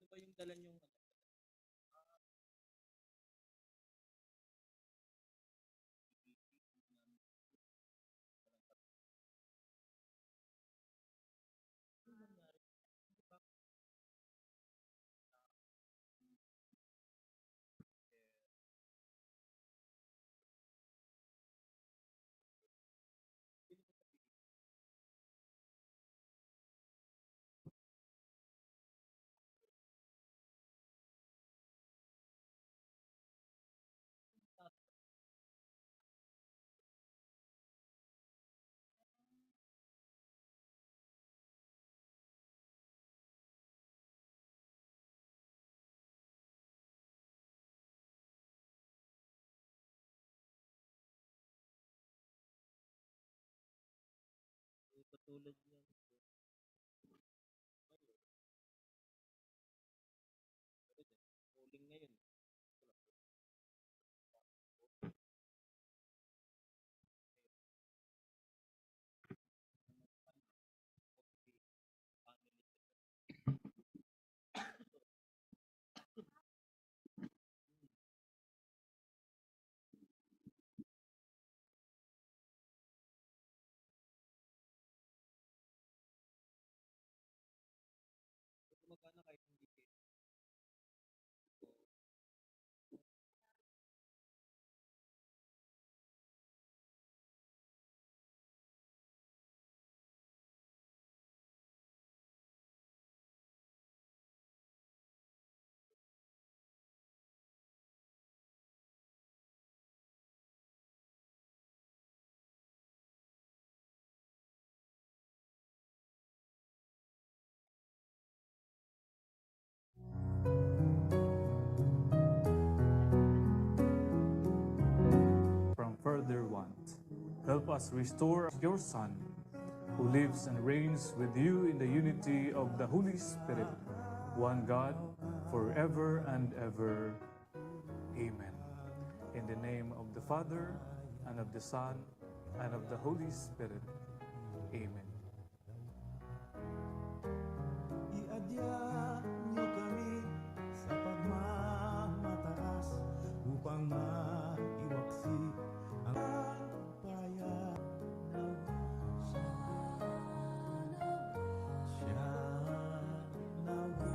Ano ba yung dala niyong katulad niyan? Polling ngayon. Magkano kahit hindi kayo? From further want. Help us restore your Son, who lives and reigns with you in the unity of the Holy Spirit, one God, forever and ever. Amen. In the name of the Father, and of the Son, and of the Holy Spirit. Amen. Iadya niyo kami sa pagmamataas upang maiwaksi ang bayan nawa siya nawa.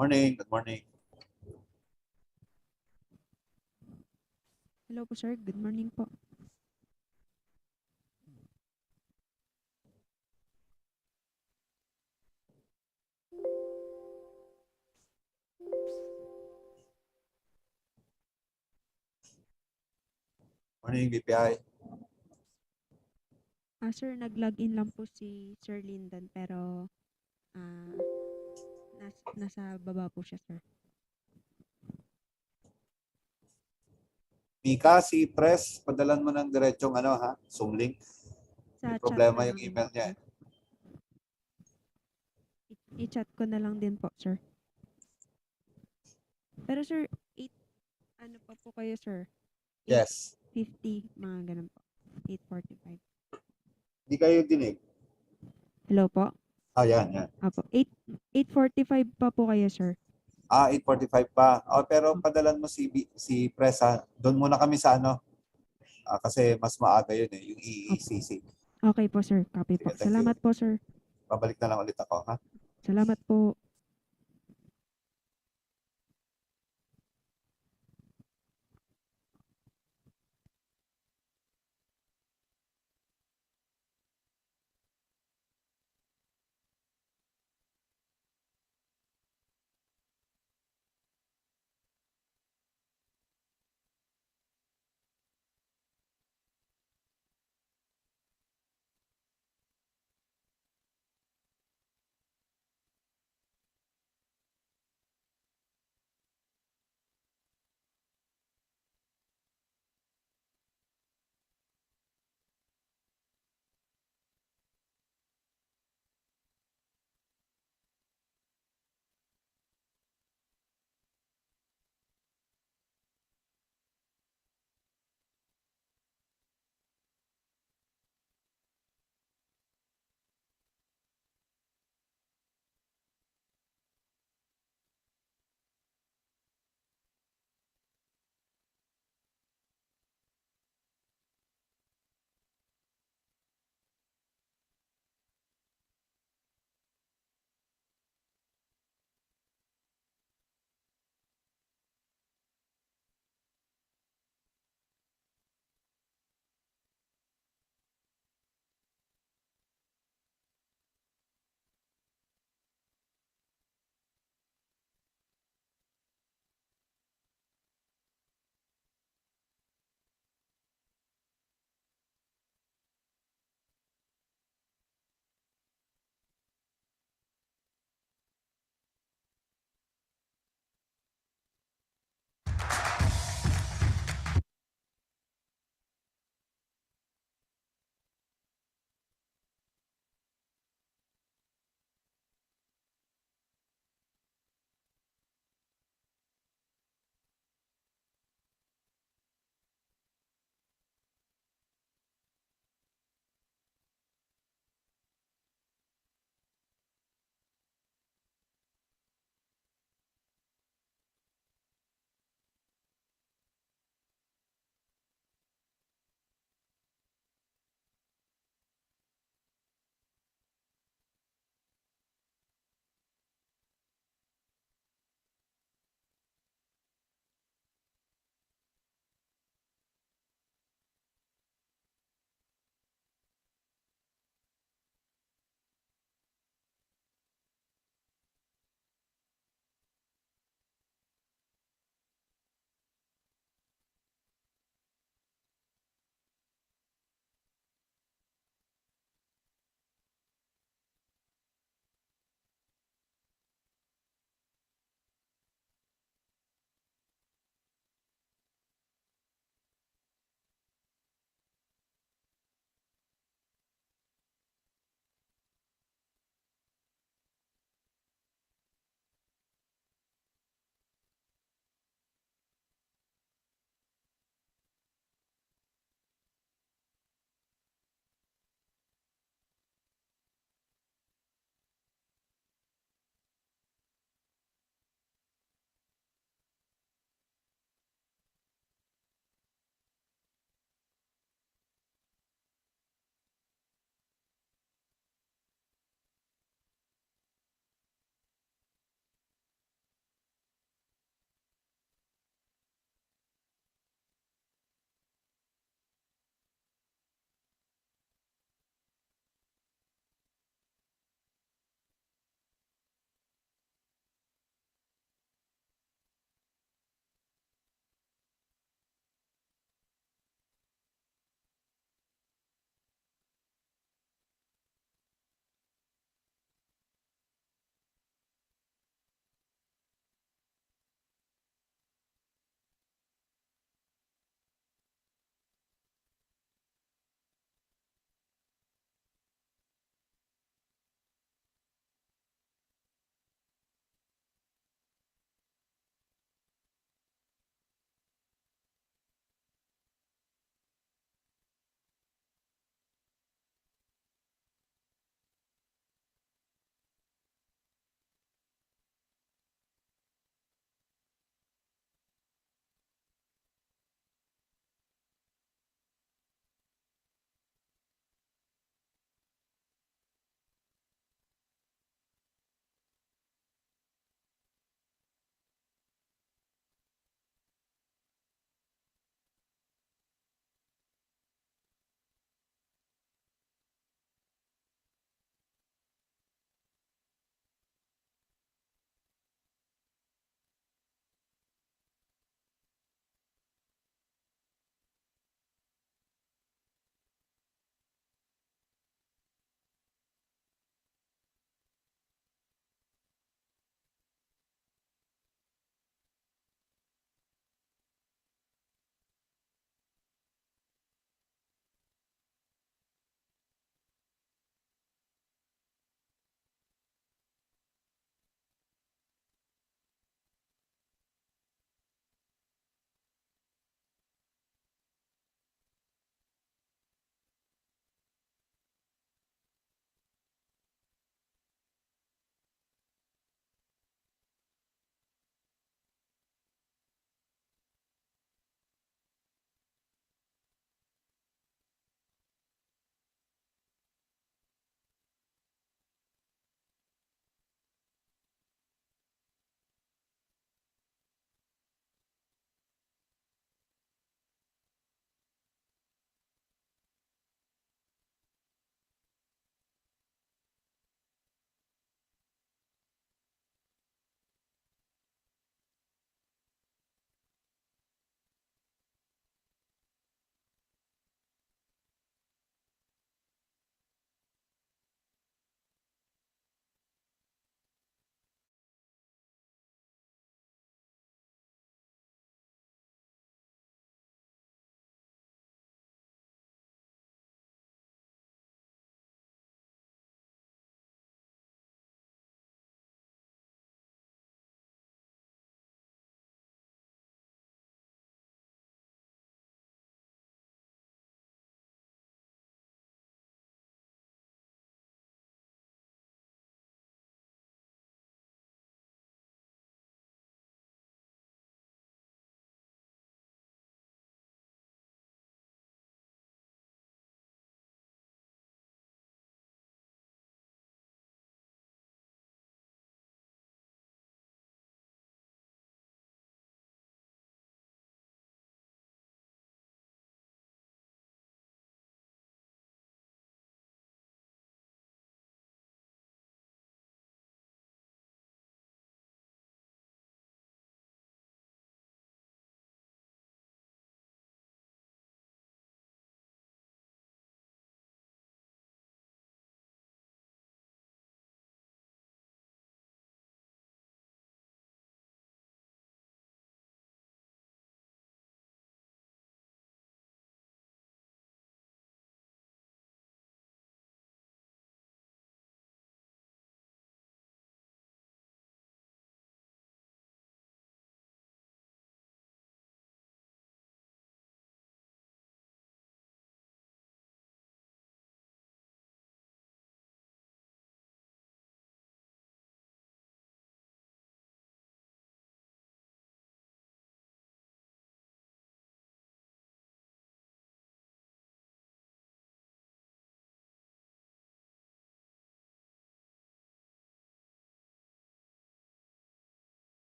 Morning, good morning. Hello po sir, good morning po. Morning, BPI. Sir, nag-login lang po si Sir Lindan pero nasa baba po siya sir. Mika, si Press, padalan mo ng diretsong Zoom link. Sa May chat problema na yung lang din email po, niya. sir. I-chat ko na lang din po, sir. Pero sir, ano pa po kayo, sir? Yes. 8:50, mga ganun po. 8:45. Hindi kayo dinig. Hello po? Yan. Apo. 8:45 pa po kayo, sir. 8:45 pa. Pero padalan mo si Press, ha? Doon muna kami sa kasi mas maaga yun yung EECC. Okay po, sir. Copy Sige, po. thank Salamat you. po, sir. Babalik na lang ulit ako, ha? Salamat po.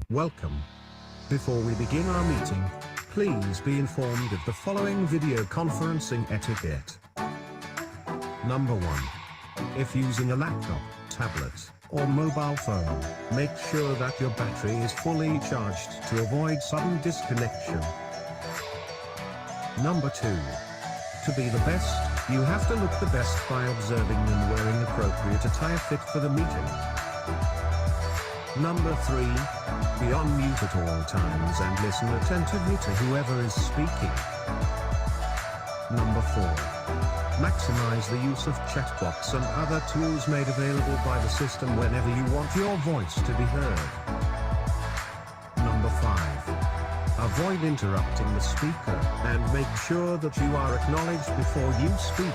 Welcome. Before we begin our meeting, please be informed of the following video conferencing etiquette. Number 1. If using a laptop, tablet, or mobile phone, make sure that your battery is fully charged to avoid sudden disconnection. Number 2. To be the best, you have to look the best by observing and wearing appropriate attire fit for the meeting. Number 3. Be on mute at all times and listen attentively to whoever is speaking. Number 4. Maximize the use of chat box and other tools made available by the system whenever you want your voice to be heard. Number 5. Avoid interrupting the speaker and make sure that you are acknowledged before you speak.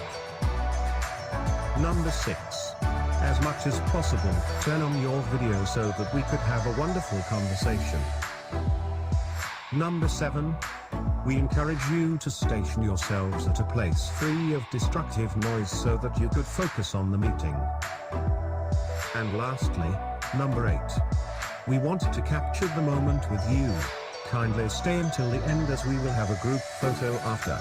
Number 6. As much as possible, turn on your video so that we could have a wonderful conversation. Number 7. We encourage you to station yourselves at a place free of destructive noise so that you could focus on the meeting. And lastly, number 8. We want to capture the moment with you. Kindly stay until the end as we will have a group photo after.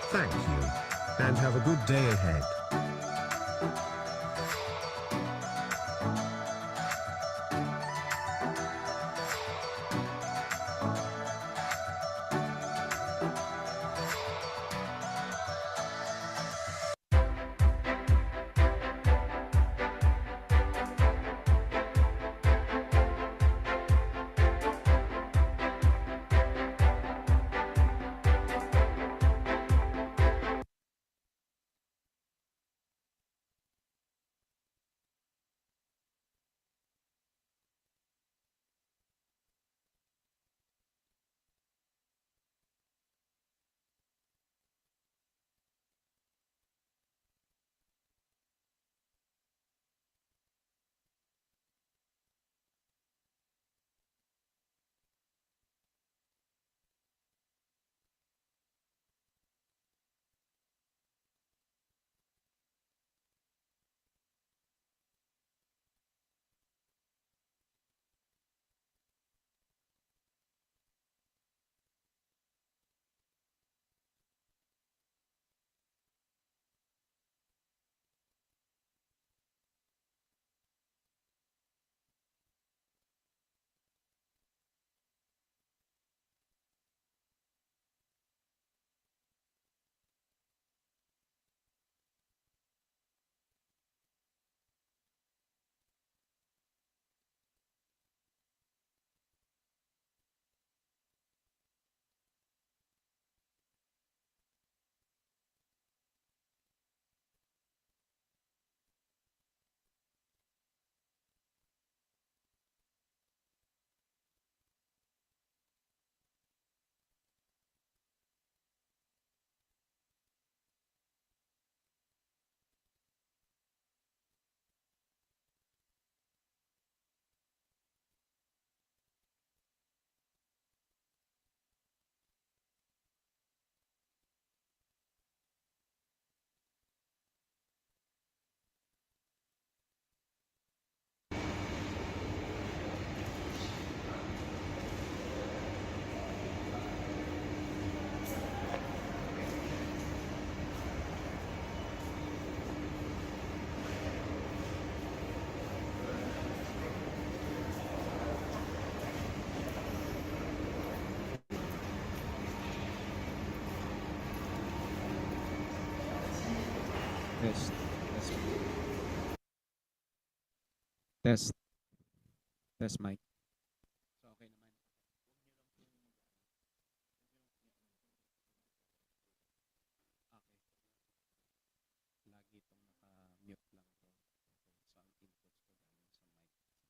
Thank you, and have a good day ahead. Test. Test. Test mic. So, okay naman. Okay. Lagi itong naka-mute lang to. Okay. So, ang inputs ko galing sa mic.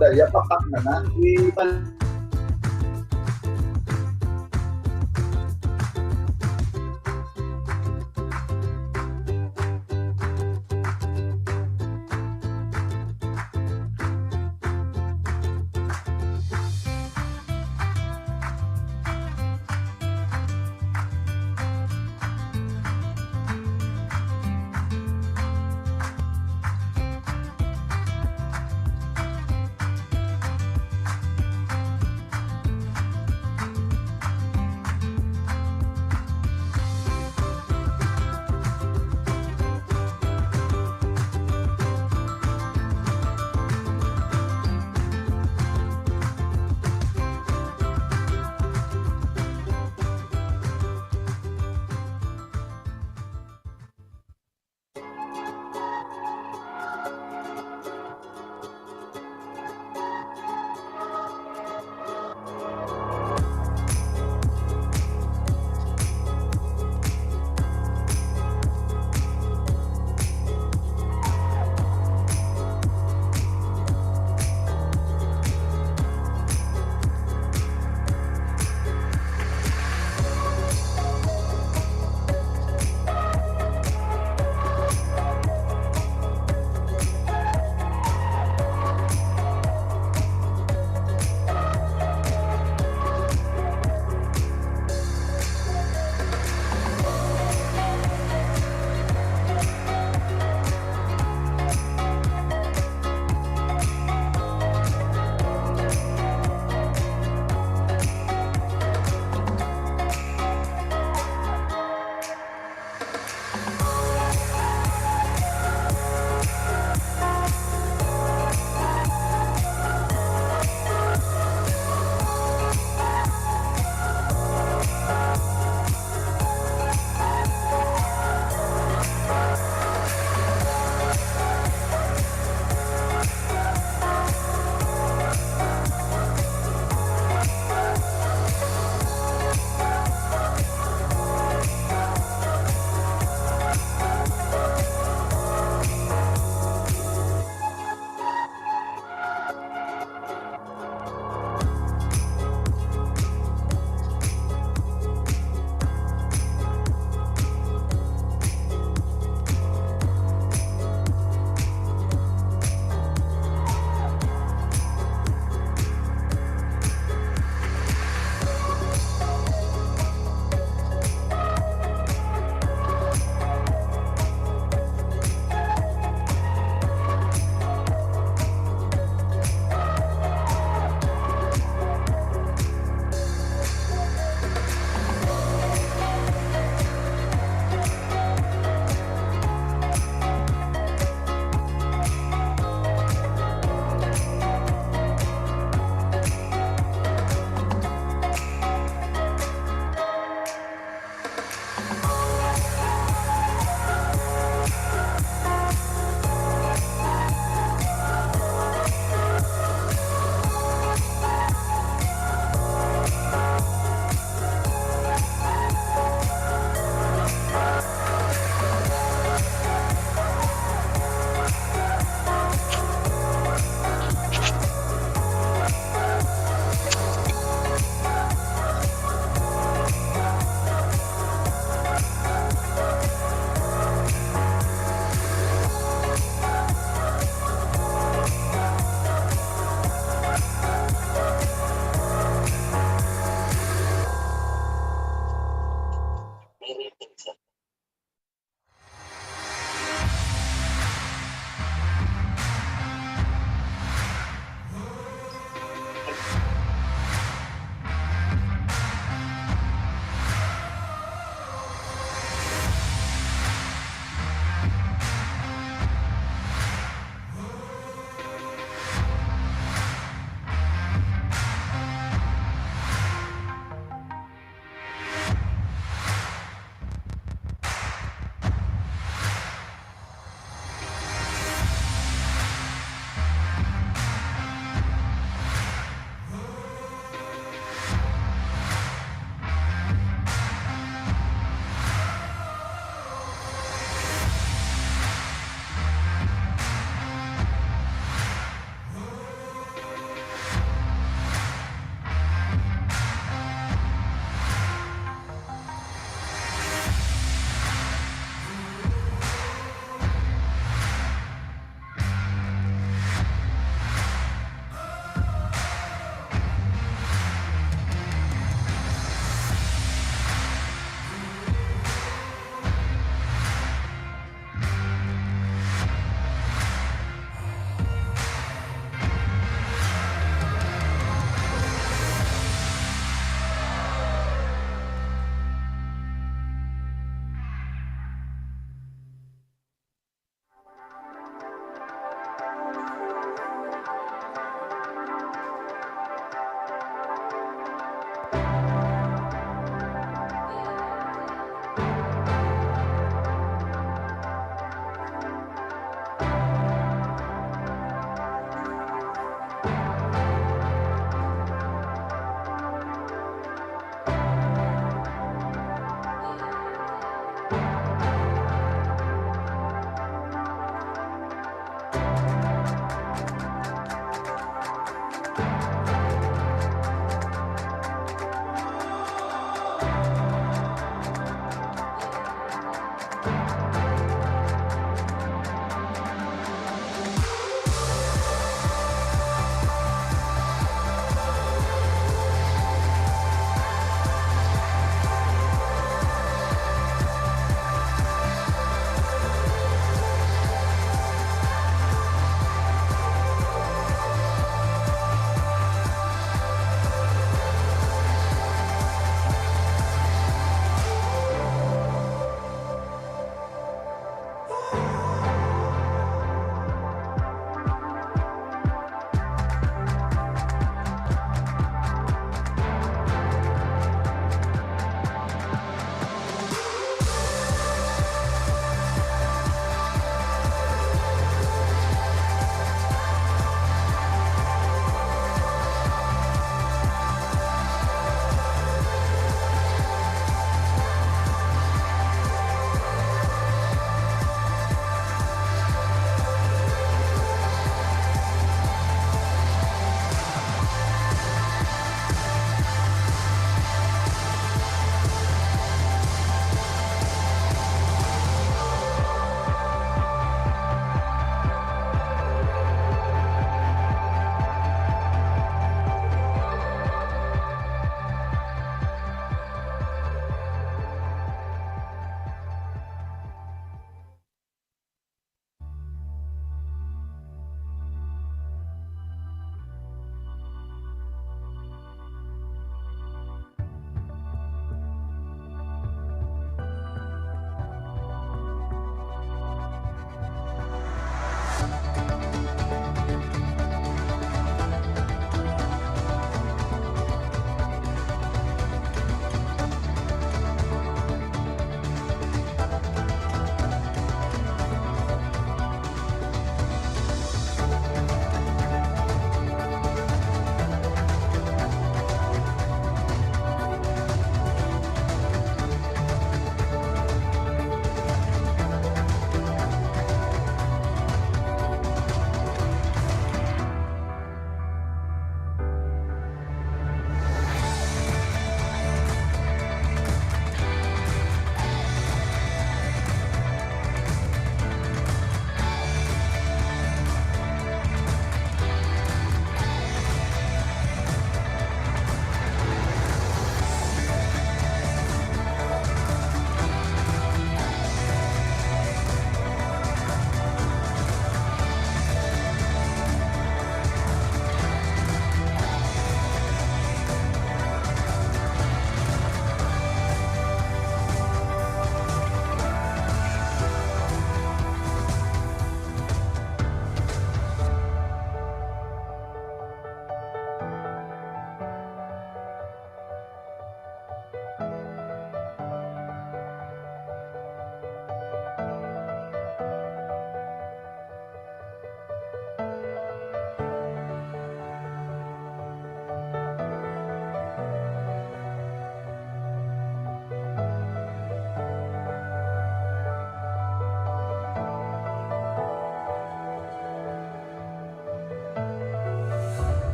Medalya, papak na na.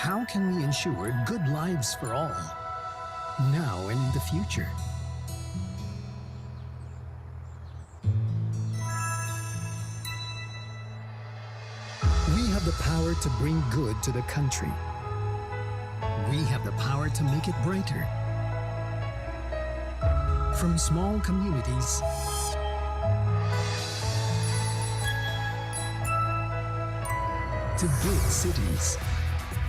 How can we ensure good lives for all, now and in the future? We have the power to bring good to the country. We have the power to make it brighter. From small communities to big cities,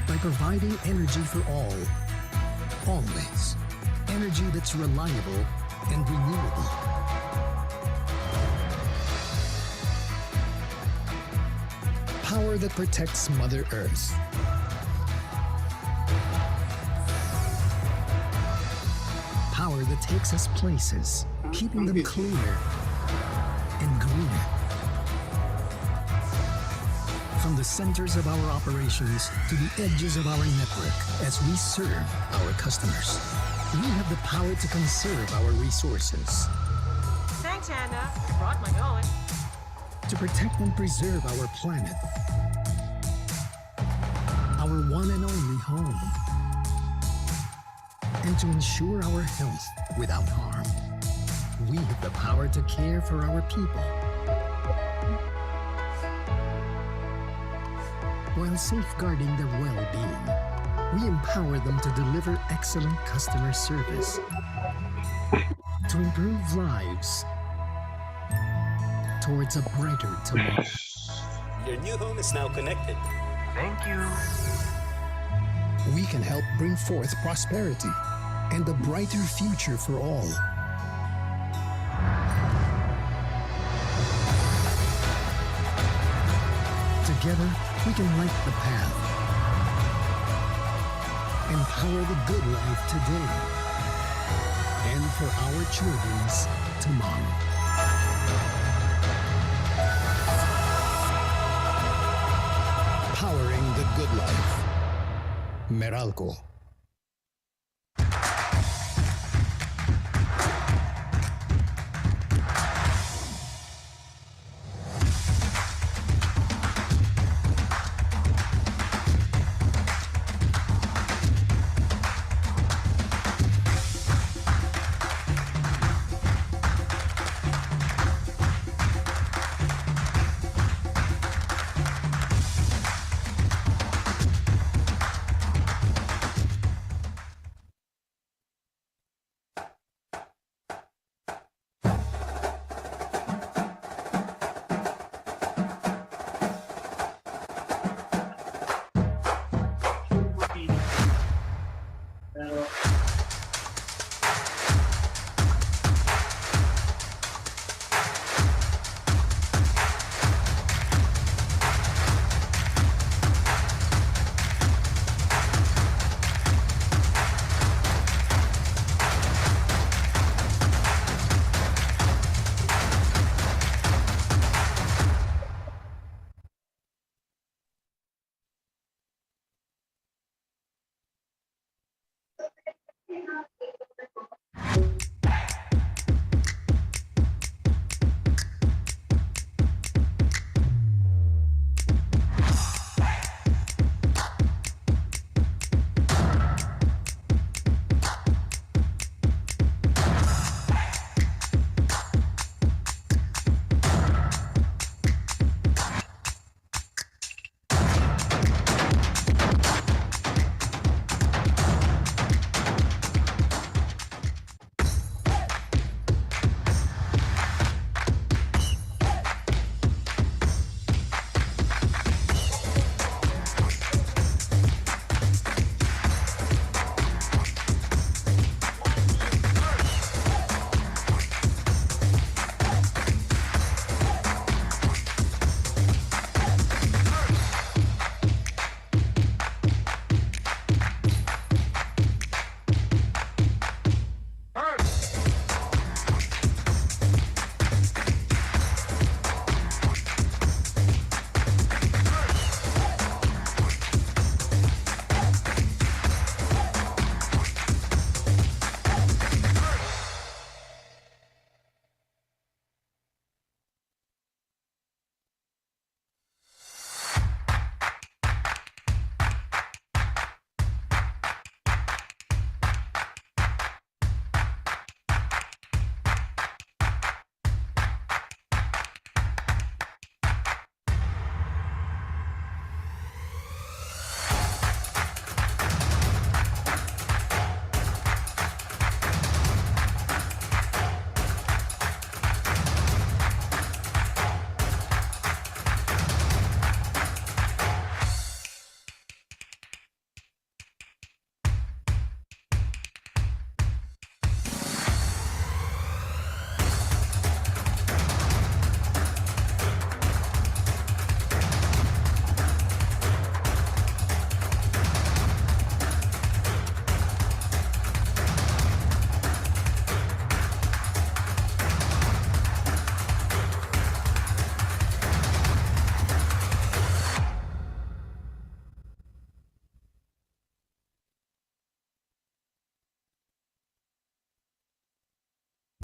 by providing energy for all, always. Energy that's reliable and renewable. Power that protects Mother Earth. Power that takes us places, keeping them cleaner and greener. From the centers of our operations to the edges of our network as we serve our customers. We have the power to conserve our resources. Thanks, Anna. I brought my own. To protect and preserve our planet. Our one and only home. And to ensure our health without harm. We have the power to care for our people. While safeguarding their well-being, we empower them to deliver excellent customer service, to improve lives towards a brighter tomorrow. Your new home is now connected. Thank you. We can help bring forth prosperity and a brighter future for all. Together, we can light the path, empower the good life today, and for our children's tomorrow. Meralco.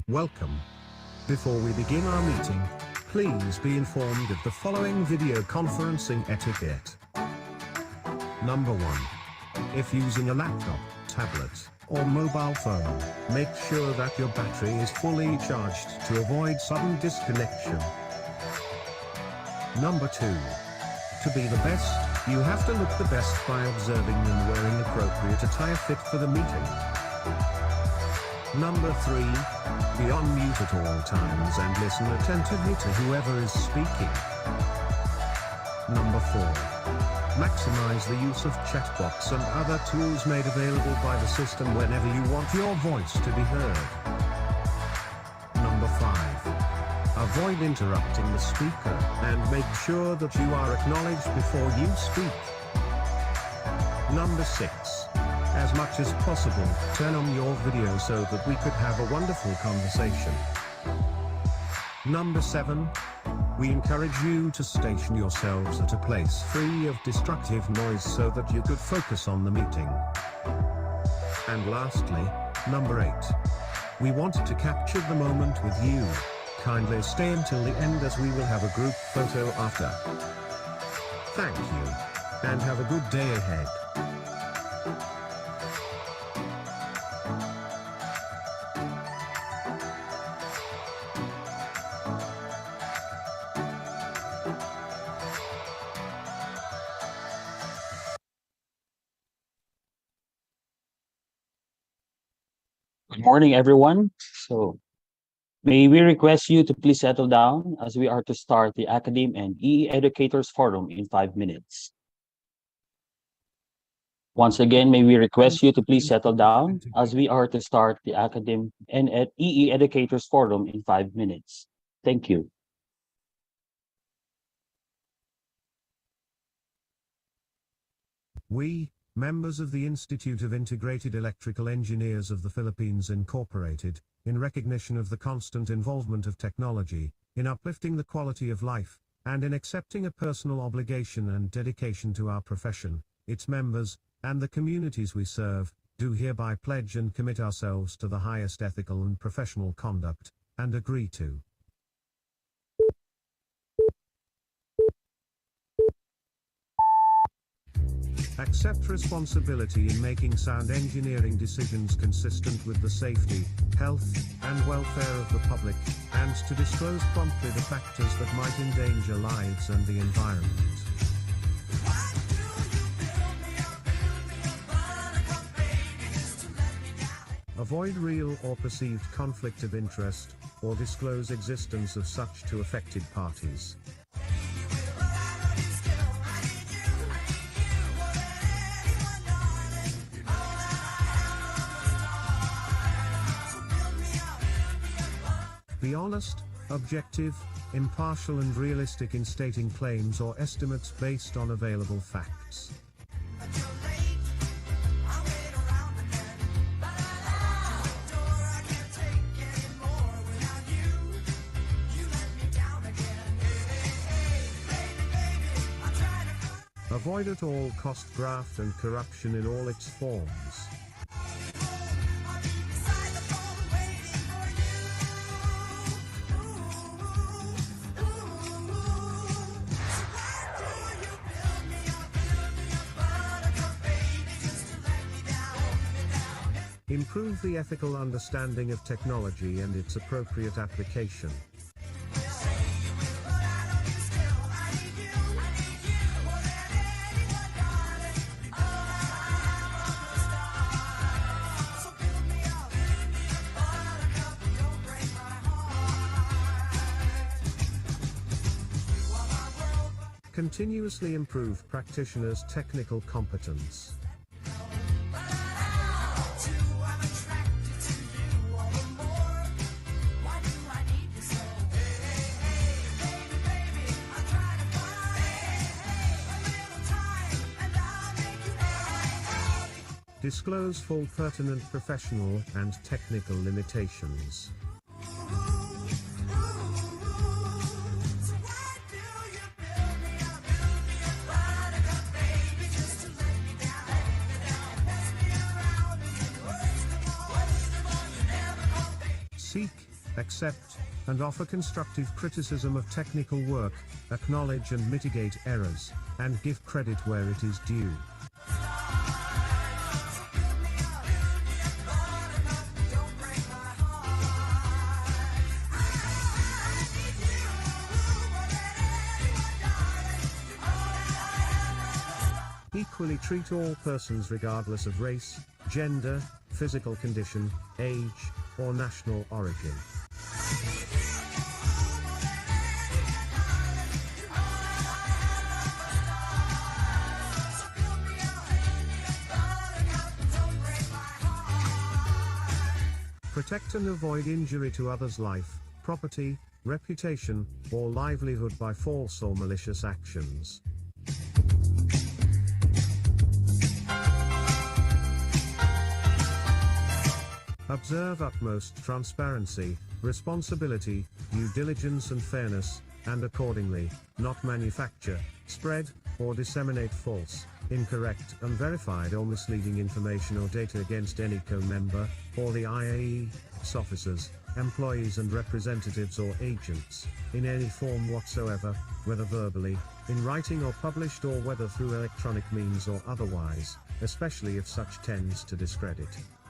Welcome. Before we begin our meeting, please be informed of the following video conferencing etiquette. Number 1. If using a laptop, tablet, or mobile phone, make sure that your battery is fully charged to avoid sudden disconnection. Number 2. To be the best, you have to look the best by observing and wearing appropriate attire fit for the meeting. Number 3. Be on mute at all times and listen attentively to whoever is speaking. Number 4. Maximize the use of chat box and other tools made available by the system whenever you want your voice to be heard. Number 5. Avoid interrupting the speaker and make sure that you are acknowledged before you speak. Number 6. As much as possible, turn on your video so that we could have a wonderful conversation. Number 7. We encourage you to station yourselves at a place free of destructive noise so that you could focus on the meeting. And lastly, number 8. We want to capture the moment with you. Kindly stay until the end as we will have a group photo after. Thank you, and have a good day ahead. Good morning, everyone. So, may we request you to please settle down as we are to start the ACADEME and EE Educators Forum in 5 minutes. Once again, may we request you to please settle down as we are to start the ACADEME and EE Educators Forum in 5 minutes. Thank you. We, members of the Institute of Integrated Electrical Engineers of the Philippines Incorporated, in recognition of the constant involvement of technology, in uplifting the quality of life, and in accepting a personal obligation and dedication to our profession, its members, and the communities we serve, do hereby pledge and commit ourselves to the highest ethical and professional conduct, and agree to accept responsibility in making sound engineering decisions consistent with the safety, health, and welfare of the public, and to disclose promptly the factors that might endanger lives and the environment. Avoid real or perceived conflict of interest, or disclose existence of such to affected parties. Be honest, objective, impartial and realistic in stating claims or estimates based on available facts. Avoid at all cost graft and corruption in all its forms. Improve the ethical understanding of technology and its appropriate application. Continuously improve practitioners' technical competence. Disclose full pertinent professional and technical limitations. Seek, accept, and offer constructive criticism of technical work, acknowledge and mitigate errors, and give credit where it is due. Equally treat all persons regardless of race, gender, physical condition, age, or national origin. Protect and avoid injury to others' life, property, reputation, or livelihood by false or malicious actions. Observe utmost transparency, responsibility, due diligence and fairness, and accordingly, not manufacture, spread, or disseminate false, incorrect, unverified or misleading information or data against any co-member, or the IAE, its officers, employees and representatives or agents, in any form whatsoever, whether verbally, in writing or published or whether through electronic means or otherwise, especially if such tends to discredit,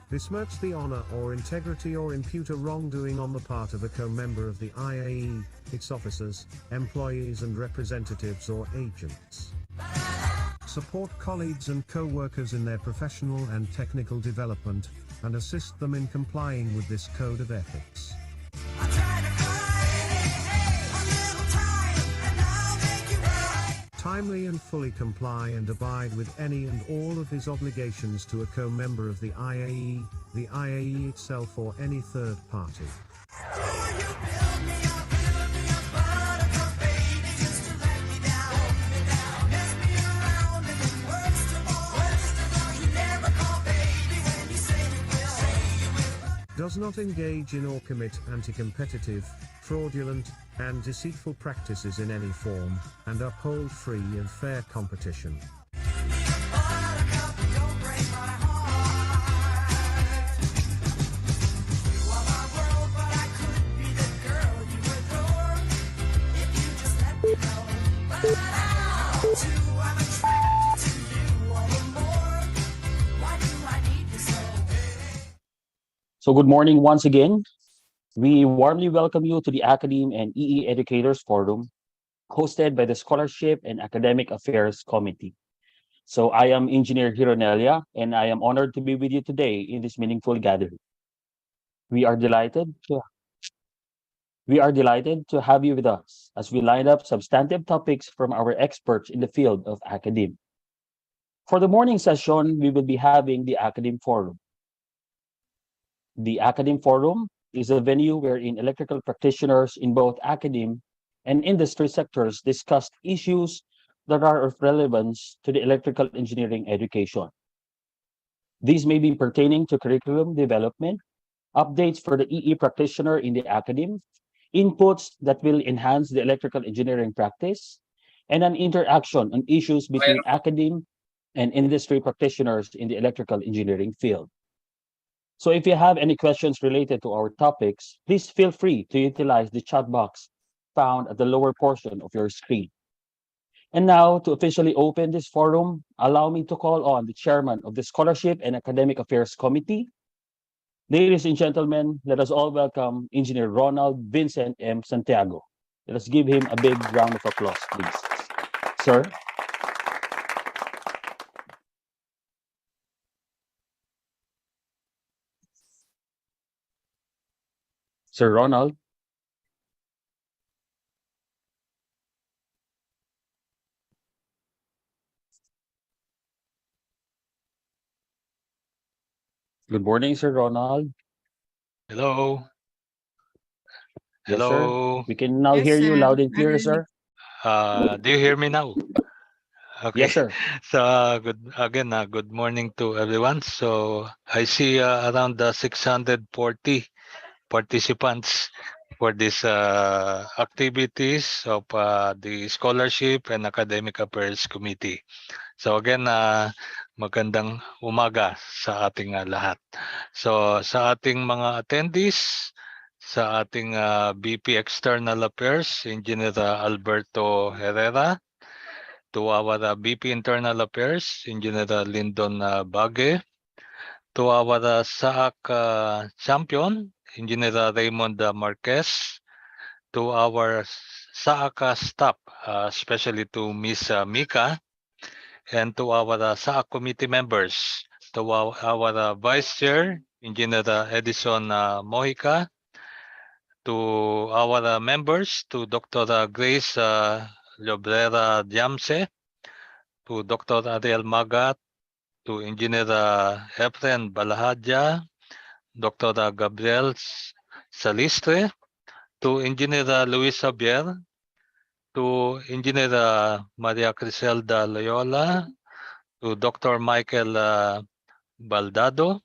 besmirch the honor or integrity or impute a wrongdoing on the part of a co-member of the IAE, its officers, employees and representatives or agents. Support colleagues and co-workers in their professional and technical development, and assist them in complying with this code of ethics. Timely and fully comply and abide with any and all of his obligations to a co-member of the IAE itself or any third party. Does not engage in or commit anti-competitive, fraudulent, and deceitful practices in any form, and uphold free and fair competition. So good morning once again. We warmly welcome you to the ACADEME and EE Educators Forum, hosted by the Scholarship and Academic Affairs Committee. So I am Engineer Hironelia, and I am honored to be with you today in this meaningful gathering. We are delighted to have you with us as we line up substantive topics from our experts in the field of academe. For the morning session, we will be having the ACADEME Forum. The ACADEME Forum is a venue wherein electrical practitioners in both academe and industry sectors discuss issues that are of relevance to the electrical engineering education. These may be pertaining to curriculum development, updates for the EE practitioner in the academe, inputs that will enhance the electrical engineering practice, and an interaction on issues between academe and industry practitioners in the electrical engineering field. So if you have any questions related to our topics, please feel free to utilize the chat box found at the lower portion of your screen. And now, to officially open this forum, allow me to call on the chairman of the Scholarship and Academic Affairs Committee. Ladies and gentlemen, let us all welcome Engineer Ronald Vincent M. Santiago. Let us give him a big round of applause, please. Sir. Sir Ronald. Good morning, Sir Ronald. Hello. Yes, Hello. sir. We can now hear you loud and clear, sir. Do you hear me now? Okay. Yes, sir. So good morning to everyone. So I see around 640 participants for this activities of the Scholarship and Academic Affairs Committee. So again, magandang umaga sa ating lahat. So sa ating mga attendees, sa ating VP External Affairs, Engineer Alberto Herrera, to our VP Internal Affairs, Engineer Lyndon Bague, to our SAAC champion, Engineer Raymond Marquez, to our SAAC staff, especially to Miss Mika, and to our SAAC committee members, to our Vice Chair, Engineer Edison Mojica, to our members, to Dr. Grace Llobrera Diamse, to Dr. Ariel Magat, to Engineer Efren Balahadja, Dr. Gabriel Salistre, to Engineer Luis Javier, to Engineer Maria Criselda Loyola, to Dr. Michael Baldado,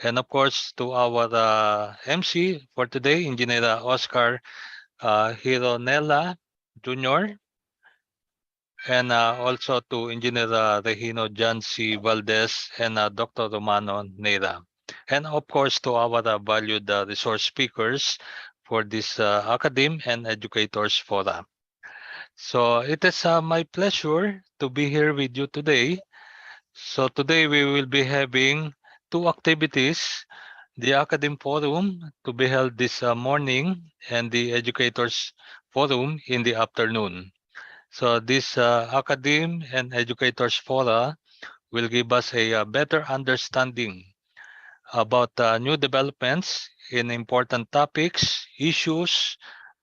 and of course to our MC for today, Engineer Oscar Hironella, Jr. and also to Engineer Regino John C. Valdez and Dr. Romano Neira. And of course to our valued resource speakers for this Academe and Educators Forum. So it is my pleasure to be here with you today. So today we will be having two activities, the Academe Forum to be held this morning and the Educators Forum in the afternoon. So this Academe and Educators Fora will give us a better understanding about new developments in important topics, issues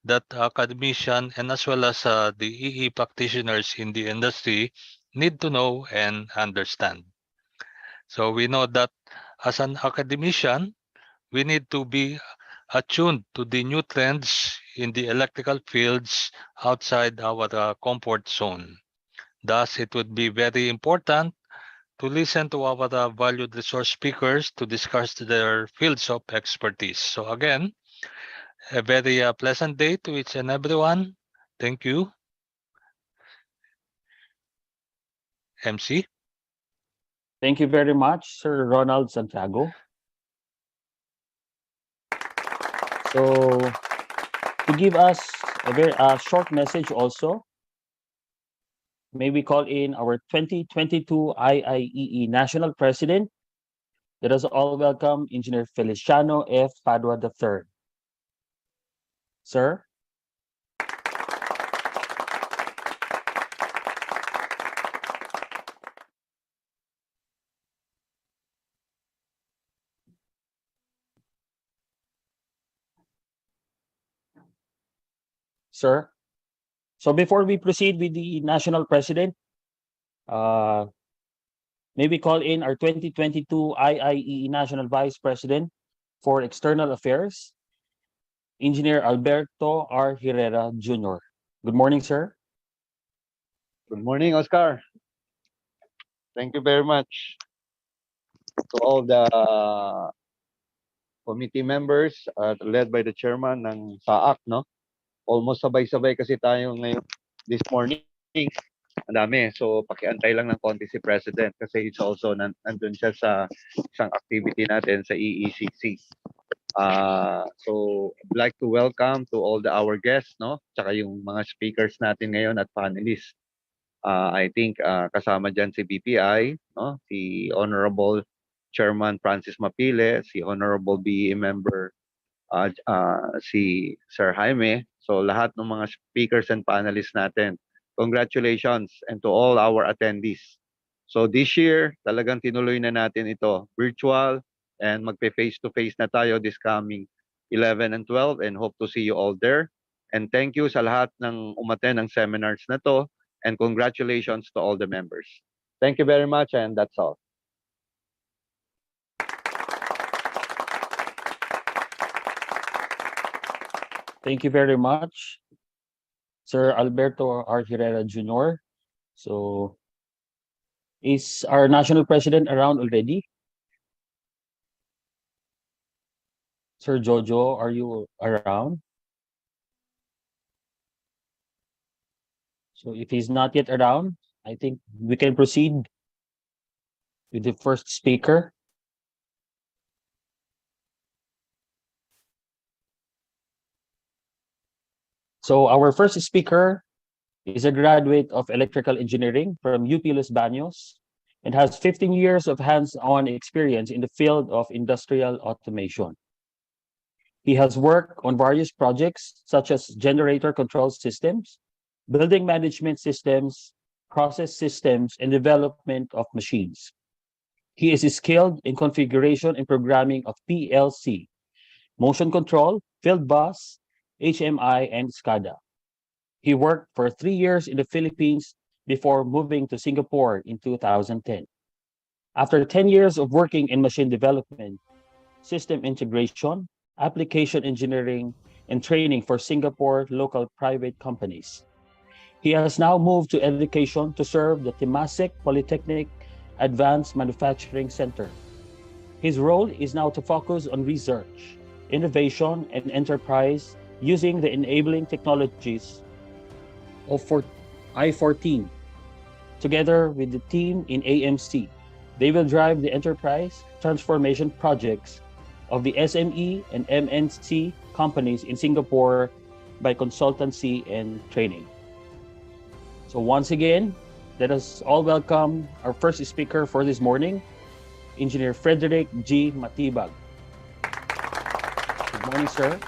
that academicians and as well as the EE practitioners in the industry need to know and understand. So we know that as an academician, we need to be attuned to the new trends in the electrical fields outside our comfort zone. Thus, it would be very important to listen to our valued resource speakers to discuss their fields of expertise. So again, a very pleasant day to each and everyone. Thank you. MC. Thank you very much, Sir Ronald Santiago. So, to give us a very short message also, may we call in our 2022 IIEE National President. Let us all welcome Engineer Feliciano F. Padua III. Sir? Sir? So before we proceed with the National President, may we call in our 2022 IIEE National Vice President for External Affairs, Engineer Alberto R. Herrera Jr. Good morning, sir. Good morning, Oscar. Thank you very much to all the committee members led by the chairman ng SAAC, no? Almost sabay-sabay kasi tayo ngayon this morning. Ang dami. So, pakiantay lang ng konti si President kasi it's also nandun siya sa isang activity natin sa EECC. So, I'd like to welcome to all our guests, no? Tsaka yung mga speakers natin ngayon at panelists. I think kasama dyan si BPI, no? Si Honorable Chairman Francis Mapile, si Honorable BE member si Sir Jaime. So lahat ng mga speakers and panelists natin, congratulations and to all our attendees. So this year, talagang tinuloy na natin ito, virtual and magpe-face-to-face na tayo this coming 11 and 12 and hope to see you all there. And thank you sa lahat ng umattend ng seminars na to and congratulations to all the members. Thank you very much and that's all. Thank you very much, Sir Alberto R. Herrera Jr. So, is our national president around already? Sir Jojo, are you around? So if he's not yet around, I think we can proceed with the first speaker. So our first speaker is a graduate of electrical engineering from UP Los Baños and has 15 years of hands-on experience in the field of industrial automation. He has worked on various projects such as generator control systems, building management systems, process systems, and development of machines. He is skilled in configuration and programming of PLC, motion control, field bus, HMI, and SCADA. He worked for 3 years in the Philippines before moving to Singapore in 2010. After 10 years of working in machine development, system integration, application engineering, and training for Singapore local private companies, he has now moved to education to serve the Temasek Polytechnic Advanced Manufacturing Center. His role is now to focus on research, innovation, and enterprise using the enabling technologies of I-14. Together with the team in AMC, they will drive the enterprise transformation projects of the SME and MNC companies in Singapore by consultancy and training. So once again, let us all welcome our first speaker for this morning, Engineer Frederick G. Matibag. Good morning, sir.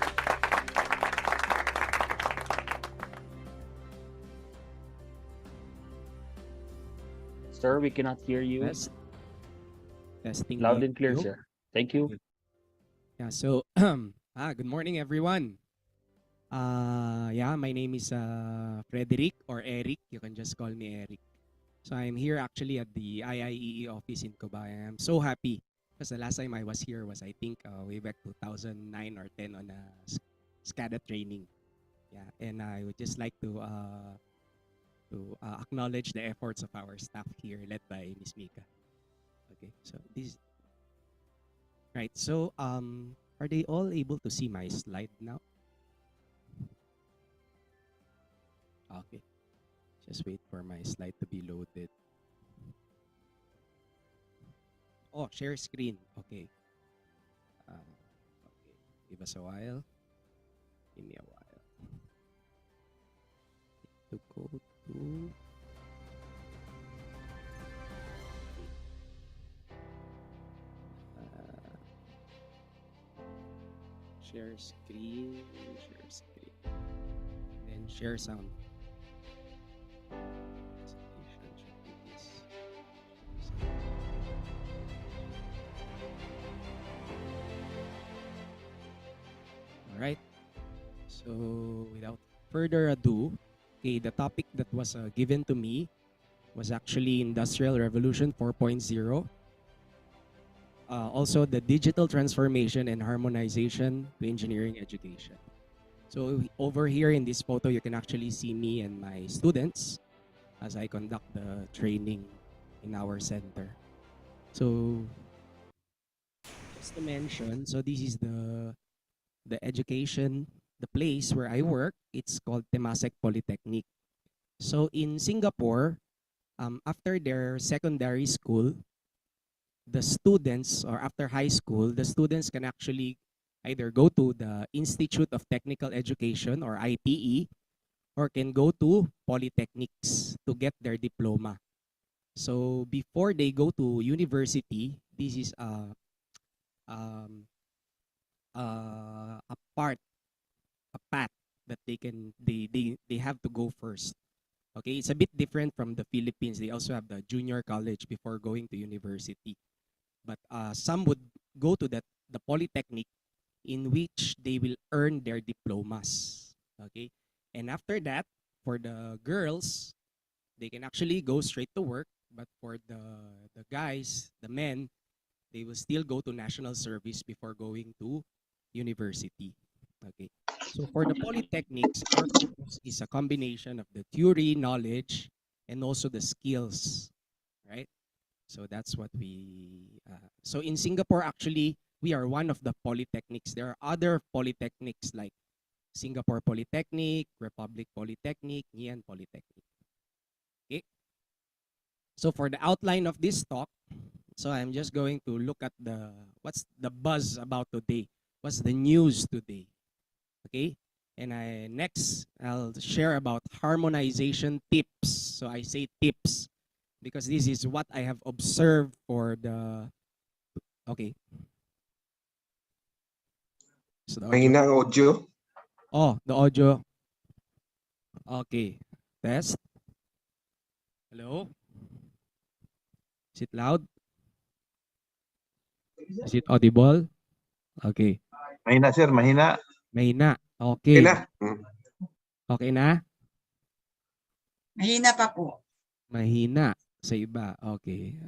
Sir, we cannot hear you. Test. Testing Loud and clear, audio. sir. Thank you. Yeah, so good morning everyone. Yeah, my name is Frederick or Eric. You can just call me Eric. So I'm here actually at the IIEE office in Cubaya. I'm so happy because the last time I was here was I think way back 2009 or 10 on a SCADA training. Yeah, and I would just like to acknowledge the efforts of our staff here led by Ms. Mika. Okay, so this right. So are they all able to see my slide now? Okay. Just wait for my slide to be loaded. Oh, share screen. Okay. Okay. Give us a while. Give me a while. To go to share screen. Share screen. Then share sound. All right. So without further ado, okay, the topic that was given to me was actually Industrial Revolution 4.0. Also the digital transformation and harmonization to engineering education. So over here in this photo, you can actually see me and my students as I conduct the training in our center. So just to mention, so this is the education, the place where I work. It's called Temasek Polytechnic. So in Singapore, after their secondary school, the students, or after high school, the students can actually either go to the Institute of Technical Education or ITE, or can go to polytechnics to get their diploma. So before they go to university, this is a path that they have to go first. Okay, it's a bit different from the Philippines. They also have the junior college before going to university. But some would go to the polytechnic, in which they will earn their diplomas. Okay, and after that, for the girls, they can actually go straight to work. But for the guys, the men, they will still go to national service before going to university. Okay, so for the polytechnics, our focus is a combination of the theory, knowledge, and also the skills, right? So that's what we, so in Singapore, actually, we are one of the polytechnics. There are other polytechnics like Singapore Polytechnic, Republic Polytechnic, Ngee Polytechnic. Okay. So for the outline of this talk, so I'm just going to look at what's the buzz about today. What's the news today? Okay. And next, I'll share about harmonization tips. So I say tips because this is what I have observed for the, okay. So the audio. Oh, the audio. Okay. Test. Hello? Is it loud? Is it audible? Okay. Mahina, sir. Mahina. Mahina. Okay. Okay na. Okay na? Mahina pa po. Mahina sa iba. Okay.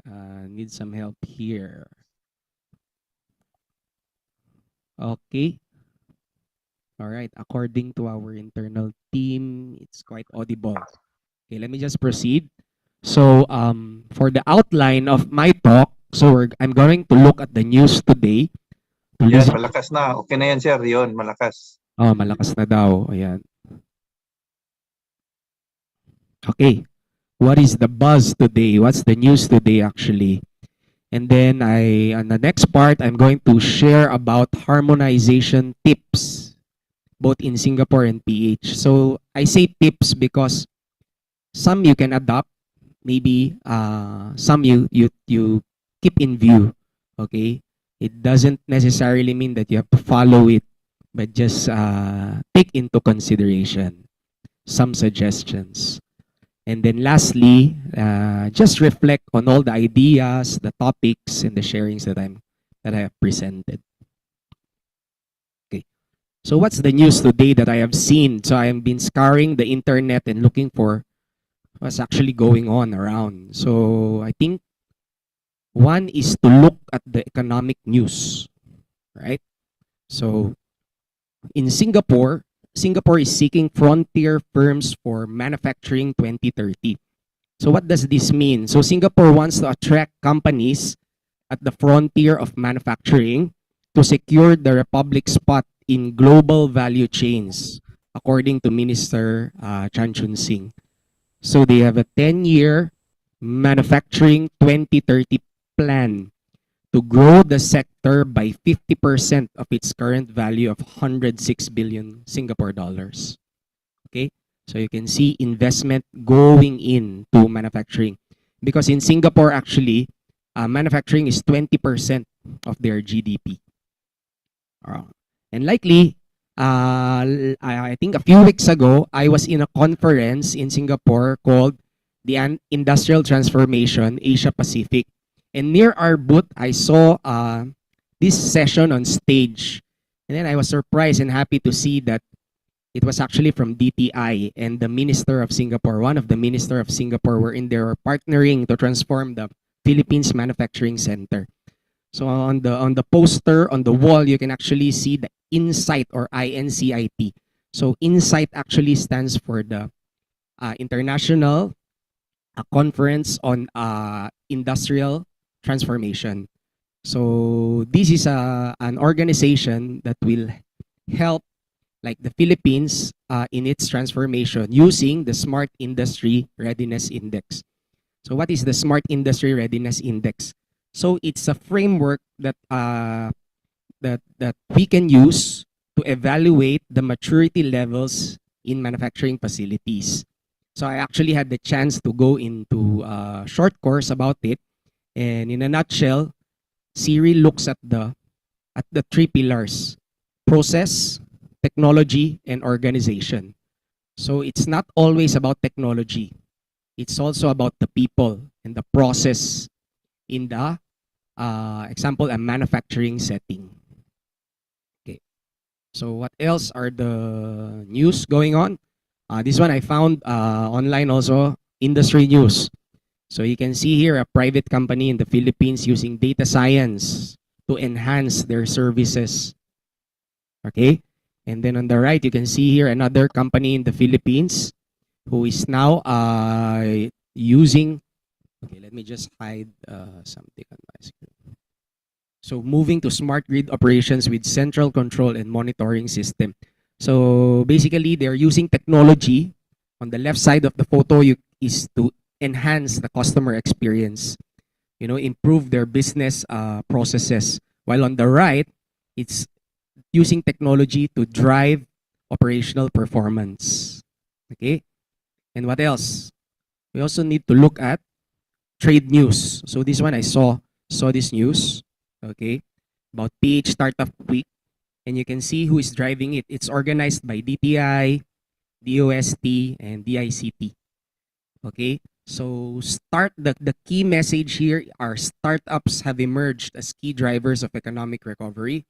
Need some help here. Okay. All right. According to our internal team, it's quite audible. Okay, let me just proceed. So, for the outline of my talk, so I'm going to look at the news today. Yan, malakas na. Okay na yan, sir. Yun, malakas. Oh, malakas na daw. Ayan. Okay, what is the buzz today? What's the news today actually? And then on the next part, I'm going to share about harmonization tips, both in Singapore and PH. So I say tips because some you can adopt, maybe some you keep in view. Okay, it doesn't necessarily mean that you have to follow it, but just take into consideration some suggestions. And then lastly, just reflect on all the ideas, the topics, and the sharings that I have presented. Okay. So what's the news today that I have seen? So I have been scouring the internet and looking for what's actually going on around. So I think one is to look at the economic news, right? So in Singapore, Singapore is seeking frontier firms for manufacturing 2030. So what does this mean? So Singapore wants to attract companies at the frontier of manufacturing to secure the Republic's spot in global value chains, according to Minister Chan Chun Sing. So they have a 10-year manufacturing 2030 plan to grow the sector by 50% of its current value of 106 billion Singapore dollars. Okay? So you can see investment going into manufacturing. Because in Singapore, actually, manufacturing is 20% of their GDP. And likely, I think a few weeks ago, I was in a conference in Singapore called the Industrial Transformation Asia Pacific. And near our booth, I saw this session on stage. And then I was surprised and happy to see that it was actually from DTI and the Minister of Singapore, one of the Minister of Singapore were in there partnering to transform the Philippines Manufacturing Center. So on the poster on the wall, you can actually see the INSIGHT or INCIT. So INSIGHT actually stands for the International Conference on Industrial Transformation. So this is an organization that will help like the Philippines in its transformation using the Smart Industry Readiness Index. So what is the Smart Industry Readiness Index? So it's a framework that that we can use to evaluate the maturity levels in manufacturing facilities. So I actually had the chance to go into a short course about it. And in a nutshell, Siri looks at the three pillars: process, technology, and organization. So it's not always about technology. It's also about the people and the process in the example, a manufacturing setting. Okay. So what else are the news going on? This one I found online also, industry news. So you can see here a private company in the Philippines using data science to enhance their services. Okay. And then on the right, you can see here another company in the Philippines who is now using, okay, let me just hide something on my screen. So moving to smart grid operations with central control and monitoring system. So basically, they're using technology. On the left side of the photo is to enhance the customer experience, improve their business processes. While on the right, it's using technology to drive operational performance. Okay? And what else? We also need to look at trade news. So this one I saw this news, okay, about PH Startup Week. And you can see who is driving it. It's organized by DTI, DOST, and DICT. Okay? So the key message here are startups have emerged as key drivers of economic recovery,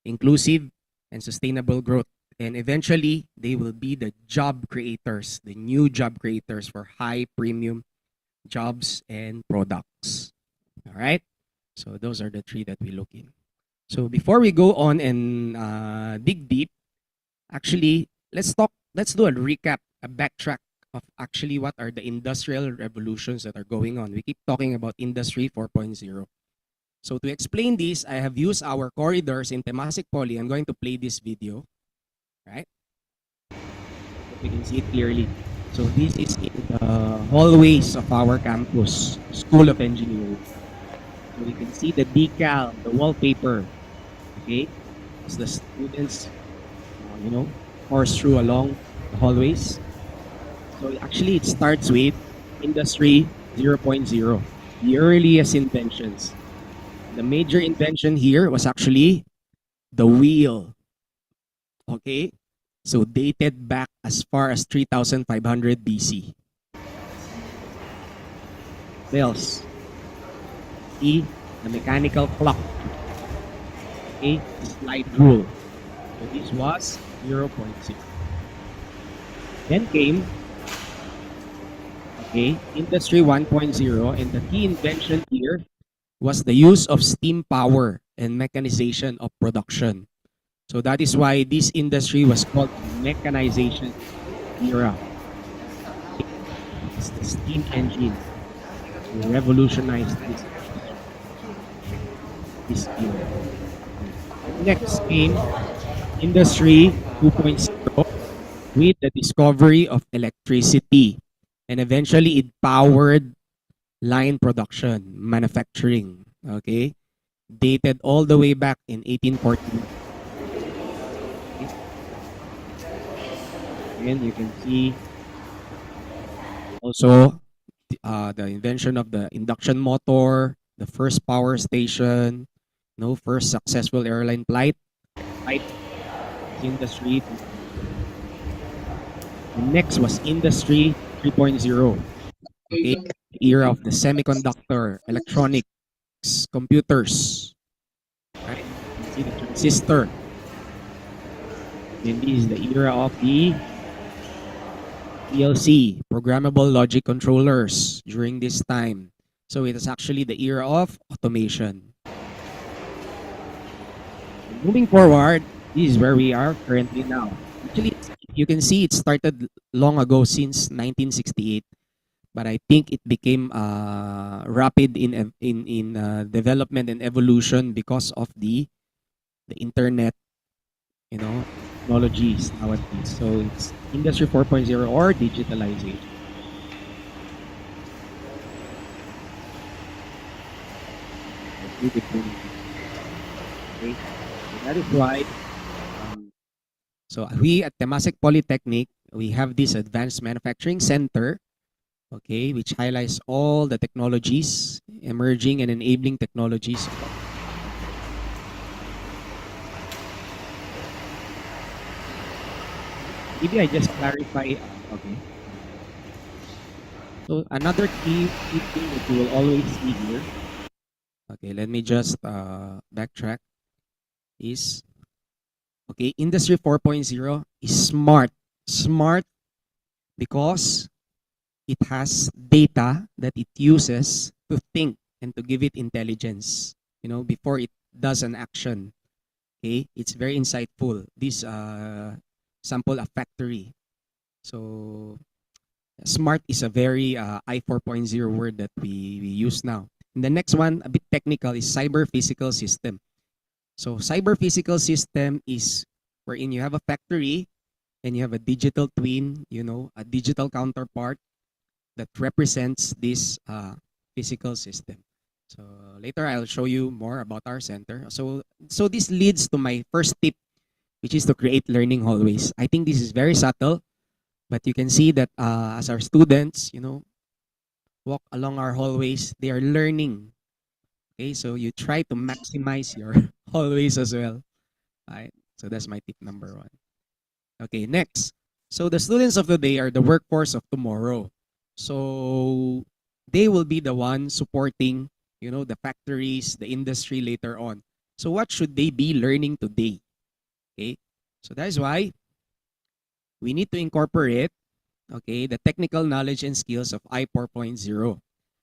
inclusive and sustainable growth. And eventually, they will be the job creators, the new job creators for high premium jobs and products. All right? So those are the three that we look in. So before we go on and dig deep, actually, let's do a recap, a backtrack of actually what are the industrial revolutions that are going on. We keep talking about Industry 4.0. So to explain this, I have used our corridors in Temasek Poly. I'm going to play this video, right? We can see it clearly. So this is in the hallways of our campus, School of Engineering. So you can see the decal, the wallpaper, okay? As the students, course through along the hallways. So actually it starts with Industry 0.0, the earliest inventions. The major invention here was actually the wheel, okay? So dated back as far as 3500 BC. What else? See, the mechanical clock, okay? Slide rule. So this was 0.0. Then came, okay, Industry 1.0, and the key invention here was the use of steam power and mechanization of production. So that is why this industry was called mechanization era. It's the steam engine revolutionized this era. Next came Industry 2.0 with the discovery of electricity, and eventually it powered line production, manufacturing, okay? Dated all the way back in 1840. And you can see also the invention of the induction motor, the first power station, first successful airline flight industry. The next was Industry 3.0, okay? The era of the semiconductor, electronics, computers, right? You see the transistor. Then this is the era of the PLC, programmable logic controllers, during this time. So it is actually the era of automation. And moving forward, this is where we are currently now. Actually, you can see it started long ago, since 1968, but I think it became rapid in development and evolution because of the internet, technologies nowadays. So it's Industry 4.0 or digitalization. Okay. So that is why so we at Temasek Polytechnic, we have this Advanced Manufacturing Center, okay, which highlights all the technologies, emerging and enabling technologies. Maybe I just clarify. Okay. So another key thing that you will always see here. Okay, let me just backtrack. Is okay, Industry 4.0 is smart. Smart because it has data that it uses to think and to give it intelligence, before it does an action. Okay, it's very insightful. This sample a factory. So smart is a very I 4.0 word that we use now. And the next one, a bit technical, is cyber physical system. So cyber physical system is wherein you have a factory and you have a digital twin, a digital counterpart that represents this physical system. So later I'll show you more about our center. So this leads to my first tip, which is to create learning hallways. I think this is very subtle, but you can see that as our students, walk along our hallways, they are learning. Okay, so you try to maximize your hallways as well. Right? So that's my tip number 1. Okay, next. So the students of the day are the workforce of tomorrow. So they will be the ones supporting, the factories, the industry later on. So what should they be learning today? Okay, so that is why we need to incorporate, okay, the technical knowledge and skills of I 4.0.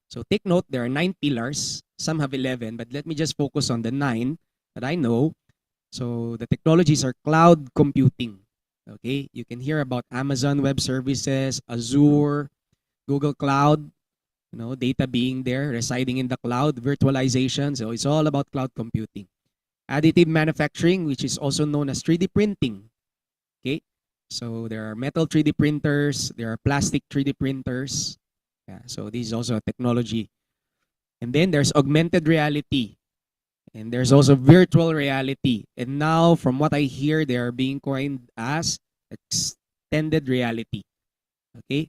So take note, there are 9 pillars. Some have 11, but let me just focus on the 9 that I know. So the technologies are cloud computing. Okay, you can hear about Amazon Web Services, Azure, Google Cloud, data being there, residing in the cloud, virtualization. So it's all about cloud computing. Additive manufacturing, which is also known as 3D printing. Okay, So there are metal 3D printers, there are plastic 3D printers. Yeah, so this is also a technology. And then there's augmented reality. And there's also virtual reality. And now, from what I hear, they are being coined as extended reality. Okay?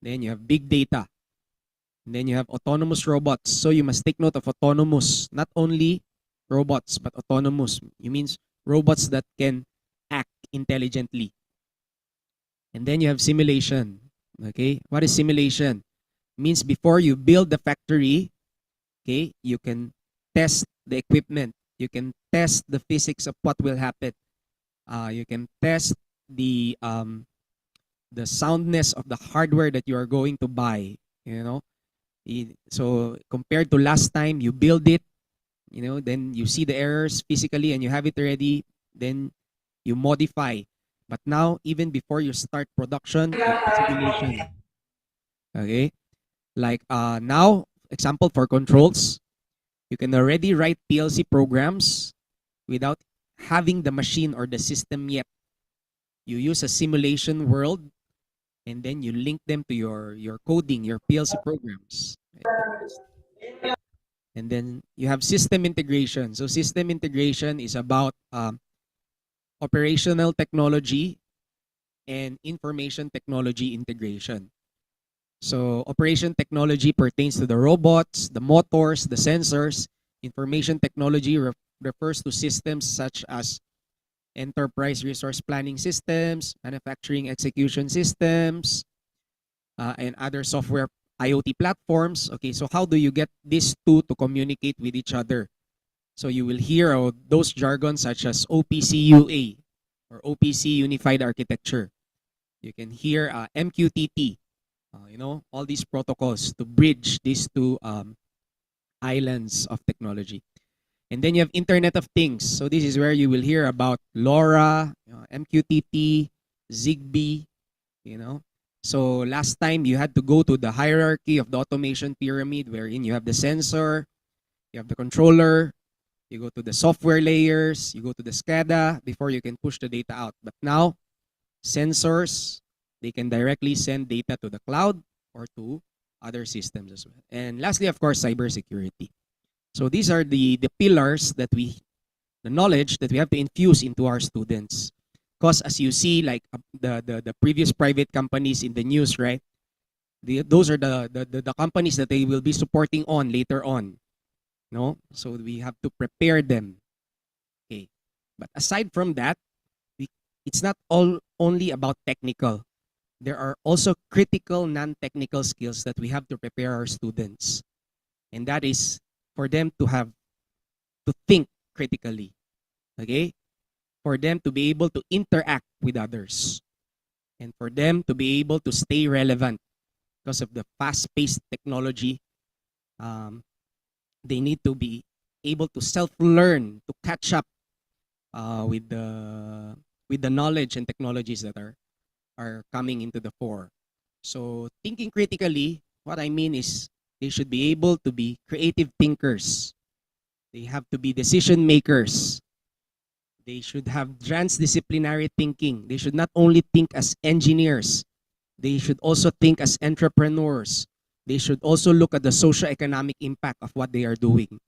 Then you have big data. And then you have autonomous robots. So you must take note of autonomous, not only robots, but autonomous. It means robots that can act intelligently. And then you have simulation. Okay? What is simulation? Means before you build the factory, okay, you can test the equipment. You can test the physics of what will happen. You can test the soundness of the hardware that you are going to buy. You know, so compared to last time, you build it. You know, then you see the errors physically and you have it ready. Then you modify. But now, even before you start production, you have simulation. Okay, like now, example for controls, you can already write PLC programs without having the machine or the system yet. You use a simulation world and then you link them to your coding, your PLC programs. And then you have system integration. So system integration is about operational technology and information technology integration. So operation technology pertains to the robots, the motors, the sensors. Information technology refers to systems such as enterprise resource planning systems, manufacturing execution systems, and other software IoT platforms. Okay, so how do you get these two to communicate with each other? So you will hear those jargons such as OPC-UA or OPC Unified Architecture. You can hear MQTT, you know, all these protocols to bridge these two islands of technology. And then you have Internet of Things. So this is where you will hear about LoRa, MQTT, Zigbee, you know. So last time you had to go to the hierarchy of the automation pyramid wherein you have the sensor, you have the controller, you go to the software layers, you go to the SCADA before you can push the data out. But now, sensors, they can directly send data to the cloud or to other systems as well. And lastly, of course, cybersecurity. So these are the pillars that the knowledge that we have to infuse into our students. Because as you see, like the previous private companies in the news, right? Those are the companies that they will be supporting on later on. No? So we have to prepare them. Okay. But aside from that, it's not all only about technical. There are also critical non-technical skills that we have to prepare our students. And that is for them to have to think critically. Okay? For them to be able to interact with others. And for them to be able to stay relevant because of the fast-paced technology. They need to be able to self-learn, to catch up with the knowledge and technologies that are coming into the fore. So thinking critically, what I mean is they should be able to be creative thinkers. They have to be decision makers. They should have transdisciplinary thinking. They should not only think as engineers, they should also think as entrepreneurs. They should also look at the socio-economic impact of what they are doing.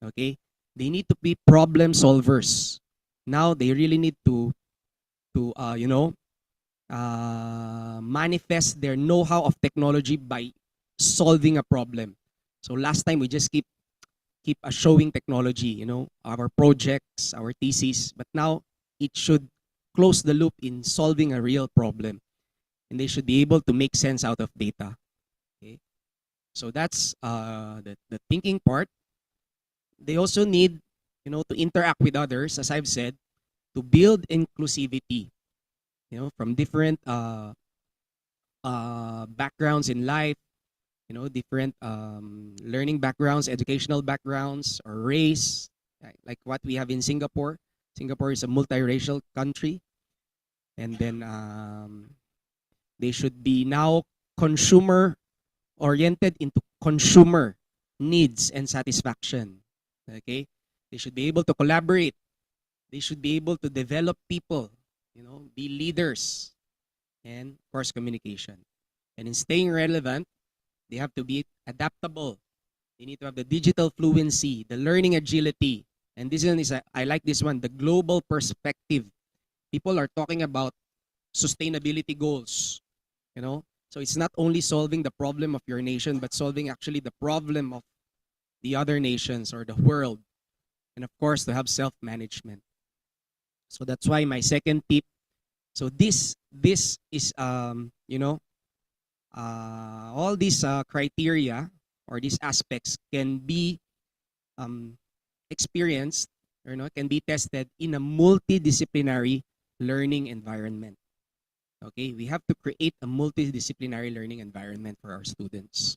Okay? They need to be problem solvers. Now they really need to manifest their know-how of technology by solving a problem. So last time we just keep showing technology, you know, our projects, our theses, but now it should close the loop in solving a real problem. And they should be able to make sense out of data. Okay? So that's the thinking part. They also need, you know, to interact with others, as I've said, to build inclusivity, you know, from different backgrounds in life, you know, different learning backgrounds, educational backgrounds, or race, like what we have in Singapore. Singapore is a multiracial country. And then they should be now consumer oriented into consumer needs and satisfaction. Okay? They should be able to collaborate. They should be able to develop people. be leaders, and of course communication. And in staying relevant, they have to be adaptable. They need to have the digital fluency, the learning agility. And this one is, I like this one, the global perspective. People are talking about sustainability goals, So it's not only solving the problem of your nation, but solving actually the problem of the other nations or the world. And of course, to have self-management. So that's why my second tip. So this is all these criteria or these aspects can be experienced or can be tested in a multidisciplinary learning environment. Okay, we have to create a multidisciplinary learning environment for our students.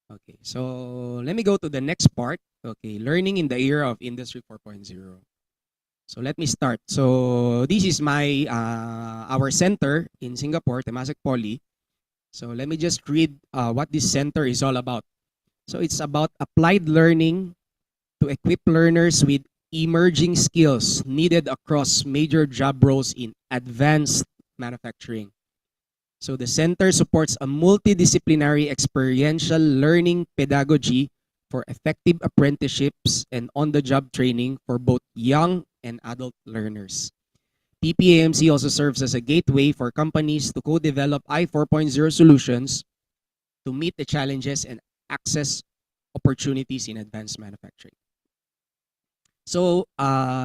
Okay, so let me go to the next part. Okay, learning in the era of Industry 4.0. So let me start. So this is my our center in Singapore, Temasek Poly. So let me just read what this center is all about. So it's about applied learning to equip learners with emerging skills needed across major job roles in advanced manufacturing. So the center supports a multidisciplinary experiential learning pedagogy for effective apprenticeships and on-the-job training for both young and adult learners. TPAMC also serves as a gateway for companies to co-develop I4.0 solutions to meet the challenges and access opportunities in advanced manufacturing. So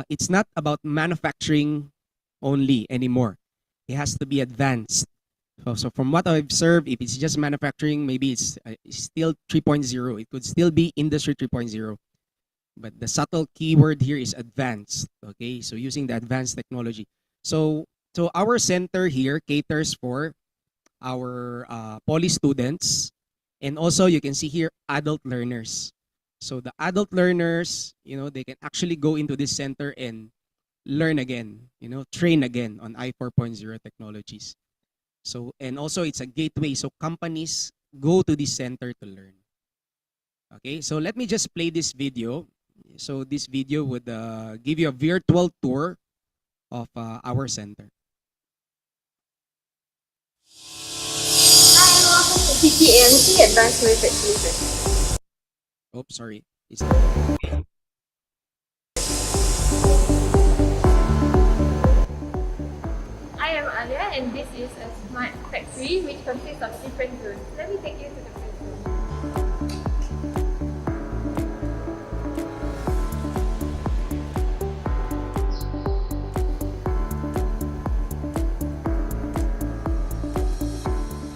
it's not about manufacturing only anymore. It has to be advanced. So from what I've observed, if it's just manufacturing, maybe it's still 3.0. It could still be industry 3.0. But the subtle keyword here is advanced. Okay, so using the advanced technology. So our center here caters for our poly students, and also you can see here adult learners. So the adult learners, they can actually go into this center and learn again, train again on I4.0 technologies. So, and also it's a gateway. So companies go to this center to learn. Okay, so let me just play this video. So this video would give you a virtual tour of our center. Hi, welcome to ANC Advanced Manufacturing. Oh, sorry. I am Alia, and this is a smart factory which consists of different zones. Let me take you to the first zone.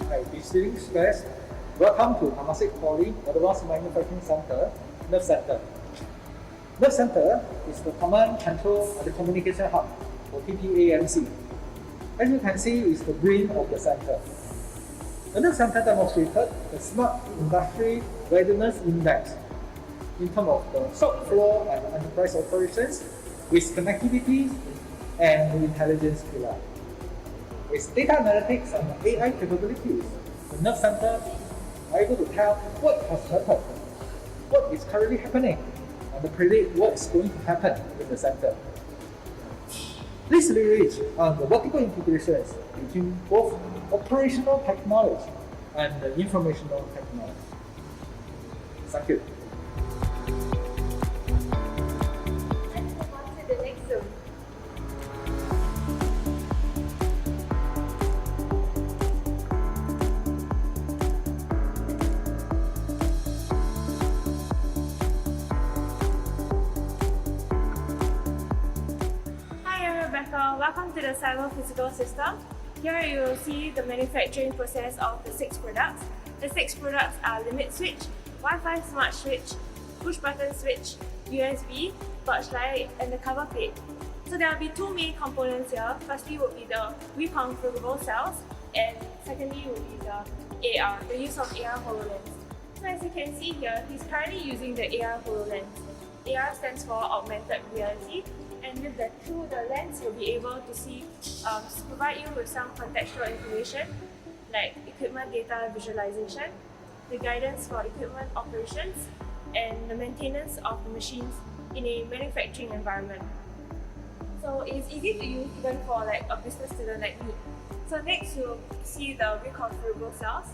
Hi, greetings guys. Welcome to Temasek Poly Advanced Manufacturing Center, Nerve Center. Nerve Center is the command, control, and the communication hub for TPAMC. As you can see, is the brain of the center. The Nerve Center demonstrated the Smart Industry Readiness Index in terms of the shop floor and enterprise operations with connectivity and intelligence pillar. With data analytics and AI capabilities, the Nerve Center are able to tell what has happened, what is currently happening, and predict what is going to happen in the center. This leverage on the vertical integrations between both operational technology and the informational technology. Thank you. Let's move on to the next zone. Welcome to the cyber-physical system. Here you will see the manufacturing process of the 6 products. The 6 products are limit switch, Wi-Fi smart switch, push button switch, USB, torchlight, and the cover plate. So there will be 2 main components here. Firstly will be the reconfigurable cells, and secondly will be the AR, the use of AR HoloLens. So as you can see here, he's currently using the AR HoloLens. AR stands for augmented reality. And through the lens, you'll be able to see, provide you with some contextual information like equipment data visualization, the guidance for equipment operations, and the maintenance of the machines in a manufacturing environment. So it's easy to use even for like a business student like me. So next you'll see the reconfigurable cells.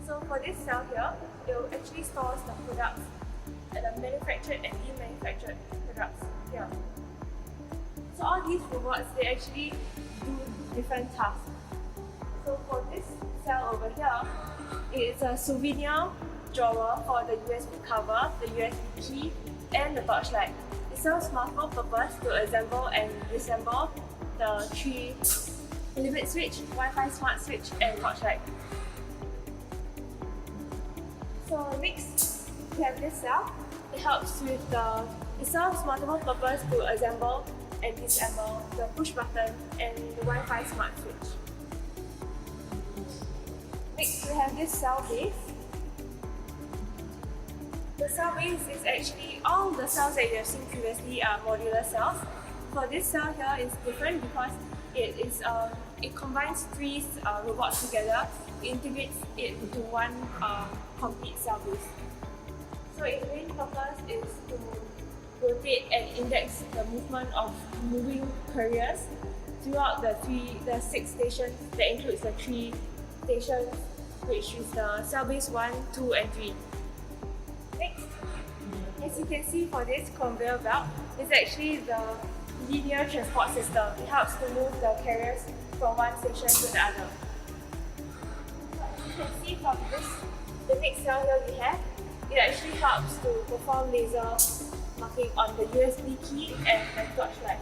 So for this cell here, it will actually stores the products and the manufactured and demanufactured products here. So all these robots, they actually do different tasks. So for this cell over here, it's a souvenir drawer for the USB cover, the USB key, and the torchlight. It serves multiple purpose to assemble and disassemble the 3 limit switch, Wi-Fi smart switch, and torchlight. So next, we have this cell. It helps with it serves multiple purpose to assemble and disassemble the push button and the Wi-Fi smart switch. Next, we have this cell base. The cell base is actually all the cells that you have seen previously are modular cells. For this cell here, it's different because it combines 3 robots together, integrates it into one complete cell base. So its main purpose is to rotate and index the movement of moving carriers throughout the 6 stations that includes the 3 stations, which is the cell base 1, 2, and 3. Next, as you can see for this conveyor belt, it's actually the linear transport system. It helps to move the carriers from one station to the other. As you can see from the next cell here we have, it actually helps to perform laser marking on the USB key and the torchlight.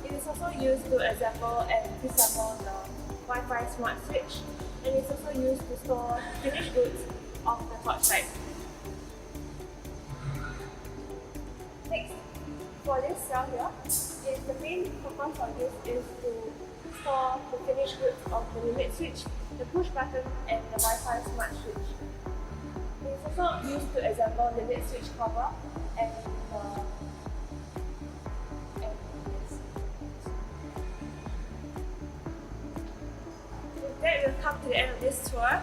It is also used to assemble and disassemble the Wi-Fi smart switch, and it's also used to store finished goods of the torchlight. Next, for this cell here, the main purpose of this is to store the finished goods of the limit switch, the push button, and the Wi-Fi smart switch. It's also used to assemble the limit switch cover and with that, we'll come to the end of this tour.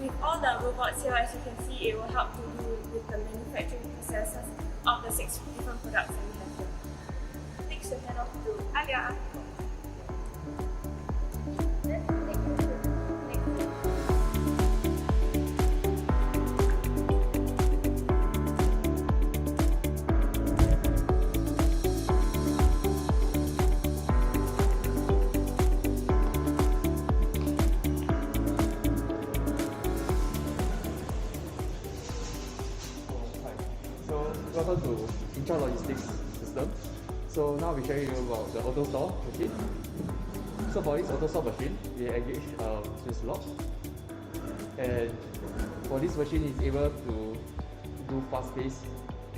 With all the robots here, as you can see, it will help to do with the manufacturing processes of the 6 different products that we have here. Next, we'll hand off to Alia. Welcome to intralogistics system. So now we share you about the auto store machine. So for this auto store machine, we engage Swiss lock, and for this machine, it's able to do fast-paced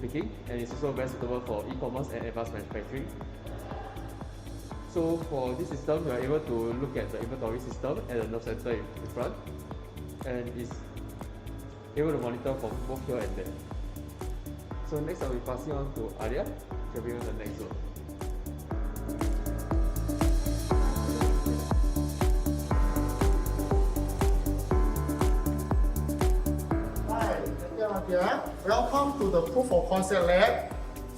picking, and it's also very suitable for e-commerce and advanced manufacturing. So for this system, we are able to look at the inventory system and the nerve center in front, and it's able to monitor from both here and there. So next I'll be passing on to Arya to bring on the next zone. Hi, I'm Arya. Welcome to the Proof of Concept Lab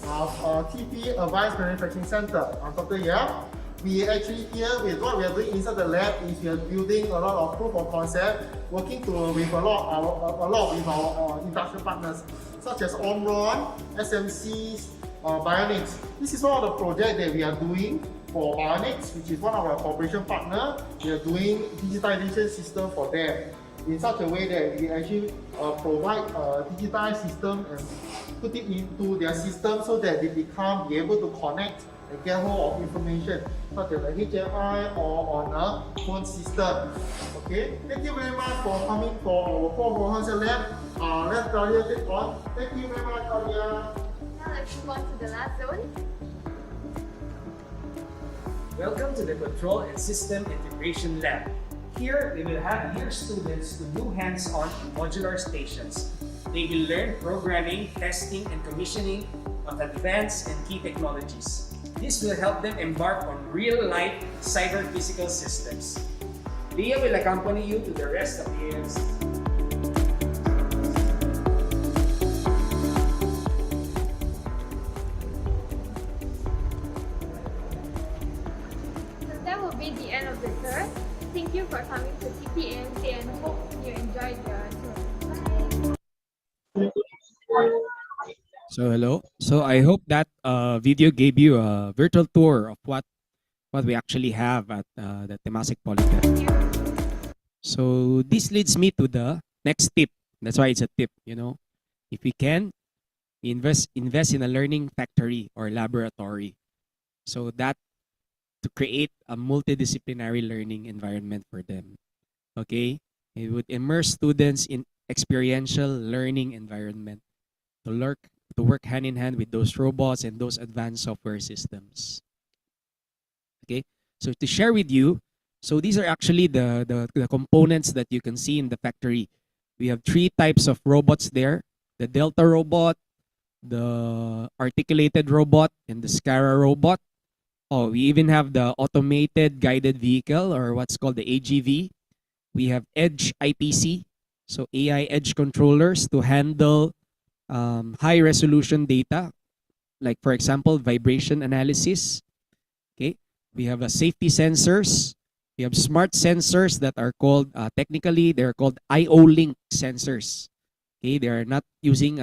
of TP Advanced Manufacturing Center. I'm Dr. Yap. We actually here with what we are doing inside the lab is we are building a lot of proof of concept, working with a lot with our industrial partners, such as Omron, SMCs, Bionics. This is one of the projects that we are doing for Bionics, which is one of our cooperation partner. We are doing digitization system for them in such a way that we actually provide a digitized system and put it into their system so that they be able to connect and get hold of information such as the HMI or on a phone system. Okay, thank you very much for coming for our Proof of Concept Lab. Let's Claudia take on. Thank you very much, Claudia. Now let's move on to the last zone. Welcome to the Control and System Integration Lab. Here, we will have your students to do hands-on modular stations. They will learn programming, testing, and commissioning of advanced and key technologies. This will help them embark on real-life cyber-physical systems. Leah will accompany you to the rest of the ANC. So hello. So I hope that video gave you a virtual tour of what we actually have at the Temasek Polytech. So this leads me to the next tip. That's why it's a tip. If we can invest in a learning factory or laboratory, so that to create a multidisciplinary learning environment for them. Okay, it would immerse students in experiential learning environment to work hand in hand with those robots and those advanced software systems. Okay, so to share with you, so these are actually the components that you can see in the factory. We have 3 types of robots there: the Delta robot, the articulated robot, and the Scara robot. Oh, we even have the automated guided vehicle, or what's called the AGV. We have Edge IPC, so AI edge controllers to handle high resolution data, like for example, vibration analysis. Okay, we have a safety sensors. We have smart sensors that are called, technically, they're called IO-link sensors. Okay, they are not using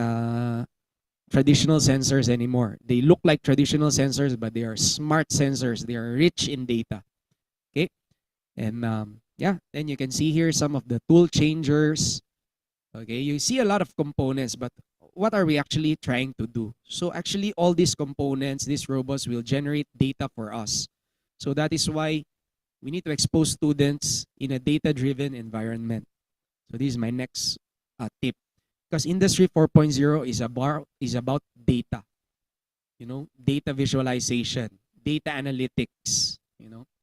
traditional sensors anymore. They look like traditional sensors, but they are smart sensors. They are rich in data. Okay, and yeah, then you can see here some of the tool changers. Okay, you see a lot of components, but what are we actually trying to do? So actually, all these components, these robots will generate data for us. So that is why we need to expose students in a data-driven environment. So this is my next tip. Because Industry 4.0 is about data. Data visualization, data analytics,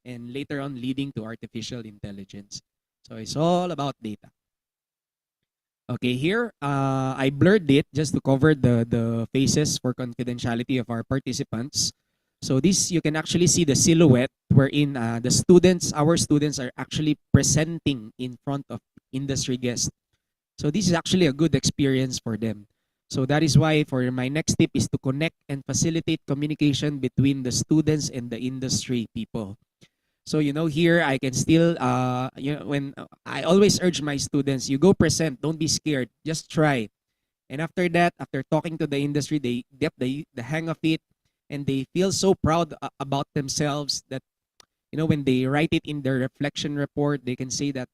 and later on leading to artificial intelligence. So it's all about data. Okay, here I blurred it just to cover the faces for confidentiality of our participants. So this, you can actually see the silhouette wherein our students are actually presenting in front of industry guests. So this is actually a good experience for them. So that is why for my next tip is to connect and facilitate communication between the students and the industry people. So here I can still when I always urge my students, you go present, don't be scared, just try. And after that, after talking to the industry, they get the hang of it, and they feel so proud about themselves that when they write it in their reflection report, they can say that,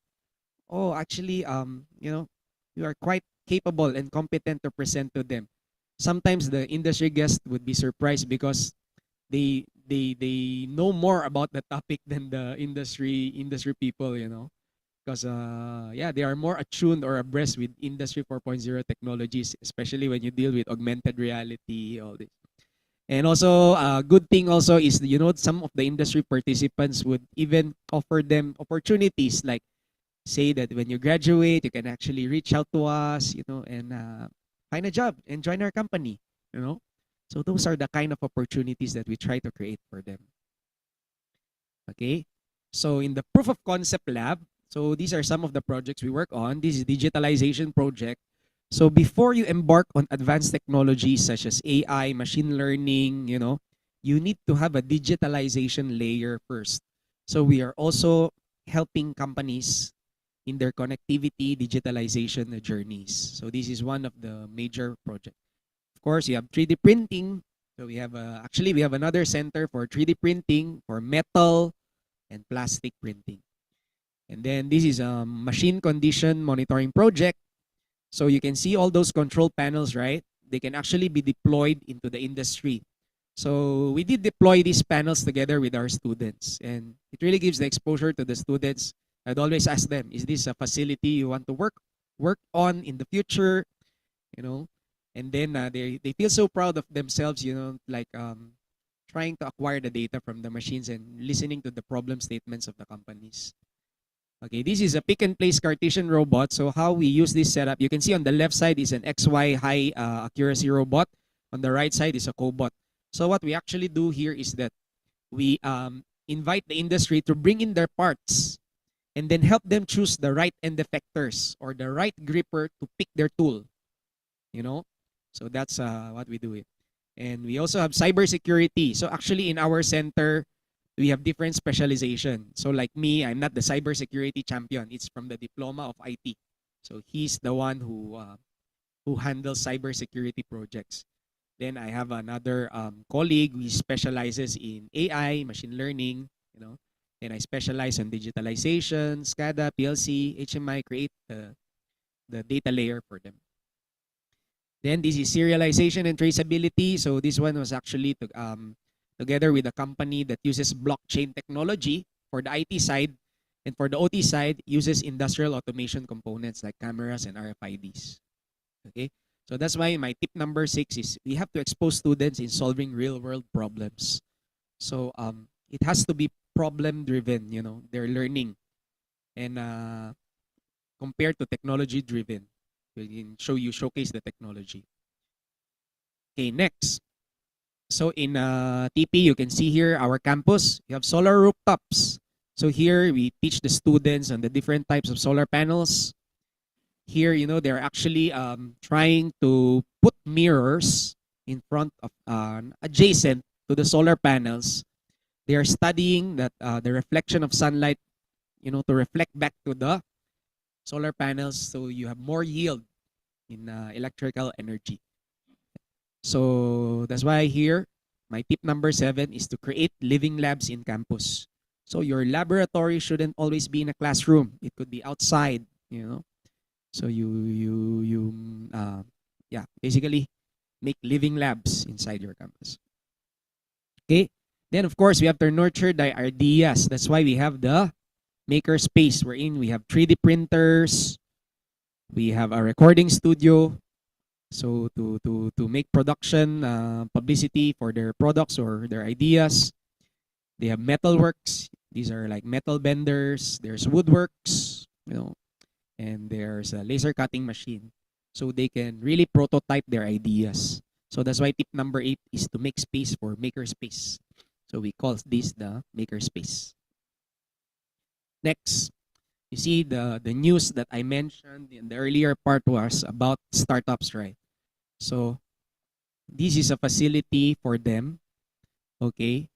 oh, actually, you are quite capable and competent to present to them. Sometimes the industry guest would be surprised because they know more about the topic than the industry people, because yeah, they are more attuned or abreast with Industry 4.0 technologies, especially when you deal with augmented reality, all this. And also, a good thing also is, some of the industry participants would even offer them opportunities, like say that when you graduate, you can actually reach out to us, and find a job and join our company, So those are the kind of opportunities that we try to create for them. Okay. So in the proof of concept lab, so these are some of the projects we work on. This is digitalization project. So before you embark on advanced technologies such as AI, machine learning, you need to have a digitalization layer first. So we are also helping companies in their connectivity digitalization journeys. So this is one of the major projects. Of course, you have 3D printing. So we have actually we have another center for 3D printing for metal and plastic printing. And then this is a machine condition monitoring project. So you can see all those control panels, right? They can actually be deployed into the industry. So we did deploy these panels together with our students, and it really gives the exposure to the students. I'd always ask them, is this a facility you want to work on in the future? And then they feel so proud of themselves, like trying to acquire the data from the machines and listening to the problem statements of the companies. Okay, this is a pick and place Cartesian robot. So how we use this setup, you can see on the left side is an XY high accuracy robot. On the right side is a cobot. So what we actually do here is that we invite the industry to bring in their parts and then help them choose the right end effectors or the right gripper to pick their tool. So that's what we do it. And we also have cybersecurity. So actually in our center, we have different specialization. So like me, I'm not the cybersecurity champion. It's from the diploma of IT. So he's the one who handles cybersecurity projects. Then I have another colleague who specializes in AI, machine learning, you know. And I specialize on digitalization, SCADA, PLC, HMI, create the data layer for them. Then this is serialization and traceability. So this one was actually together with a company that uses blockchain technology for the IT side, and for the OT side uses industrial automation components like cameras and RFIDs. Okay, so that's why my tip number 6 is we have to expose students in solving real world problems. So it has to be problem driven, you know, they're learning, and compared to technology driven. We can showcase the technology. Okay, next. So in TP, you can see here our campus. You have solar rooftops. So here we teach the students on the different types of solar panels. Here, you know, they're actually trying to put mirrors in front of adjacent to the solar panels. They are studying that the reflection of sunlight, you know, to reflect back to the solar panels, so you have more yield in electrical energy. So that's why here, my tip number 7 is to create living labs in campus. So your laboratory shouldn't always be in a classroom. It could be outside, you know. So yeah, basically make living labs inside your campus. Okay. Then of course we have to nurture the ideas. That's why we have the maker space wherein we have 3D printers, we have a recording studio, so to make production publicity for their products or their ideas. They have metalworks. These are like metal benders. There's woodworks, you know, and there's a laser cutting machine, so they can really prototype their ideas. So that's why tip number 8 is to make space for maker space. So we call this the maker space. Next, you see the news that I mentioned in the earlier part was about startups, right? So this is a facility for them. Okay,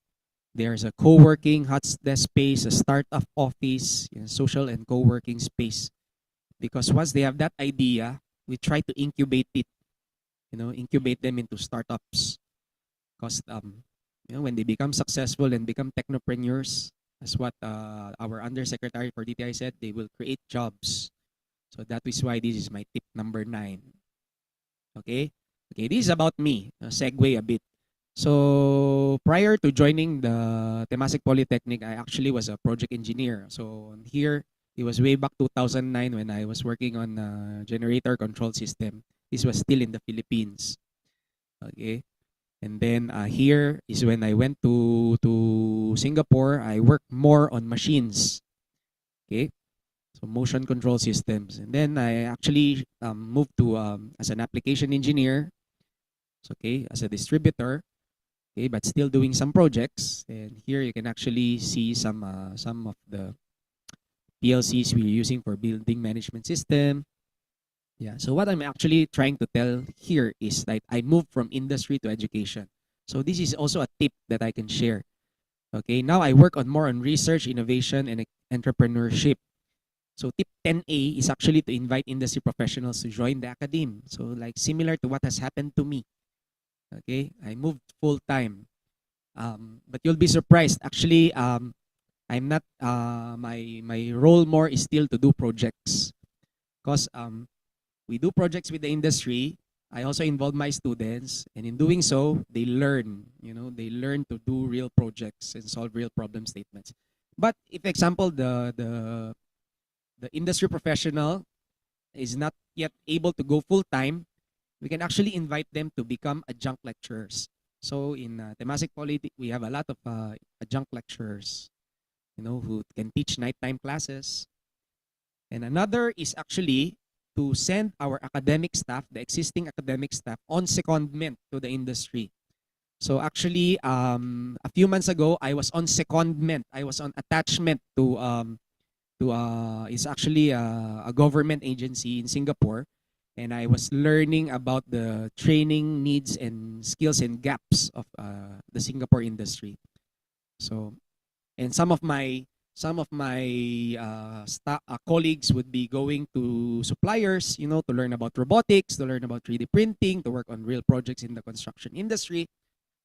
there's a co-working hot desk space, a startup office, you know, social and co-working space. Because once they have that idea, we try to incubate it, you know, incubate them into startups. Because you know, when they become successful and become technopreneurs, that's what our undersecretary for DTI said, they will create jobs. So that is why this is my tip number 9. Okay, okay, this is about me. Segue a bit. So prior to joining the Temasek Polytechnic, I actually was a project engineer. So here, it was way back 2009 when I was working on a generator control system. This was still in the Philippines. Okay. And then here is when I went to Singapore. I worked more on machines. Okay. So motion control systems. And then I actually moved to as an application engineer. So, okay, as a distributor. Okay, but still doing some projects. And here you can actually see some of the PLCs we're using for building management system. Yeah, so what I'm actually trying to tell here is that I moved from industry to education. So this is also a tip that I can share. Okay, now I work on more on research, innovation, and entrepreneurship. So tip 10A is actually to invite industry professionals to join the academe. So like similar to what has happened to me. Okay, I moved full time. But you'll be surprised. Actually, I'm not, my role more is still to do projects. Because we do projects with the industry. I also involve my students, and in doing so, they learn. You know, they learn to do real projects and solve real problem statements. But if, example, the industry professional is not yet able to go full time, we can actually invite them to become adjunct lecturers. So in Temasek Poly, we have a lot of adjunct lecturers, you know, who can teach nighttime classes. And another is actually to send our academic staff, the existing academic staff, on secondment to the industry. So actually, a few months ago, I was on secondment. I was on attachment to it's actually a government agency in Singapore, and I was learning about the training needs and skills and gaps of the Singapore industry. So, and some of my some of my colleagues would be going to suppliers, you know, to learn about robotics, to learn about 3D printing, to work on real projects in the construction industry.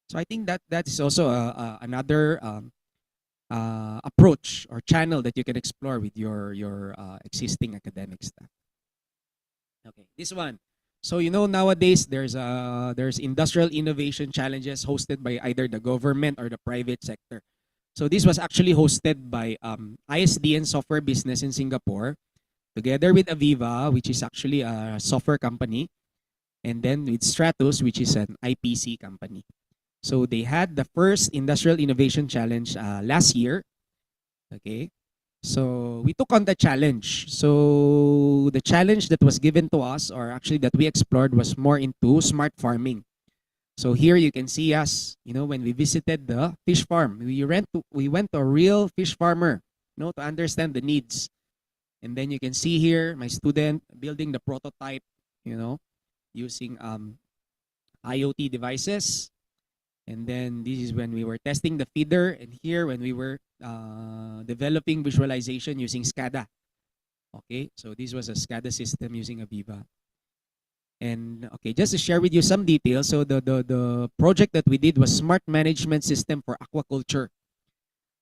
So I think that is also another approach or channel that you can explore with your existing academic staff. Okay, this one. So you know nowadays there's industrial innovation challenges hosted by either the government or the private sector. So this was actually hosted by ISDN Software Business in Singapore, together with Aviva, which is actually a software company, and then with Stratus, which is an IPC company. So they had the first Industrial Innovation Challenge last year. Okay. So we took on the challenge. So the challenge that was given to us, or actually that we explored, was more into smart farming. So here you can see us, you know, when we visited the fish farm, we went to a real fish farmer, you know, to understand the needs. And then you can see here my student building the prototype, you know, using IoT devices. And then this is when we were testing the feeder, and here when we were developing visualization using SCADA. Okay, so this was a SCADA system using Aviva. And okay, just to share with you some details, so the project that we did was smart management system for aquaculture.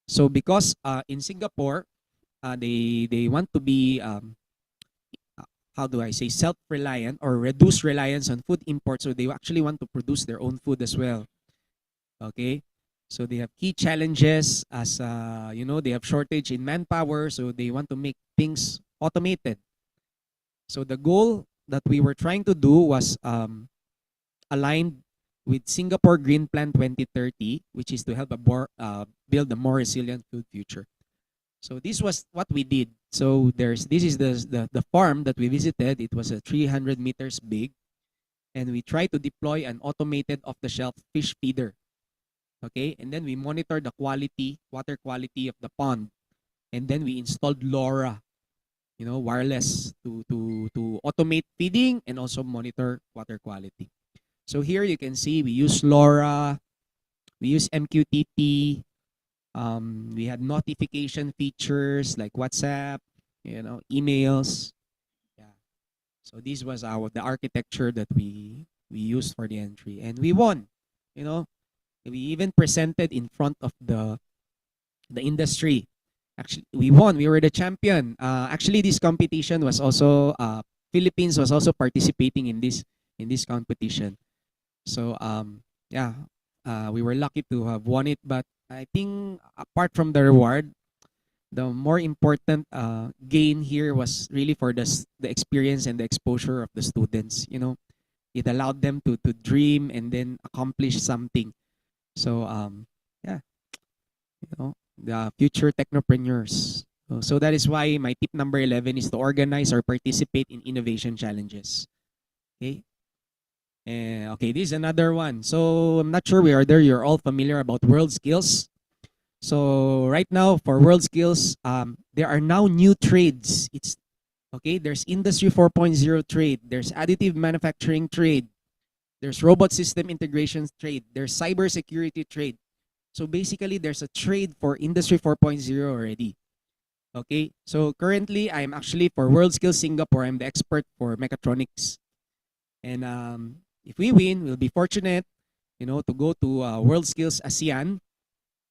So because in Singapore, they want to be how do I say, self-reliant or reduce reliance on food imports. So they actually want to produce their own food as well. Okay, so they have key challenges as you know, they have shortage in manpower, so they want to make things automated. So the goal that we were trying to do was aligned with Singapore Green Plan 2030, which is to help build a more resilient food future. So this was what we did. So this is the farm that we visited. It was a 300 meters big, and we tried to deploy an automated off-the-shelf fish feeder. Okay, and then we monitor the water quality of the pond, and then we installed LoRa, you know, wireless to automate feeding and also monitor water quality. So here you can see we use LoRa, we use MQTT, we had notification features like WhatsApp, you know, emails. Yeah. So this was the architecture that we used for the entry, and we won. You know, we even presented in front of the industry. Actually, we won. We were the champion. Actually, this competition was also Philippines was also participating in this competition. So yeah, we were lucky to have won it. But I think apart from the reward, the more important gain here was really for the experience and the exposure of the students. You know, it allowed them to dream and then accomplish something. So yeah, you know, the future technopreneurs. So that is why my tip number 11 is to organize or participate in innovation challenges. Okay. Okay, this is another one. So I'm not sure you're all familiar about world skills. So right now for world skills, there are now new trades. It's okay. There's industry 4.0 trade. There's additive manufacturing trade. There's robot system integration trade. There's cybersecurity trade. So basically, there's a trade for Industry 4.0 already. Okay, so currently, I'm actually for World Skills Singapore, I'm the expert for mechatronics. And if we win, we'll be fortunate, you know, to go to World Skills ASEAN.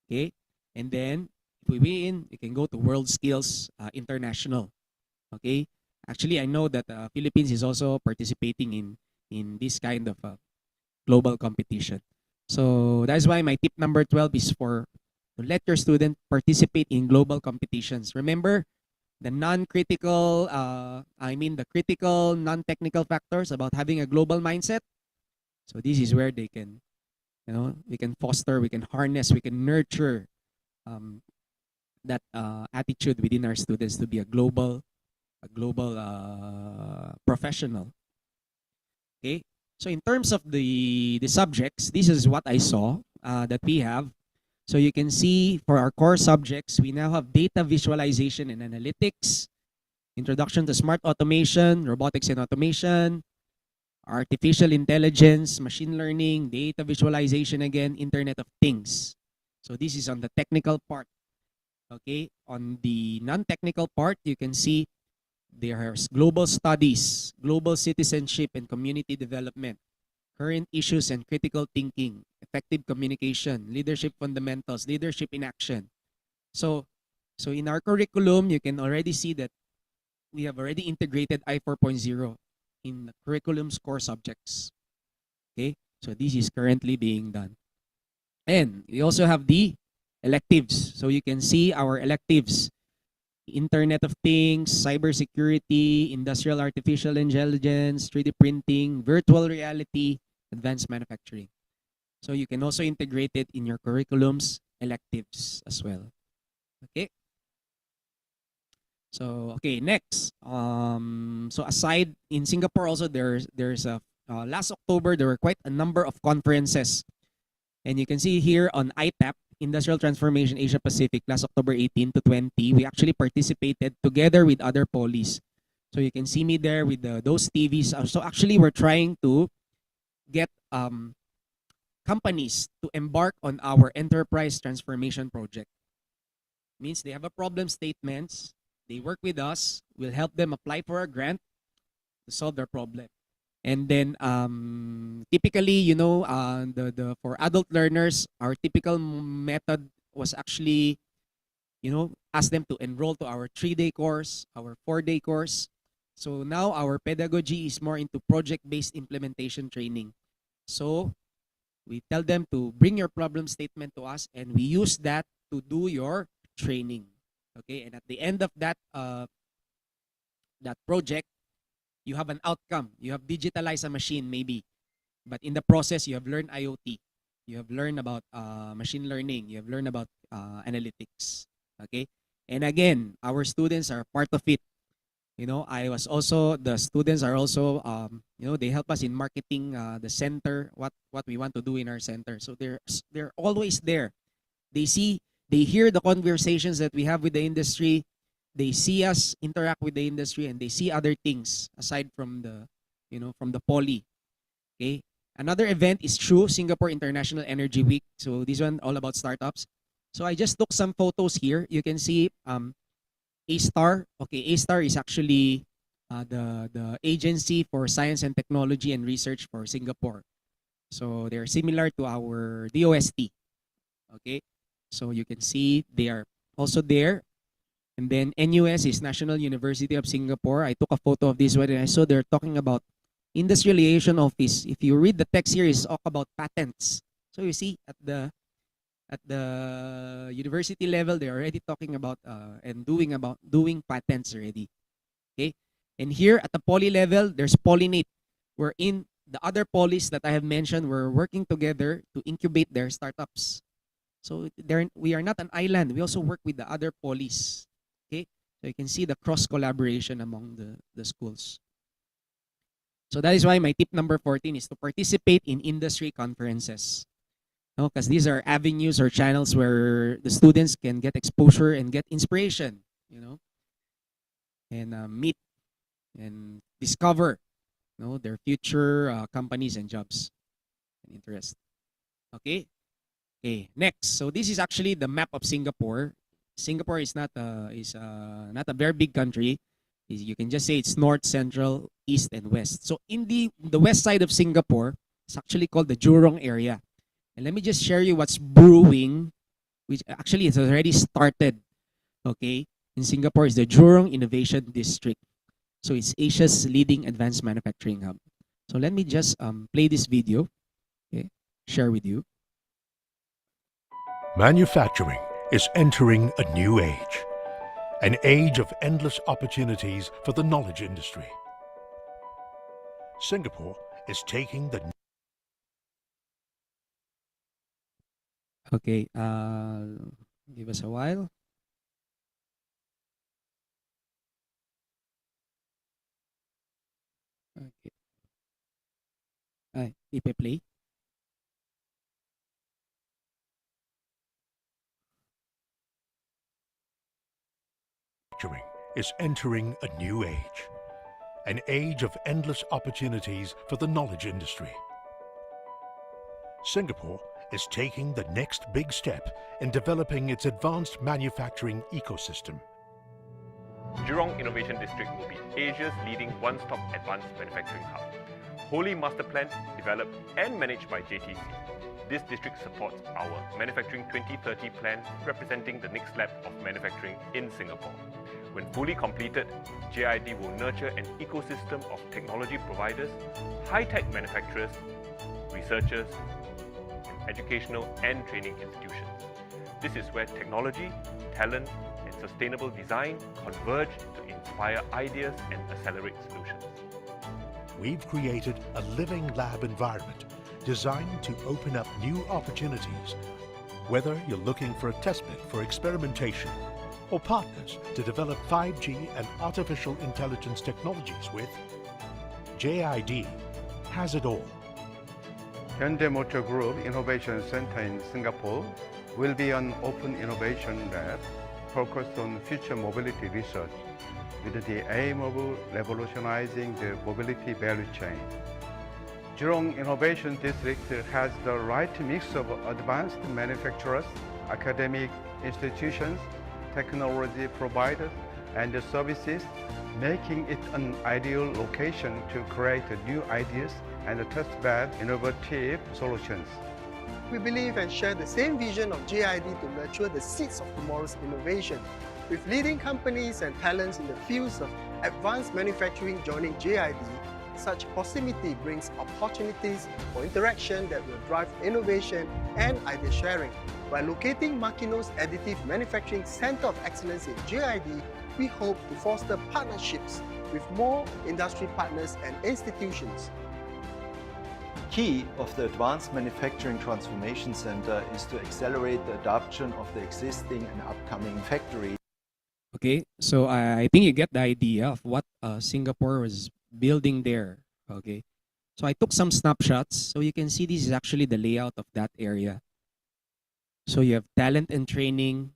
Okay, and then if we win, we can go to World Skills International. Okay, actually, I know that Philippines is also participating in this kind of global competition. So that's why my tip number 12 is to let your student participate in global competitions. Remember the non-critical, the critical non-technical factors about having a global mindset. So this is where they can, you know, we can foster, we can harness, we can nurture that attitude within our students to be a global professional. Okay, so in terms of the subjects, this is what I saw that we have. So you can see for our core subjects, we now have data visualization and analytics, introduction to smart automation, robotics and automation, artificial intelligence, machine learning, data visualization again, Internet of Things. So this is on the technical part. Okay, on the non-technical part, you can see there's global studies, global citizenship and community development, current issues and critical thinking, effective communication, leadership fundamentals, leadership in action. So in our curriculum, you can already see that we have already integrated I 4.0 in the curriculum's core subjects. Okay, so this is currently being done. And we also have the electives. So you can see our electives: Internet of Things, cybersecurity, industrial artificial intelligence, 3D printing, virtual reality, advanced manufacturing. So you can also integrate it in your curriculum's electives as well. Okay. So okay, next. So aside in Singapore also there's a last October there were quite a number of conferences, and you can see here on ITAP, Industrial Transformation Asia Pacific, last October 18 to 20, we actually participated together with other polis. So you can see me there with those TVs. So actually we're trying to get companies to embark on our enterprise transformation project. Means they have a problem statements, they work with us, we'll help them apply for a grant to solve their problem. And then typically, you know, the for adult learners, our typical method was actually, you know, ask them to enroll to our 3-day course, our 4-day course. So now our pedagogy is more into project-based implementation training. So we tell them to bring your problem statement to us, and we use that to do your training. Okay, and at the end of that that project, you have an outcome. You have digitalized a machine maybe, but in the process, you have learned IoT. You have learned about machine learning. You have learned about analytics. Okay, and again, our students are part of it. You know, the students are also, you know, they help us in marketing the center, what we want to do in our center. So they're always there. They hear the conversations that we have with the industry. They see us interact with the industry, and they see other things aside from the, you know, from the poly. Okay. Another event is True Singapore International Energy Week. So this one all about startups. So I just took some photos here. You can see A-Star. Okay, A-Star is actually the agency for science and technology and research for Singapore. So they're similar to our DOST. Okay, so you can see they are also there. And then NUS is National University of Singapore. I took a photo of this one, and I saw they're talking about Industrial Liaison Office. If you read the text here, it's all about patents. So you see at the university level, they're already talking about and doing patents already. Okay, and here at the poly level, there's Pollinate. We're in the other polys that I have mentioned. We're working together to incubate their startups. So we are not an island. We also work with the other polys. Okay, so you can see the cross collaboration among the schools. So that is why my tip number 14 is to participate in industry conferences. No, because these are avenues or channels where the students can get exposure and get inspiration, you know, and meet and discover, you know, their future companies and jobs and interest. Okay. Okay. Next, so this is actually the map of Singapore. Singapore is not a very big country. You can just say it's north, central, east, and west. So in the west side of Singapore, it's actually called the Jurong area. And let me just share you what's brewing, which actually it's already started. Okay, in Singapore is the Jurong Innovation District. So it's Asia's leading advanced manufacturing hub. So let me just play this video. Okay, share with you. Manufacturing is entering a new age, an age of endless opportunities for the knowledge industry. Singapore is taking the Okay, give us a while. Okay. Ay, ipe-play. Manufacturing is entering a new age, an age of endless opportunities for the knowledge industry. Singapore is taking the next big step in developing its advanced manufacturing ecosystem. Jurong Innovation District will be Asia's leading one-stop advanced manufacturing hub. Wholly master planned, developed and managed by JTC. This district supports our Manufacturing 2030 plan, representing the next lap of manufacturing in Singapore. When fully completed, JID will nurture an ecosystem of technology providers, high-tech manufacturers, researchers, and educational and training institutions. This is where technology, talent, and sustainable design converge to inspire ideas and accelerate solutions. We've created a living lab environment designed to open up new opportunities. Whether you're looking for a testbed for experimentation or partners to develop 5G and artificial intelligence technologies with, JID has it all. Hyundai Motor Group Innovation Center in Singapore will be an open innovation lab focused on future mobility research with the aim of revolutionizing the mobility value chain. Jurong Innovation District has the right mix of advanced manufacturers, academic institutions, technology providers, and services, making it an ideal location to create new ideas and testbed innovative solutions. We believe and share the same vision of JID to nurture the seeds of tomorrow's innovation. With leading companies and talents in the fields of advanced manufacturing joining JID, such proximity brings opportunities for interaction that will drive innovation and idea sharing. By locating Makino's Additive Manufacturing Center of Excellence in JID, we hope to foster partnerships with more industry partners and institutions. Key of the Advanced Manufacturing Transformation Center is to accelerate the adoption of the existing and upcoming factories. Okay, so I think you get the idea of what Singapore was building there. Okay, so I took some snapshots, so you can see this is actually the layout of that area. So you have talent and training,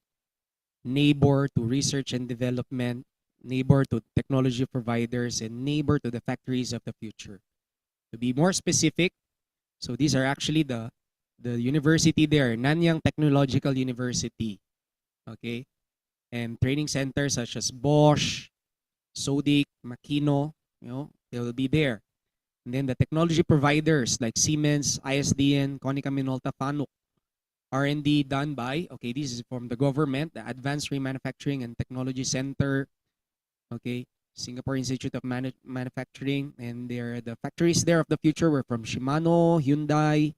neighbor to research and development, neighbor to technology providers, and neighbor to the factories of the future. To be more specific, so these are actually the university there, Nanyang Technological University. Okay, and training centers such as Bosch, Sodic, Makino, they will be there. And then the technology providers like Siemens, ISDN, Konica Minolta, Fanuc. R&D done by, okay, this is from the government, the Advanced Remanufacturing and Technology Center, okay, Singapore Institute of Manufacturing, and the factories there of the future were from Shimano, Hyundai,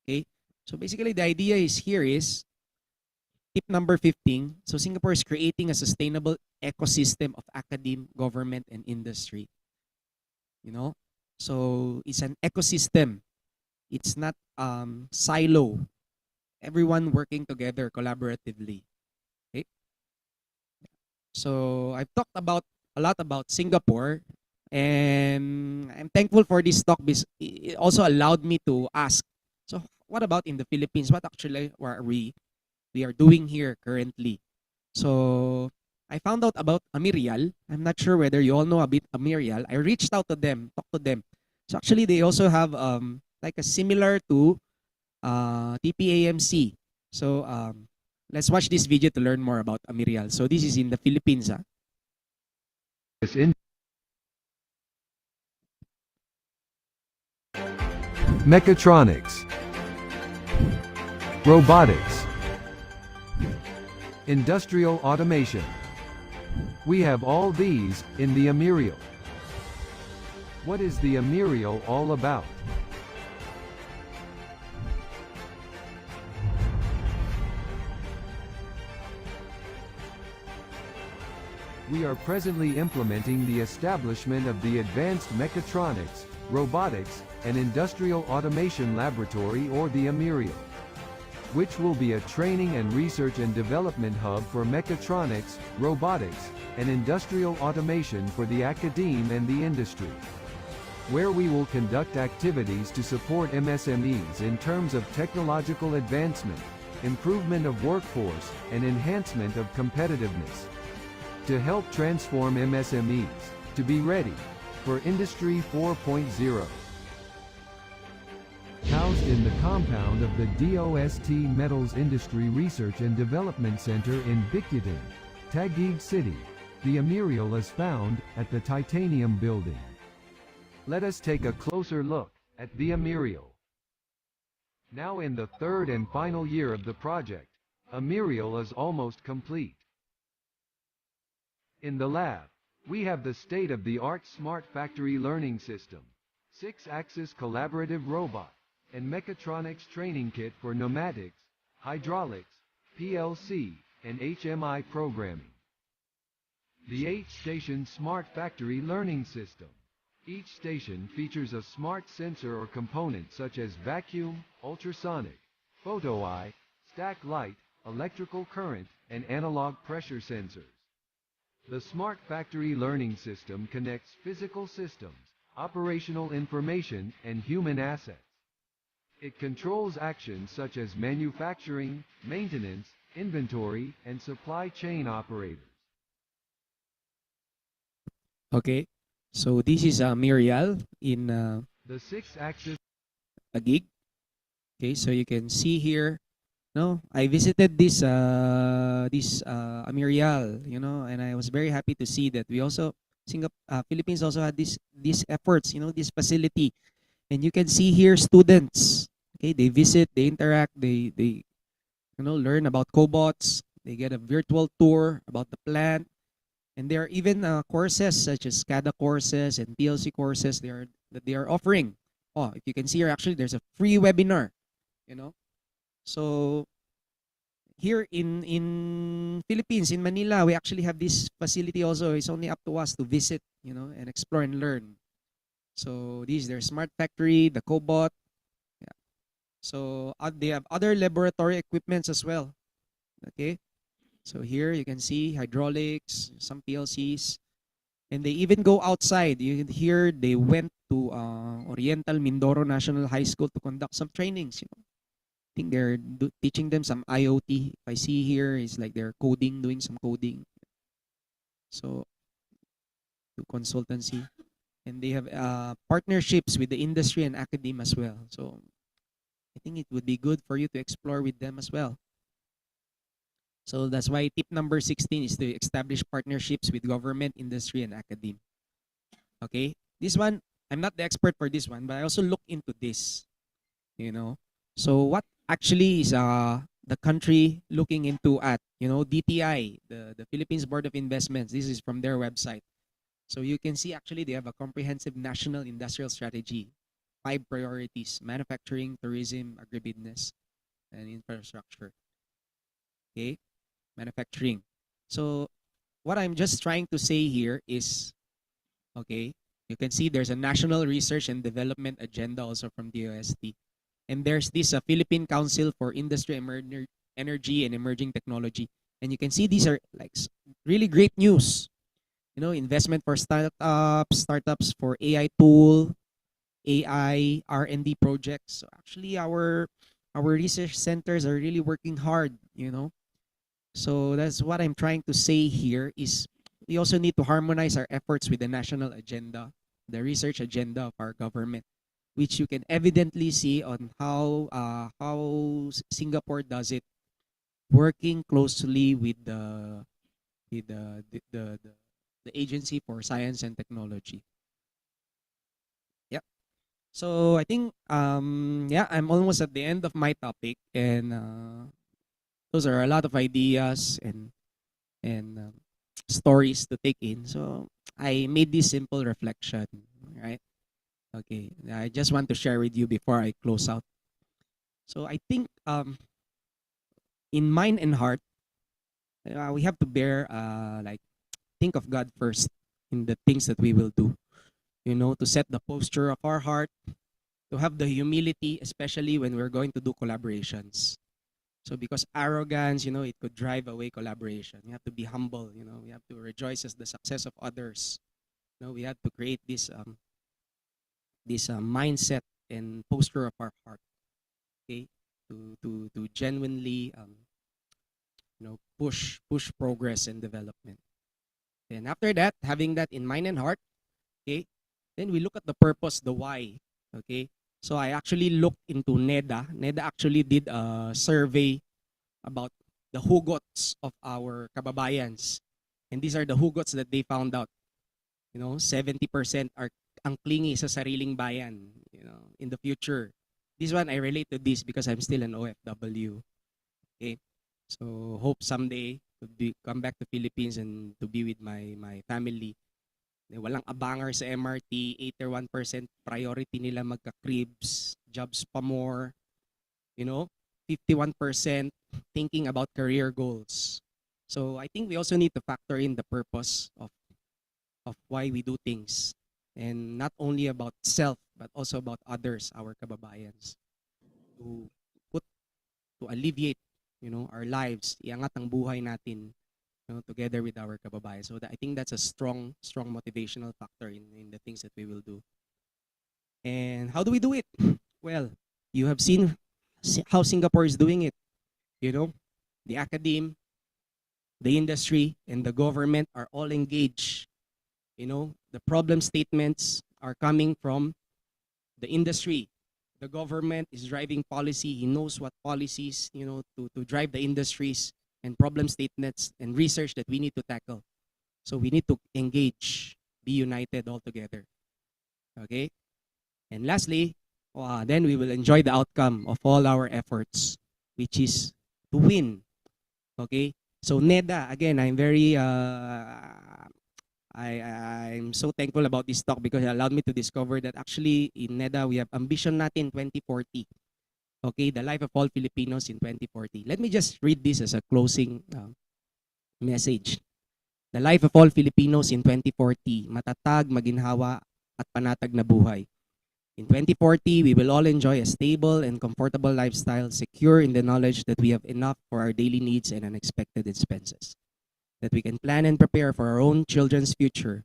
okay. So basically the idea is tip number 15. So Singapore is creating a sustainable ecosystem of academe, government, and industry. So it's an ecosystem. It's not silo. Everyone working together collaboratively. Okay. So I've talked a lot about Singapore, and I'm thankful for this talk because it also allowed me to ask, so what about in the Philippines? What actually are we are doing here currently? So I found out about Amirial. I'm not sure whether you all know a bit Amirial. I reached out to them, talked to them. So actually they also have like a similar to TPAMC. So let's watch this video to learn more about Amirial. So this is in the Philippines. Mechatronics, robotics, industrial automation. We have all these in the Amirial. What is the Amirial all about? We are presently implementing the establishment of the Advanced Mechatronics, Robotics, and Industrial Automation Laboratory, or the Amirial, which will be a training and research and development hub for mechatronics, robotics, and industrial automation for the academe and the industry, where we will conduct activities to support MSMEs in terms of technological advancement, improvement of workforce, and enhancement of competitiveness, to help transform MSMEs to be ready for Industry 4.0. How housed in the compound of the DOST Metals Industry Research and Development Center in Bicuyutan, Taguig City. The Amirial is found at the Titanium Building. Let us take a closer look at the Amirial. Now in the third and final year of the project, Amirial is almost complete. In the lab, we have the state-of-the-art smart factory learning system, 6-axis collaborative robot, and mechatronics training kit for pneumatics, hydraulics, PLC, and HMI programming. The 8-station smart factory learning system. Each station features a smart sensor or component such as vacuum, ultrasonic, photo eye, stack light, electrical current, and analog pressure sensors. The Smart Factory Learning System connects physical systems, operational information, and human assets. It controls actions such as manufacturing, maintenance, inventory, and supply chain operators. Okay, so this is Mirial in The 6-axis a gig. Okay, so you can see here. No, I visited this Mirial, you know, and I was very happy to see that we also Philippines also had these efforts, you know, this facility, and you can see here students. Okay, they visit, they interact, they learn about cobots. They get a virtual tour about the plant. And there are even courses such as SCADA courses and PLC courses that they are offering. Oh, if you can see here, actually, there's a free webinar, you know. So here in Philippines, in Manila, we actually have this facility also. It's only up to us to visit, you know, and explore and learn. So these, their smart factory, the cobot. Yeah. So they have other laboratory equipments as well. Okay. So here you can see hydraulics, some PLCs, and they even go outside. You can hear they went to Oriental Mindoro National High School to conduct some trainings. You know, I think they're teaching them some IoT. If I see here, it's like they're coding, doing some coding. So to consultancy, and they have partnerships with the industry and academe as well. So I think it would be good for you to explore with them as well. So that's why tip number 16 is to establish partnerships with government, industry, and academe. Okay, this one, I'm not the expert for this one, but I also look into this, you know. So what actually is the country looking into at, you know, DTI, the Philippines Board of Investments. This is from their website. So you can see actually they have a comprehensive national industrial strategy, 5 priorities: manufacturing, tourism, agribusiness, and infrastructure. Okay. Manufacturing. So what I'm just trying to say here is, okay, you can see there's a national research and development agenda also from DOST. And there's this Philippine Council for Industry, Energy, and Emerging Technology. And you can see these are like really great news. You know, investment for startups for AI tool, AI, R&D projects. So actually our research centers are really working hard, you know. So that's what I'm trying to say here is we also need to harmonize our efforts with the national agenda, the research agenda of our government, which you can evidently see on how Singapore does it, working closely with the Agency for Science and Technology. Yep. So I think yeah, I'm almost at the end of my topic, and those are a lot of ideas and stories to take in. So I made this simple reflection, right? Okay, I just want to share with you before I close out. So I think in mind and heart, we have to think of God first in the things that we will do. You know, to set the posture of our heart, to have the humility, especially when we're going to do collaborations. So because arrogance, you know, it could drive away collaboration. You have to be humble, you know, we have to rejoice as the success of others. You know, we have to create this mindset and posture of our heart, okay, to genuinely you know, push progress and development. And after that, having that in mind and heart, okay, then we look at the purpose, the why, okay. So I actually looked into NEDA. NEDA actually did a survey about the hugots of our kababayans. And these are the hugots that they found out. 70% are ang clingy sa sariling bayan, in the future. This one, I relate to this because I'm still an OFW. Okay? So hope someday to come back to Philippines and to be with my family. Walang abangar sa MRT, 81% priority nila magka-cribs, jobs pa more, 51% thinking about career goals. So I think we also need to factor in the purpose of why we do things, and not only about self but also about others, our kababayans, to alleviate our lives, iangat ang buhay natin, together with our kababayan. So I think that's a strong motivational factor in the things that we will do. And how do we do it? Well, you have seen how Singapore is doing it. The academe, the industry, and the government are all engaged. The problem statements are coming from the industry. The government is driving policy. He knows what policies, to drive the industries and problem statements and research that we need to tackle. So we need to engage, be united all together. Okay? And lastly, then we will enjoy the outcome of all our efforts, which is to win. Okay? So NEDA, again, I'm very I'm so thankful about this talk because it allowed me to discover that actually in NEDA we have ambition natin 2040. Okay, the life of all Filipinos in 2040. Let me just read this as a closing message. The life of all Filipinos in 2040, matatag, maginhawa, at panatag na buhay. In 2040, we will all enjoy a stable and comfortable lifestyle, secure in the knowledge that we have enough for our daily needs and unexpected expenses, that we can plan and prepare for our own children's future,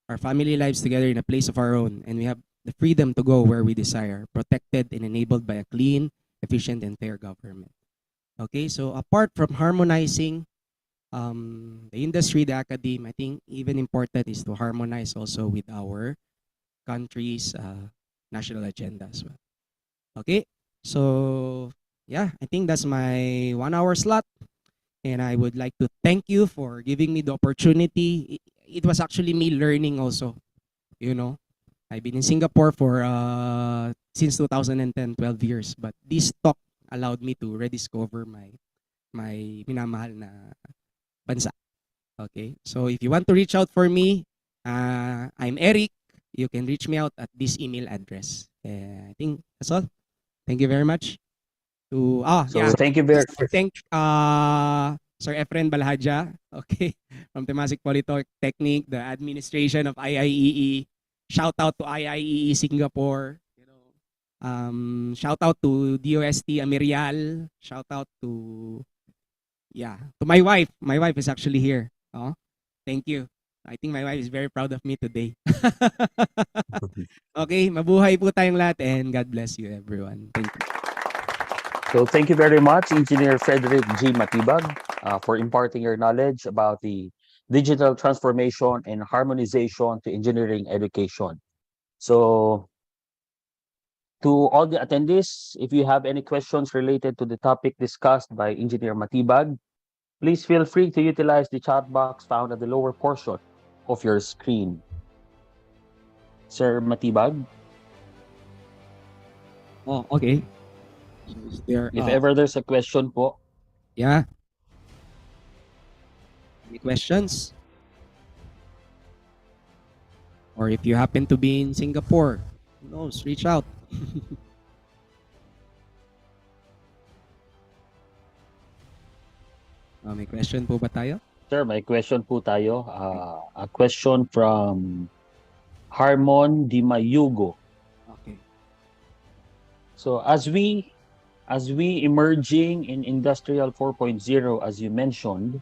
our family lives together in a place of our own, and we have the freedom to go where we desire, protected and enabled by a clean, efficient, and fair government. Okay, so apart from harmonizing the industry, the academe, I think even important is to harmonize also with our country's national agenda as well. Okay, so yeah, I think that's my 1 hour slot. And I would like to thank you for giving me the opportunity. It was actually me learning also. I've been in Singapore for since 2010, 12 years. But this talk allowed me to rediscover my minamahal na bansa. Okay, so if you want to reach out for me, I'm Eric. You can reach me out at this email address. I think that's all. Thank you very much. Thank you very thank Sir Efren Balhadja, okay, from Temasek Polytechnic, the administration of IIEE. Shout out to IIEE Singapore. Shout out to DOST Amirial. Shout out to my wife. My wife is actually here. Thank you. I think my wife is very proud of me today. Okay, mabuhay po tayong lahat and God bless you everyone. Thank you. So thank you very much, Engineer Frederick G. Matibag, for imparting your knowledge about the digital transformation and harmonization to engineering education. So to all the attendees, if you have any questions related to the topic discussed by Engineer Matibag, please feel free to utilize the chat box found at the lower portion of your screen. Sir Matibag? Oh, okay. If ever there's a question po. Yeah. Any questions? Or if you happen to be in Singapore, who knows, reach out. May question po ba tayo? Sir, may question po tayo. A question from Harmon Di Mayugo. Okay. So as we emerging in Industrial 4.0, as you mentioned,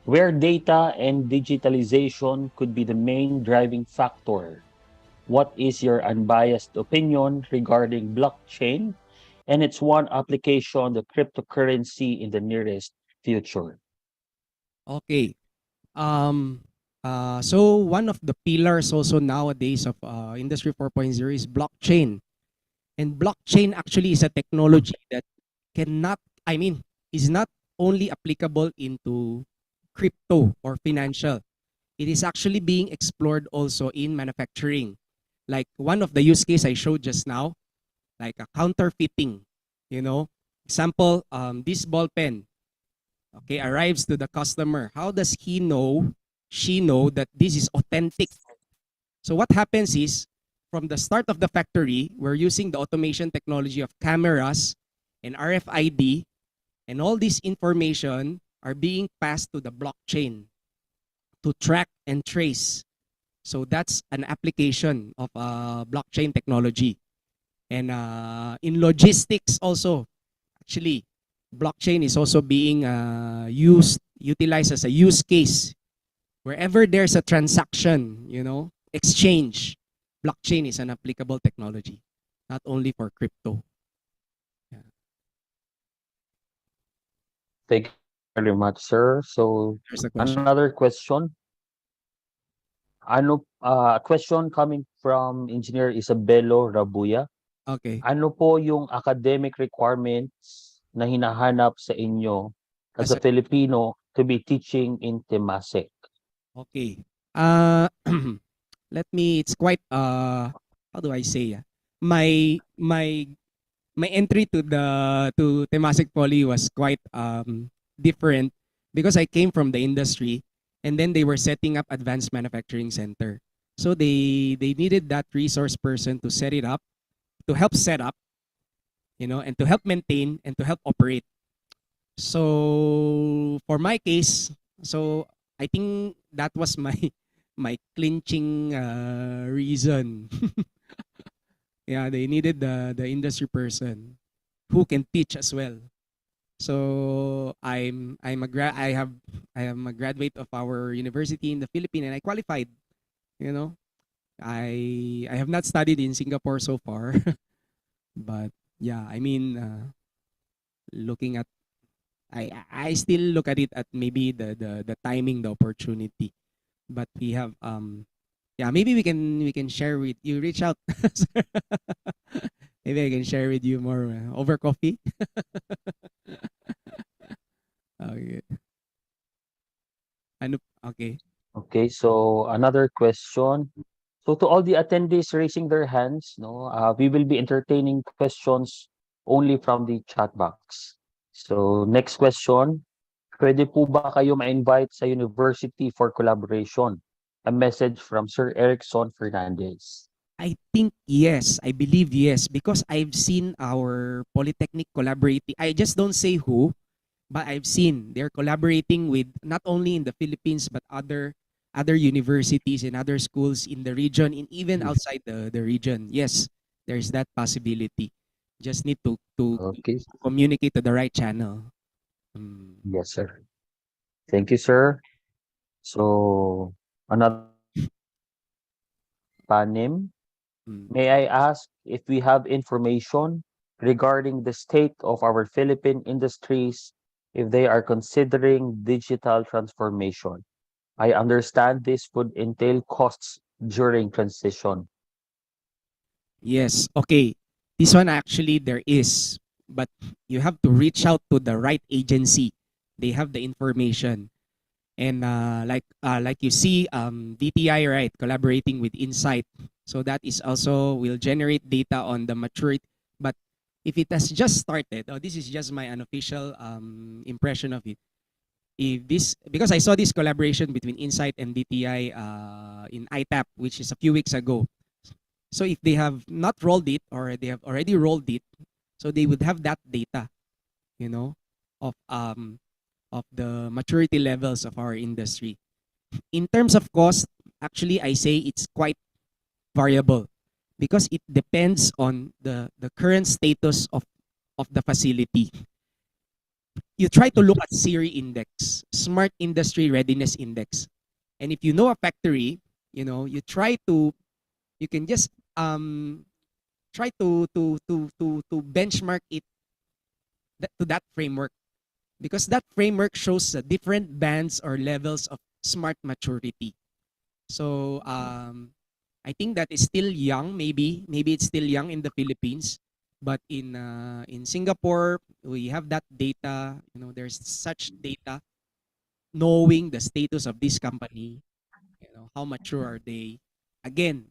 where data and digitalization could be the main driving factor, what is your unbiased opinion regarding blockchain and its one application, the cryptocurrency, in the nearest future? Okay. So one of the pillars also nowadays of Industry 4.0 is blockchain. And blockchain actually is a technology that cannot, I mean, is not only applicable into crypto or financial. It is actually being explored also in manufacturing. Like one of the use case I showed just now, like a counterfeiting, you know. Example, this ball pen, okay, arrives to the customer. How does he know, she know that this is authentic? So what happens is, from the start of the factory, we're using the automation technology of cameras and RFID, and all this information are being passed to the blockchain to track and trace. So that's an application of blockchain technology. And in logistics also, actually, blockchain is also being utilized as a use case. Wherever there's a transaction, you know, exchange, blockchain is an applicable technology, not only for crypto. Thank you very much, sir. So There's a question. another question. Ano, question coming from Engineer Isabelo Rabuya. Okay. Ano po yung academic requirements na hinahanap sa inyo as a Filipino to be teaching in Temasek? Okay. Let me, it's quite how do I say, my entry to Temasek Poly was quite different because I came from the industry, and then they were setting up advanced manufacturing center. So they needed that resource person to set it up, to help set up, you know, and to help maintain and to help operate. So for my case, so I think that was my my clinching reason. Yeah, they needed the industry person who can teach as well. So I am a graduate of our university in the Philippines, and I qualified. You know, I have not studied in Singapore so far, but yeah, I mean, looking at, I still look at it at maybe the timing, the opportunity, but we have yeah, maybe we can share with you, reach out. Maybe I can share with you more over coffee. Okay. Ano, okay. Okay, so another question. So to all the attendees raising their hands, no, we will be entertaining questions only from the chat box. So next question, pwede po ba kayo ma-invite sa university for collaboration? A message from Sir Erickson Fernandez. I think yes. I believe yes, because I've seen our polytechnic collaborating. I just don't say who, but I've seen they're collaborating with not only in the Philippines but other universities and other schools in the region, and even outside the region. Yes, there's that possibility. Just need to Okay. communicate to the right channel. Yes, sir. Thank you, sir. So another Panim, may I ask if we have information regarding the state of our Philippine industries, if they are considering digital transformation? I understand this would entail costs during transition. Yes. Okay. This one actually there is, but you have to reach out to the right agency. They have the information. And like you see, DTI, right, collaborating with Insight. So that is also will generate data on the maturity. But if it has just started, this is just my unofficial impression of it. If this, because I saw this collaboration between Insight and DTI in ITAP, which is a few weeks ago. So if they have not rolled it, or they have already rolled it, so they would have that data, you know, of the maturity levels of our industry. In terms of cost, actually I say it's quite variable, because it depends on the current status of the facility. You try to look at SIRI index, Smart Industry Readiness Index. And if you know a factory, you know, you can just try to benchmark it to that framework, because that framework shows different bands or levels of smart maturity. So I think that is still young. Maybe it's still young in the Philippines, But in Singapore, we have that data. There's such data, knowing the status of this company. How mature are they? Again,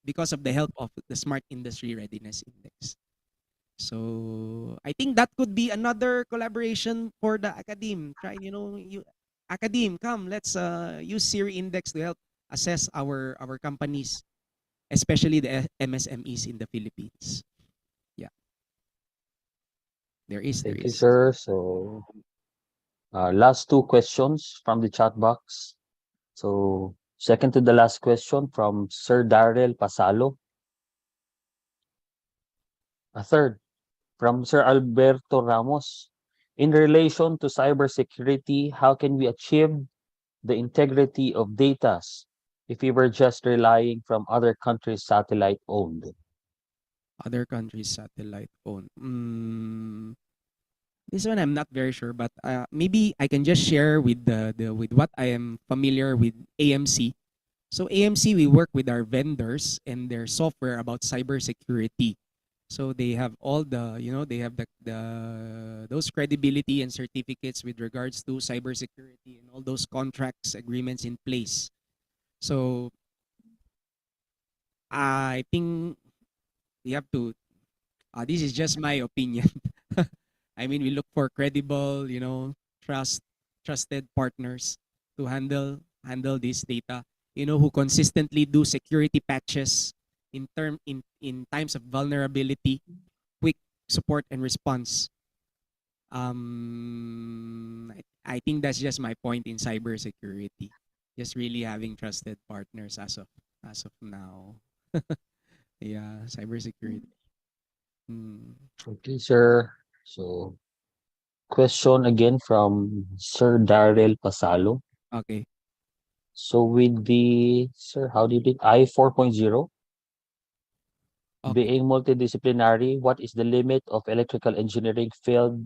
because of the help of the Smart Industry Readiness Index. So I think that could be another collaboration for the academe. Try, academe, come, let's use Siri Index to help assess our companies, especially the MSMEs in the Philippines. Yeah, there is. Thank you, sir. So, last two questions from the chat box. So, second to the last question from Sir Darrell Pasalo. A third from Sir Alberto Ramos. In relation to cybersecurity, how can we achieve the integrity of data if we were just relying from other countries' satellite owned? Other countries' satellite owned. This one I'm not very sure, but maybe I can just share with with what I am familiar with AMC. So AMC, we work with our vendors and their software about cybersecurity. So they have all they have those credibility and certificates with regards to cybersecurity and all those contracts, agreements in place. So I think we have to. This is just my opinion. I mean, we look for credible, trusted partners to handle this data. Who consistently do security patches in times of vulnerability, quick support and response. I think that's just my point in cybersecurity. Just really having trusted partners as of now. Yeah, cybersecurity. Okay, sir. So, question again from Sir Darrell Pasalo. Okay. So with the, sir, how do you read I 4.0? Being multidisciplinary, what is the limit of electrical engineering field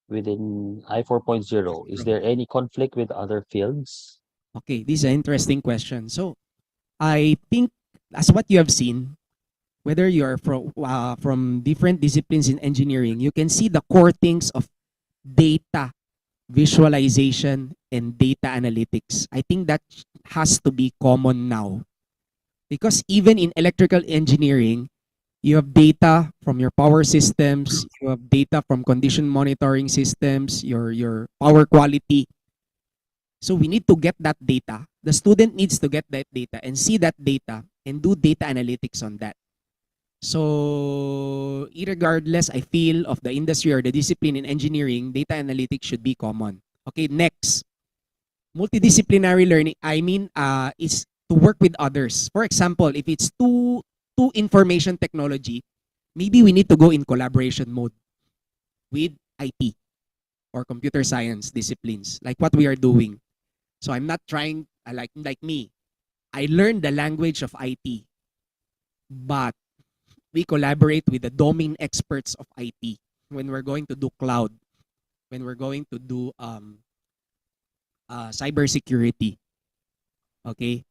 within I 4.0? Is there any conflict with other fields? Okay, this is an interesting question. So, I think as what you have seen, whether you are from different disciplines in engineering, you can see the core things of data visualization and data analytics. I think that has to be common now, because even in electrical engineering, you have data from your power systems, you have data from condition monitoring systems, your power quality. So we need to get that data. The student needs to get that data and see that data and do data analytics on that. So, irregardless, I feel, of the industry or the discipline in engineering, data analytics should be common. Okay, next. Multidisciplinary learning, is to work with others. For example, if it's two information technology, maybe we need to go in collaboration mode with IT or computer science disciplines, like what we are doing. So I'm not trying, like me, I learned the language of IT, but we collaborate with the domain experts of IT when we're going to do cloud, when we're going to do cybersecurity. Okay?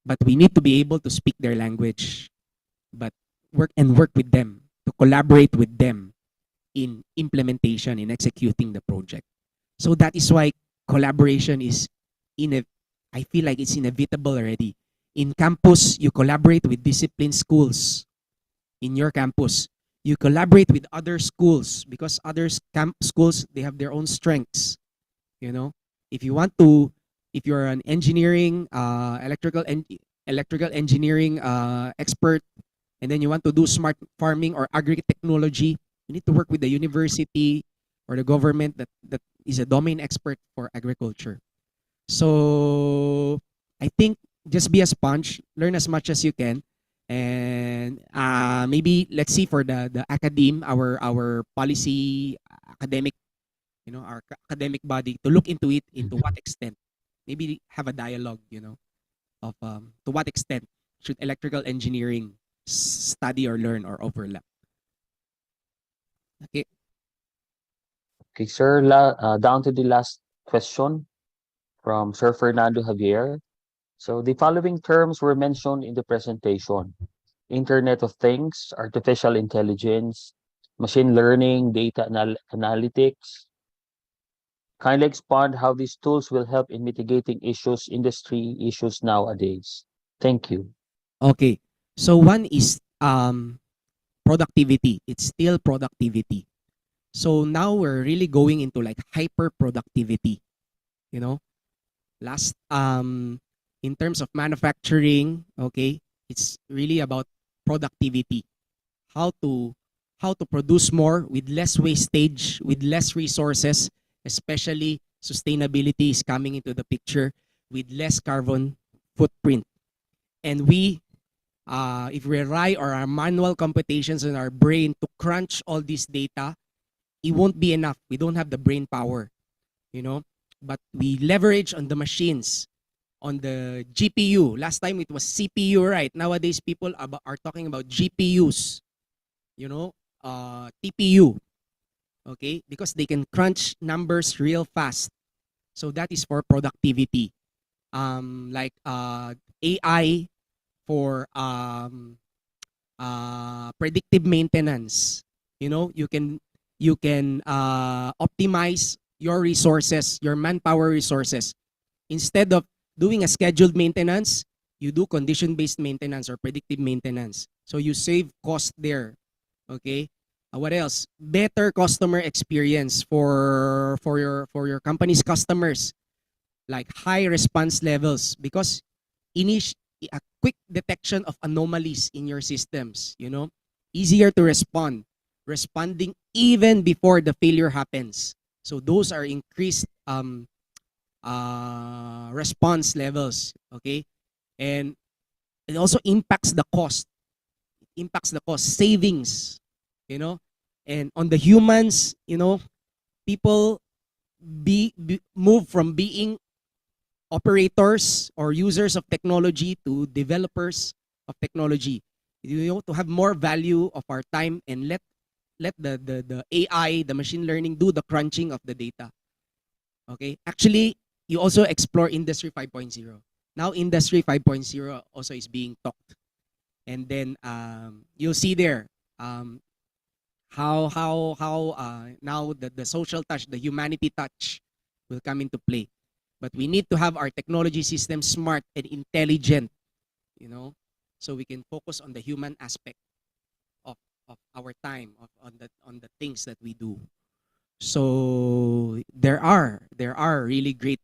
But we need to be able to speak their language, but work with them, to collaborate with them in implementation, in executing the project. So that is why collaboration is, I feel like it's inevitable already. In campus, you collaborate with discipline schools. In your campus, you collaborate with other schools, because other schools, they have their own strengths. If you're an engineering, electrical engineering expert, and then you want to do smart farming or agri-technology, you need to work with the university or the government that is a domain expert for agriculture. So I think just be a sponge, learn as much as you can, and maybe let's see for the academe, our policy academic, our academic body, to look into it, into what extent, maybe have a dialogue, of to what extent should electrical engineering study or learn or overlap. Okay. Okay, sir, down to the last question from Sir Fernando Javier. So the following terms were mentioned in the presentation: Internet of Things, artificial intelligence, machine learning, data analytics. Kindly expand how these tools will help in mitigating industry issues nowadays. Thank you. Okay. So one is productivity. It's still productivity. So now we're really going into like hyper productivity. You know, last in terms of manufacturing, okay, it's really about productivity. How to produce more with less wastage, with less resources, especially sustainability is coming into the picture with less carbon footprint. And we if we rely on our manual computations in our brain to crunch all this data, it won't be enough. We don't have the brain power, you know. But we leverage on the machines, on the GPU. Last time it was CPU, right? Nowadays people are talking about GPUs, you know, TPU, okay? Because they can crunch numbers real fast. So that is for productivity. Like AI for predictive maintenance. You know, you can optimize your resources, your manpower resources. Instead of doing a scheduled maintenance, you do condition-based maintenance or predictive maintenance. So you save cost there. Okay. What else? Better customer experience for your company's customers, like high response levels, because a quick detection of anomalies in your systems, you know, easier to responding even before the failure happens. So those are increased response levels, okay? And it also impacts the cost. Savings, you know. And on the humans, you know, people move from being operators or users of technology to developers of technology. You know, to have more value of our time and let the AI, the machine learning, do the crunching of the data. Okay. Actually, you also explore Industry 5.0. Now Industry 5.0 also is being talked. And then you'll see there how now the social touch, the humanity touch will come into play. But we need to have our technology system smart and intelligent, you know, so we can focus on the human aspect of our time, on the things that we do. So there are really great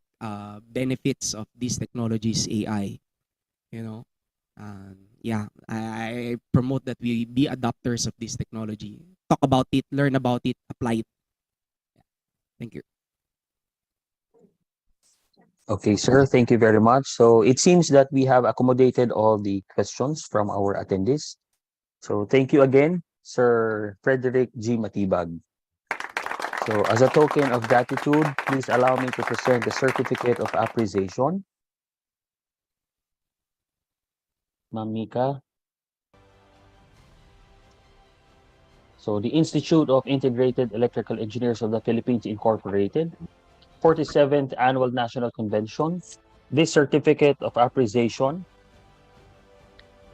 benefits of these technologies, AI, you know. Yeah, I promote that we be adopters of this technology. Talk about it, learn about it, apply it. Thank you. Okay, sir. Thank you very much. So it seems that we have accommodated all the questions from our attendees. So thank you again, Sir Frederick G. Matibag. So as a token of gratitude, please allow me to present the certificate of appreciation. Ma'am Mika. So the Institute of Integrated Electrical Engineers of the Philippines Incorporated, 47th Annual National Convention. This certificate of appreciation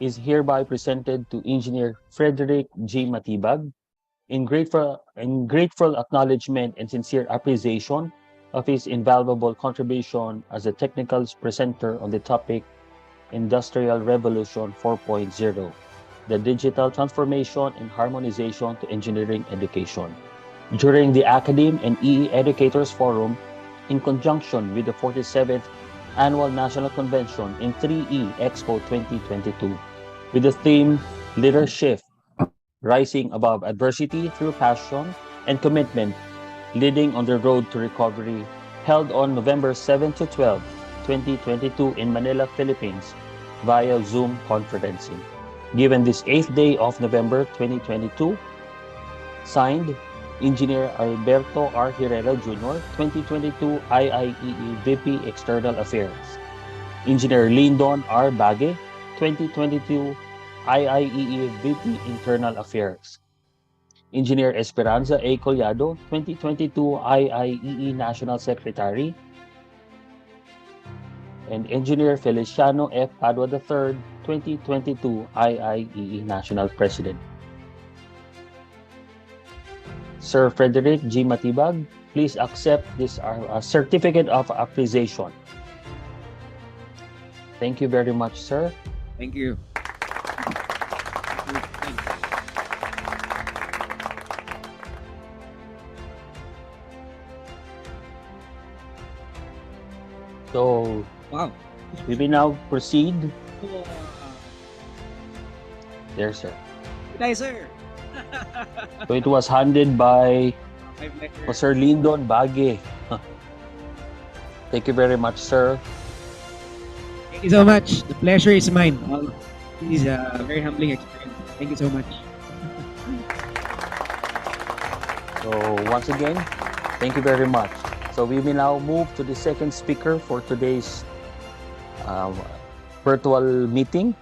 is hereby presented to Engineer Frederick G. Matibag in grateful acknowledgement and sincere appreciation of his invaluable contribution as a technical presenter on the topic Industrial Revolution 4.0, the digital transformation and harmonization to engineering education, during the ACADEME and EE Educators Forum in conjunction with the 47th Annual National Convention in 3E Expo 2022, with the theme Leadership, Rising Above Adversity Through Passion and Commitment, Leading on the Road to Recovery, held on November 7 to 12, 2022 in Manila, Philippines, via Zoom conferencing. Given this 8th day of November 2022, signed, Engineer Alberto R. Herrera Jr., 2022 IIEE VP External Affairs. Engineer Lyndon R. Bage, 2022 IIEE VP Internal Affairs. Engineer Esperanza A. Collado, 2022 IIEE National Secretary. And Engineer Feliciano F. Padua III, 2022 IIEE National President. Sir Frederick G. Matibag, please accept this certificate of appreciation. Thank you very much, sir. Thank you. So, wow. We will now proceed. There, sir. Good day, sir. So it was handed by Sir Lyndon Bage. Thank you very much, sir. Thank you so much. The pleasure is mine. This is a very humbling experience. Thank you so much. So once again, thank you very much. So we will now move to the second speaker for today's virtual meeting.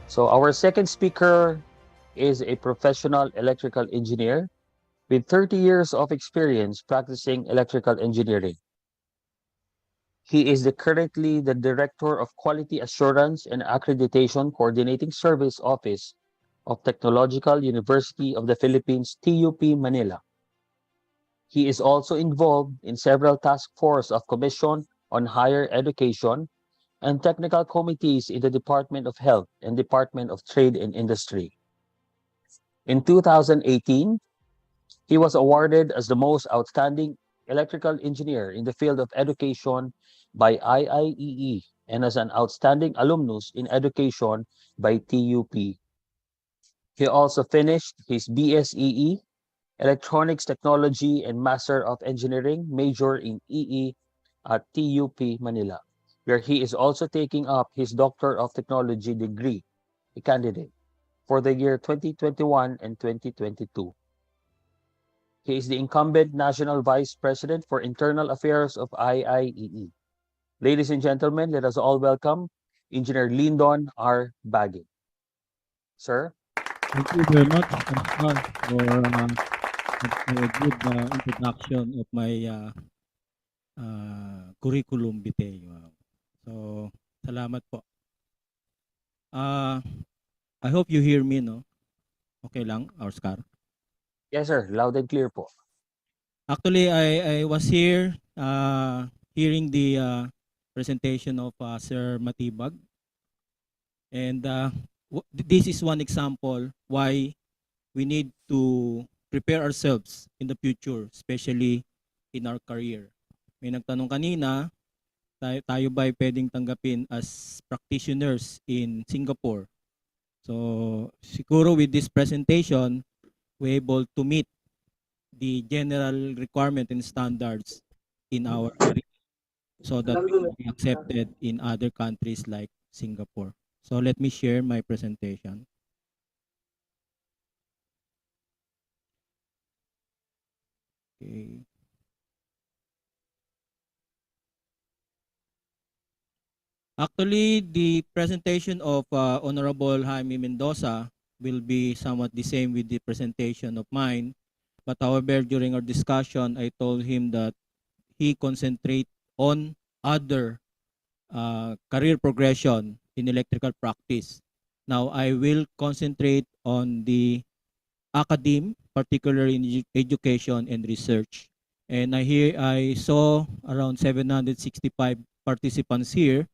So our second speaker is a professional electrical engineer with 30 years of experience practicing electrical engineering. He is currently the Director of Quality Assurance and Accreditation Coordinating Service Office of Technological University of the Philippines, TUP Manila. He is also involved in several task forces of Commission on Higher Education and technical committees in the Department of Health and Department of Trade and Industry. In 2018, he was awarded as the most outstanding electrical engineer in the field of education by IIEE and as an outstanding alumnus in education by TUP. He also finished his BSEE, Electronics Technology and Master of Engineering major in EE at TUP Manila, where he is also taking up his Doctor of Technology degree, a candidate, for the year 2021 and 2022. He is the incumbent National Vice President for Internal Affairs of IIEE. Ladies and gentlemen, let us all welcome Engineer Lyndon R. Bage. Sir? Thank you very much, for a good introduction of my curriculum vitae. So, salamat po. I hope you hear me, no? Okay lang, Oscar? Yes, sir. Loud and clear po. Actually, I was here hearing the presentation of Sir Matibag. And this is one example why we need to prepare ourselves in the future, especially in our career. May nagtanong kanina, tayo ba ay pwedeng tanggapin as practitioners in Singapore? So, siguro with this presentation, we're able to meet the general requirement and standards in our career so that we can be accepted in other countries like Singapore. So let me share my presentation. Okay. Actually, the presentation of Honorable Jaime Mendoza will be somewhat the same with the presentation of mine. But however, during our discussion, I told him that he concentrate on other career progression in electrical practice. Now, I will concentrate on the ACADEME, particularly in education and research. And I saw around 765 participants here,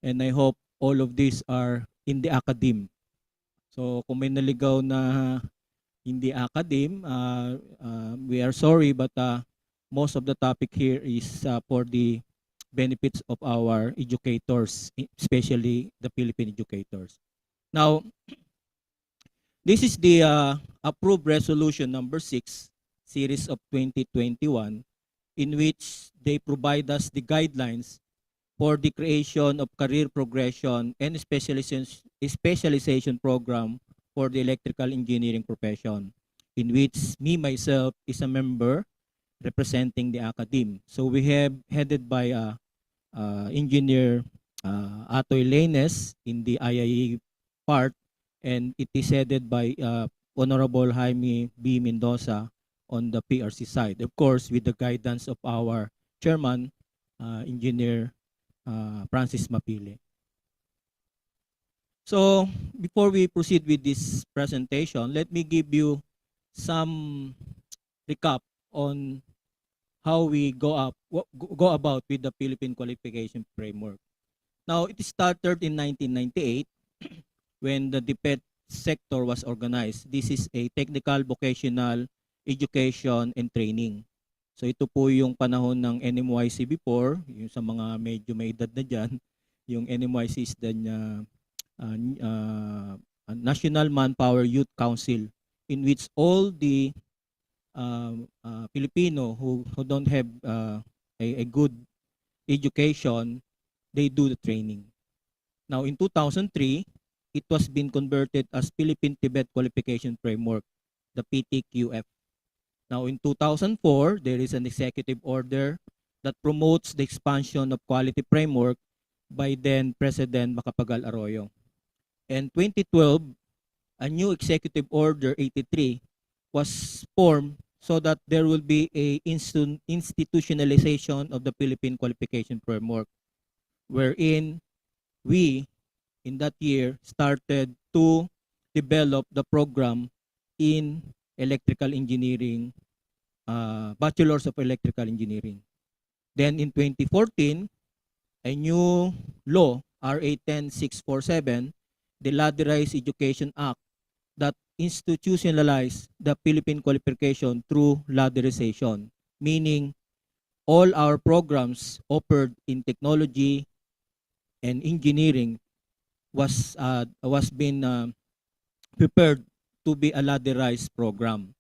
and I hope all of these are in the ACADEME. So kung may naligaw na hindi ACADEME, we are sorry, but most of the topic here is for the benefits of our educators, especially the Philippine educators. Now, this is the approved resolution number 6, series of 2021, in which they provide us the guidelines for the creation of career progression and specialization program for the electrical engineering profession, in which me myself is a member representing the ACADEME. So we have headed by Engineer Atoy Lanes in the IIE part, and it is headed by Honorable Jaime B. Mendoza on the PRC side. Of course, with the guidance of our chairman, Engineer Francis Mapile. So, before we proceed with this presentation, let me give you some recap on how we go about with the Philippine Qualification Framework. Now, it started in 1998 when the DepEd sector was organized. This is a technical vocational education and training. So ito po yung panahon ng NMYC before, yung sa mga medyo may edad na dyan, yung NMYC is the National Manpower Youth Council, in which all the Filipino who don't have a good education, they do the training. Now in 2003, it was been converted as Philippine Tibet Qualification Framework, the PTQF. Now in 2004, there is an executive order that promotes the expansion of quality framework by then President Macapagal Arroyo. And 2012, a new executive order 83 was formed so that there will be a institutionalization of the Philippine Qualification Framework, wherein we, in that year, started to develop the program in electrical engineering, bachelors of electrical engineering. Then in 2014, a new law, RA 10647, the Ladderized Education Act, that institutionalized the Philippine qualification through ladderization, meaning all our programs offered in technology and engineering was being prepared to be a ladderized program.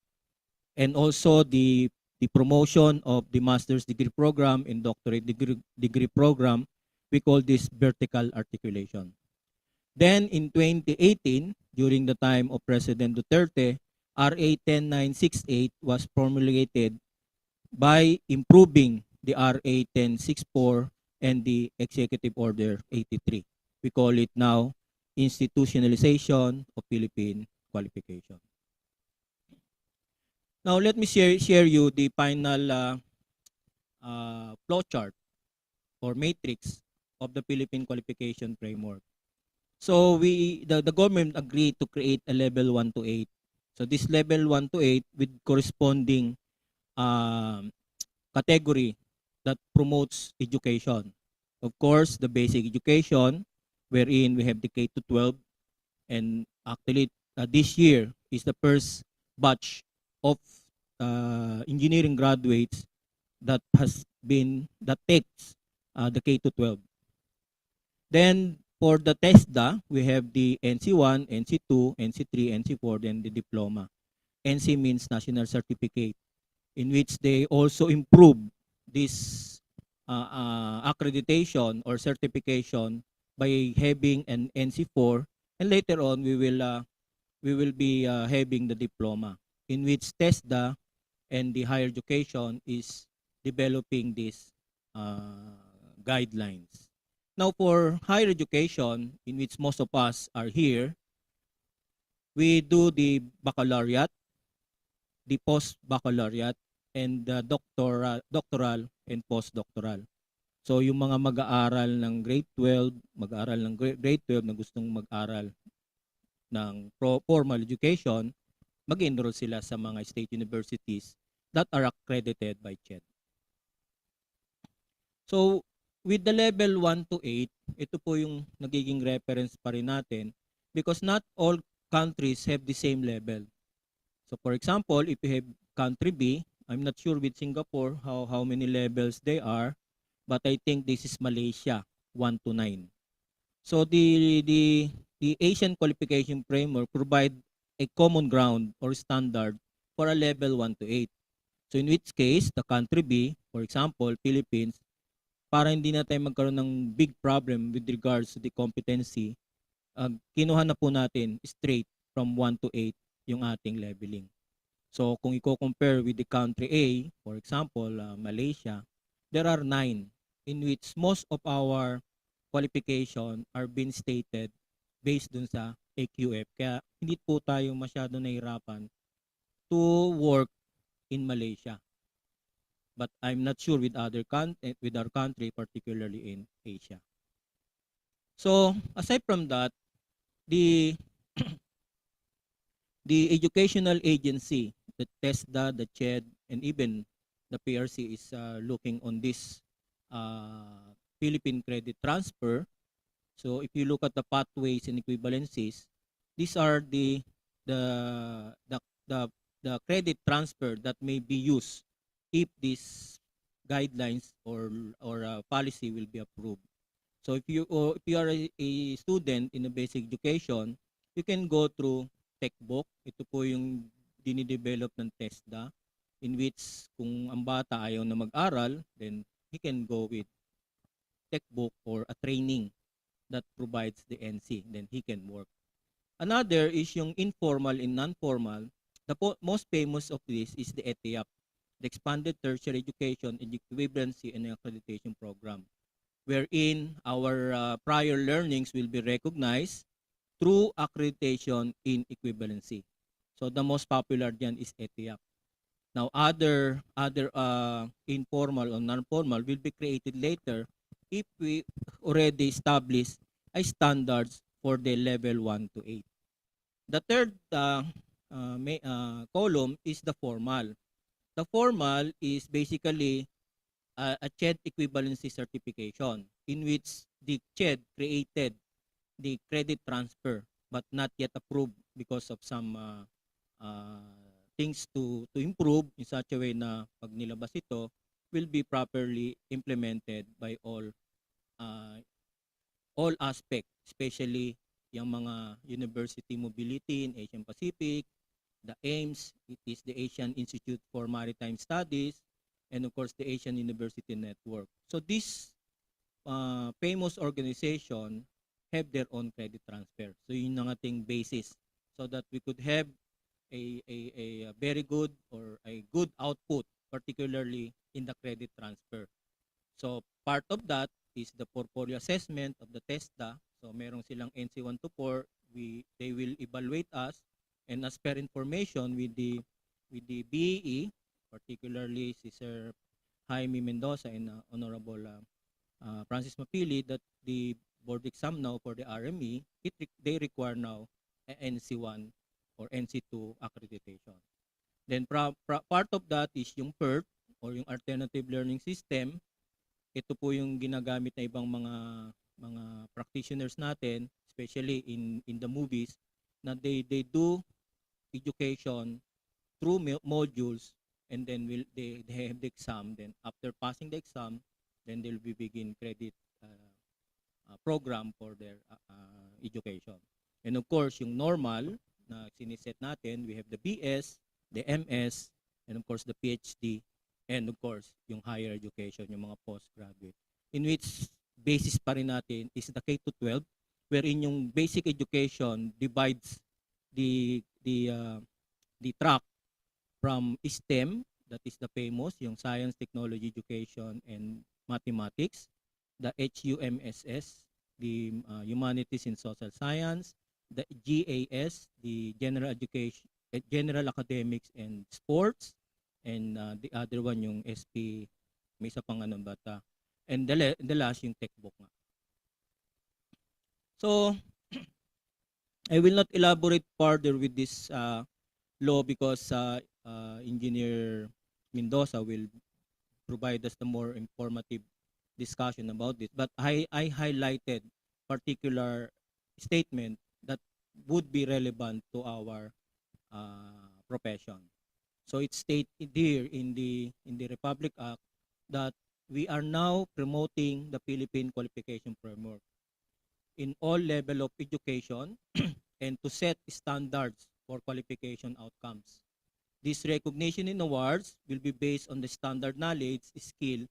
And also the promotion of the master's degree program and doctorate degree program, we call this vertical articulation. Then in 2018, during the time of President Duterte, RA 10968 was promulgated by improving the RA 1064 and the Executive Order 83. We call it now Institutionalization of Philippine Qualification. Now let me share you the final flowchart or matrix of the Philippine Qualification Framework. So the government agreed to create a level 1 to 8. So this level 1 to 8 with corresponding category that promotes education. Of course, the basic education, wherein we have the K to 12, and actually this year is the first batch of engineering graduates that takes the K to 12. Then for the TESDA, we have the NC1, NC2, NC3, NC4, then the diploma. NC means National Certificate, in which they also improve this accreditation or certification by having an NC4, and later on we will be having the diploma, in which TESDA and the higher education is developing these guidelines. Now for higher education, in which most of us are here, we do the baccalaureate, the post-baccalaureate, and the doctoral and postdoctoral. So yung mga mag-aaral ng grade 12, mag-aaral ng grade 12 na gustong mag-aral ng formal education, mag-enroll sila sa mga state universities that are accredited by CHED. So with the level 1 to 8, ito po yung nagiging reference pa rin natin, because not all countries have the same level. So for example, if you have country B, I'm not sure with Singapore how many levels they are, but I think this is Malaysia, 1 to 9. So the Asian Qualification Framework provide a common ground or standard for a level 1 to 8. So in which case, the country B, for example, Philippines, para hindi na tayo magkaroon ng big problem with regards to the competency, kinuha na po natin straight from 1 to 8 yung ating leveling. So kung i-compare with the country A, for example, Malaysia, there are 9 in which most of our qualification are being stated based dun sa AQF. Kaya hindi po tayo masyado nahirapan to work in Malaysia. But I'm not sure with our country, particularly in Asia. So aside from that, the educational agency, the TESDA, the CHED, and even the PRC is looking on this Philippine credit transfer. So if you look at the pathways and equivalencies, these are the the the, the credit transfer that may be used if these guidelines or policy will be approved. So if you are a student in a basic education, you can go through textbook. Ito po yung dinidevelop ng TESDA, in which kung ang bata ayaw na mag-aral, then he can go with textbook or a training that provides the NC, then he can work. Another is yung informal and non-formal. The most famous of this is the ETIAP, the Expanded Tertiary Education and Equivalency and Accreditation Program, wherein our prior learnings will be recognized through accreditation in equivalency. So the most popular dyan is ETIAP. Now other informal or non-formal will be created later if we already establish a standards for the level 1 to 8. The third column is the formal. The formal is basically a CHED equivalency certification in which the CHED created the credit transfer but not yet approved because of some things to improve in such a way na pag nilabas ito will be properly implemented by all aspects, especially yung mga university mobility in Asian Pacific, the AIMS, it is the Asian Institute for Maritime Studies, and of course the Asian University Network. So this famous organization have their own credit transfer. So yun ang ating basis so that we could have a very good or a good output, particularly in the credit transfer. So part of that is the portfolio assessment of the TESDA. So merong silang NC 1 to 4, they will evaluate us, and as per information with the BEE, particularly si Sir Jaime Mendoza and Honorable Francis Mapili, that the board exam now for the RME, they require now a NC1 or NC2 accreditation. Then part of that is yung PERT or yung Alternative Learning System. Ito po yung ginagamit na ibang mga practitioners natin, especially in the movies, na they do education through modules, and then they have the exam. Then after passing the exam, then they'll be begin credit program for their education. And of course, yung normal na siniset natin, we have the BS, the MS, and of course the PhD, and of course yung higher education, yung mga postgraduate, in which basis pa rin natin is the K-12, wherein yung basic education divides the track from STEM, that is the famous, yung Science, Technology, Education, and Mathematics, the HUMSS, the Humanities and Social Science, the GAS, the General Education, General Academics and Sports, and the other one yung SP, may isa pang anong bata, and the last yung textbook nga. So I will not elaborate further with this law because Engineer Mendoza will provide us the more informative discussion about this, but I highlighted particular statement that would be relevant to our profession. So it stated here in the Republic Act that we are now promoting the Philippine Qualification Framework in all level of education and to set standards for qualification outcomes. This recognition and awards will be based on the standard knowledge, skill,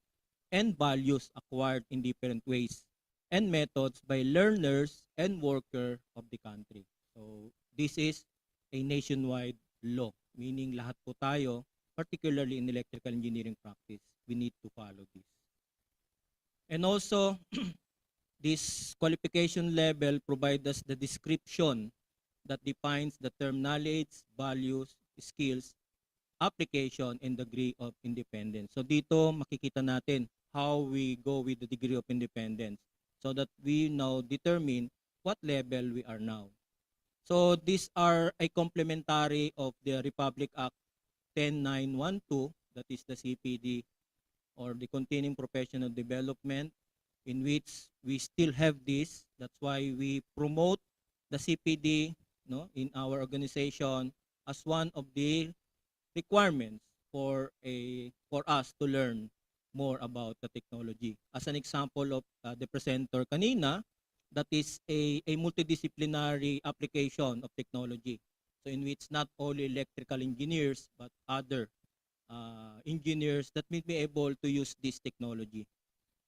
and values acquired in different ways and methods by learners and workers of the country. So this is a nationwide law, meaning lahat po tayo, particularly in electrical engineering practice, we need to follow this. And also, this qualification level provides us the description that defines the term knowledge, values, skills, application, and degree of independence. So dito makikita natin how we go with the degree of independence so that we now determine what level we are now. So these are a complementary of the Republic Act 10912 that is the CPD, or the continuing professional development, in which we still have this. That's why we promote the CPD, no, in our organization as one of the requirements for us to learn more about the technology. As an example of the presenter kanina, that is a multidisciplinary application of technology. So in which not only electrical engineers but other engineers that may be able to use this technology.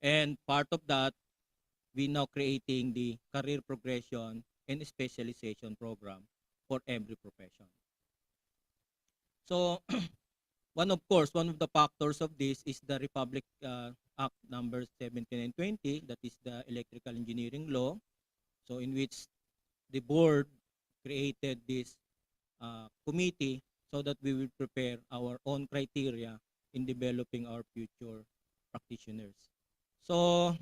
And part of that, we now creating the career progression and specialization program for every profession. So one of the factors of this is the Republic Act number 7920, that is the electrical engineering law. So in which the board created this committee so that we will prepare our own criteria in developing our future practitioners. So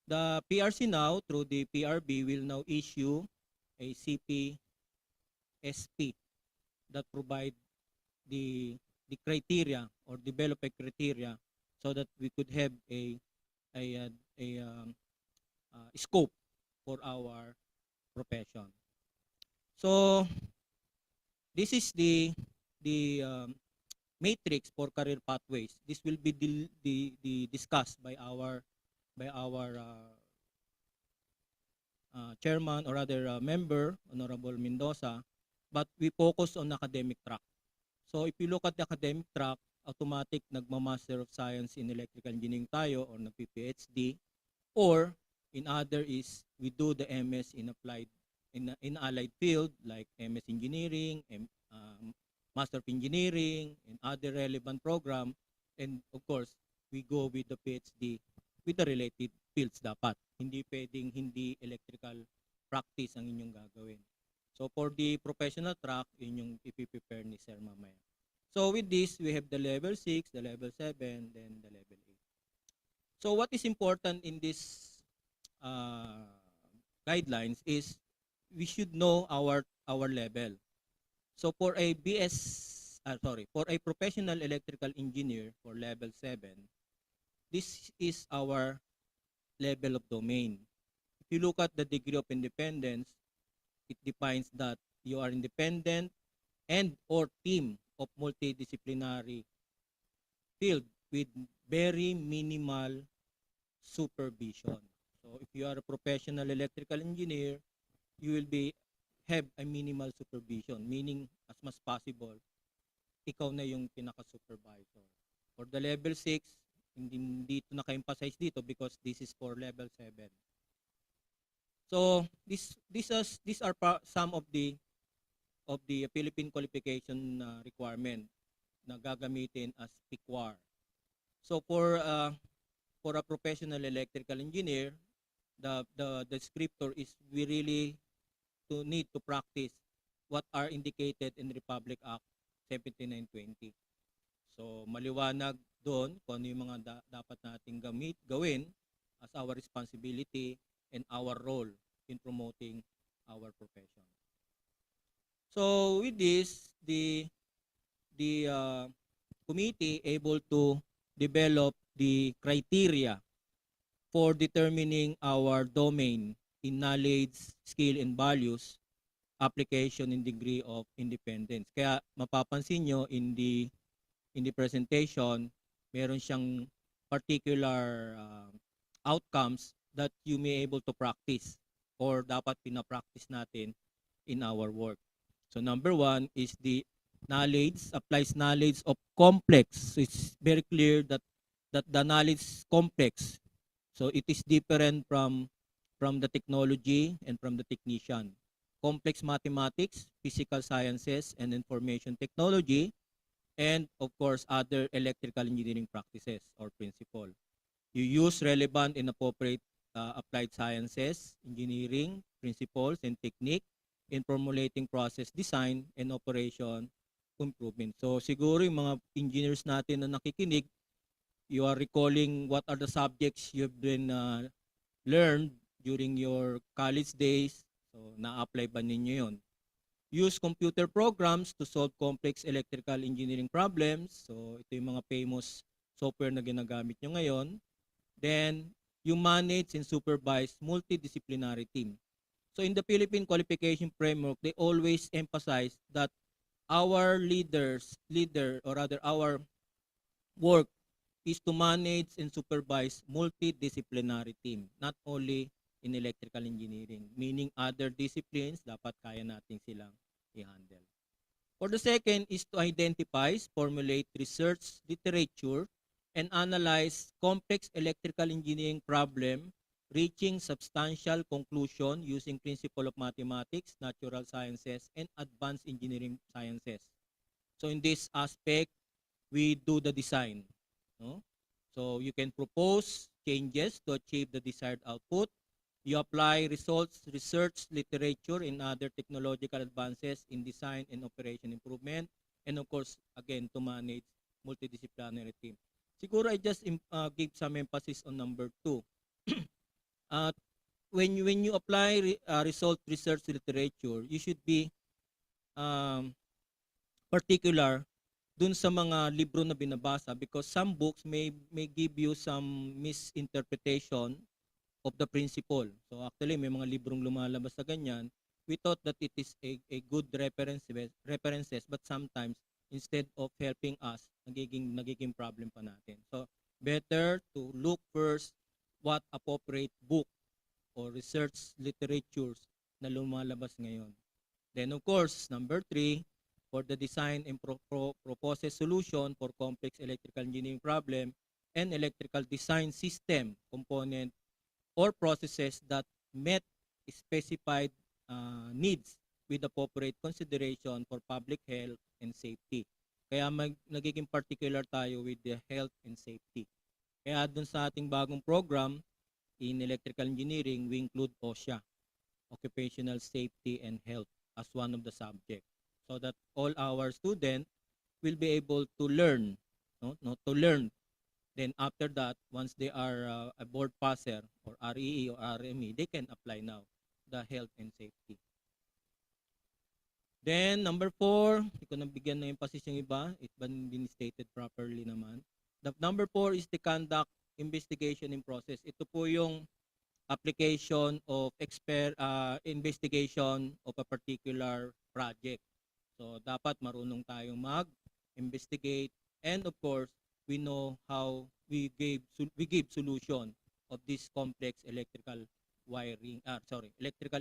the PRC now, through the PRB, will now issue a CPSP that provide the criteria or develop a criteria so that we could have a scope for our profession. So this is the matrix for career pathways. This will be discussed by our chairman, or rather member, Honorable Mendoza, but we focus on academic track. So if you look at the academic track, automatic nagma-Master of Science in Electrical Engineering tayo or nagpi-PhD, or in other is we do the MS in applied in allied field like MS Engineering, Master of Engineering, and other relevant program, and of course we go with the PhD with the related fields dapat. Hindi pwedeng hindi electrical practice ang inyong gagawin. So for the professional track, yun yung ipiprepare ni Sir mamaya. So with this, we have the level 6, the level 7, then the level 8. So what is important in this guidelines is we should know our level. So for a for a professional electrical engineer for level 7, this is our level of domain. If you look at the degree of independence, it defines that you are independent and or team of multidisciplinary field with very minimal supervision. So if you are a professional electrical engineer, you will have a minimal supervision, meaning as much possible, ikaw na yung pinaka-supervisor. For the level 6, hindi ito naka-emphasize dito because this is for level 7. So these are some of the Philippine qualification requirement na gagamitin as PICWAR. So for a professional electrical engineer, the descriptor is we really need to practice what are indicated in Republic Act 7920. So maliwanag doon kung ano yung mga dapat nating gawin as our responsibility and our role in promoting our profession. So with this, the committee able to develop the criteria for determining our domain in knowledge, skill, and values, application, and degree of independence. Kaya mapapansin nyo in the presentation, meron siyang particular outcomes that you may able to practice or dapat pina-practice natin in our work. So number 1 is the knowledge, applies knowledge of complex. So it's very clear that the knowledge is complex. So it is different from the technology and from the technician. Complex mathematics, physical sciences, and information technology, and of course other electrical engineering practices or principle. You use relevant and appropriate applied sciences, engineering, principles, and technique in formulating process design and operation improvement. So siguro yung mga engineers natin na nakikinig, you are recalling what are the subjects you've been learned during your college days. So na-apply ba ninyo yun? use computer programs to solve complex electrical engineering problems. So ito yung mga famous software na ginagamit nyo ngayon. Then, you manage and supervise multidisciplinary team. So in the Philippine Qualification Framework, they always emphasize that our our work is to manage and supervise multidisciplinary team, not only in electrical engineering, meaning other disciplines, dapat kaya natin silang i-handle. For the second is to identify, formulate research literature, and analyze complex electrical engineering problem, reaching substantial conclusion using principle of mathematics, natural sciences, and advanced engineering sciences. So in this aspect, we do the design. No? So you can propose changes to achieve the desired output. You apply results, research, literature, and other technological advances in design and operation improvement. And of course, again, to manage multidisciplinary team. Siguro I just give some emphasis on number 2. When you apply result, research, literature, you should be particular dun sa mga libro na binabasa because some books may give you some misinterpretation of the principle. So actually, may mga librong lumalabas sa ganyan. We thought that it is a good references, but sometimes, instead of helping us, nagiging problem pa natin. So, better to look first what appropriate book or research literatures na lumalabas ngayon. Then, of course, number 3, for the design and propose solution for complex electrical engineering problem and electrical design system component or processes that met specified needs with appropriate consideration for public health and safety. Kaya nagiging particular tayo with the health and safety. Kaya dun sa ating bagong program in electrical engineering, we include OSHA, Occupational Safety and Health, as one of the subjects. So that all our students will be able to learn, to learn. Then after that, once they are a board passer or REE or RME, they can apply now the health and safety. Then number 4, hindi ko nabigyan na emphasis yung iba. It's been stated properly naman. The number 4 is the conduct investigation in process. Ito po yung application of investigation of a particular project. So dapat marunong tayong mag-investigate, and of course, we know how we give solution of this complex electrical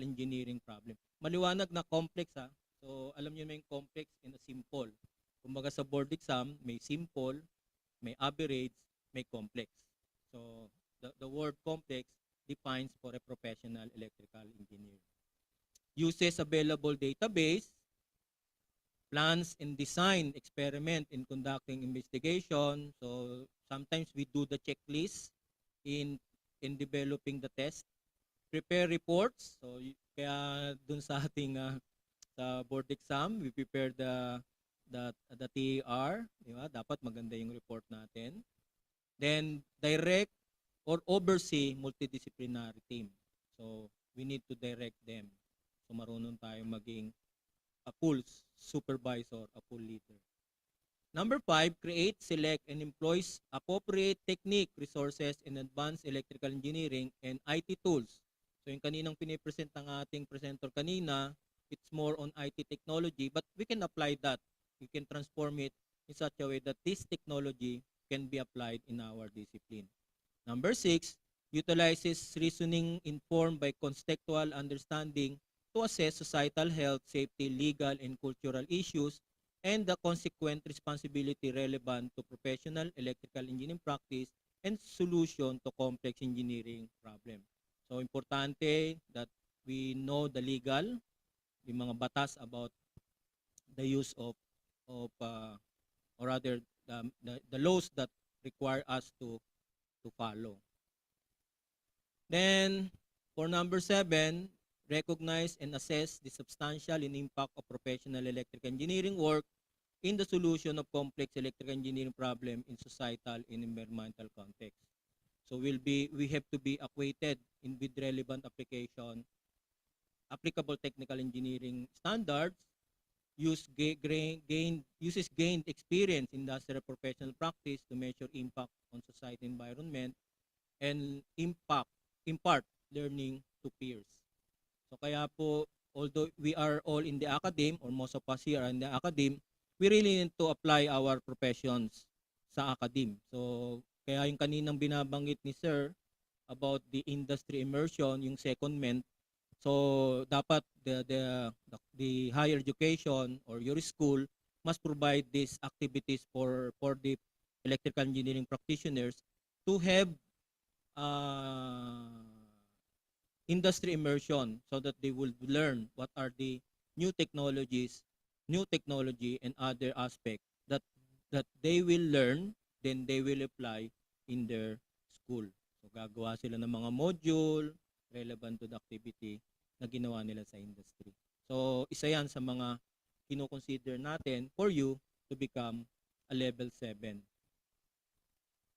engineering problem. Maliwanag na complex ha. So alam niyo may complex and simple. Kumbaga sa board exam, may simple, may average, may complex. So the word complex defines for a professional electrical engineer. Uses available database, plans and design experiment in conducting investigation. So sometimes we do the checklist in developing the test. Prepare reports. So kaya dun sa ating sa board exam, we prepare the TAR, di ba? Dapat maganda yung report natin. Then direct or oversee multidisciplinary team. So we need to direct them. So marunong tayo maging a full supervisor, a full leader. Number 5, create, select, and employs appropriate technique, resources, and advanced electrical engineering and IT tools. So yung kaninang pinipresent ng ating presenter kanina, it's more on IT technology, but we can apply that. We can transform it in such a way that this technology can be applied in our discipline. Number 6, utilizes reasoning informed by contextual understanding to assess societal health, safety, legal, and cultural issues, and the consequent responsibility relevant to professional electrical engineering practice and solution to complex engineering problem. So, importante that we know the legal, yung mga batas about the use of or rather the laws that require us to follow. Then, for number 7, recognize and assess the substantial and impact of professional electrical engineering work in the solution of complex electrical engineering problem in societal and environmental context. So we have to be acquainted with relevant applicable technical engineering standards, uses gained experience in industrial professional practice to measure impact on society environment and impart learning to peers. So kaya po, although we are all in the academe or most of us here are in the academe, we really need to apply our professions sa academe. So kaya yung kaninang binabanggit ni Sir about the industry immersion, yung secondment, so dapat the higher education or your school must provide these activities for the electrical engineering practitioners to have industry immersion so that they will learn what are the new technologies, new technology and other aspects that they will learn, then they will apply in their school. So gagawa sila ng mga module relevant to the activity na ginawa nila sa industry. So isa yan sa mga kino-consider natin for you to become a level 7.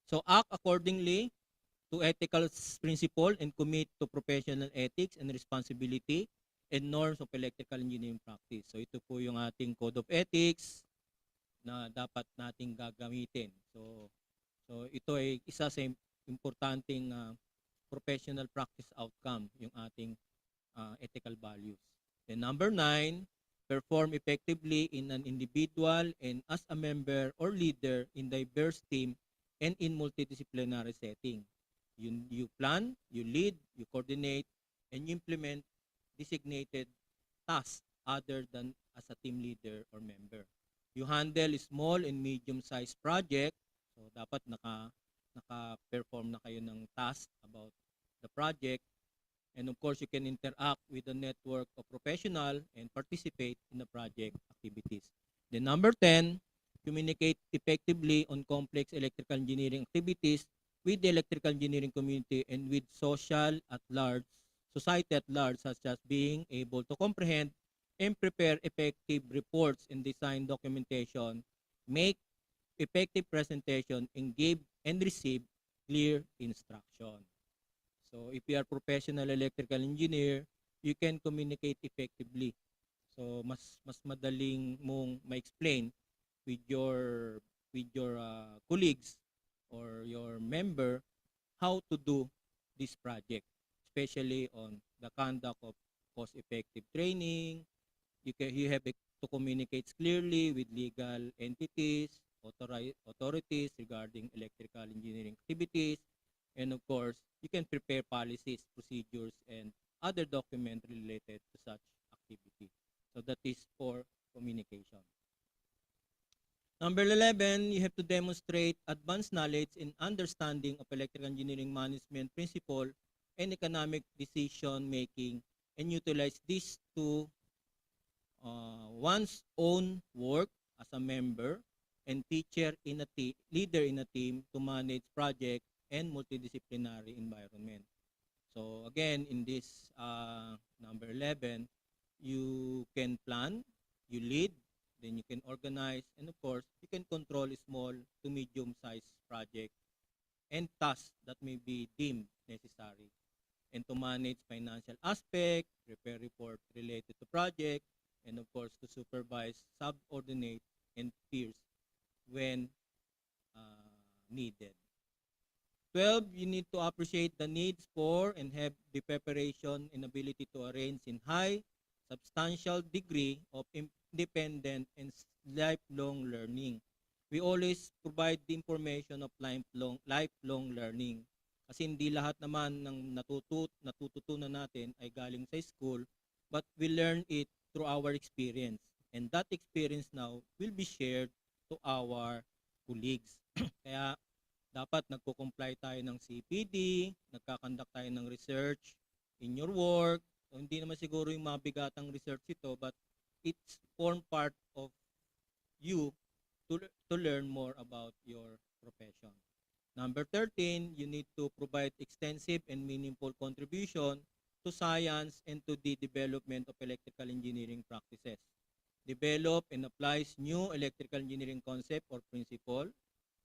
So act accordingly to ethical principle and commit to professional ethics and responsibility and norms of electrical engineering practice. So ito po yung ating code of ethics na dapat nating gagamitin. So ito ay isa sa importanteng professional practice outcome, yung ating ethical values. Then number 9, perform effectively in an individual and as a member or leader in diverse team and in multidisciplinary setting. You plan, you lead, you coordinate, and you implement designated tasks other than as a team leader or member. You handle small and medium-sized project, so dapat naka-perform na kayo ng task about the project. And of course, you can interact with the network of professional and participate in the project activities. Then number 10, communicate effectively on complex electrical engineering activities with the electrical engineering community and with society at large, such as being able to comprehend and prepare effective reports and design documentation, make effective presentation, and give and receive clear instruction. So if you are professional electrical engineer, you can communicate effectively. So mas madaling mong ma-explain with your colleagues or your member how to do this project, especially on the conduct of cost-effective training. You have to communicate clearly with legal entities, authorities regarding electrical engineering activities, and of course, you can prepare policies, procedures, and other documents related to such activity. So that is for communication. Number 11, you have to demonstrate advanced knowledge and understanding of electrical engineering management principle and economic decision making, and utilize this to one's own work as a member and teacher in a leader in a team to manage project and multidisciplinary environment. So again, in this number 11, you can plan, you lead, then you can organize, and of course, you can control small to medium-sized project and tasks that may be deemed necessary, and to manage financial aspect, prepare report related to project, and of course, to supervise subordinate and peers when needed. 12, you need to appreciate the needs for and have the preparation and ability to arrange in high, substantial degree of independent and lifelong learning. We always provide the information of lifelong learning. Kasi hindi lahat naman ng natututunan natin ay galing sa school, but we learn it through our experience. And that experience now will be shared to our colleagues. Kaya dapat nagko-comply tayo ng CPD, nagkakandak tayo ng research in your work. So, hindi naman siguro yung mga bigatang research ito, but it's form part of you to learn more about your profession. Number 13, you need to provide extensive and meaningful contribution to science and to the development of electrical engineering practices. Develop and applies new electrical engineering concept or principle,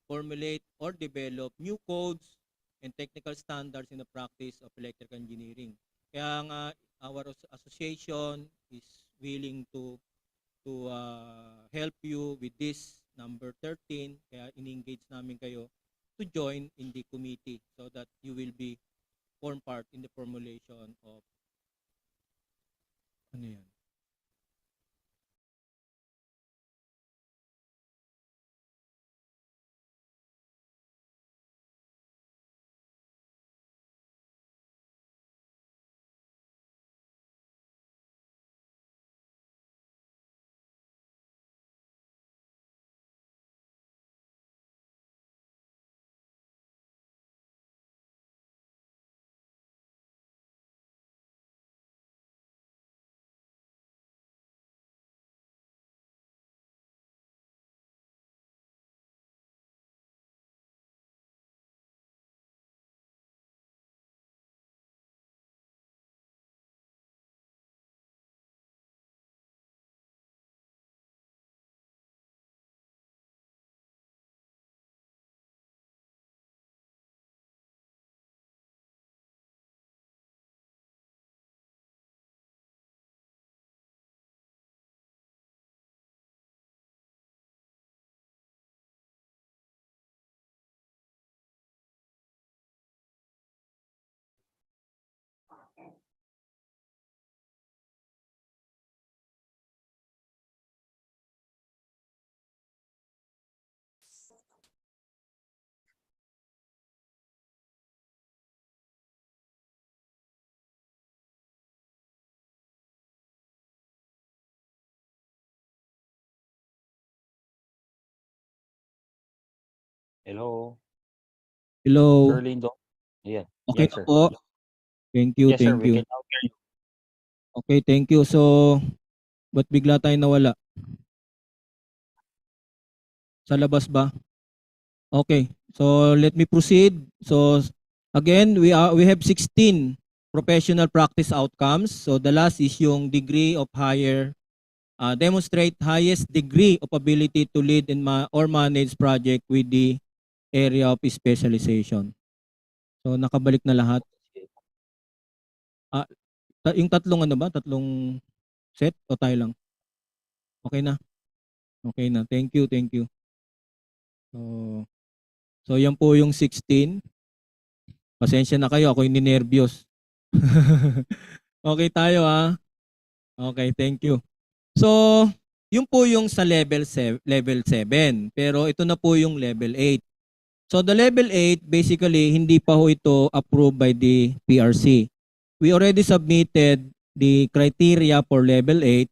formulate or develop new codes and technical standards in the practice of electrical engineering. Kaya nga, our association is willing to to help you with this number 13. Kaya in-engage namin kayo to join in the committee so that you will be form part in the formulation of ano yan? Hello, Hello. Sir Lindo. Yeah. Okay Yes, na sir. po. Thank you, Yes, sir. thank We you. can now hear you. Okay, thank you. So, ba't bigla tayo nawala? Sa labas ba? Okay. So, let me proceed. So, again, we have 16 professional practice outcomes. So, the last is yung degree of higher demonstrate highest degree of ability to lead and or manage project with the area of specialization. So, nakabalik na lahat. Yung tatlong ano ba? Tatlong set o tayo lang? Okay na. Okay na. Thank you, thank you. So yan po yung 16. Pasensya na kayo, ako yung ninervyos. Okay tayo ah. Okay, thank you. So, yun po yung sa level 7. Pero ito na po yung level 8. So the level 8, basically, hindi pa ho ito approved by the PRC. We already submitted the criteria for level 8.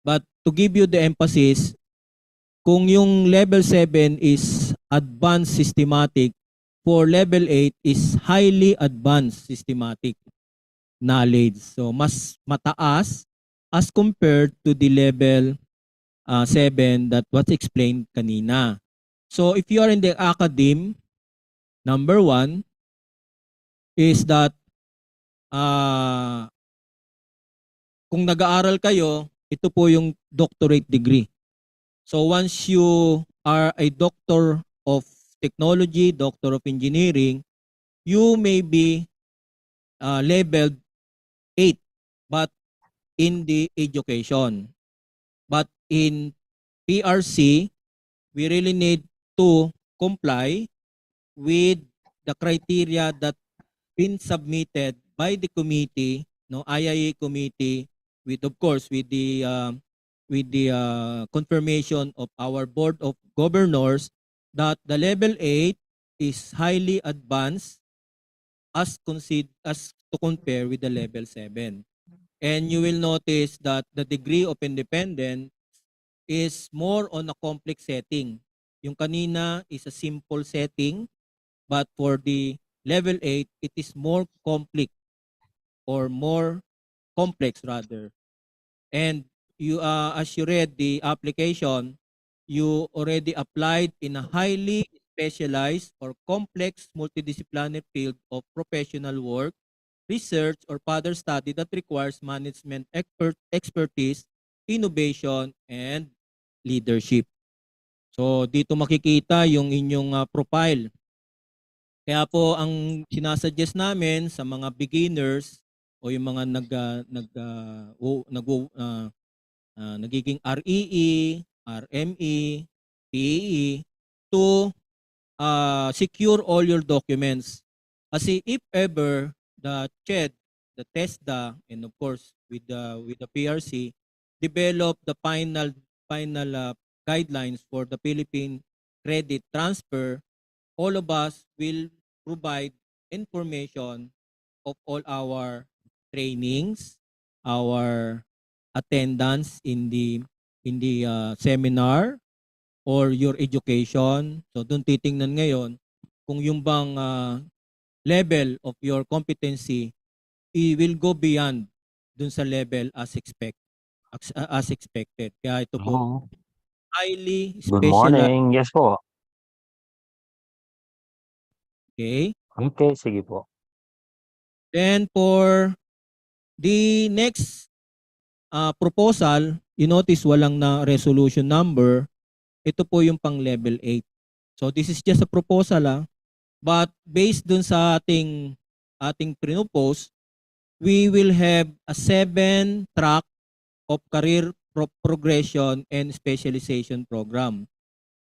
But to give you the emphasis, kung yung level 7 is advanced systematic, for level 8 is highly advanced systematic knowledge. So mas mataas as compared to the level 7 that was explained kanina. So if you are in the academe, number 1 is that kung nag-aaral kayo, ito po yung doctorate degree. So once you are a doctor of technology, doctor of engineering, you may be labeled 8, but in the education. But in PRC, we really need to comply with the criteria that been submitted by the committee, no IIA committee, with of course with the confirmation of our board of governors that the level 8 is highly advanced as to compare with the level 7. And you will notice that the degree of independence is more on a complex setting. Yung kanina is a simple setting, but for the level 8, it is more complex or more complex rather. And you as you read the application, you already applied in a highly specialized or complex multidisciplinary field of professional work, research, or further study that requires management expertise, innovation, and leadership. So dito makikita yung inyong profile. Kaya po ang sinasuggest namin sa mga beginners o yung mga nagiging REE, RME, PEE to secure all your documents. Kasi if ever the CHED, the TESDA, and of course with the PRC develop the final guidelines for the Philippine credit transfer, all of us will provide information of all our trainings, our attendance in the seminar or your education. So doon titingnan ngayon kung yung bang level of your competency will go beyond dun sa level as expected. Kaya ito po highly Good specialized. morning. Yes po. Okay. Okay, sige po. Then for the next proposal, you notice walang na resolution number. Ito po yung pang level 8. So this is just a proposal but based dun sa ating pinopose, we will have a 7-track of career progression and specialization program.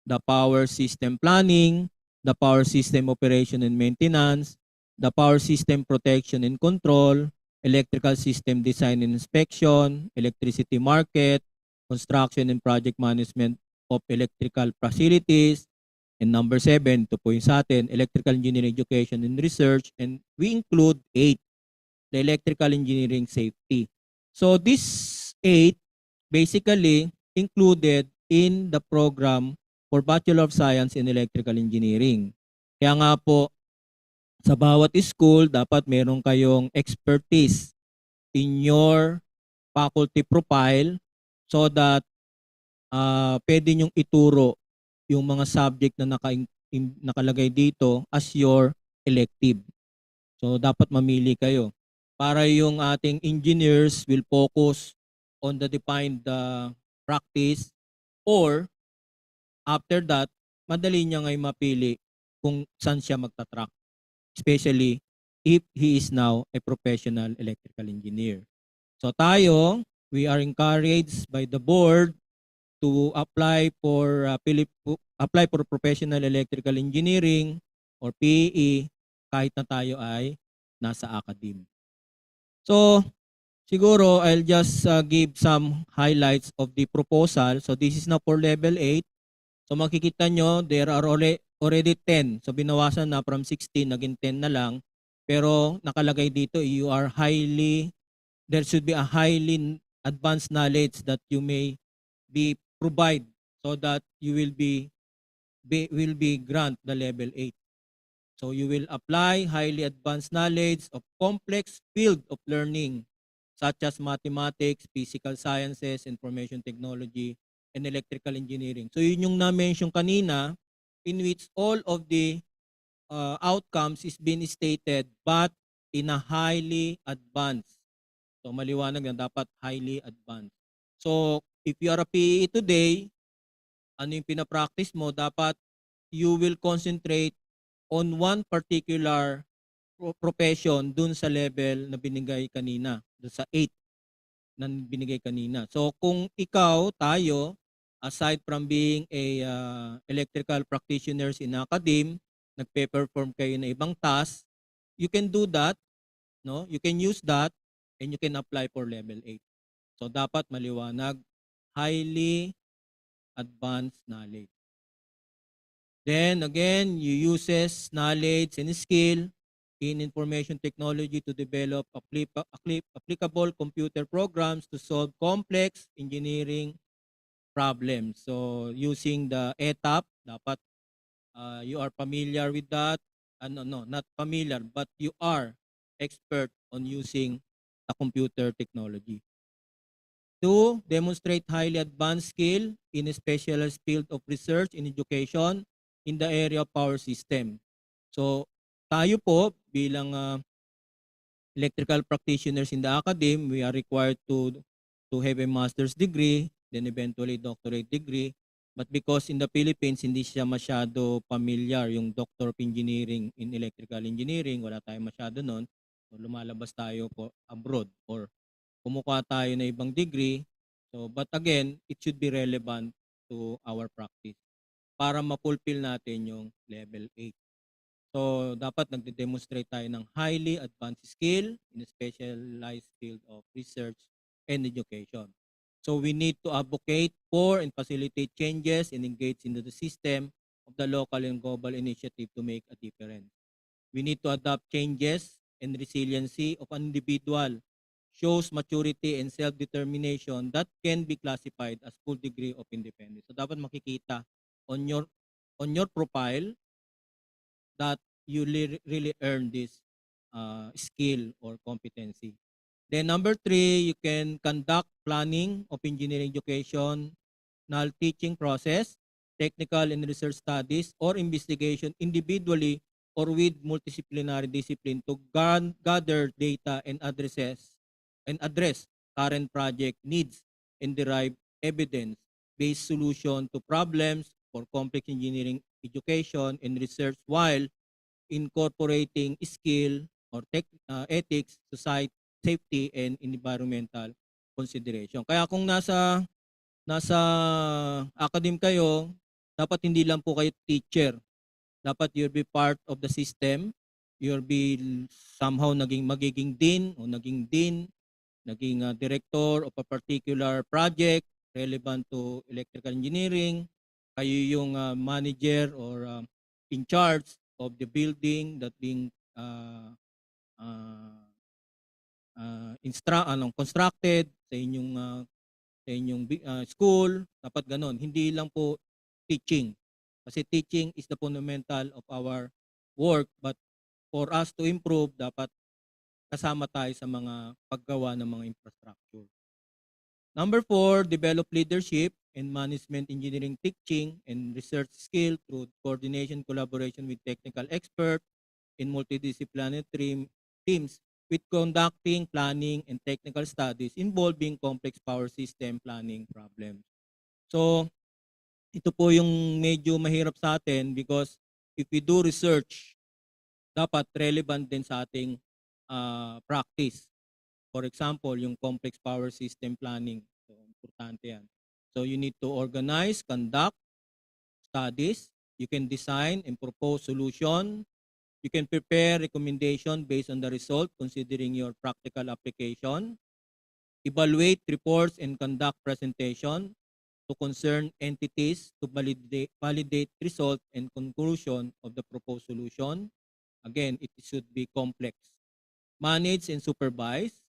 The power system planning, the power system operation and maintenance, the power system protection and control, electrical system design and inspection, electricity market, construction and project management of electrical facilities, and number 7, ito po yung sa atin, electrical engineering education and research, and we include 8, the electrical engineering safety. So this 8 basically included in the program for Bachelor of Science in Electrical Engineering. Kaya nga po, sa bawat school, dapat meron kayong expertise in your faculty profile so that pwede nyong ituro yung mga subject na nakalagay dito as your elective. So dapat mamili kayo para yung ating engineers will focus on the defined practice, or after that, madali niya ngay mapili kung saan siya magtatrack, especially if he is now a professional electrical engineer. So tayo, we are encouraged by the board to apply for professional electrical engineering or PE kahit na tayo ay nasa ACADEME. So siguro I'll just give some highlights of the proposal. So this is now for level 8. So makikita nyo, there are already 10. So binawasan na from 16, naging 10 na lang. Pero nakalagay dito, there should be a highly advanced knowledge that you may be provide so that you will be grant the level 8. So you will apply highly advanced knowledge of complex field of learning such as mathematics, physical sciences, information technology, and electrical engineering. So yun yung na-mention kanina, in which all of the outcomes is being stated but in a highly advanced. So maliwanag na dapat highly advanced. So if you are a PE today, ano yung pinapractice mo, dapat you will concentrate on one particular profession dun sa level na binigay kanina, dun sa 8 na binigay kanina. So kung tayo, aside from being a electrical practitioners in ACADEME, nagpe-perform kayo na ibang task, you can do that, no? You can use that and you can apply for level 8. So dapat maliwanag, highly advanced knowledge. Then again, you uses knowledge and skill in information technology to develop applicable computer programs to solve complex engineering problems. So using the ETAP, dapat you are familiar with that. No, not familiar, but you are expert on using the computer technology. 2, demonstrate highly advanced skill in a specialized field of research and education in the area of power system. So tayo po bilang electrical practitioners in the ACADEME, we are required to have a master's degree, then eventually doctorate degree. But because in the Philippines, hindi siya masyado familiar yung Doctor of Engineering in Electrical Engineering, wala tayong masyado nun. So lumalabas tayo po abroad or kumukuha tayo na ibang degree. So, but again, it should be relevant to our practice para ma-fulfill natin yung level 8. So, dapat nagde-demonstrate tayo ng highly advanced skill in a specialized field of research and education. So, we need to advocate for and facilitate changes and engage into the system of the local and global initiative to make a difference. We need to adopt changes and resiliency of an individual shows maturity and self-determination that can be classified as full degree of independence. So dapat makikita on your profile that you really earn this skill or competency. Then number 3, you can conduct planning of engineering education, teaching process, technical and research studies, or investigation individually or with multidisciplinary discipline to gather data and address current project needs and derive evidence-based solution to problems for complex engineering education and research while incorporating skill or ethics, society, safety, and environmental consideration. Kaya kung nasa academe kayo, dapat hindi lang po kayo teacher. Dapat you'll be part of the system. You'll be somehow magiging dean o naging director of a particular project relevant to electrical engineering. Kayo yung manager or in charge of the building that being constructed sa inyong school. Dapat ganon. Hindi lang po teaching. Kasi teaching is the fundamental of our work, but for us to improve, dapat kasama tayo sa mga paggawa ng mga infrastructure. Number 4, develop leadership and management engineering teaching and research skill through coordination, collaboration with technical experts in multidisciplinary teams with conducting planning and technical studies involving complex power system planning problems. So, ito po yung medyo mahirap sa atin because if we do research, dapat relevant din sa ating practice. For example, yung complex power system planning. So, importante yan. So, you need to organize, conduct studies. You can design and propose solution. You can prepare recommendation based on the result considering your practical application. Evaluate reports and conduct presentation to concerned entities to validate result and conclusion of the proposed solution. Again, it should be complex. Manage and supervise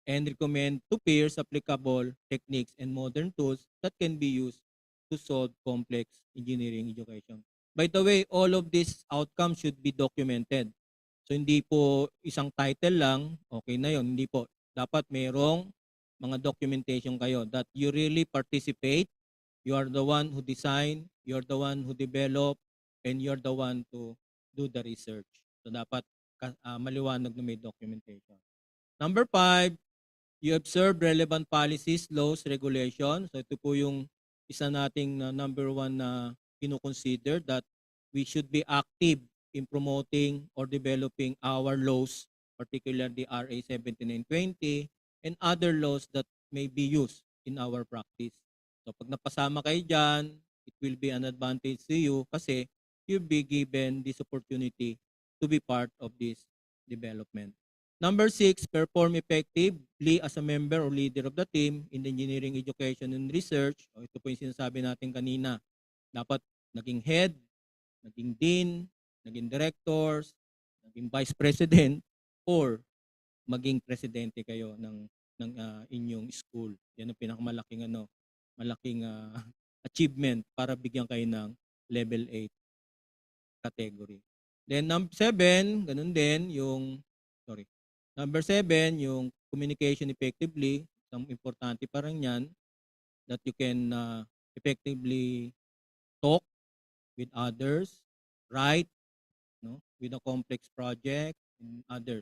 and recommend to peers applicable techniques and modern tools that can be used to solve complex engineering education. By the way, all of these outcomes should be documented. So hindi po isang title lang, okay na yun. Hindi po. Dapat mayroong mga documentation kayo that you really participate. You are the one who design, you are the one who develop, and you're the one to do the research. So dapat maliwanag na may documentation. Number 5, you observe relevant policies, laws, regulations. So ito po yung isa nating number 1 na kino-consider that we should be active in promoting or developing our laws, particularly RA 7920 and other laws that may be used in our practice. So pag napasama kayo dyan, it will be an advantage to you kasi you'll be given this opportunity to be part of this development. Number 6, perform effectively as a member or leader of the team in engineering education and research. O, ito po yung sinasabi natin kanina. Dapat naging head, naging dean, naging directors, naging vice president, or maging presidente kayo ng inyong school. Yan ang pinakamalaking malaking achievement para bigyan kayo ng level 8 category. Then number 7, ganun din Number 7, yung communication effectively. Isang importante pa rin yan that you can effectively talk with others, write, with a complex project and others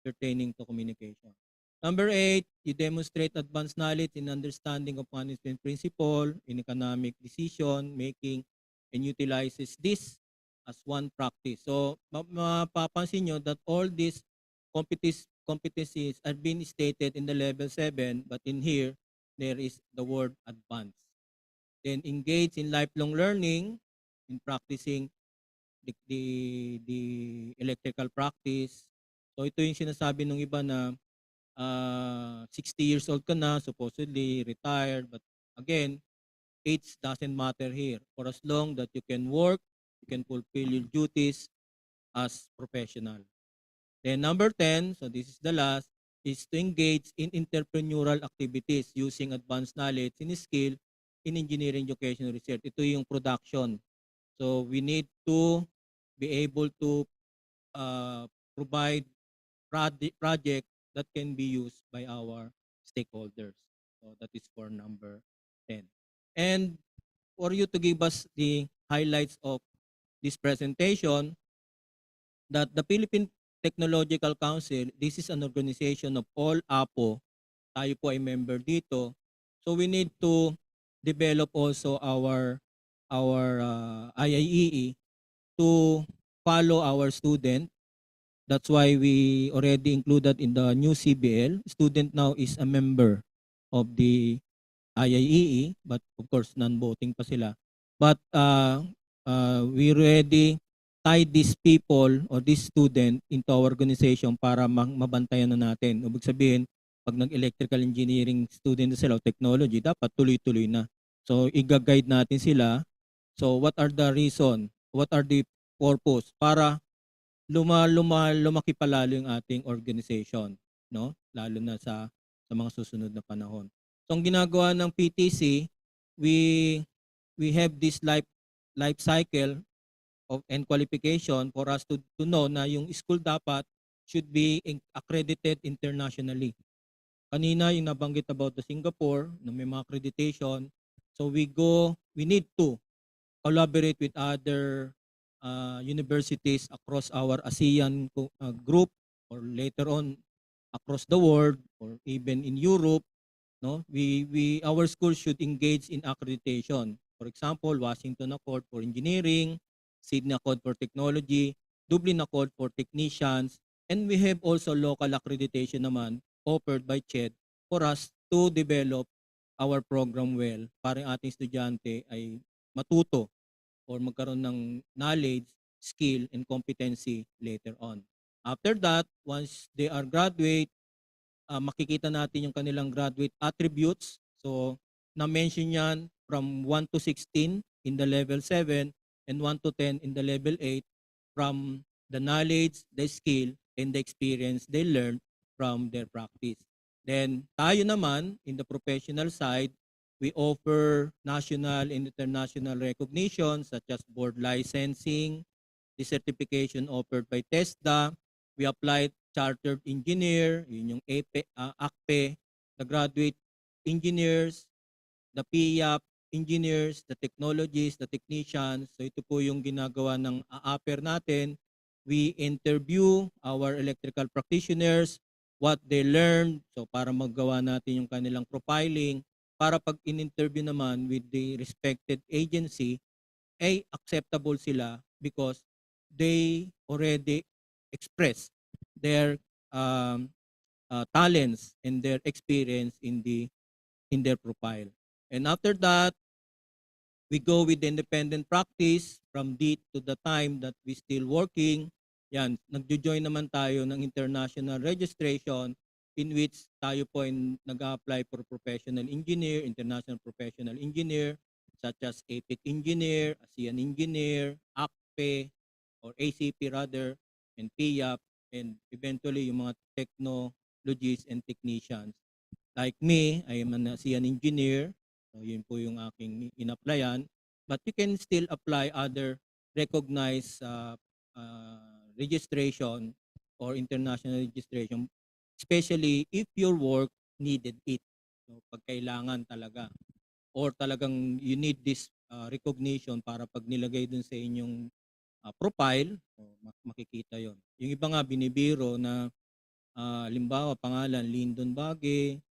pertaining to communication. Number 8, you demonstrate advanced knowledge and understanding of management principle in economic decision making and utilizes this as one practice. So, mapapansin nyo that all these competencies are being stated in the level 7, but in here, there is the word advance. Then engage in lifelong learning, in practicing the electrical practice. So ito yung sinasabi ng iba na 60 years old ka na, supposedly retired, but again, age doesn't matter here. For as long that you can work, you can fulfill your duties as professional. Then number 10, so this is the last, is to engage in entrepreneurial activities using advanced knowledge and skill in engineering education and research. Ito yung production. So we need to be able to provide project that can be used by our stakeholders. So that is for number 10. And for you to give us the highlights of this presentation, that the Philippine Technological Council, this is an organization of all APO. Tayo po ay member dito. So we need to develop also our IIEE to follow our student. That's why we already included in the new CBL. Student now is a member of the IIEE, but of course non-voting pa sila. But we already tie these people or this student into our organization para mabantayan na natin. Ibig sabihin, pag nag-electrical engineering student sila o technology, dapat tuloy-tuloy na. So i-guide natin sila. So what are the reason? What are the purpose? Para lumaki palalo yung ating organization, no? Lalo na sa mga susunod na panahon. So ang ginagawa ng PTC, we have this life cycle of and qualification for us to know na yung school dapat should be accredited internationally. Kanina yung nabanggit about the Singapore na may mga accreditation. So we need to collaborate with other universities across our ASEAN group or later on across the world or even in Europe, no? Our school should engage in accreditation. For example, Washington Accord for Engineering, Sydney Accord for Technology, Dublin Accord for Technicians, and we have also local accreditation naman offered by CHED for us to develop our program well para ang ating estudyante ay matuto or magkaroon ng knowledge, skill, and competency later on. After that, once they are graduate, makikita natin yung kanilang graduate attributes. So, na-mention yan from 1 to 16 in the level 7 and 1 to 10 in the level 8 from the knowledge, the skill, and the experience they learned from their practice. Then, tayo naman, in the professional side, we offer national and international recognition such as board licensing, the certification offered by TESDA. We applied chartered engineer, yun yung ACPE, the graduate engineers, the PIAP engineers, the technologists, the technicians. So ito po yung ginagawa ng AAPER natin. We interview our electrical practitioners, what they learned, so para maggawa natin yung kanilang profiling, para pag in-interview naman with the respected agency, ay acceptable sila because they already express their talents and their experience in their profile. And after that, we go with the independent practice from date to the time that we still working. Yan, nagjo-join naman tayo ng international registration in which tayo po ay nag-apply for professional engineer, international professional engineer, such as APIC engineer, ASEAN engineer, ACPE, or ACP rather, and PIAP, and eventually yung mga technologists and technicians. Like me, I am an ASEAN engineer. So yun po yung aking in-applyan. But you can still apply other recognized registration or international registration, especially if your work needed it. So pag kailangan talaga. Or talagang you need this recognition para pag nilagay dun sa inyong profile, makikita yon. Yung iba nga binibiro na halimbawa pangalan Lyndon Bage,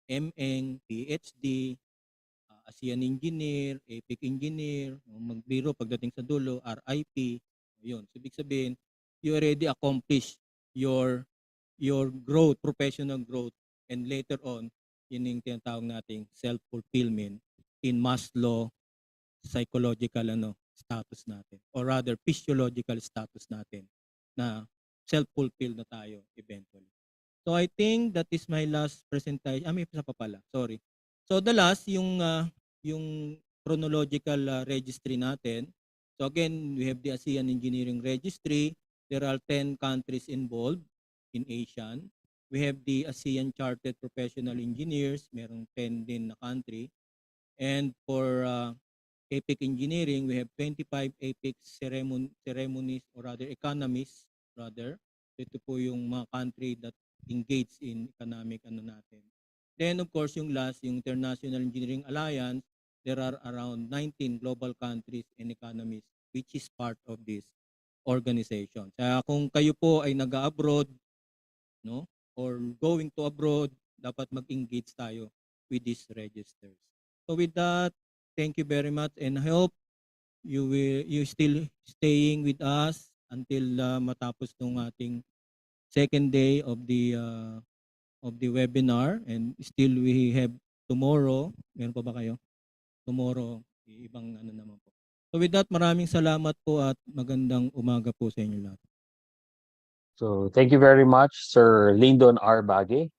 MN, PhD, ASEAN Engineer, APIC Engineer, magbiro pagdating sa dulo, RIP, yun. So, ibig sabihin, you already accomplished your growth, professional growth, and later on, Yun yung tinatawag nating self-fulfillment in Maslow psychological status natin, or rather physiological status natin, na self-fulfill na tayo eventually. So I think that is my last presentation. May isa pa pala, sorry. So the last, yung chronological registry natin. So again, we have the ASEAN Engineering Registry. There are 10 countries involved in ASEAN. We have the ASEAN Chartered Professional Engineers, merong 10 din na country. And for APEC Engineering, we have 25 APEC ceremonies, or rather economists, rather. Ito po yung mga country that engage in economic natin. Then of course yung last, yung International Engineering Alliance, there are around 19 global countries and economies which is part of this organization. Kaya kung kayo po ay nag-abroad, no, or going to abroad, dapat mag-engage tayo with these registers. So with that, thank you very much, and I hope you still staying with us until matapos ng ating second day of the webinar, and still we have tomorrow. Meron pa ba kayo? Tomorrow, ibang naman po. So with that, maraming salamat po at magandang umaga po sa inyo lahat. So thank you very much, Sir Lyndon R. Bagay.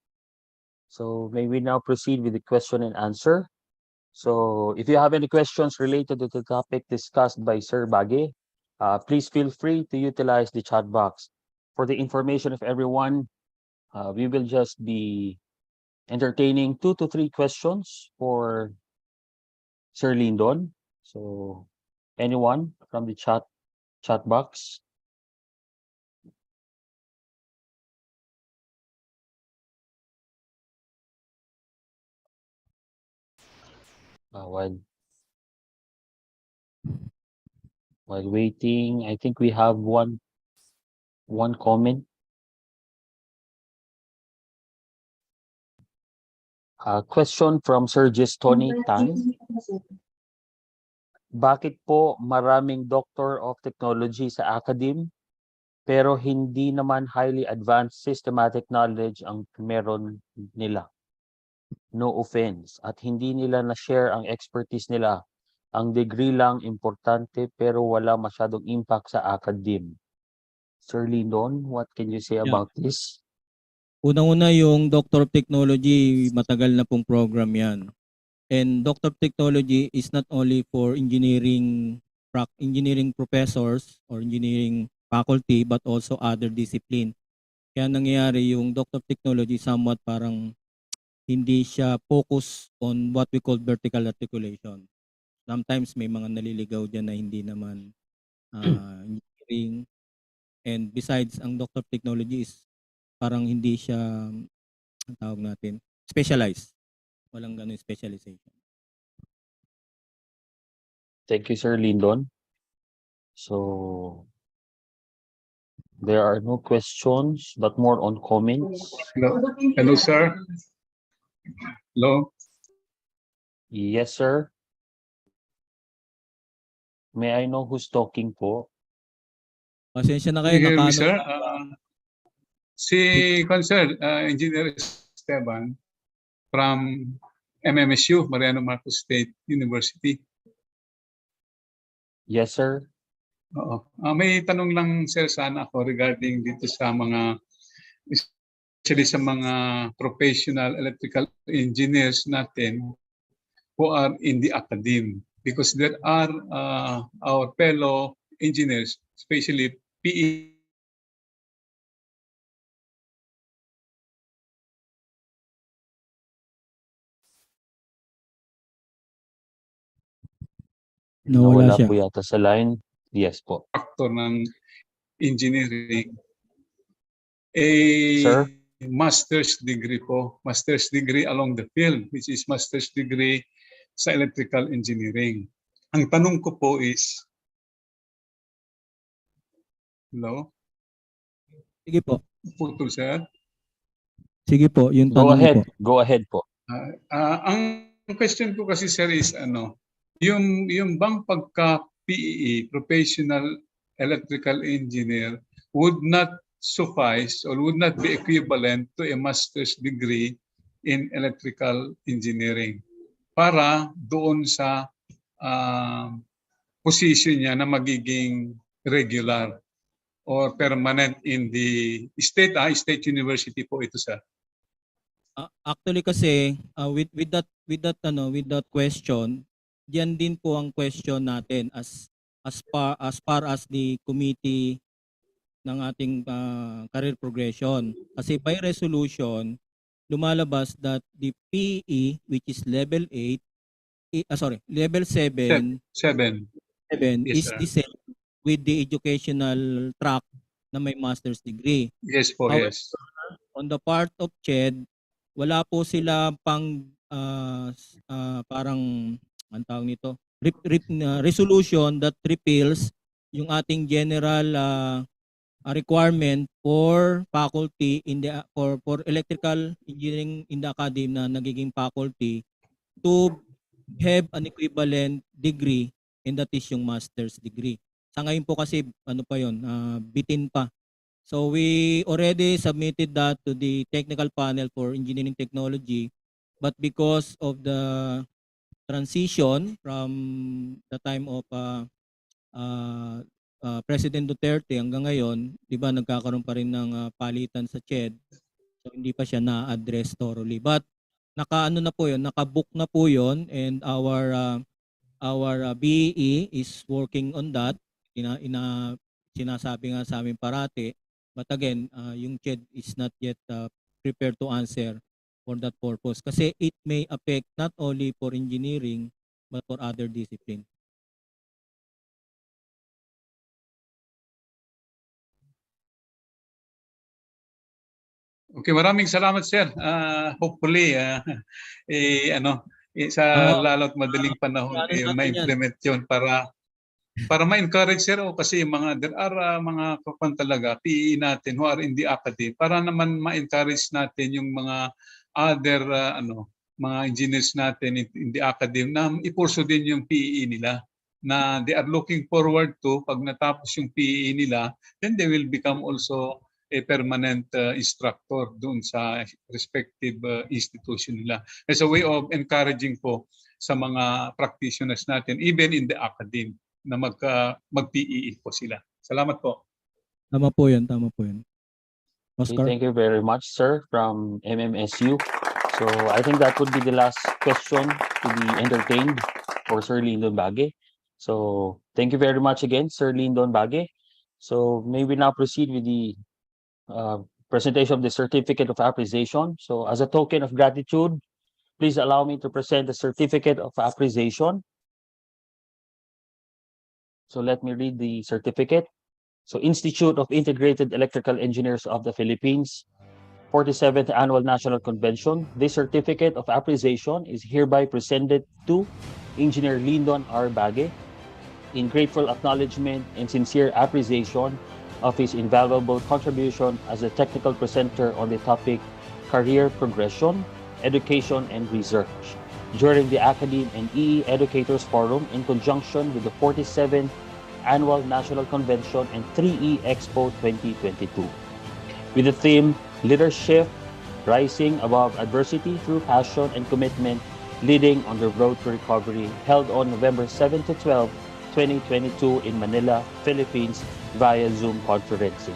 So may we now proceed with the question and answer. So if you have any questions related to the topic discussed by Sir Bagay, please feel free to utilize the chat box. For the information of everyone, we will just be entertaining 2 to 3 questions for Sir Lyndon. So anyone from the chat box? While waiting, I think we have one comment. Question from Sir Tony Tan. Bakit po maraming Doctor of Technology sa ACADEME pero hindi naman highly advanced systematic knowledge ang meron nila? No offense. At hindi nila na-share ang expertise nila. Ang degree lang importante pero wala masyadong impact sa ACADEME. Sir Lyndon, what can you say about this? Unang-una, yung Doctor of Technology, matagal na pong program yan. And Doctor of Technology is not only for engineering professors or engineering faculty, but also other discipline. Kaya nangyayari yung Doctor of Technology somewhat parang hindi siya focus on what we call vertical articulation. Sometimes may mga naliligaw dyan na hindi naman engineering. And besides, ang Doctor of Technology is parang hindi siya, ang tawag natin, specialized. Walang ganun specialization. Thank you, Sir Lyndon. So there are no questions, but more on comments. Hello, sir. Hello. Yes, sir. May I know who's talking po? Pasensya na kayo. You hear me, sir? Si Concern, Engineer Esteban from MMSU, Mariano Marcos State University. Yes, sir. Oo. May tanong lang, sir, sana ako regarding dito sa mga, especially sa mga professional electrical engineers natin who are in the academe. Because there are our fellow engineers, especially PE. Nawala po yata sa line. Yes po. Factor ng engineering. Sir? Master's degree po. Master's degree along the field, which is master's degree sa electrical engineering. Ang tanong ko po is, hello? Sige po. Putol, sir. Sige po, yung Go tanong ahead. po. Go ahead po. Ang question ko kasi, sir, is yung bang pagka-PEE, Professional Electrical Engineer, would not suffice or would not be equivalent to a master's degree in electrical engineering para doon sa position niya na magiging regular or permanent in the state university po ito, sir. Actually kasi with that question, diyan din po ang question natin as far as the committee ng ating career progression. Kasi by resolution lumalabas that the PE which is level 8 level 7 Yes, is sir. the same with the educational track na may master's degree. Yes po, However, yes. on the part of CHED, wala po sila pang parang ang tawag nito, resolution that repeals yung ating general requirement for faculty in the for electrical engineering in the academy na nagiging faculty to have an equivalent degree, and that is yung master's degree. Sa ngayon po kasi bitin pa. So we already submitted that to the technical panel for engineering technology, but because of the transition from the time of President Duterte hanggang ngayon, 'di ba nagkakaroon pa rin ng palitan sa CHED. So hindi pa siya na-address thoroughly. But nakabook na po 'yon, and our BE is working on that. Sinasabi nga sa amin parati. But again, yung CHED is not yet prepared to answer for that purpose kasi it may affect not only for engineering but for other discipline. Okay, maraming salamat, sir. Hopefully sa lalo't madaling panahon ma-implement 'yon para ma-encourage, sir, kasi there are mga kapan talaga PE natin who are in the academy para naman ma-encourage natin yung mga other mga engineers natin in the academy na ipurso din yung PE nila na they are looking forward to pag natapos yung PE nila, then they will become also a permanent instructor doon sa respective institution nila. As a way of encouraging po sa mga practitioners natin even in the academy na mag-PE po sila. Salamat po. Tama po 'yan. Oscar? Okay, thank you very much, sir, from MMSU. So I think that would be the last question to be entertained for Sir Lyndon Bagge. So thank you very much again, Sir Lyndon Bagge. So may we now proceed with the presentation of the Certificate of Appreciation. So as a token of gratitude, please allow me to present the Certificate of Appreciation. So let me read the certificate. So Institute of Integrated Electrical Engineers of the Philippines, 47th Annual National Convention. This Certificate of Appreciation is hereby presented to Engineer Lyndon R. Bagge in grateful acknowledgement and sincere appreciation of his invaluable contribution as a technical presenter on the topic Career Progression, Education, and Research during the ACADEME and EE Educators Forum in conjunction with the 47th Annual National Convention and 3E Expo 2022. With the theme Leadership, Rising Above Adversity Through Passion and Commitment, Leading on the Road to Recovery, held on November 7 to 12, 2022 in Manila, Philippines, via Zoom conferencing.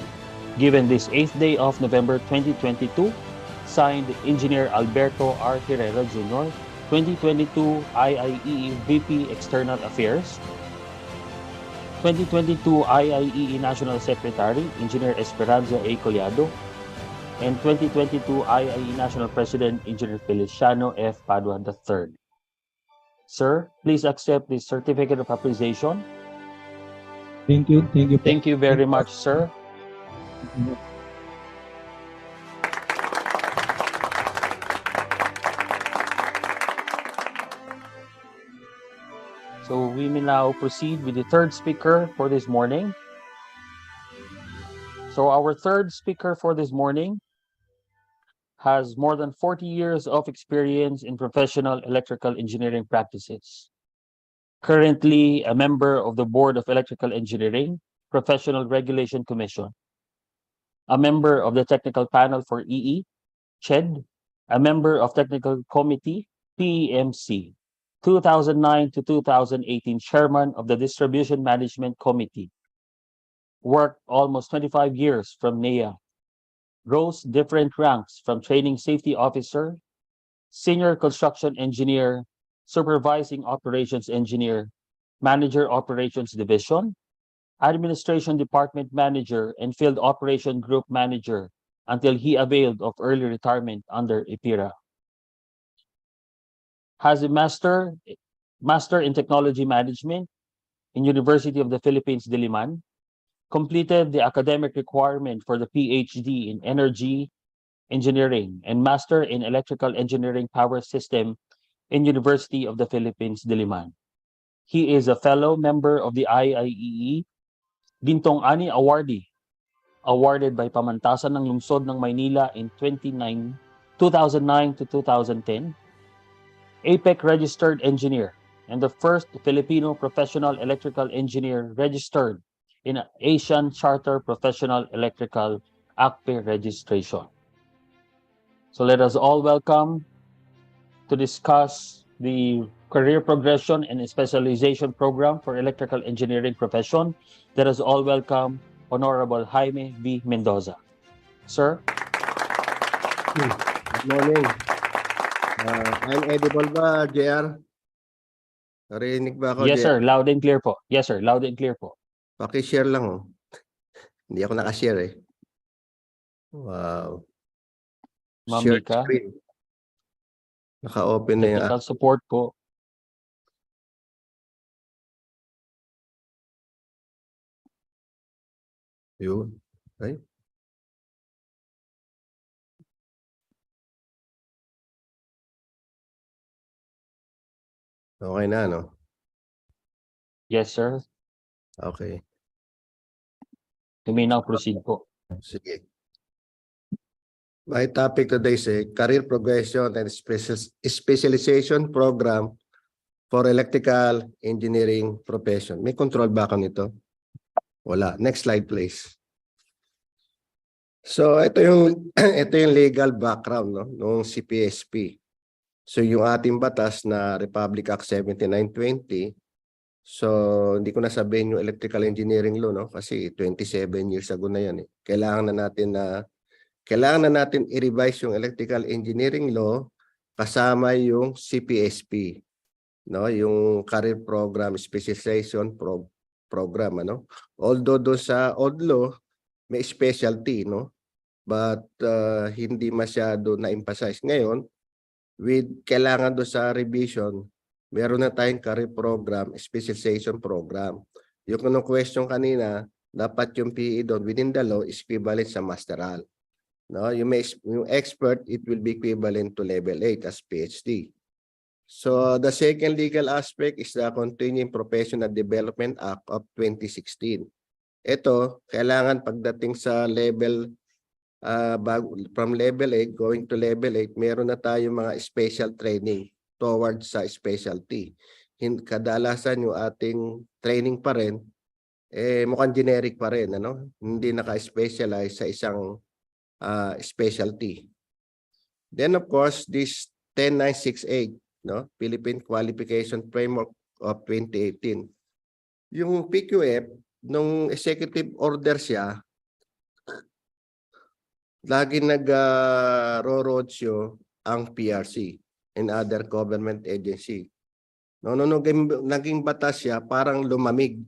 Given this 8th day of November 2022, signed Engineer Alberto R. Herrera Jr., 2022 IIEE VP External Affairs, 2022 IIEE National Secretary, Engineer Esperanza A. Collado, and 2022 IIEE National President, Engineer Feliciano F. Padua III. Sir, please accept this Certificate of Appreciation. Thank you. Thank you very much, sir. So we may now proceed with the third speaker for this morning. So our third speaker for this morning has more than 40 years of experience in professional electrical engineering practices. Currently a member of the Board of Electrical Engineering, Professional Regulation Commission, a member of the Technical Panel for EE, CHED, a member of Technical Committee, PEMC, 2009 to 2018 Chairman of the Distribution Management Committee, worked almost 25 years from NEA, rose different ranks from Training Safety Officer, Senior Construction Engineer, Supervising Operations Engineer, Manager Operations Division, Administration Department Manager, and Field Operation Group Manager until he availed of early retirement under IPIRA. Has a Master in Technology Management in University of the Philippines, Diliman, completed the academic requirement for the PhD in Energy Engineering and Master in Electrical Engineering Power System in University of the Philippines, Diliman. He is a fellow member of the IIEE Gintong Ani Awardee, awarded by Pamantasan ng Lungsod ng Maynila in 2009 to 2010, APEC Registered Engineer, and the first Filipino professional electrical engineer registered in Asian Charter Professional Electrical ACPE registration. So let us all welcome to discuss the career progression and specialization program for electrical engineering profession. Let us all welcome Honorable Jaime V. Mendoza. Sir? Good morning. I'm edible ba, JR? Narinig ba ako, Yes, JR? sir. Loud and clear po. Yes, sir. Loud and clear po. Paki-share lang, oh. Hindi ako naka-share, eh. Wow. Ma'am Share Mika. screen. Naka-open na yung... Technical support po. Yun. Ay. Okay na, no? Yes, sir. Okay. You may now proceed po. Sige. My topic today is Career Progression and Specialization Program for Electrical Engineering Profession. May control ba ako nito? Wala. Next slide, please. So, ito yung legal background, no, ng CPSP. So, yung ating batas na Republic Act 7920. So, hindi ko na sabihin yung electrical engineering law, no, kasi 27 years ago na yan, eh. Kailangan na natin i-revise yung electrical engineering law kasama yung CPSP, no, yung career program specialization program, ano. Although do sa old law may specialty, no, but hindi masyado na-emphasize. Ngayon, kailangan do sa revision, meron na tayong career program specialization program. Yung kung question kanina, dapat yung PE doon within the law is equivalent sa masteral. No, yung expert, it will be equivalent to level 8 as PhD. So the second legal aspect is the Continuing Professional Development Act of 2016. Ito, kailangan pagdating sa level, from level 8 going to level 8, meron na tayong mga special training towards sa specialty. Kadalasan yung ating training pa rin, mukhang generic pa rin, ano? Hindi naka-specialize sa isang specialty. Then of course, this 10968, no, Philippine Qualification Framework of 2018. Yung PQF, nung executive order siya, lagi nag-roadshow ang PRC and other government agency. No, naging batas siya, parang lumamig.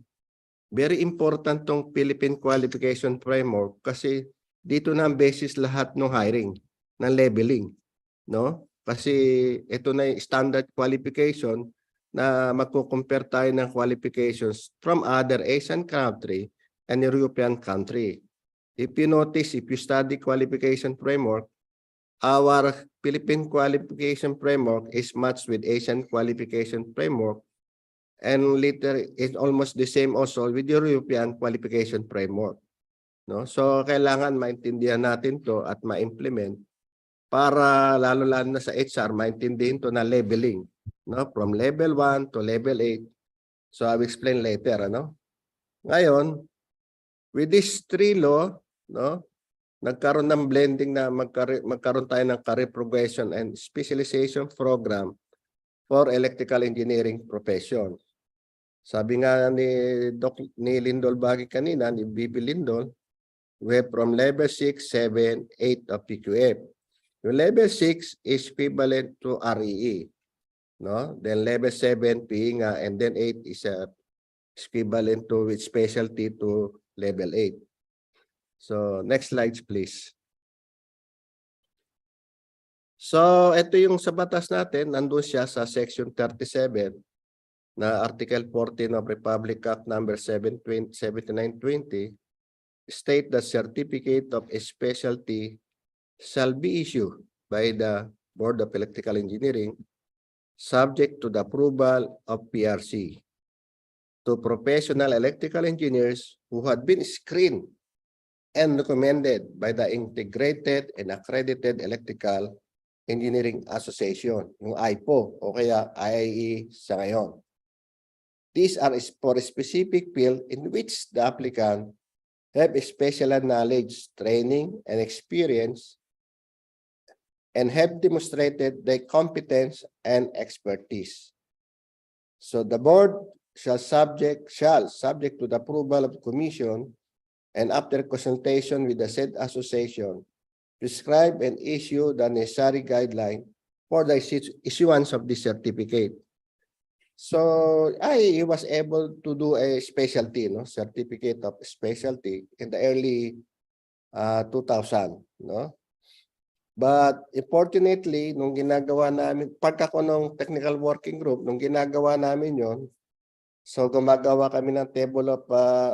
Very important tong Philippine Qualification Framework kasi dito na ang basis lahat ng hiring, ng leveling, no? Kasi ito na yung standard qualification na magko-compare tayo ng qualifications from other Asian country and European country. If you notice, if you study qualification framework, our Philippine qualification framework is matched with Asian qualification framework, and later it's almost the same also with European qualification framework. No? So kailangan maintindihan natin to at ma-implement para lalo na sa HR maintindihan to na leveling, no, from level 1 to level 8. So I will explain later, ano. Ngayon, with this three law, no, nagkaroon ng blending na magkaroon tayo ng career progression and specialization program for electrical engineering profession. Sabi nga ni Lindol Bagi kanina, ni BP Lindol, we from level 6, 7, 8 of PQF. Yung level 6 is equivalent to REE. No? Then level 7, PE nga, and then 8 is equivalent to with specialty to level 8. So, next slides, please. So, ito yung sa batas natin, nandun siya sa Section 37 na Article 14 of Republic Act number 7920, state that certificate of a specialty shall be issued by the Board of Electrical Engineering subject to the approval of PRC to professional electrical engineers who had been screened and recommended by the Integrated and Accredited Electrical Engineering Association, yung IPO o kaya IIE sa ngayon. These are for a specific field in which the applicant have special knowledge, training, and experience and have demonstrated their competence and expertise. So the board shall subject to the approval of the commission and after consultation with the said association, prescribe and issue the necessary guideline for the issuance of this certificate. So I was able to do a specialty, no, certificate of specialty in the early 2000, no. But unfortunately, nung ginagawa namin, pagka ko nung technical working group, nung ginagawa namin yon, so gumagawa kami ng table of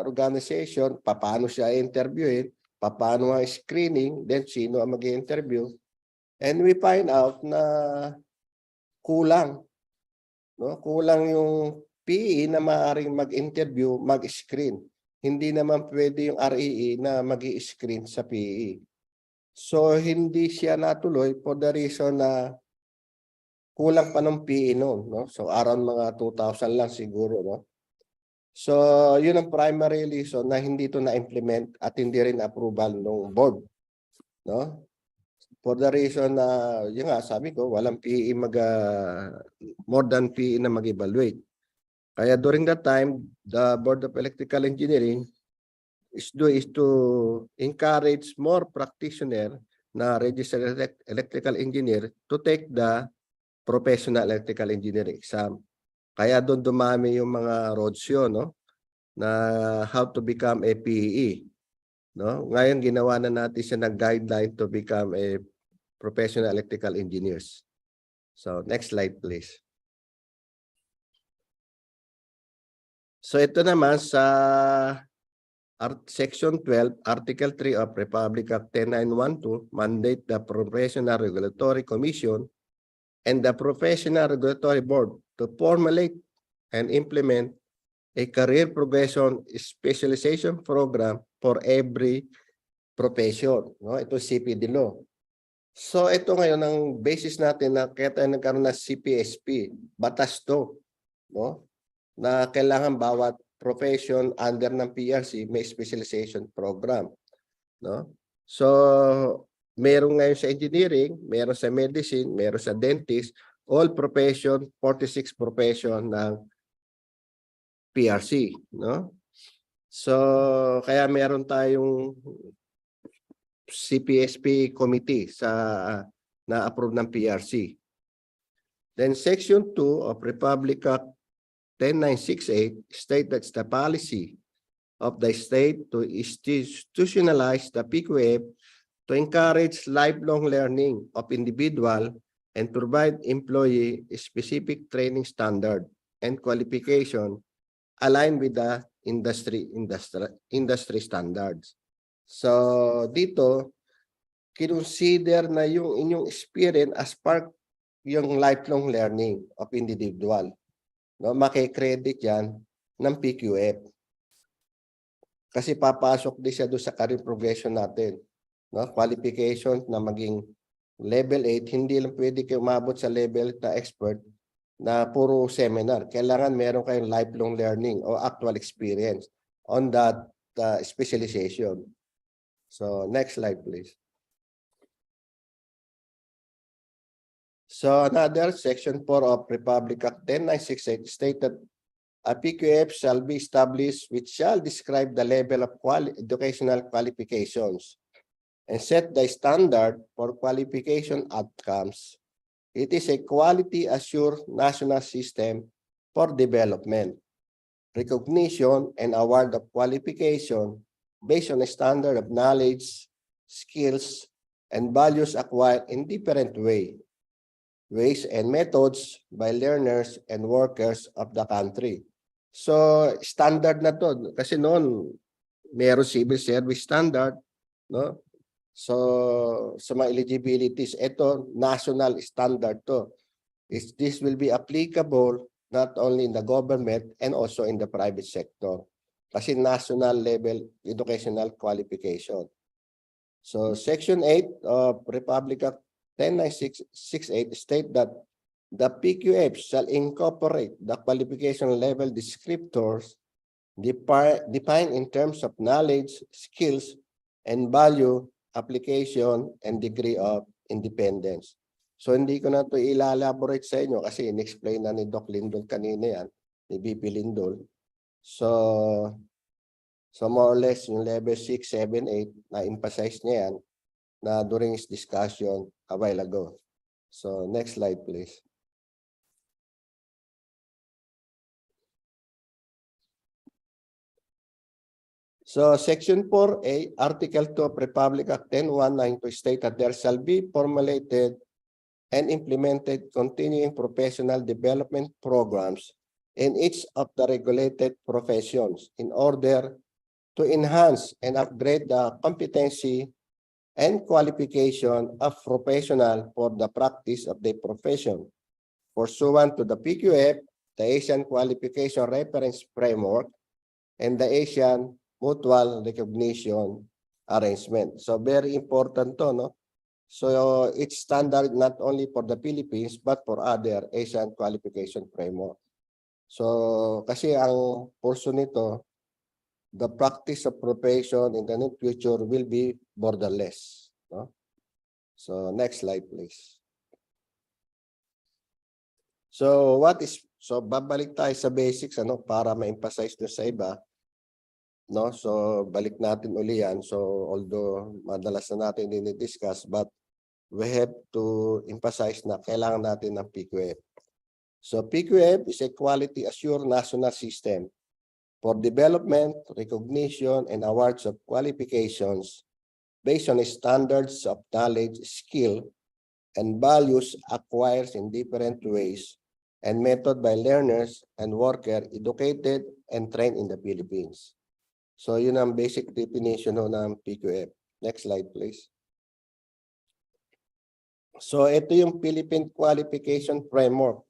organization, paano siya interviewin, paano ang screening, then sino ang mag-interview. And we find out na kulang. No? Kulang yung PE na maaaring mag-interview, mag-screen. Hindi naman pwede yung REE na mag-i-screen sa PE. So hindi siya natuloy for the reason na kulang pa ng PE noon, no? So around mga 2,000 lang siguro, no? So yun ang primary reason na hindi ito na-implement at hindi rin approval ng board, no? For the reason na, yun nga, sabi ko, walang PE more than PE na mag-evaluate. Kaya during that time, the Board of Electrical Engineering is to encourage more practitioner na registered electrical engineer to take the professional electrical engineering exam. Kaya doon dumami yung mga roadshow, no, na how to become a PE, no. Ngayon ginawa na natin siya ng guideline to become a professional electrical engineers. So next slide please. So ito naman sa Section 12, Article 3 of Republic Act 10912 mandate the Professional Regulatory Commission and the Professional Regulatory Board to formulate and implement a career progression specialization program for every profession. No? Ito CPD law. So ito ngayon ang basis natin na kaya tayo nagkaroon ng CPSP. Batas to. No? Na kailangan bawat profession under ng PRC may specialization program, no? So meron ngayon sa engineering, meron sa medicine, meron sa dentist, all profession, 46 profession ng PRC, no? So kaya meron tayong CPSP committee sa na-approve ng PRC. Then Section 2 of Republic Act 10968 state that's the policy of the state to institutionalize the PQF to encourage lifelong learning of individual and provide employee specific training standard and qualification aligned with the industry standards. So dito kinonsider na yung inyong experience as part yung lifelong learning of individual. No, maki-credit yan ng PQF. Kasi papasok din siya doon sa career progression natin. No, qualification na maging level 8, hindi lang pwede kayo umabot sa level na expert na puro seminar. Kailangan meron kayong lifelong learning o actual experience on that specialization. So next slide, please. So another section 4 of Republic Act 10968 stated a PQF shall be established which shall describe the level of educational qualifications and set the standard for qualification outcomes. It is a quality assured national system for development, recognition, and award of qualification based on a standard of knowledge, skills, and values acquired in different ways and methods by learners and workers of the country. So standard na to kasi noon meron civil service standard, no? So sa mga eligibilities, ito national standard to. This will be applicable not only in the government and also in the private sector. Kasi national level educational qualification. So Section 8 of Republic Act 10968 state that the PQF shall incorporate the qualification level descriptors defined in terms of knowledge, skills, and value, application, and degree of independence. So hindi ko na ito i-elaborate sa inyo kasi in-explain na ni Doc Lindol kanina yan, ni BP Lindol. So more or less yung level 6, 7, 8 na-emphasize niya yan na during his discussion a while ago. So next slide, please. So Section 4A, Article 2 of Republic Act 10192 state that there shall be formulated and implemented continuing professional development programs in each of the regulated professions in order to enhance and upgrade the competency and qualification of professional for the practice of the profession. Pursuant to the PQF, the Asian Qualification Reference Framework, and the Asian Mutual Recognition Arrangement. So very important to, no? So it's standard not only for the Philippines, but for other Asian Qualification Framework. So kasi ang portion nito, the practice of profession in the near future will be borderless. No? So next slide, please. So babalik tayo sa basics para ma-emphasize nyo sa iba. No? So balik natin uli yan. So although madalas na natin dinidiscuss, but we have to emphasize na kailangan natin ng PQF. So PQF is a quality assured national system for development, recognition, and awards of qualifications based on standards of knowledge, skill, and values acquired in different ways and method by learners and workers educated and trained in the Philippines. So yun ang basic definition ng PQF. Next slide, please. So ito yung Philippine Qualification Framework,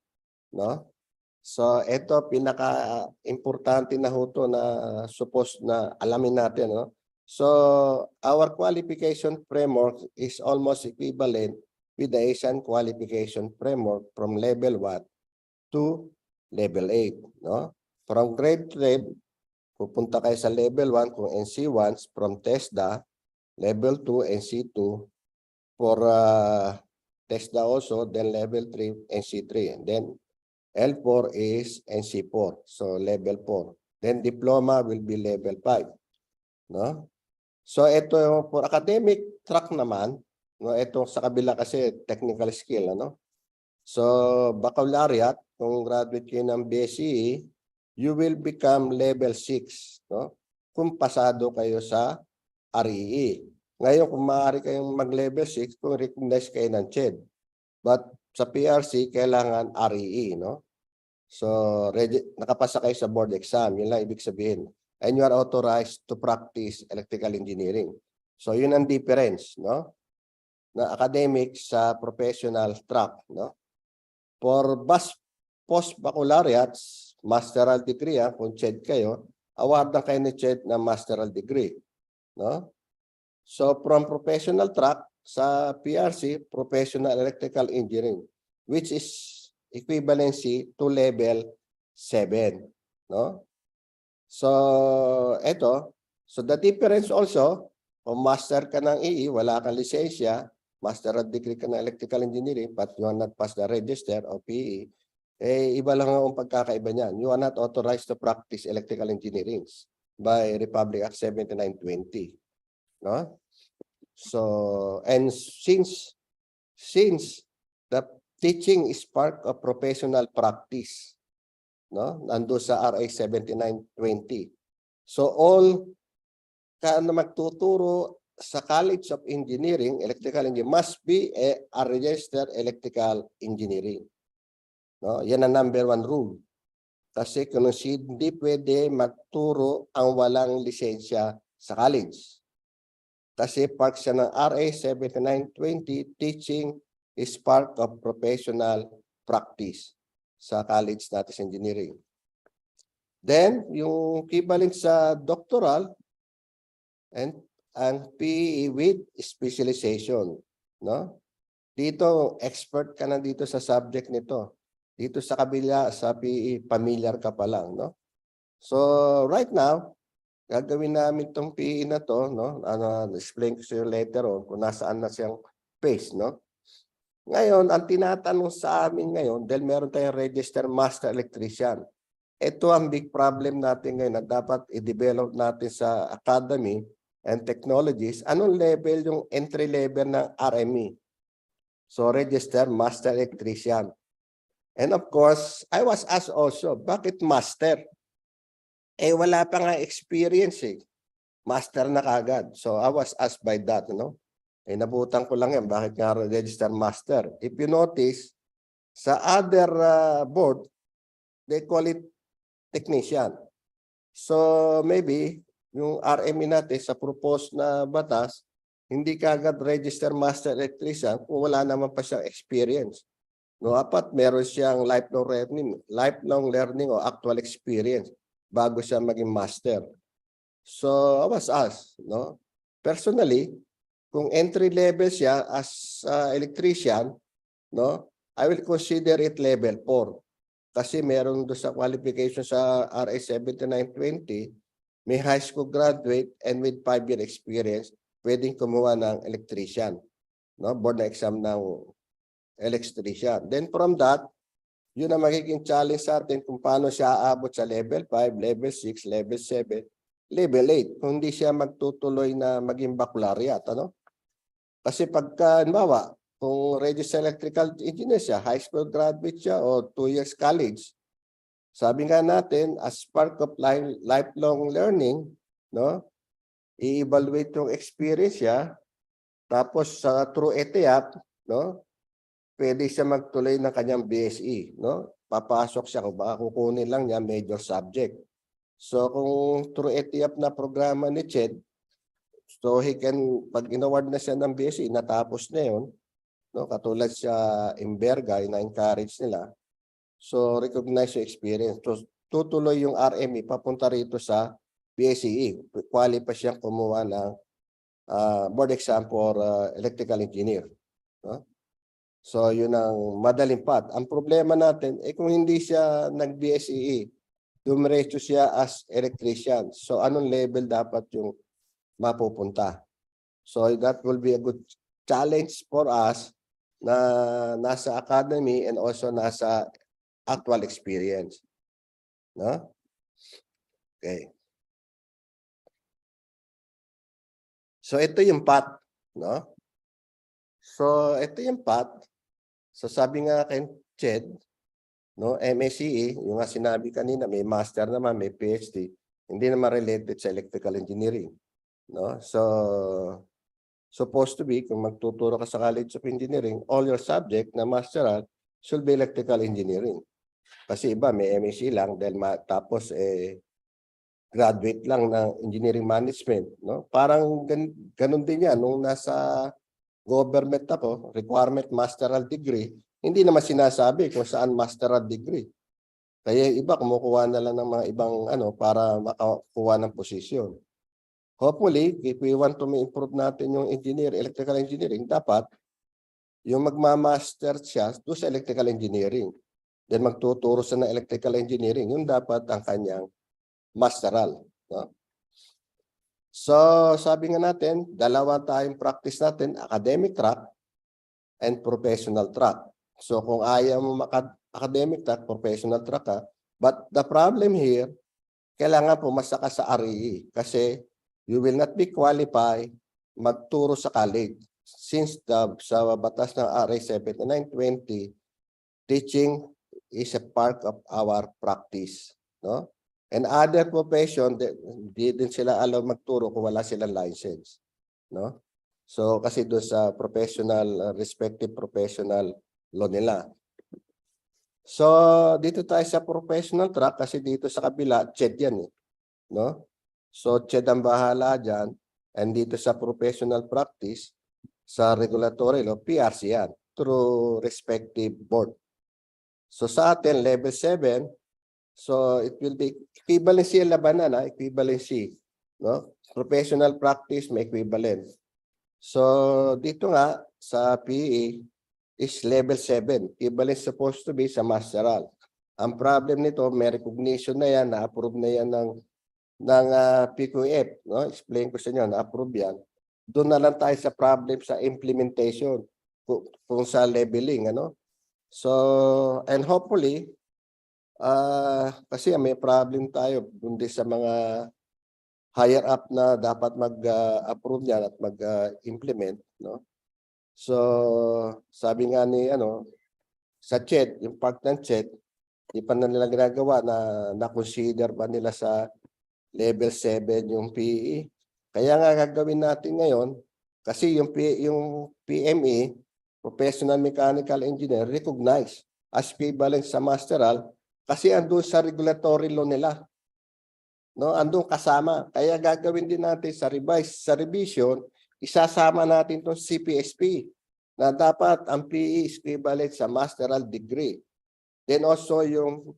no? So ito pinaka-importante na huto na supposed na alamin natin, no? So our qualification framework is almost equivalent with the Asian Qualification Framework from level 1 to level 8, no? From grade 3, pupunta kayo sa level 1 kung NC1 from TESDA, level 2 NC2 for TESDA also, then level 3 NC3, and then L4 is NC4, so level 4. Then diploma will be level 5, no? So ito for academic track naman, no, ito sa kabila kasi technical skill, ano? So baccalaureate, kung graduate kayo ng BSc, you will become level 6, no? Kung pasado kayo sa REE. Ngayon kung maaari kayong mag-level 6 kung recognize kayo ng CHED. But sa PRC kailangan REE, no? So nakapasa kayo sa board exam, yun lang ibig sabihin. And you are authorized to practice electrical engineering. So yun ang difference, no? Na academic sa professional track, no? For post-baccalaureates, masteral degree, kung CHED kayo, awardan kayo ni CHED na masteral degree, no? So from professional track sa PRC, professional electrical engineering, which is equivalency to level 7, no? So ito, so the difference also o master ka ng EE, wala kang lisensya, master of degree ka ng electrical engineering, but you are not passed the register o PE, iba lang ang pagkakaiba niyan. You are not authorized to practice electrical engineering by Republic Act 7920. No? So, and since the teaching is part of professional practice, no? Nando sa RA 7920. So all ka na magtuturo sa College of Engineering, Electrical Engineering must be a registered electrical engineering. No? Yan ang number 1 rule. Kasi kung hindi pwede magturo ang walang lisensya sa college. Kasi part siya ng RA 7920, teaching is part of professional practice sa college natin sa engineering. Then, yung equivalent sa doctoral and PE with specialization. No? Dito, expert ka na dito sa subject nito. Dito sa kabila, sa PE, familiar ka pa lang. No? So, right now, gagawin namin itong PE na to, no? Explain ko sa later on kung nasaan na siyang phase, no? Ngayon, ang tinatanong sa amin ngayon, dahil meron tayong registered master electrician, ito ang big problem natin ngayon na dapat i-develop natin sa academy and technologies. Anong level yung entry level ng RME? So, registered master electrician. And of course, I was asked also, bakit master? Wala pa nga experience eh. Master na kagad. So, I was asked by that, no? Nabutan ko lang yan. Bakit nga registered master? If you notice, sa other board, they call it technician. So, maybe, yung RME natin sa proposed na batas, hindi kagad registered master electrician kung wala naman pa siyang experience. No, apat meron siyang lifelong learning o actual experience bago siya maging master. So, I was asked, no? Personally, kung entry level siya as electrician, no, I will consider it level 4. Kasi meron doon sa qualification sa RA 7920, may high school graduate and with 5-year experience, pwedeng kumuha ng electrician. No? Board na exam ng electrician. Then from that, yun ang magiging challenge sa atin kung paano siya aabot sa level 5, level 6, level 7, level 8. Kung hindi siya magtutuloy na maging baccalaureate. Ano? Kasi pagka, halimbawa, kung registered electrical engineer siya, high school graduate siya o 2 years college, sabi nga natin, as part of lifelong learning, no, i-evaluate yung experience siya, tapos sa through Etiquette, no, pwede siya magtuloy ng kanyang BSE, no? Papasok siya kung baka kukunin lang niya major subject. So kung through Etiquette na programa ni CHED, so he can, pag inaward na siya ng BSE, natapos na yun, no? Katulad sa Imberga, na-encourage nila. So recognize yung experience. So tutuloy yung RME papunta rito sa BSE. Qualify siyang kumuha ng board exam for electrical engineer. No? So, yun ang madaling path. Ang problema natin, kung hindi siya nag-BSEE, dumiretso siya as electrician. So, anong level dapat yung mapupunta? So, that will be a good challenge for us na nasa academy and also nasa actual experience. No? Okay. So, ito yung path. No? So, ito yung path. So sabi nga kay CHED, no, MSCE, yung nga sinabi kanina, may master naman, may PhD, hindi naman related sa electrical engineering. No? So, supposed to be, kung magtuturo ka sa College of Engineering, all your subject na masteral should be electrical engineering. Kasi iba, may MSc lang, dahil tapos graduate lang ng engineering management. No? Parang ganun din yan, nung nasa government ako, requirement masteral degree, hindi naman sinasabi kung saan masteral degree. Kaya iba kumukuha na lang ng mga ibang para makakuha ng posisyon. Hopefully, if we want to improve natin yung electrical engineering, dapat yung magmamaster siya doon sa electrical engineering. Then magtuturo sa ng electrical engineering, yun dapat ang kanyang masteral. No? So, sabi nga natin, dalawa tayong practice natin, academic track and professional track. So, kung ayaw mo academic track, professional track ka, but the problem here, kailangan pumasa ka sa REE kasi you will not be qualified magturo sa college. Since sa batas ng RA 7920, teaching is a part of our practice, no? And other profession, di din sila alaw magturo kung wala silang license, no? So kasi doon sa professional, respective professional law nila. So dito tayo sa professional track kasi dito sa kabila, CHED yan, no? So CHED ang bahala dyan. And dito sa professional practice, sa regulatory law, PRC yan, through respective board. So sa atin, level 7, so it will be equivalency ang labanan, equivalency. No? Professional practice may equivalent. So dito nga, sa PE, is level 7. Equivalent supposed to be sa masteral. Ang problem nito, may recognition na yan, na-approve na yan ng PQF. No? Explain ko sa inyo, na-approve yan. Doon na lang tayo sa problem sa implementation kung sa leveling, ano? So, and hopefully, kasi may problem tayo kundi sa mga higher up na dapat mag-approve yan at mag-implement, no? So, sabi nga ni, sa CHED, yung part ng CHED, di pa na nila ginagawa na consider ba nila sa level 7 yung PE. Kaya nga gagawin natin ngayon, kasi yung PME, Professional Mechanical Engineer, recognized as equivalent sa masteral kasi andun sa regulatory law nila. No, andun kasama. Kaya gagawin din natin sa revision, isasama natin itong CPSP na dapat ang PE is equivalent sa masteral degree. Then also yung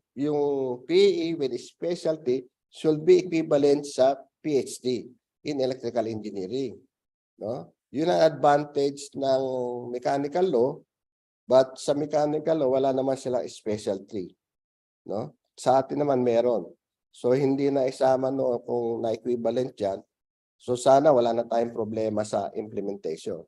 PE with specialty should be equivalent sa PhD in electrical engineering. No? Yun ang advantage ng mechanical law, but sa mechanical law, wala naman sila specialty. No? Sa atin naman meron. So hindi na isama no kung na-equivalent yan. So sana wala na tayong problema sa implementation.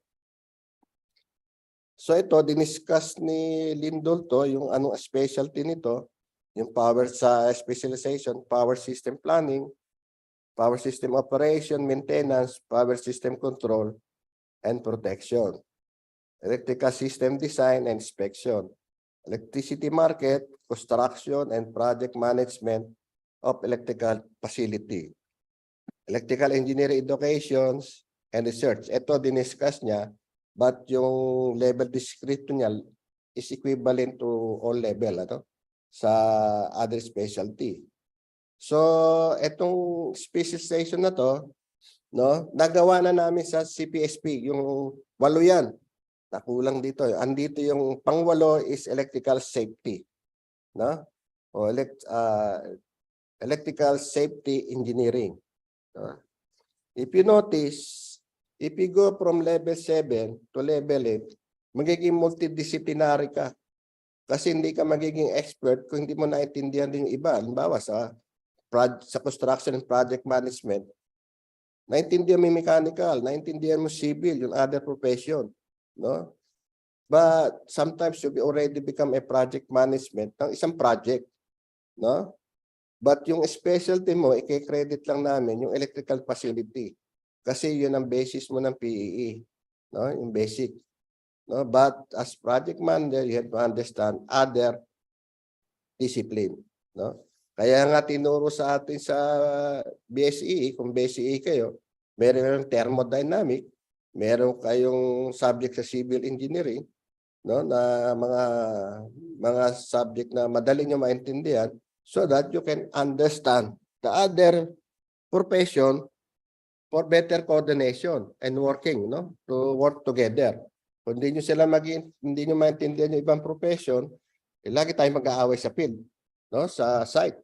So ito, diniscuss ni Lindol to, yung anong specialty nito, yung power sa specialization, power system planning, power system operation, maintenance, power system control, and protection. Electrical system design and inspection. Electricity market, construction, and project management of electrical facility. Electrical engineering educations and research. Ito diniscuss niya, but yung level description niya is equivalent to all level sa other specialty. So, etong specialization na to, no, nagawa na namin sa CPSP, yung 8 yan. Nakulang dito. Andito yung pang-8 is electrical safety. No? O electrical safety engineering. No? If you notice, if you go from level 7 to level 8, magiging multidisciplinary ka. Kasi hindi ka magiging expert kung hindi mo naintindihan din yung iba. Halimbawa sa construction and project management, naintindihan mo mechanical, naintindihan mo civil, yung other profession. No? But sometimes you already become a project management ng isang project. No? But yung specialty mo, i-credit lang namin yung electrical facility. Kasi yun ang basis mo ng PEE. No? Yung basic. No? But as project manager, you have to understand other discipline. No? Kaya nga tinuro sa atin sa BSE, kung BSE kayo, meron kayong thermodynamic, meron kayong subject sa civil engineering, no, na mga subject na madali nyo maintindihan so that you can understand the other profession for better coordination and working, no, to work together. Kung hindi nyo maintindihan yung ibang profession, lagi tayong mag-aaway sa field, no, sa site.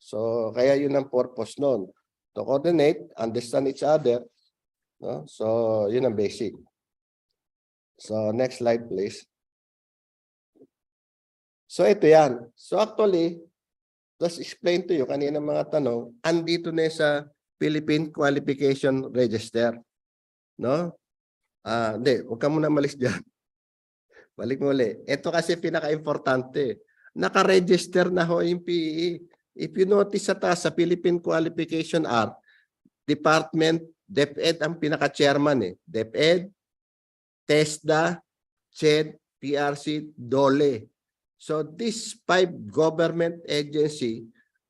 So kaya yun ang purpose noon, to coordinate, understand each other, no? So yun ang basic. So next slide please. So ito yan. So actually, just explain to you kanina mga tanong, andito na sa Philippine Qualification Register. No? Hindi, huwag ka muna malis dyan. Balik mo ulit. Ito kasi pinaka-importante. Naka-register na ho yung PE. If you notice sa taas, sa Philippine Qualification Act, Department, DepEd ang pinaka-chairman eh. DepEd, TESDA, CHED, PRC, DOLE. So this 5 government agency,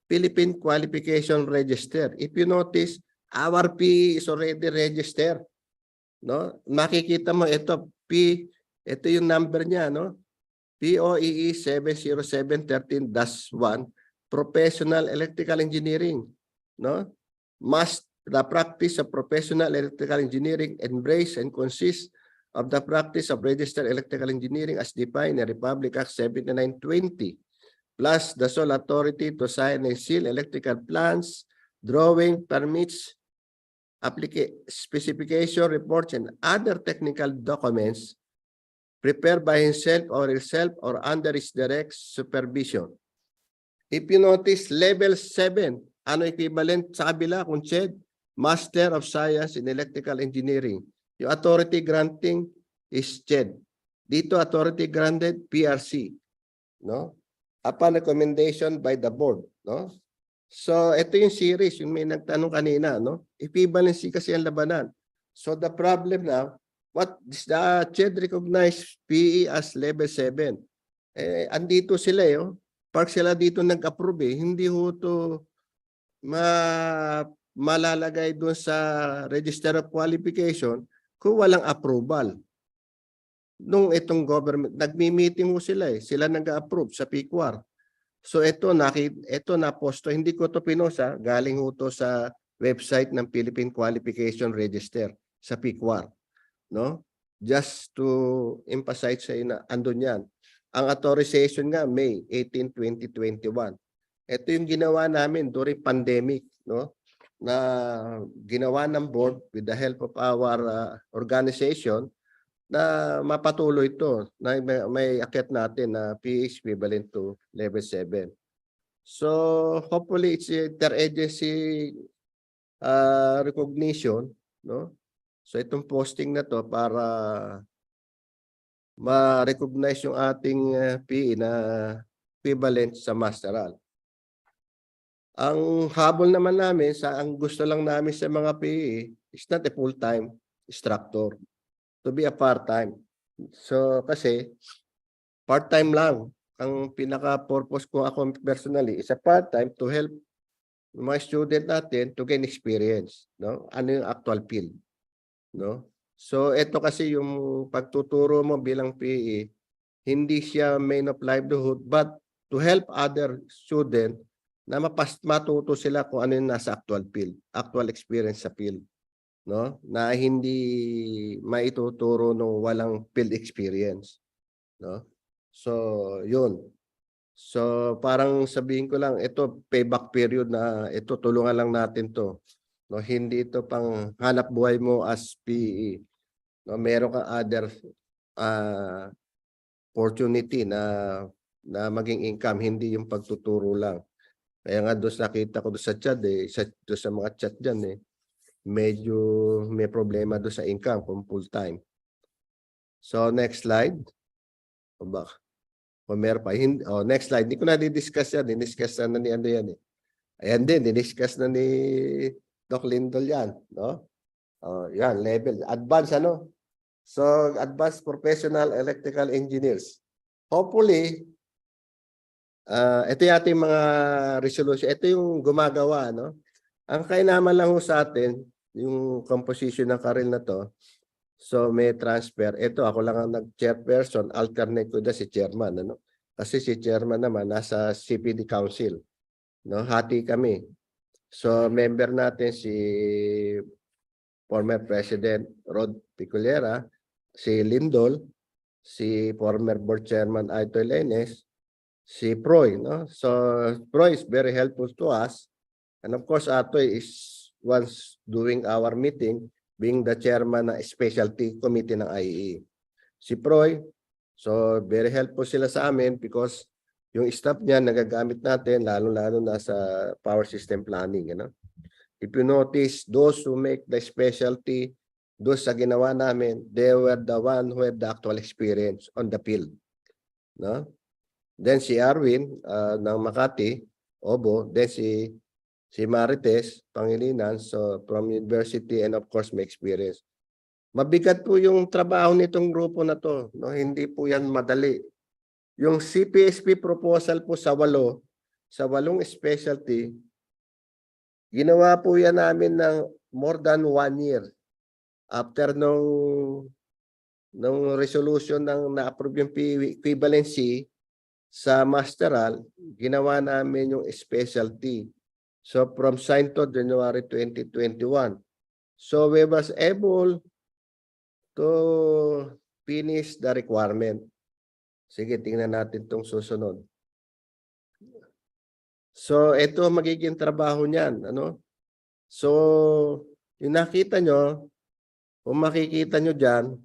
Philippine Qualification Register. If you notice, our PE is already registered. No? Makikita mo ito, ito yung number niya, no? POEE 70713-1, Professional Electrical Engineering, no? The practice of professional electrical engineering embrace and consists of the practice of registered electrical engineering as defined in Republic Act 7920, plus the sole authority to sign and seal electrical plans, drawing, permits, specification reports, and other technical documents prepared by himself or herself or under his direct supervision. If you notice, level 7, ano equivalent sa kabila kung CHED? Master of Science in Electrical Engineering. Yung authority granting is CHED. Dito authority granted PRC, no? Upon recommendation by the board, no? So ito yung series, yung may nagtanong kanina, no? Equivalency kasi ang labanan. So the problem now, what is the CHED recognized PE as level 7? Andito sila eh, oh. Park sila dito nag-approve eh. Hindi ho to malalagay doon sa Register of Qualification kung walang approval. Nung itong government, nagmi-meeting ho sila eh. Sila nag-approve sa PQR. So ito na-posto. Hindi ko to pinosa. Galing ho to sa website ng Philippine Qualification Register sa PQR. No? Just to emphasize sa ina, andun yan. Ang authorization nga, May 18, 2021. Ito yung ginawa namin during pandemic, no? Na ginawa ng board with the help of our organization na mapatuloy ito, na may akyat natin na PE equivalent to level 7. So hopefully it's interagency recognition, no? So itong posting na to para ma-recognize yung ating PE na equivalent sa masteral. Ang habol naman namin, ang gusto lang namin sa mga PE is not a full-time instructor, to be a part-time. So kasi part-time lang. Ang pinaka-purpose ko ako personally is a part-time to help mga student natin to gain experience, no? Ano yung actual field, no? So ito kasi yung pagtuturo mo bilang PE, hindi siya main of livelihood but to help other student na matuto sila kung ano yung nasa actual field, actual experience sa field, no? Na hindi maituturo nung walang field experience, no? So yun. So parang sabihin ko lang, ito payback period na ito, tulungan lang natin to, no? Hindi ito pang hanap buhay mo as PE. No, meron kang other opportunity na maging income, hindi yung pagtuturo lang. Kaya nga doon nakita ko doon sa chat doon sa mga chat diyan medyo may problema doon sa income kung full time. So next slide. Meron pa. Next slide. Hindi ko na di-discuss yan. Di-discuss na ni ano yan eh. Ayan din, di-discuss na ni Doc Lindol yan, no? Yan, level. Advanced ano? So, advanced professional electrical engineers. Hopefully, ito yung ating mga resolution. Ito yung gumagawa, no? Ang kainaman lang ho sa atin, yung composition ng karil na to. So, may transfer. Ito, ako lang ang nag-chairperson. Alternate ko na si chairman, ano? Kasi si chairman naman nasa CPD Council. No? Hati kami. So, member natin si former President Rod Piculera, si Lindol, si former board chairman Aito Lenes, si Proy, no? So Proy is very helpful to us, and of course Atoy is once doing our meeting being the chairman ng specialty committee ng IEE. Si Proy, so very helpful sila sa amin because yung staff niya nagagamit natin lalo-lalo na sa power system planning, you know? if you notice, those who make the specialty, those sa ginawa namin, they were the one who had the actual experience on the field. No? Then si Arwin ng Makati, Obo, then si Marites, Pangilinan, so from university and of course may experience. Mabigat po yung trabaho nitong grupo na to, no? Hindi po yan madali. Yung CPSP proposal po sa 8 specialty, ginawa po yan namin ng more than 1 year. After nung resolution ng na-approve yung equivalency sa masteral, ginawa namin yung specialty. So from signed to January 2021. So we was able to finish the requirement. Sige, tingnan natin itong susunod. So ito magiging trabaho niyan, ano? So yung nakita nyo, kung makikita nyo dyan,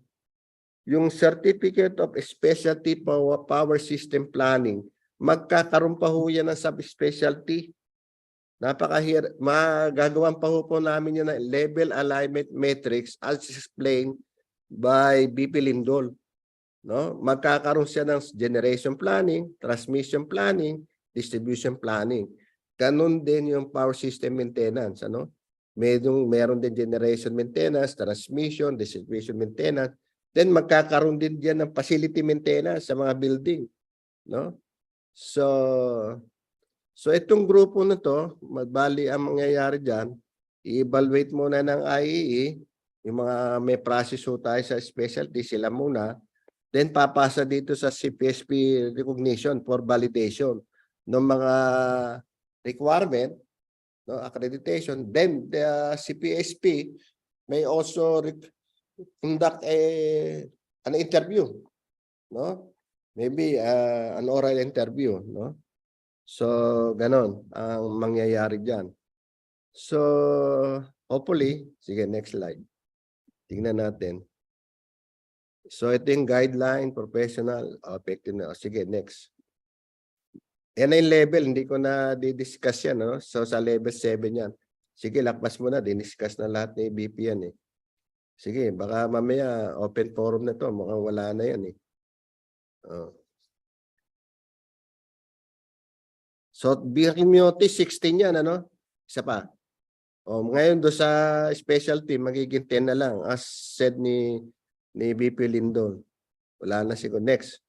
yung Certificate of Specialty Power System Planning, magkakaroon pa ho yan ng subspecialty. Magagawan pa ho po namin yan ng level alignment matrix as explained by BP Lindol. No? Magkakaroon siya ng generation planning, transmission planning, distribution planning. Ganun din yung power system maintenance. Ano? Meron din generation maintenance, transmission, distribution maintenance. Then magkakaroon din diyan ng facility maintenance sa mga building. No? So itong grupo na to, bali ang mangyayari diyan, i-evaluate muna ng IEE, yung mga may process ho tayo sa specialty, sila muna, then papasa dito sa CPSP recognition for validation ng mga requirement, no, accreditation. Then the CPSP may also conduct an interview, no? Maybe an oral interview, no? So, ganon ang mangyayari dyan. So, hopefully, sige, next slide. Tingnan natin. So, ito yung guideline, professional, effectiveness. Sige, next. Yan yung level, hindi ko na di-discuss yan, no? So, sa level 7 yan. Sige, lakpas mo na, di-discuss na lahat ni BP yan, eh. Sige, baka mamaya open forum na to, mukhang wala na yan, eh. So, Birkimiotis 16 yan, ano? Isa pa. Ngayon do sa specialty, magiging 10 na lang, as said ni BP Lindol. Wala na siguro. Next.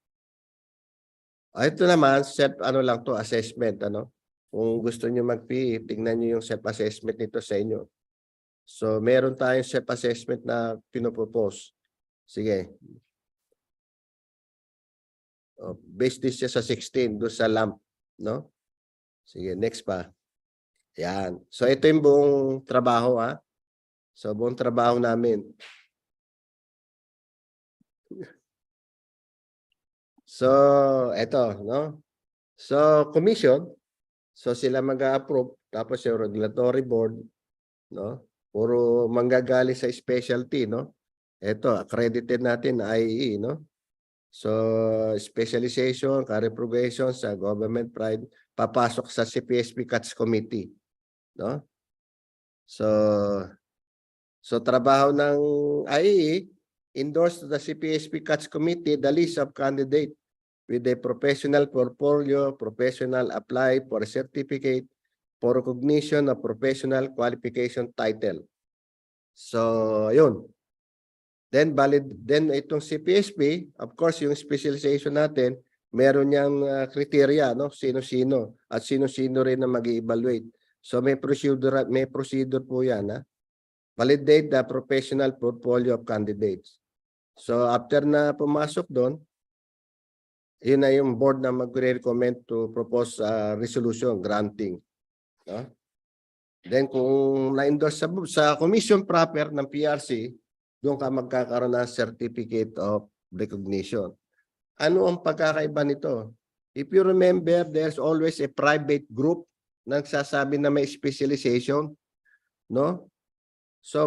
Ito naman, ano lang to, assessment, ano? Kung gusto nyo mag-PE, tingnan nyo yung self-assessment nito sa inyo. So, meron tayong self-assessment na pinopropose. Sige. Based this siya sa 16, do sa LAMP, no? Sige, next pa. Yan. So, ito yung buong trabaho, ha? So, buong trabaho namin. So, ito, no? So, commission. So, sila mag-a-approve. Tapos yung regulatory board, no? Puro manggagaling sa specialty, no? Ito, accredited natin na IEE, no? So, specialization, career progression sa government pride, papasok sa CPSP CATS Committee. No? So trabaho ng IEE, endorse to the CPSP CATS Committee the list of candidates with a professional portfolio, professional apply for a certificate for recognition of professional qualification title. So, yun. Then itong CPSP, of course, yung specialization natin, meron niyang criteria, no? Sino-sino at sino-sino rin na mag-evaluate. So may procedure po 'yan, ha? Validate the professional portfolio of candidates. So after na pumasok doon, yun na yung board na magre-recommend to propose resolution granting, no? Then kung na-endorse sa commission proper ng PRC, doon ka magkakaroon ng certificate of recognition. Ano ang pagkakaiba nito? If you remember, there's always a private group na nagsasabi na may specialization, no? So,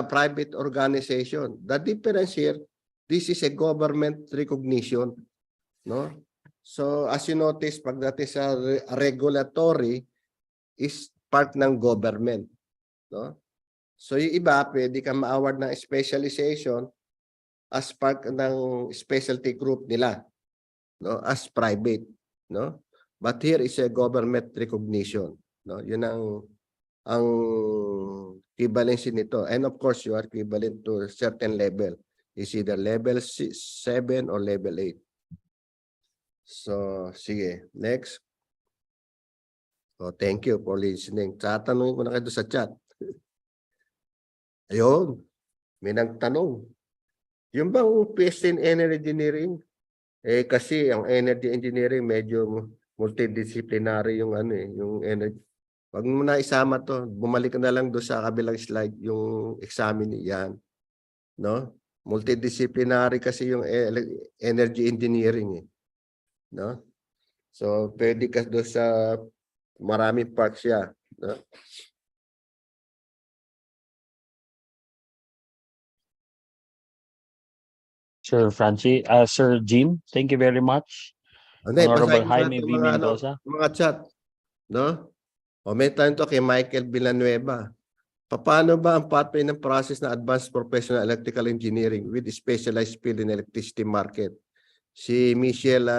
private organization. The difference here, this is a government recognition, no? So, as you notice, pagdating sa regulatory, is part ng government. no? So yung iba, pwede kang ma-award ng specialization as part ng specialty group nila, no? As private, no? But here is a government recognition, no? Yun ang equivalency nito. And of course, you are equivalent to a certain level. Is either level 7 or level 8. So, sige. Next. Oh, thank you for listening. Tatanungin ko na kayo sa chat. Ayun. May nagtanong. Yung bang PhD in Energy Engineering? Kasi ang Energy Engineering medyo multidisciplinary yung yung energy. Wag mo na isama to. Bumalik ka na lang doon sa kabilang slide, yung examine yan. No? Multidisciplinary kasi yung energy engineering no? So pwede ka doon sa maraming parts siya, no? Sir Francis, Sir Jim, thank you very much. Honorable Jaime V. Mendoza. Mga chat, no? O may tayo to kay Michael Villanueva. Paano ba ang pathway ng process na Advanced Professional Electrical Engineering with specialized field in electricity market? Si Michelle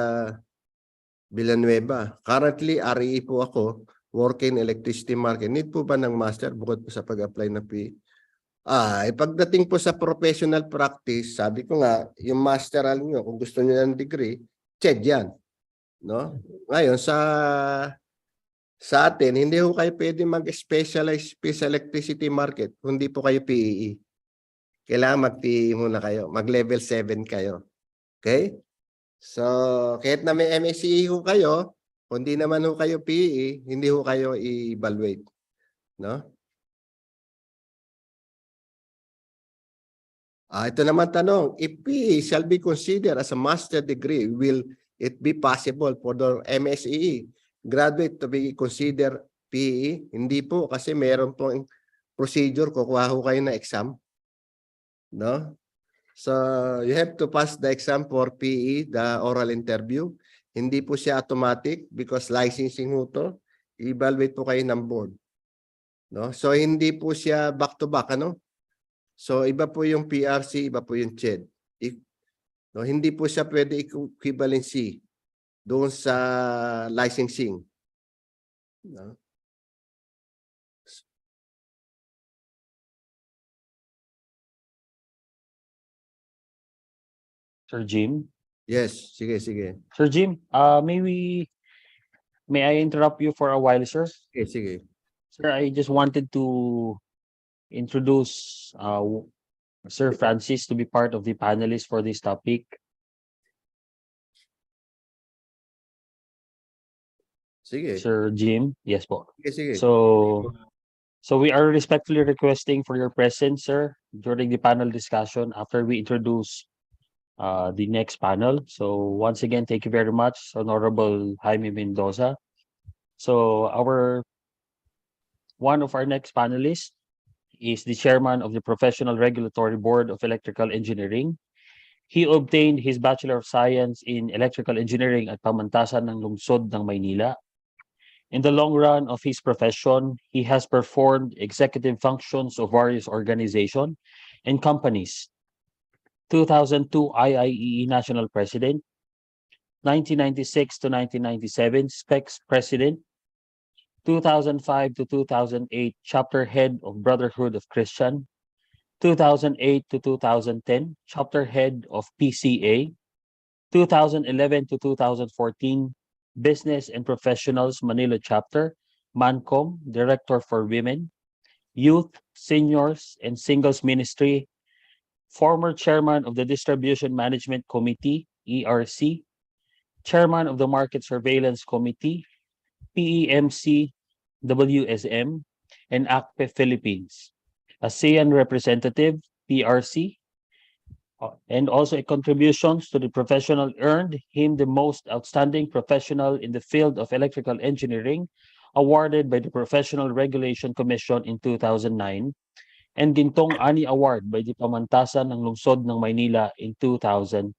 Villanueva. Currently, RE po ako, working in electricity market. Need po ba ng master bukod po sa pag-apply ng PE? Pagdating po sa professional practice, sabi ko nga, yung master nyo, kung gusto nyo ng degree, CHED yan. No? Ngayon, sa atin, hindi po kayo pwede mag-specialize sa electricity market, hindi po kayo PEE. Kailangan mag-PEE muna kayo, mag-level 7 kayo. Okay? So, kahit na may MSCE ho kayo, kung di naman ho kayo PEE, hindi ho kayo i-evaluate. No? Ito naman tanong, if PE shall be considered as a master degree, will it be possible for the MSCE graduate to be considered PE? Hindi po, kasi meron pong procedure, kukuha ho kayo na exam. No? So, you have to pass the exam for PE, the oral interview. Hindi po siya automatic because licensing ho to. I-evaluate po kayo ng board. No? So, hindi po siya back-to-back, ano? So, iba po yung PRC, iba po yung CHED. No? Hindi po siya pwede equivalency doon sa licensing. No? Sir Jim? Yes, sige. Sir Jim, may I interrupt you for a while, sir? Sige. Sir, I just wanted to introduce Sir Francis to be part of the panelists for this topic. Sige. Sir Jim, yes po. Sige. So we are respectfully requesting for your presence, sir, during the panel discussion after we introduce the next panel. So once again, thank you very much, Honorable Jaime Mendoza. So one of our next panelists is the chairman of the Professional Regulatory Board of Electrical Engineering. He obtained his Bachelor of Science in Electrical Engineering at Pamantasan ng Lungsod ng Maynila. In the long run of his profession, he has performed executive functions of various organizations and companies. 2002 IIEE National President, 1996 to 1997 SPECS President, 2005 to 2008 Chapter Head of Brotherhood of Christian, 2008 to 2010 Chapter Head of PCA, 2011 to 2014 Business and Professionals Manila Chapter, MANCOM, Director for Women, Youth, Seniors, and Singles Ministry, former Chairman of the Distribution Management Committee, ERC, Chairman of the Market Surveillance Committee, PEMC, WSM, and ACPE Philippines, ASEAN Representative, PRC, and also contributions to the professional earned him the most outstanding professional in the field of electrical engineering, awarded by the Professional Regulation Commission in 2009, and Gintong Ani Award by the Pamantasan ng Lungsod ng Maynila in 2010,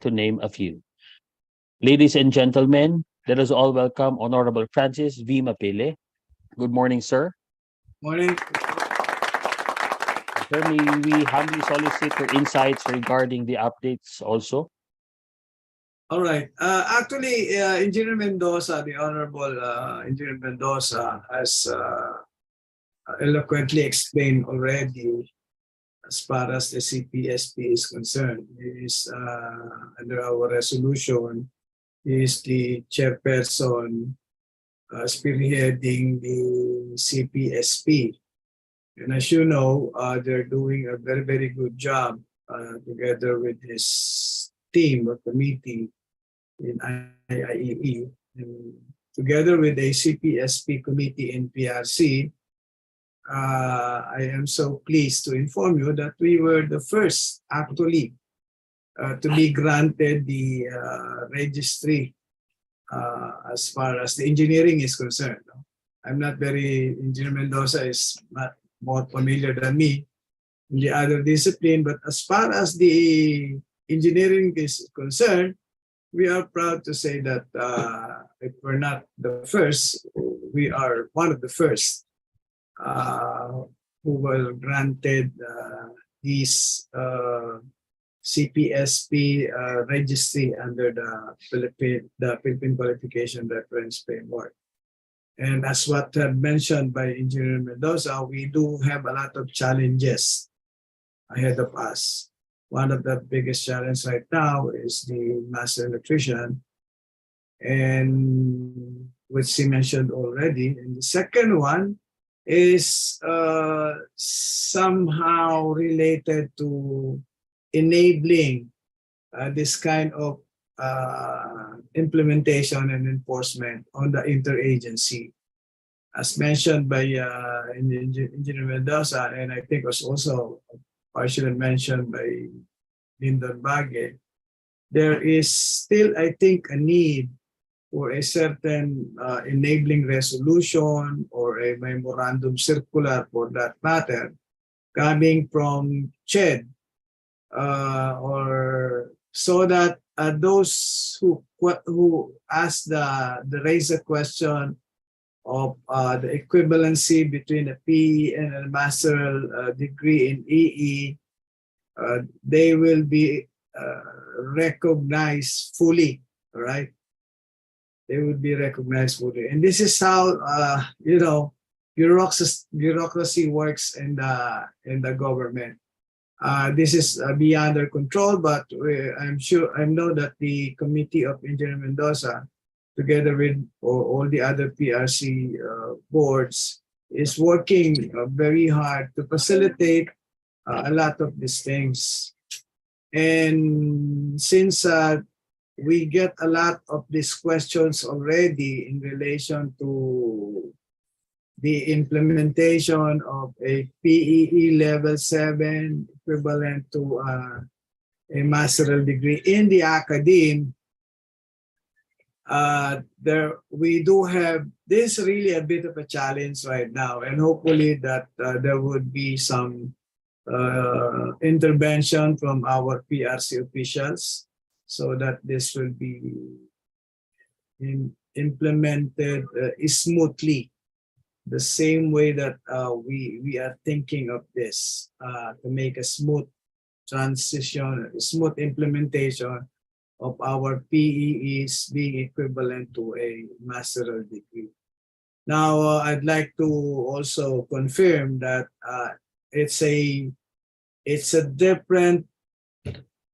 to name a few. Ladies and gentlemen, let us all welcome Honorable Francis V. Mapile. Good morning, sir. Morning. Sir, may we humbly solicit your insights regarding the updates also? All right. Actually, Engineer Mendoza, the Honorable Engineer Mendoza, has eloquently explained already as far as the CPSP is concerned. He is under our resolution. He is the chairperson spearheading the CPSP. And as you know, they're doing a very, very good job together with his team or committee in IIEE. And together with the CPSP committee in PRC, I am so pleased to inform you that we were the first actually to be granted the registry as far as the engineering is concerned. I'm not very, Engineer Mendoza is not more familiar than me in the other discipline, but as far as the engineering is concerned, we are proud to say that if we're not the first, we are one of the first who were granted these CPSP registry under the Philippine Qualification Reference Framework. And as what mentioned by Engineer Mendoza, we do have a lot of challenges ahead of us. One of the biggest challenges right now is the master electrician, and which he mentioned already. And the second one is somehow related to enabling this kind of implementation and enforcement on the interagency. As mentioned by Engineer Mendoza, and I think was also partially mentioned by Lyndon Bagge, there is still, I think, a need for a certain enabling resolution or a memorandum circular for that matter coming from CHED or so that those who ask raise a question of the equivalency between a PE and a master degree in EE, they will be recognized fully, right? They will be recognized fully. And this is how, you know, bureaucracy works in the government. This is beyond our control, but I know that the Committee of Engineer Mendoza, together with all the other PRC boards, is working very hard to facilitate a lot of these things. And since we get a lot of these questions already in relation to the implementation of a PEE level 7 equivalent to a master's degree in the academe, we do have this really a bit of a challenge right now, and hopefully that there would be some intervention from our PRC officials so that this will be implemented smoothly, the same way that we are thinking of this to make a smooth transition, smooth implementation of our PEEs being equivalent to a master's degree. Now, I'd like to also confirm that it's a different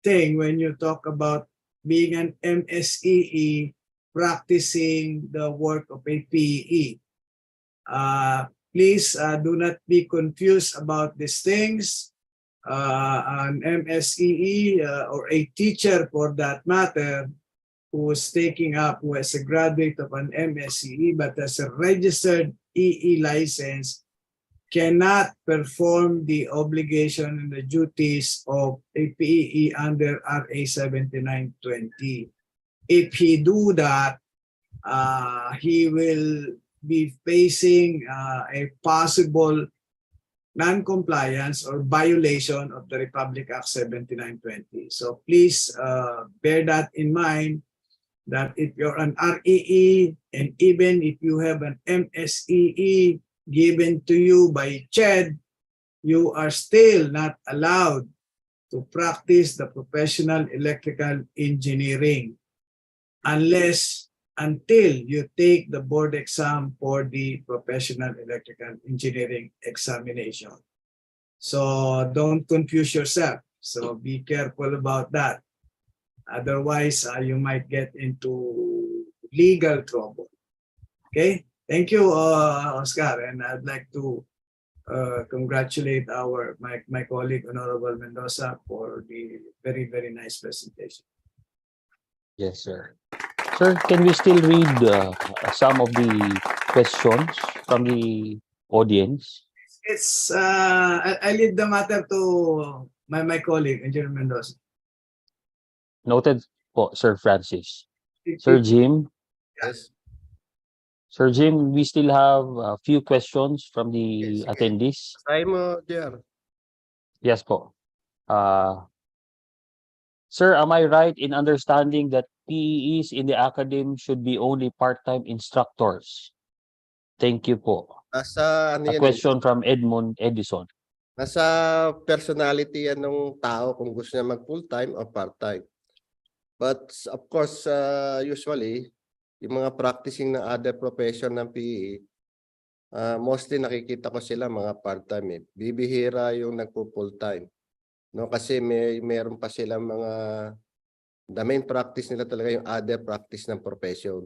thing when you talk about being an MSEE practicing the work of a PEE. Please do not be confused about these things. An MSEE or a teacher for that matter who is who is a graduate of an MSEE but has a registered EE license cannot perform the obligation and the duties of a PEE under RA 7920. If he do that, he will be facing a possible non-compliance or violation of the Republic Act 7920. So please bear that in mind, that if you're an REE and even if you have an MSEE, given to you by CHED, you are still not allowed to practice the professional electrical engineering until you take the board exam for the professional electrical engineering examination. So don't confuse yourself. So be careful about that. Otherwise, you might get into legal trouble. Okay? Thank you, Oscar. And I'd like to congratulate my colleague, Honorable Mendoza, for the very, very nice presentation. Yes, sir. Sir, can we still read some of the questions from the audience? It's I leave the matter to my colleague, Engineer Mendoza. Noted po, Sir Francis. Sir Jim? Yes. Sir Jim, we still have a few questions from the attendees. Time mo, JR. Yes po. Sir, am I right in understanding that PEs in the academe should be only part-time instructors? Thank you po. Nasa ano A yan question from Edmund Edison. Nasa personality yan ng tao kung gusto niya mag full-time o part-time. But of course, usually, yung mga practicing ng other profession ng PE, mostly nakikita ko sila mga part-time. Bibihira yung nagpo-full-time. No, kasi meron pa silang mga the main practice nila talaga yung other practice ng profession.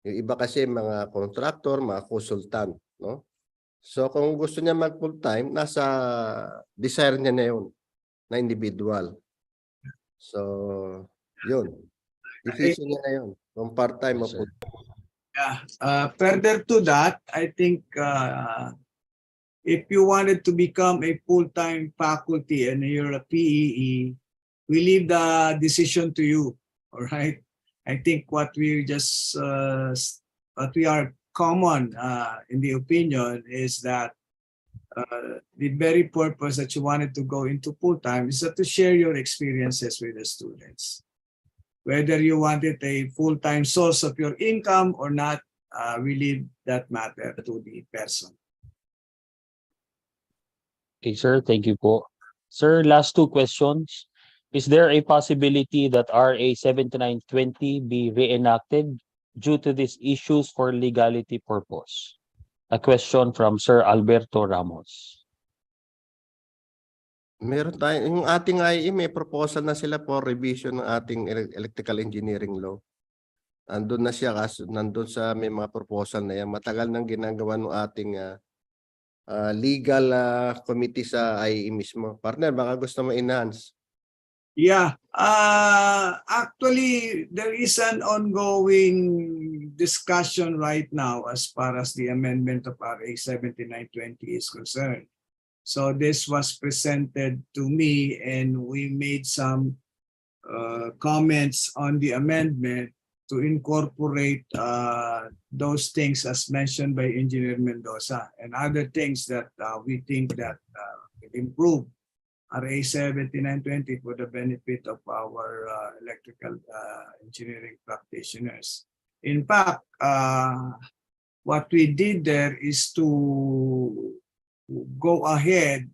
Yung iba kasi mga contractor, mga consultant, no? So kung gusto niya mag full-time, nasa desire niya na yun, na individual. So, yun. Decision niya na yun, kung part-time o full-time. Yeah. Further to that, I think if you wanted to become a full-time faculty and you're a PEE, we leave the decision to you. All right. I think what we are common in the opinion is that the very purpose that you wanted to go into full-time is to share your experiences with the students. Whether you wanted a full-time source of your income or not, we leave that matter to the person. Okay, sir. Thank you po. Sir, last two questions. Is there a possibility that RA 7920 be reenacted due to these issues for legality purpose? A question from Sir Alberto Ramos. Meron tayo, yung ating IE may proposal na sila for revision ng ating electrical engineering law. Andun na siya kasi nandun sa may mga proposal na yan. Matagal nang ginagawa ng ating legal committee sa IE mismo. Partner, baka gusto mo enhance? Yeah, actually, there is an ongoing discussion right now as far as the amendment of RA 7920 is concerned. So this was presented to me and we made some comments on the amendment to incorporate those things as mentioned by Engineer Mendoza and other things that we think that will improve RA 7920 for the benefit of our electrical engineering practitioners. In fact, what we did there is to go ahead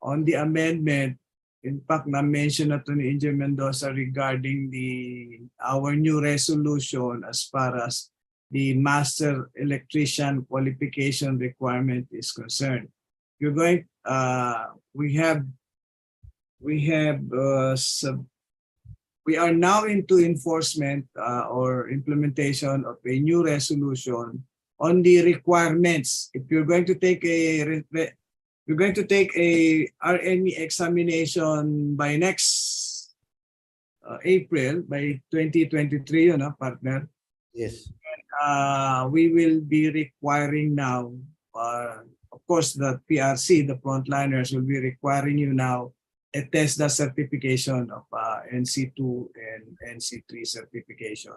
on the amendment. In fact, na-mention na to ni Engineer Mendoza regarding our new resolution as far as the master electrician qualification requirement is concerned. You're going, we are now into enforcement or implementation of a new resolution on the requirements. If you're going to take a RME examination by next April, by 2023, you know, partner. Yes. We will be requiring now, of course, the PRC, the frontliners will be requiring you now a TESDA certification of NC2 and NC3 certification.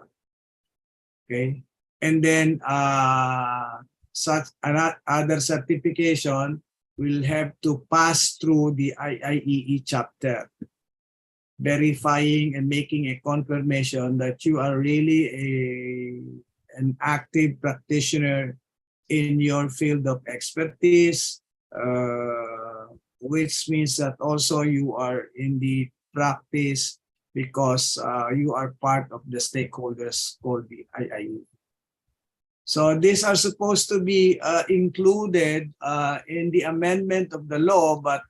Okay, and then such other certification will have to pass through the IIEE chapter, verifying and making a confirmation that you are really an active practitioner in your field of expertise, which means that also you are in the practice because you are part of the stakeholders called the IIU. So these are supposed to be included in the amendment of the law, but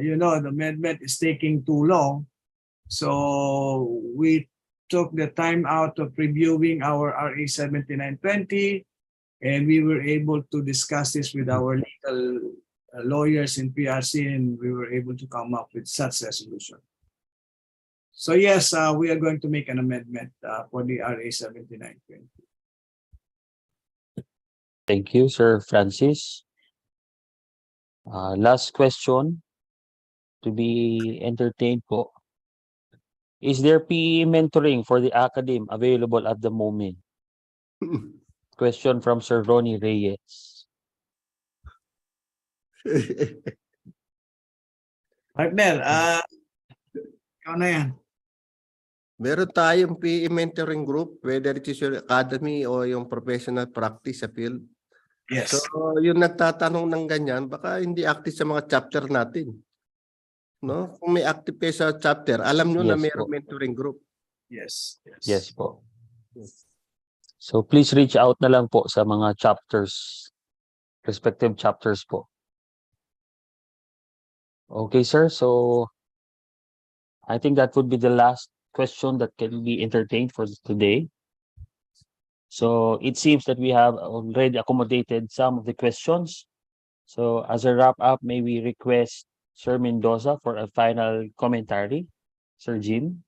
you know, the amendment is taking too long. So we took the time out of reviewing our RA 7920, and we were able to discuss this with our legal lawyers in PRC, and we were able to come up with such a solution. So yes, we are going to make an amendment for the RA 7920. Thank you, Sir Francis. Last question to be entertained po. Is there PE mentoring for the ACADEME available at the moment? Question from Sir Ronnie Reyes. Partner, ikaw na yan. Meron tayong PE mentoring group, whether it is your academy o yung professional practice sa field. Yes. So, yung nagtatanong ng ganyan, baka hindi active sa mga chapter natin. No? Kung may active kayo sa chapter, alam nyo na Yes mayroong po. mentoring group. Yes. Yes po. So please reach out na lang po sa mga chapters, respective chapters po. Okay, sir. So I think that would be the last question that can be entertained for today. So it seems that we have already accommodated some of the questions. So as a wrap up, may we request Sir Mendoza for a final commentary? Sir Jim?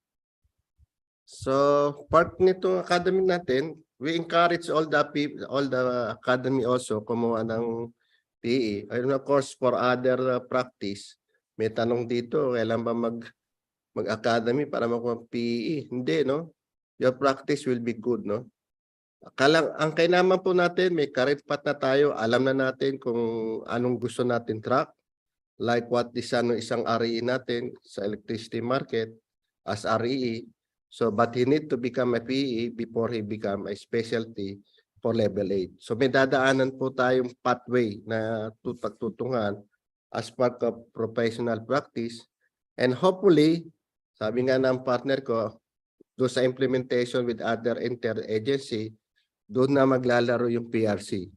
So, part nito academy natin, we encourage all the people, all the academy also kumuha ng PE. And of course, for other practice, may tanong dito, kailan ba mag-academy para makuha PE? Hindi, no? Your practice will be good, no? Ang kailangan po natin, may career path na tayo, alam na natin kung anong gusto natin track, like what is isang RE natin sa electricity market as RE. So, but he need to become a PE before he become a specialty for level 8. So, may dadaanan po tayong pathway na pagtutungan as part of professional practice. And hopefully, sabi nga ng partner ko, do sa implementation with other inter-agency, doon na maglalaro yung PRC.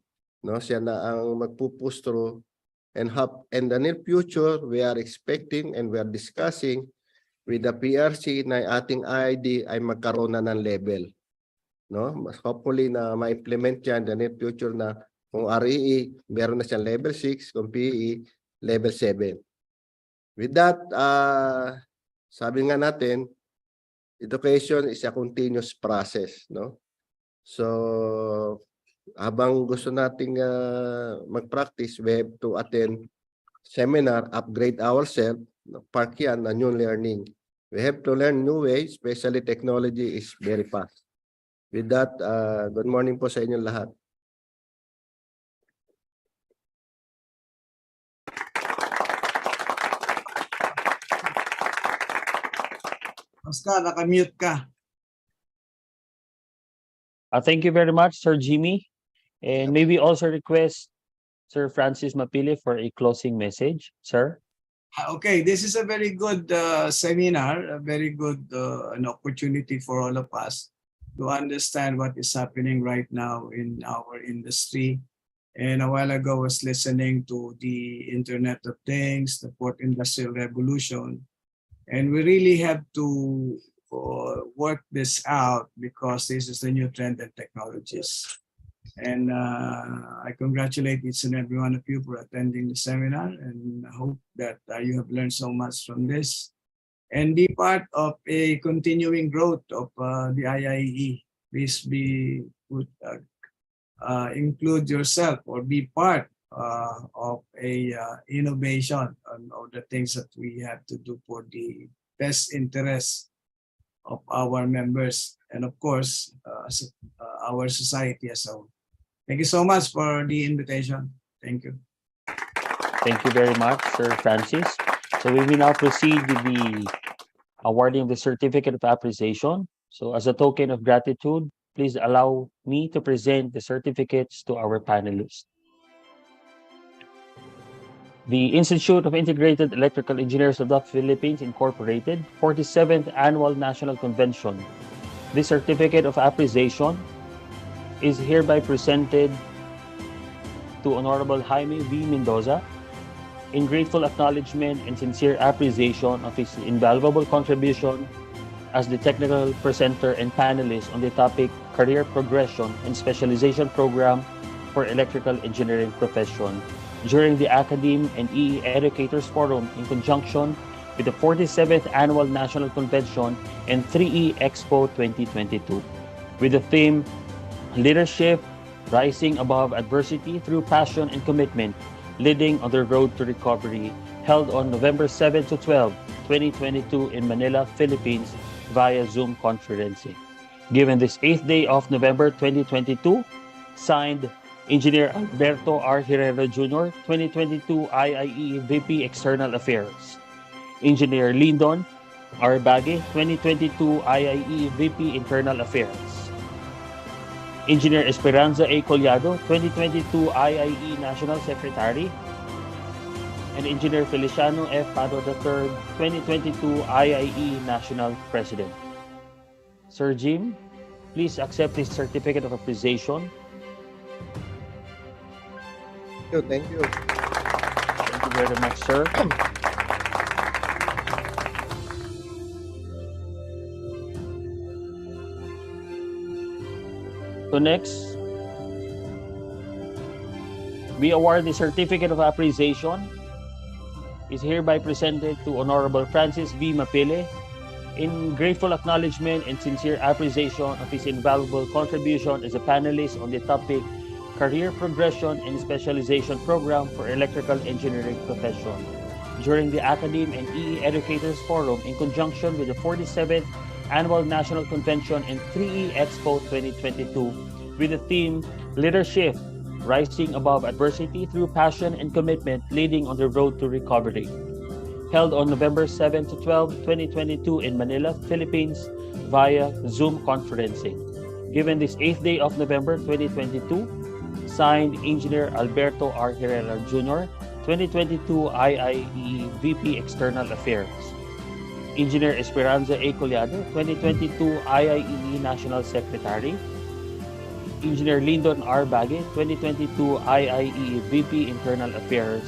No? Siya na ang magpupush through. And in the near future, we are expecting and we are discussing with the PRC na ating IID ay magkaroon na ng level. No? Hopefully na ma-implement yan in the near future na kung REE, meron na siyang level 6, kung PE, level 7. With that, sabi nga natin, education is a continuous process. No? So, habang gusto nating mag-practice, we have to attend seminar, upgrade ourselves, park yan na new learning. We have to learn new ways, especially technology is very fast. With that, good morning po sa inyong lahat. Oscar, naka-mute ka. Thank you very much, Sir Jimmy. And maybe also request Sir Francis Mapili for a closing message, sir. Okay, this is a very good seminar, a very good an opportunity for all of us to understand what is happening right now in our industry. And a while ago, I was listening to the Internet of Things, the 4th Industrial Revolution, and we really have to work this out because this is the new trend in technologies. And I congratulate each and every one of you for attending the seminar, and I hope that you have learned so much from this and be part of a continuing growth of the IIE. Please include yourself or be part of a innovation on all the things that we have to do for the best interest of our members and of course our society as a whole. Thank you so much for the invitation. Thank you. Thank you very much, Sir Francis. So we will now proceed with the awarding of the Certificate of Appreciation. So as a token of gratitude, please allow me to present the certificates to our panelists. The Institute of Integrated Electrical Engineers of the Philippines Incorporated, 47th Annual National Convention. This certificate of appreciation is hereby presented to Honorable Jaime V. Mendoza in grateful acknowledgement and sincere appreciation of his invaluable contribution as the technical presenter and panelist on the topic Career Progression and Specialization Program for Electrical Engineering Profession during the ACADEME and EE Educators Forum in conjunction with the 47th Annual National Convention and 3E Expo 2022 with the theme Leadership, Rising Above Adversity Through Passion and Commitment, Leading on the Road to Recovery, held on November 7 to 12, 2022 in Manila, Philippines via Zoom conferencing. Given this 8th day of November 2022, signed Engineer Alberto R. Herrera Jr., 2022 IIE VP External Affairs. Engineer Lyndon R. Bague, 2022 IIE VP Internal Affairs. Engineer Esperanza A. Collado, 2022 IIE National Secretary. And Engineer Feliciano F. Pado III, 2022 IIE National President. Sir Jim, please accept this certificate of appreciation. Thank you. Thank you very much, sir. So next, we award the certificate of appreciation is hereby presented to Honorable Francis V. Mapile in grateful acknowledgement and sincere appreciation of his invaluable contribution as a panelist on the topic Career Progression and Specialization Program for Electrical Engineering Profession during the ACADEME and EE Educators Forum in conjunction with the 47th Annual National Convention and 3E Expo 2022 with the theme Leadership, Rising Above Adversity Through Passion and Commitment, Leading on the Road to Recovery, held on November 7 to 12, 2022 in Manila, Philippines via Zoom conferencing. Given this 8th day of November 2022, signed Engineer Alberto R. Herrera Jr., 2022 IIE VP External Affairs. Engineer Esperanza A. Collado, 2022 IIE National Secretary. Engineer Lyndon R. Bague, 2022 IIE VP Internal Affairs.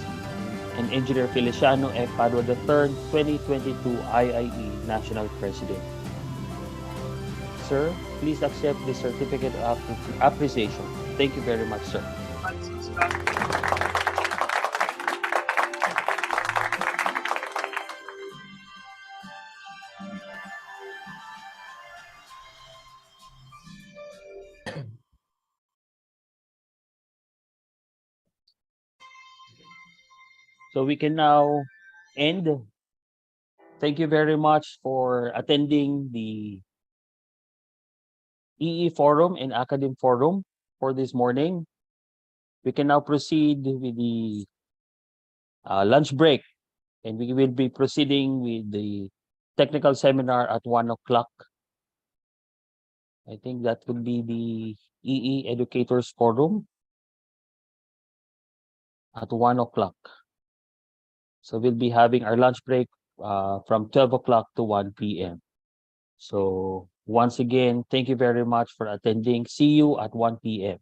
And Engineer Feliciano F. Padua III, 2022 IIE National President. Sir, please accept the certificate of appreciation. Thank you very much, sir. So we can now end. Thank you very much for attending the EE Forum and ACADEME Forum for this morning. We can now proceed with the lunch break, and we will be proceeding with the technical seminar at 1 o'clock. I think that would be the EE Educators Forum at 1 o'clock. So we'll be having our lunch break from 12 o'clock to 1 p.m. So once again, thank you very much for attending. See you at 1 p.m.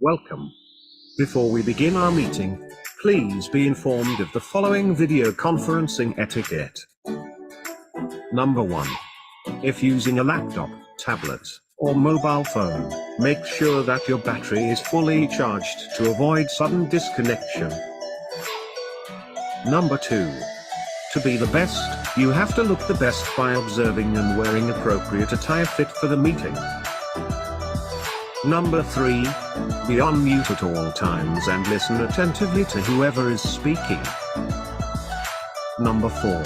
Welcome. Before we begin our meeting, please be informed of the following video conferencing etiquette. Number 1. If using a laptop, tablet, or mobile phone, make sure that your battery is fully charged to avoid sudden disconnection. Number 2. To be the best, you have to look the best by observing and wearing appropriate attire fit for the meeting. Number 3. Be on mute at all times and listen attentively to whoever is speaking. Number 4.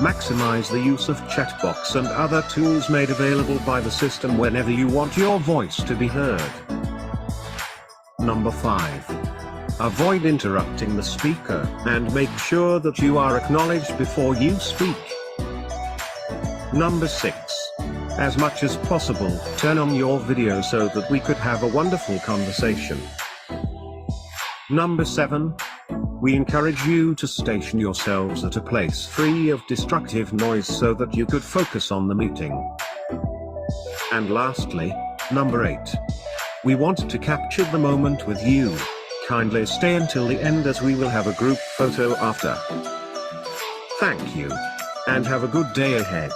Maximize the use of chat box and other tools made available by the system whenever you want your voice to be heard. Number 5. Avoid interrupting the speaker and make sure that you are acknowledged before you speak. Number 6. As much as possible, turn on your video so that we could have a wonderful conversation. Number 7. We encourage you to station yourselves at a place free of destructive noise so that you could focus on the meeting. And lastly, number 8. We want to capture the moment with you. Kindly stay until the end as we will have a group photo after. Thank you, and have a good day ahead.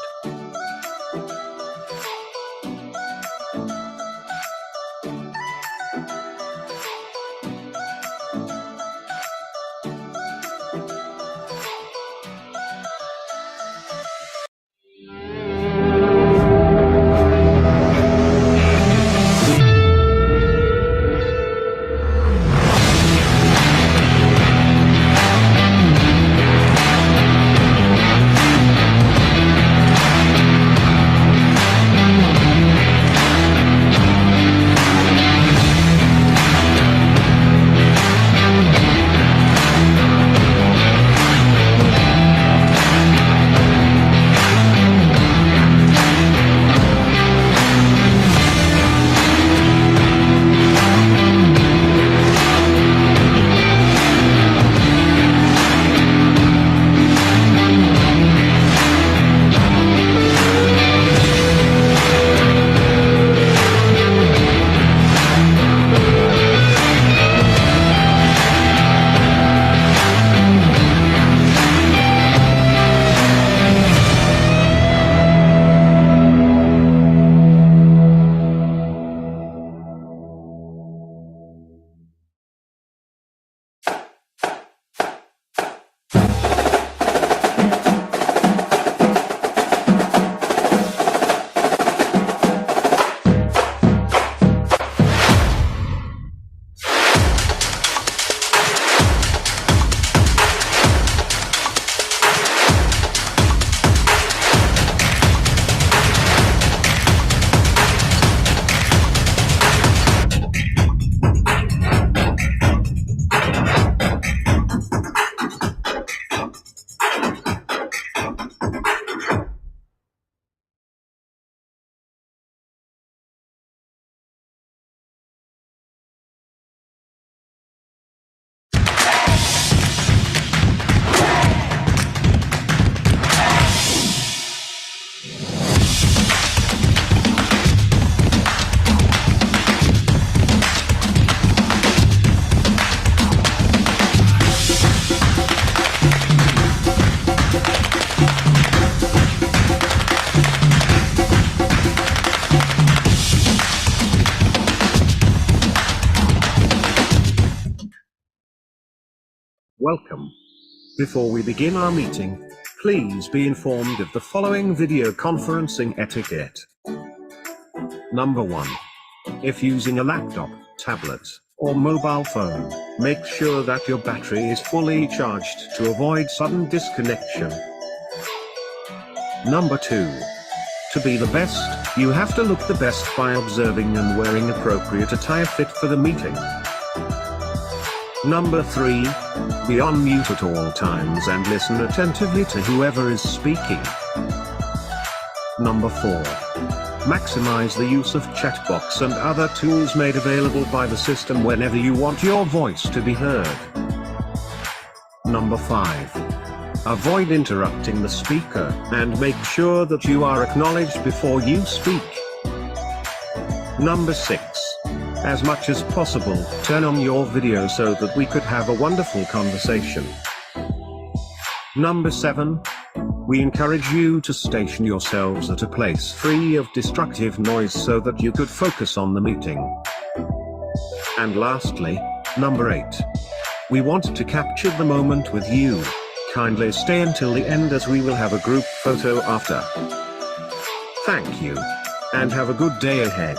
Welcome. Before we begin our meeting, please be informed of the following video conferencing etiquette. Number 1. If using a laptop, tablet, or mobile phone, make sure that your battery is fully charged to avoid sudden disconnection. Number 2. To be the best, you have to look the best by observing and wearing appropriate attire fit for the meeting. Number 3. Be on mute at all times and listen attentively to whoever is speaking. Number 4. Maximize the use of chat box and other tools made available by the system whenever you want your voice to be heard. Number 5. Avoid interrupting the speaker and make sure that you are acknowledged before you speak. Number 6. As much as possible, turn on your video so that we could have a wonderful conversation. Number 7. We encourage you to station yourselves at a place free of destructive noise so that you could focus on the meeting. And lastly, number 8. We want to capture the moment with you. Kindly stay until the end as we will have a group photo after. Thank you. And have a good day ahead.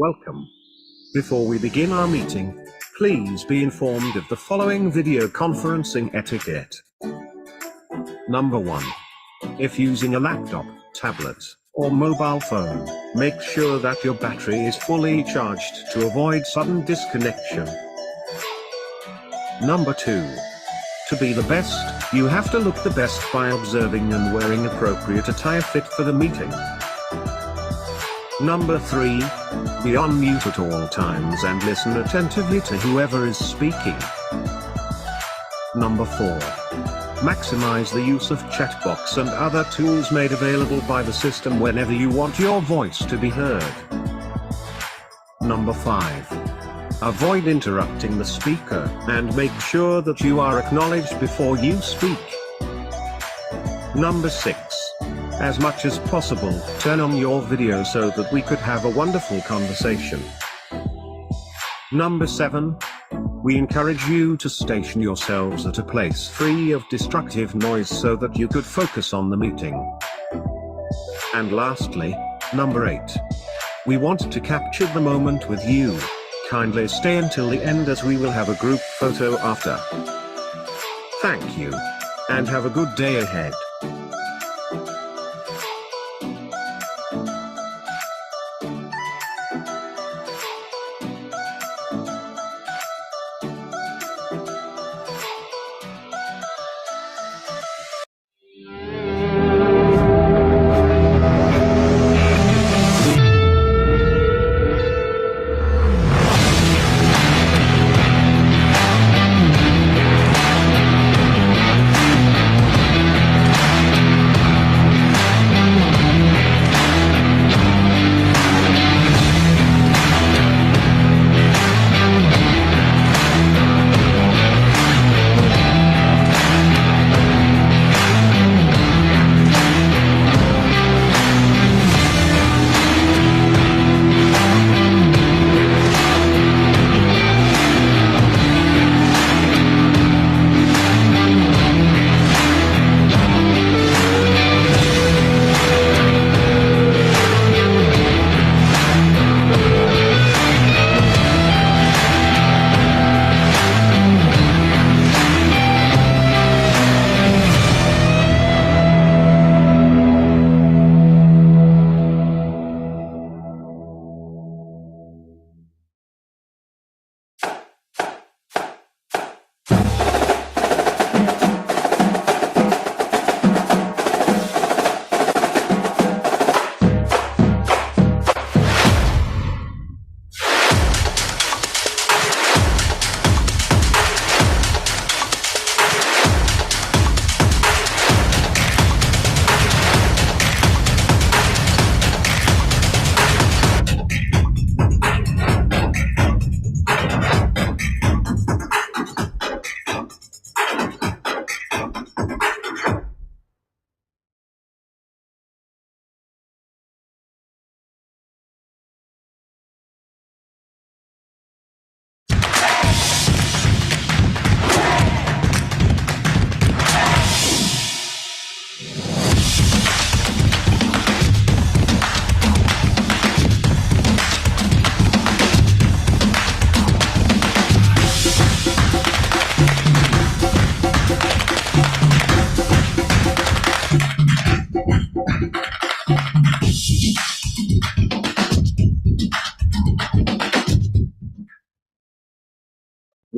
Welcome. Before we begin our meeting, please be informed of the following video conferencing etiquette. Number 1. If using a laptop, tablet, or mobile phone, make sure that your battery is fully charged to avoid sudden disconnection. Number 2. To be the best, you have to look the best by observing and wearing appropriate attire fit for the meeting. Number 3. Be on mute at all times and listen attentively to whoever is speaking. Number 4. Maximize the use of chat box and other tools made available by the system whenever you want your voice to be heard. Number 5. Avoid interrupting the speaker and make sure that you are acknowledged before you speak. Number 6. As much as possible, turn on your video so that we could have a wonderful conversation. Number 7. We encourage you to station yourselves at a place free of destructive noise so that you could focus on the meeting. And lastly, number 8. We want to capture the moment with you. Kindly stay until the end as we will have a group photo after. Thank you. And have a good day ahead.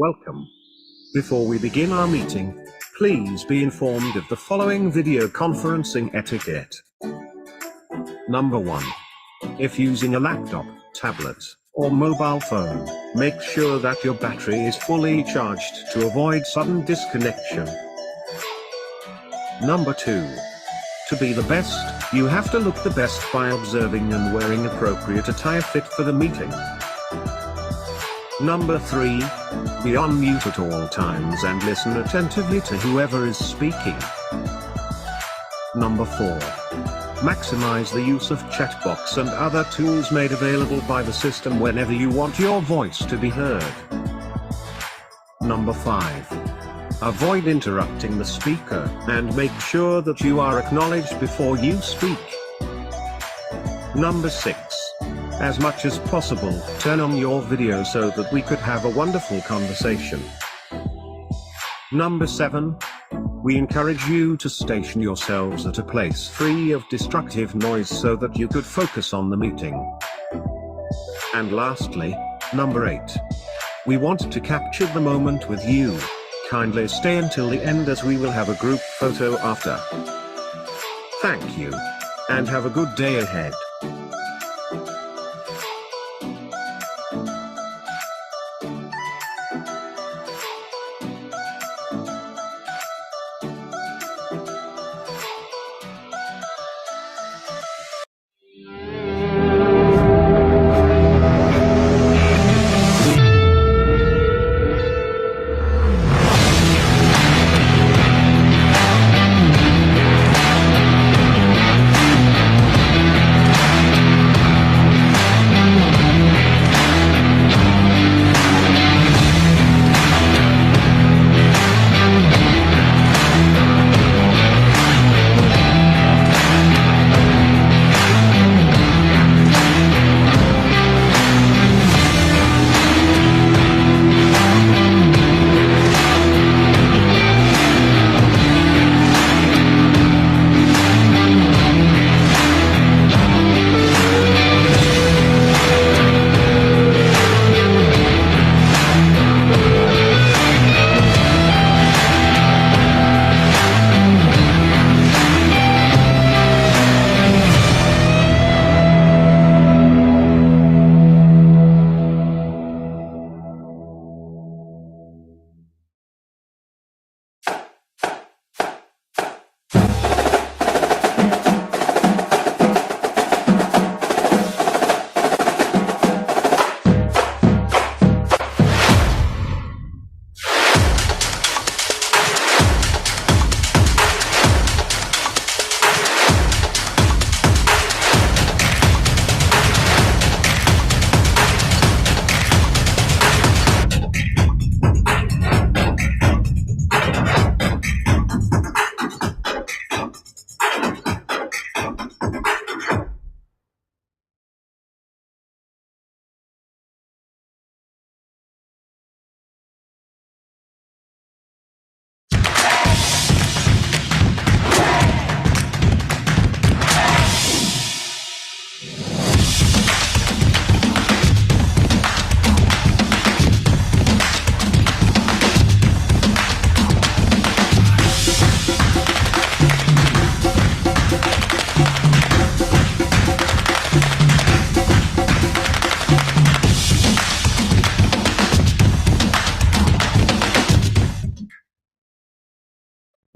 Welcome. Before we begin our meeting, please be informed of the following video conferencing etiquette. Number 1. If using a laptop, tablet, or mobile phone, make sure that your battery is fully charged to avoid sudden disconnection. Number 2. To be the best, you have to look the best by observing and wearing appropriate attire fit for the meeting. Number 3. Be on mute at all times and listen attentively to whoever is speaking. Number 4. Maximize the use of chat box and other tools made available by the system whenever you want your voice to be heard. Number 5. Avoid interrupting the speaker and make sure that you are acknowledged before you speak. Number 6. As much as possible, turn on your video so that we could have a wonderful conversation. Number 7. We encourage you to station yourselves at a place free of destructive noise so that you could focus on the meeting. And lastly, number 8. We want to capture the moment with you. Kindly stay until the end as we will have a group photo after. Thank you, and have a good day ahead.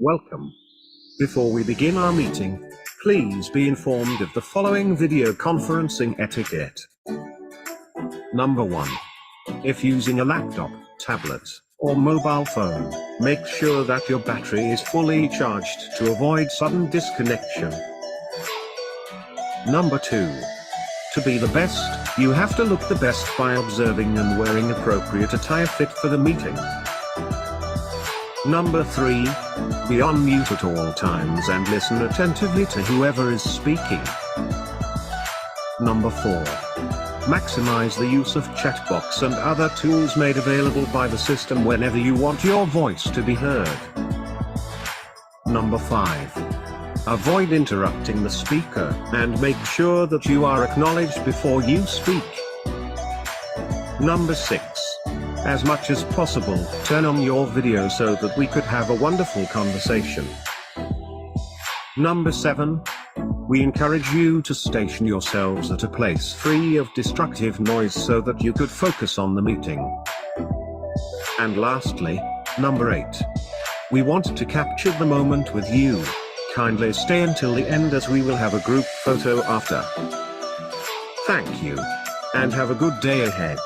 Welcome. Before we begin our meeting, please be informed of the following video conferencing etiquette. Number 1. If using a laptop, tablet, or mobile phone, make sure that your battery is fully charged to avoid sudden disconnection. Number 2. To be the best, you have to look the best by observing and wearing appropriate attire fit for the meeting. Number 3. Be on mute at all times and listen attentively to whoever is speaking. Number 4. Maximize the use of chat box and other tools made available by the system whenever you want your voice to be heard. Number 5. Avoid interrupting the speaker and make sure that you are acknowledged before you speak. Number 6. As much as possible, turn on your video so that we could have a wonderful conversation. Number 7. We encourage you to station yourselves at a place free of destructive noise so that you could focus on the meeting. And lastly, number 8. We want to capture the moment with you. Kindly stay until the end as we will have a group photo after. Thank you. And have a good day ahead.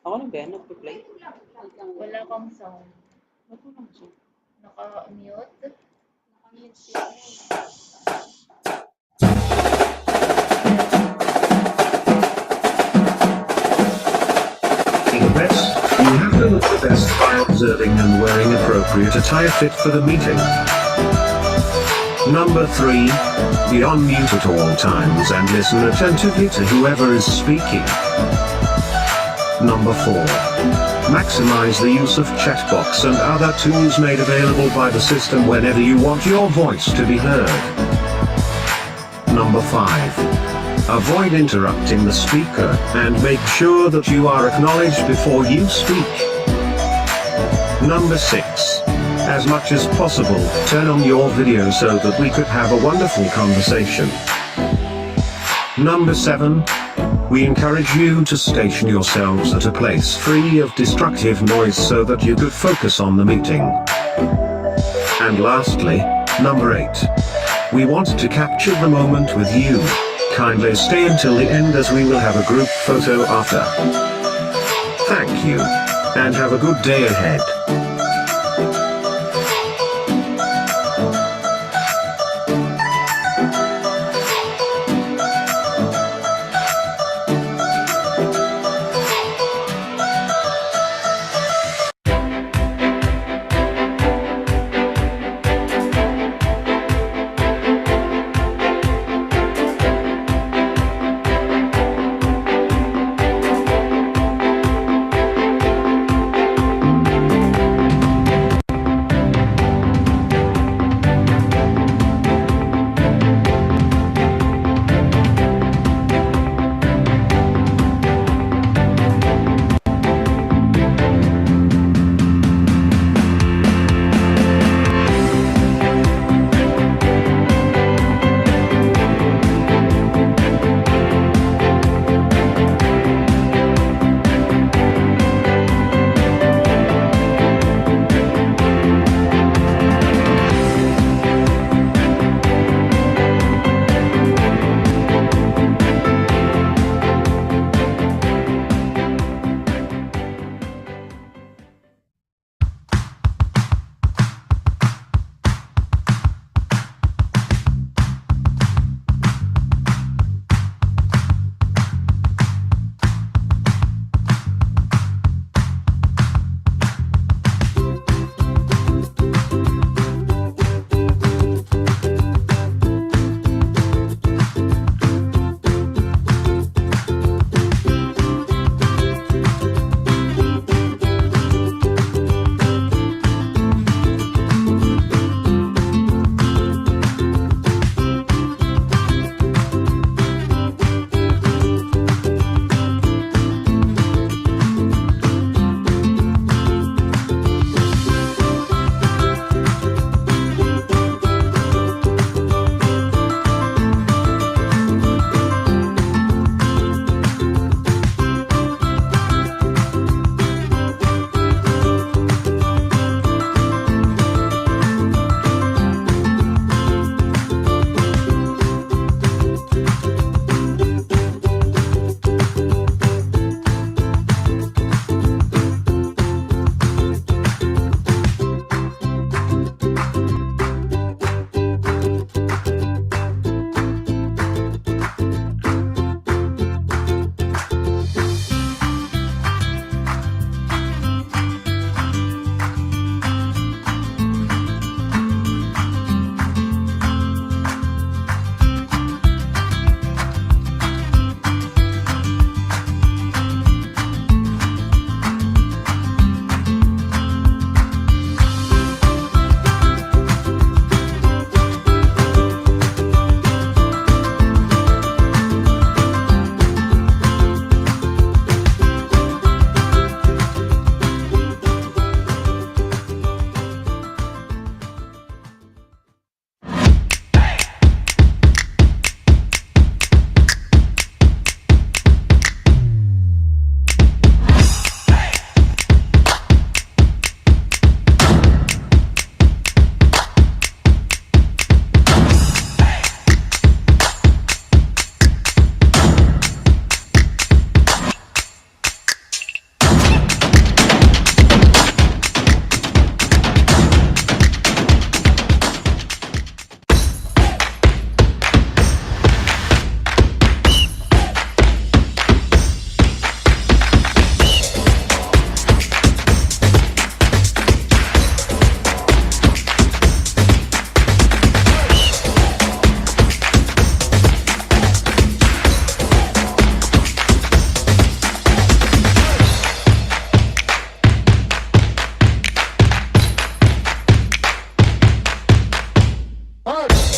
Ako na ba? Nag-play? Wala kang sound. Naka-mute? Naka-mute siya. The best, you have to look the best by observing and wearing appropriate attire fit for the meeting. Number 3. Be on mute at all times and listen attentively to whoever is speaking. Number 4. Maximize the use of chat box and other tools made available by the system whenever you want your voice to be heard. Number 5. Avoid interrupting the speaker and make sure that you are acknowledged before you speak. Number 6. As much as possible, turn on your video so that we could have a wonderful conversation. Number 7. We encourage you to station yourselves at a place free of destructive noise so that you could focus on the meeting. And lastly, number 8. We want to capture the moment with you. Kindly stay until the end as we will have a group photo after. Thank you. And have a good day ahead. Ano?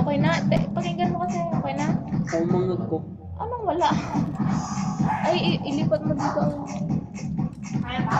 Okay na? Pakinggan mo kasi. Okay na? Umangat ko. Anong wala? Ay, ilipat mo dito. Kaya ba?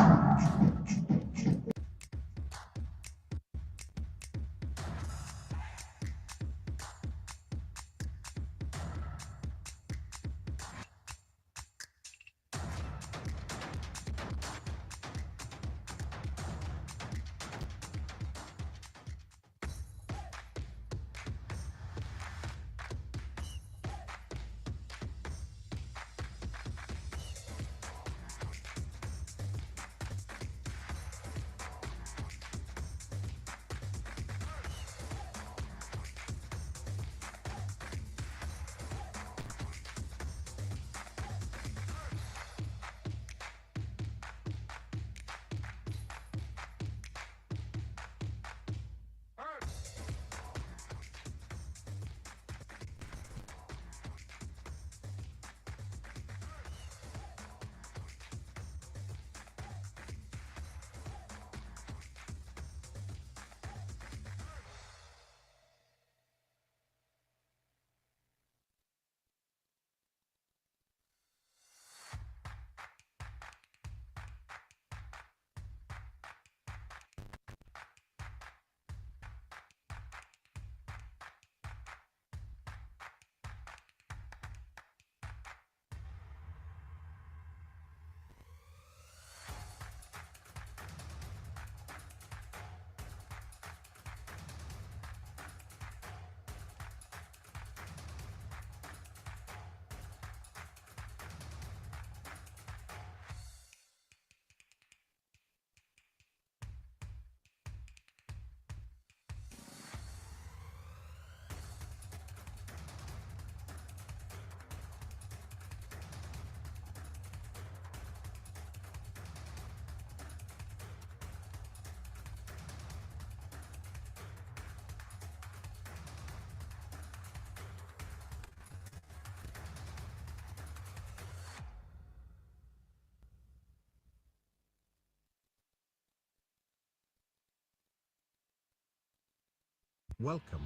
Welcome.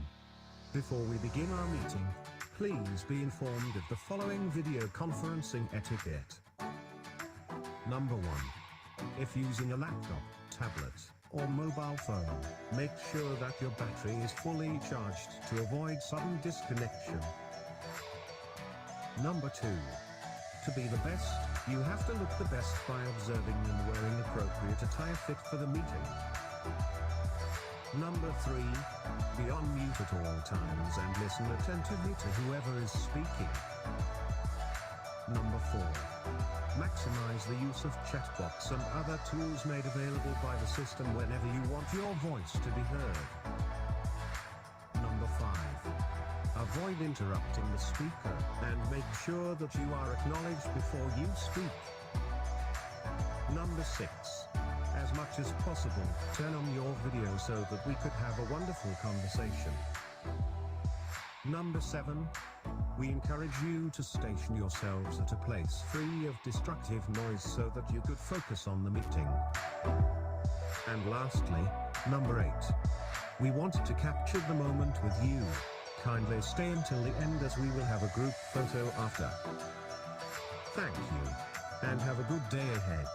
Before we begin our meeting, please be informed of the following video conferencing etiquette. Number 1. If using a laptop, tablet, or mobile phone, make sure that your battery is fully charged to avoid sudden disconnection. Number 2. To be the best, you have to look the best by observing and wearing appropriate attire fit for the meeting. Number 3. Be on mute at all times and listen attentively to whoever is speaking. Number 4. Maximize the use of chat box and other tools made available by the system whenever you want your voice to be heard. Number 5. Avoid interrupting the speaker and make sure that you are acknowledged before you speak. Number 6. As much as possible, turn on your video so that we could have a wonderful conversation. Number 7. We encourage you to station yourselves at a place free of destructive noise so that you could focus on the meeting. And lastly, number 8. We want to capture the moment with you. Kindly stay until the end as we will have a group photo after. Thank you, and have a good day ahead.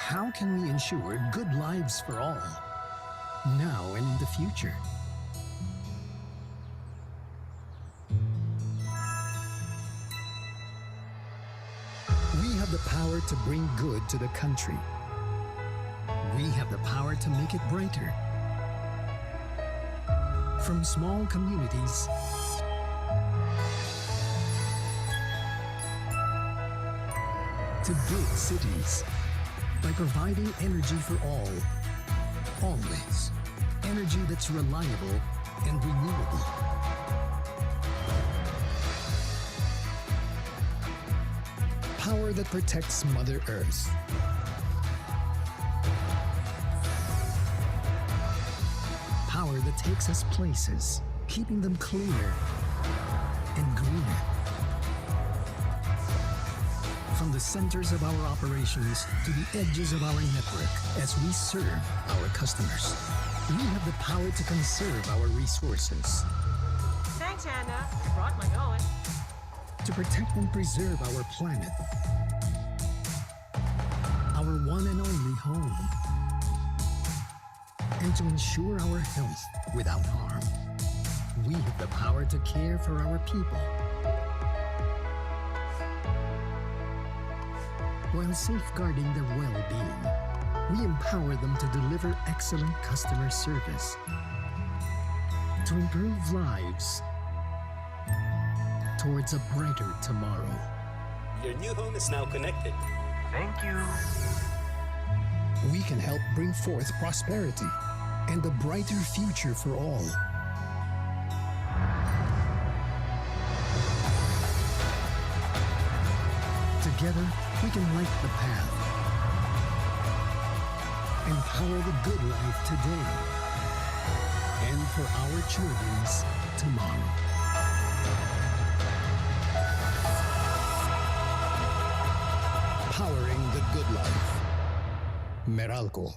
how can we ensure good lives for all, now and in the future? We have the power to bring good to the country. We have the power to make it brighter. From small communities to big cities, by providing energy for all, always. Energy that's reliable and renewable. Power that protects Mother Earth. Power that takes us places, keeping them cleaner and greener. From the centers of our operations to the edges of our network, as we serve our customers, we have the power to conserve our resources. Thanks, Anna. Brought my going. To protect and preserve our planet, our one and only home, and to ensure our health without harm. We have the power to care for our people, while safeguarding their well-being. We empower them to deliver excellent customer service, to improve lives towards a brighter tomorrow. Your new home is now connected. Thank you. We can help bring forth prosperity and a brighter future for all. Together, we can light the path, empower the good life today, and for our children's tomorrow. Powering the good life. Meralco.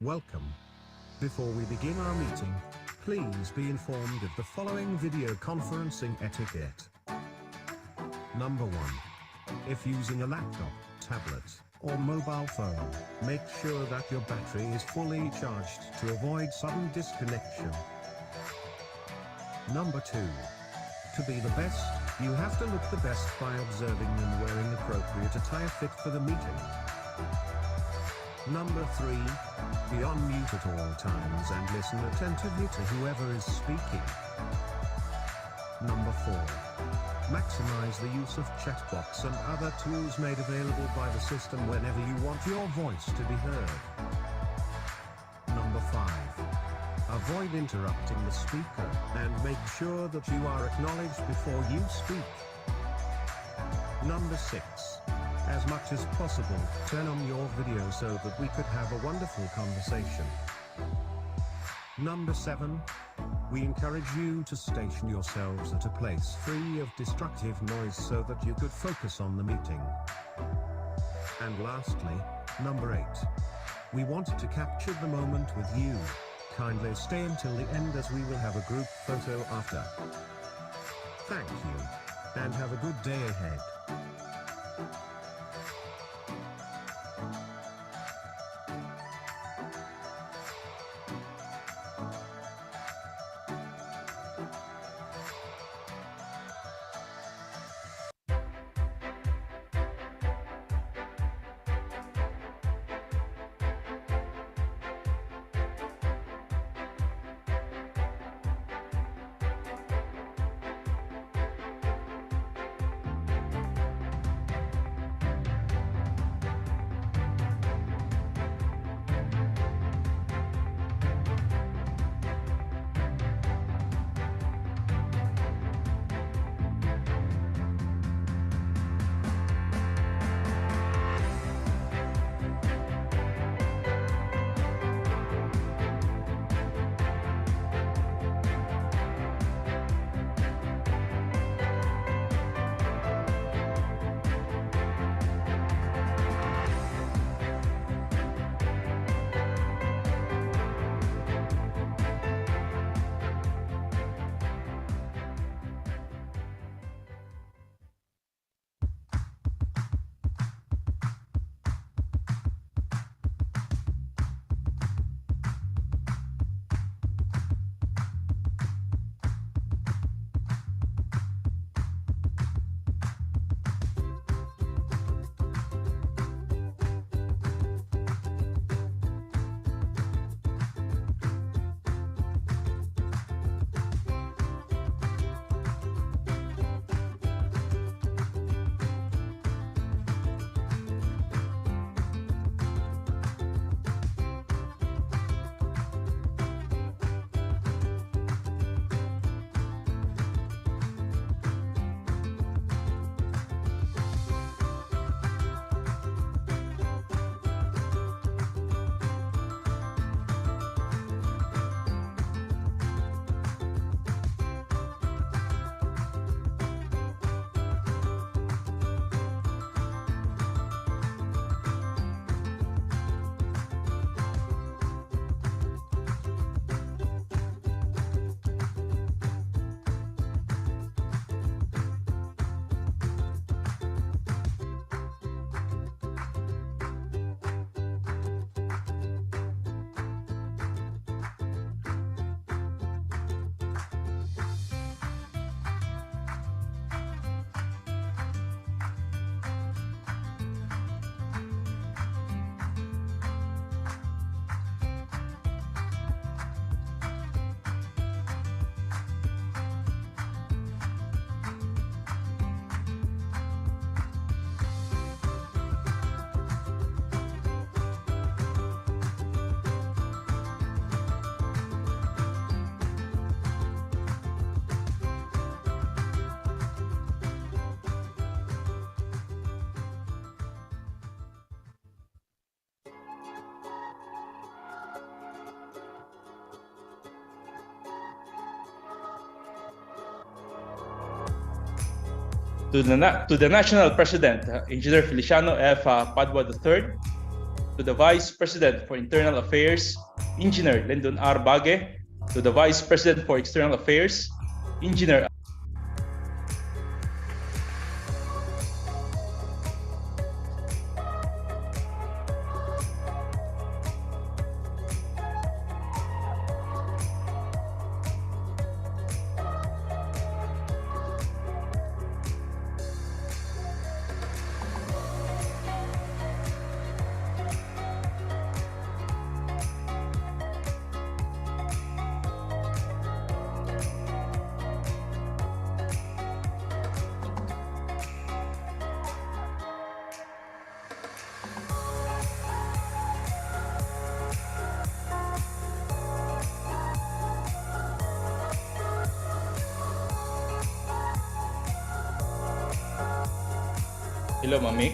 Welcome. Before we begin our meeting, please be informed of the following video conferencing etiquette. Number 1. If using a laptop, tablet, or mobile phone, make sure that your battery is fully charged to avoid sudden disconnection. Number 2. To be the best, you have to look the best by observing and wearing appropriate attire fit for the meeting. Number 3. Be on mute at all times and listen attentively to whoever is speaking. Number 4. Maximize the use of chat box and other tools made available by the system whenever you want your voice to be heard. Number 5. Avoid interrupting the speaker and make sure that you are acknowledged before you speak. Number 6. As much as possible, turn on your video so that we could have a wonderful conversation. Number 7. We encourage you to station yourselves at a place free of destructive noise so that you could focus on the meeting. And lastly, number 8. We want to capture the moment with you. Kindly stay until the end as we will have a group photo after. Thank you, and have a good day ahead. To the National President, Engineer Feliciano F. Padua III, to the Vice President for Internal Affairs, Engineer Lyndon R. Bague, to the Vice President for External Affairs, Engineer Hello, Mami.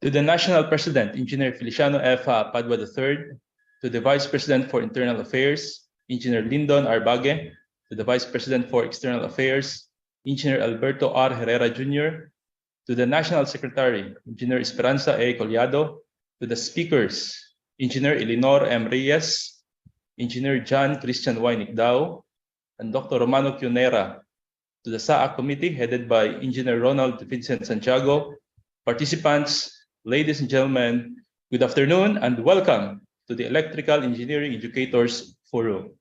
To the National President, Engineer Feliciano F. Padua III, to the Vice President for Internal Affairs, Engineer Lyndon R. Bague, to the Vice President for External Affairs, Engineer Alberto R. Herrera Jr., to the National Secretary, Engineer Esperanza A. Collado, to the speakers, Engineer Eleanor M. Reyes, Engineer John Christian Y. Nicdao, and Dr. Romano Cunera, to the SAAC committee headed by Engineer Ronald Vincent Santiago, participants, ladies and gentlemen, good afternoon and welcome to the Electrical Engineering Educators Forum.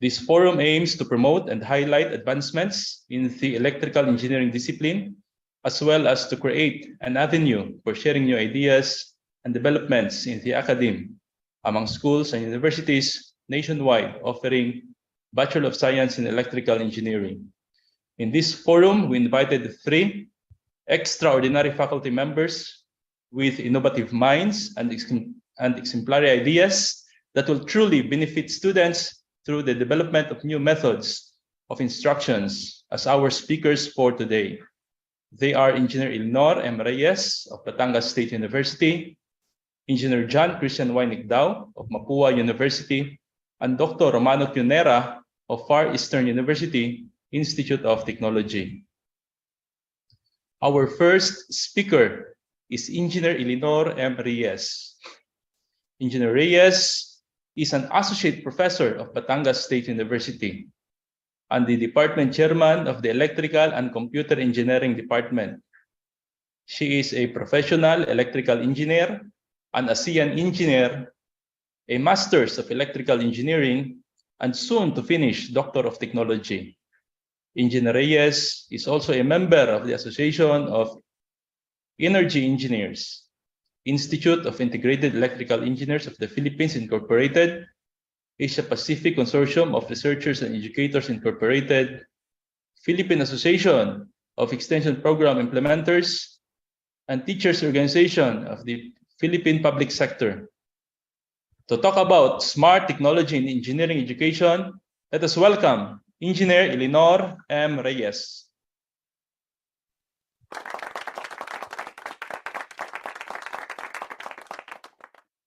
This forum aims to promote and highlight advancements in the electrical engineering discipline, as well as to create an avenue for sharing new ideas and developments in the academe among schools and universities nationwide offering Bachelor of Science in Electrical Engineering. In this forum, we invited 3 extraordinary faculty members with innovative minds and exemplary ideas that will truly benefit students through the development of new methods of instructions as our speakers for today. They are Engineer Eleanor M. Reyes of Batangas State University, Engineer John Christian Y. Nicdao of Mapua University, and Dr. Romano Cunera of Far Eastern University Institute of Technology. Our first speaker is Engineer Eleanor M. Reyes. Engineer Reyes is an associate professor of Batangas State University. and the department chairman of the Electrical and Computer Engineering Department. She is a professional electrical engineer, an ASEAN engineer, a Master's of Electrical Engineering, and soon to finish Doctor of Technology. Engineer Reyes is also a member of the Association of Energy Engineers, Institute of Integrated Electrical Engineers of the Philippines Incorporated, Asia Pacific Consortium of Researchers and Educators Incorporated, Philippine Association of Extension Program Implementers, and Teachers Organization of the Philippine Public Sector. To talk about smart technology in engineering education, let us welcome Engineer Eleanor M. Reyes.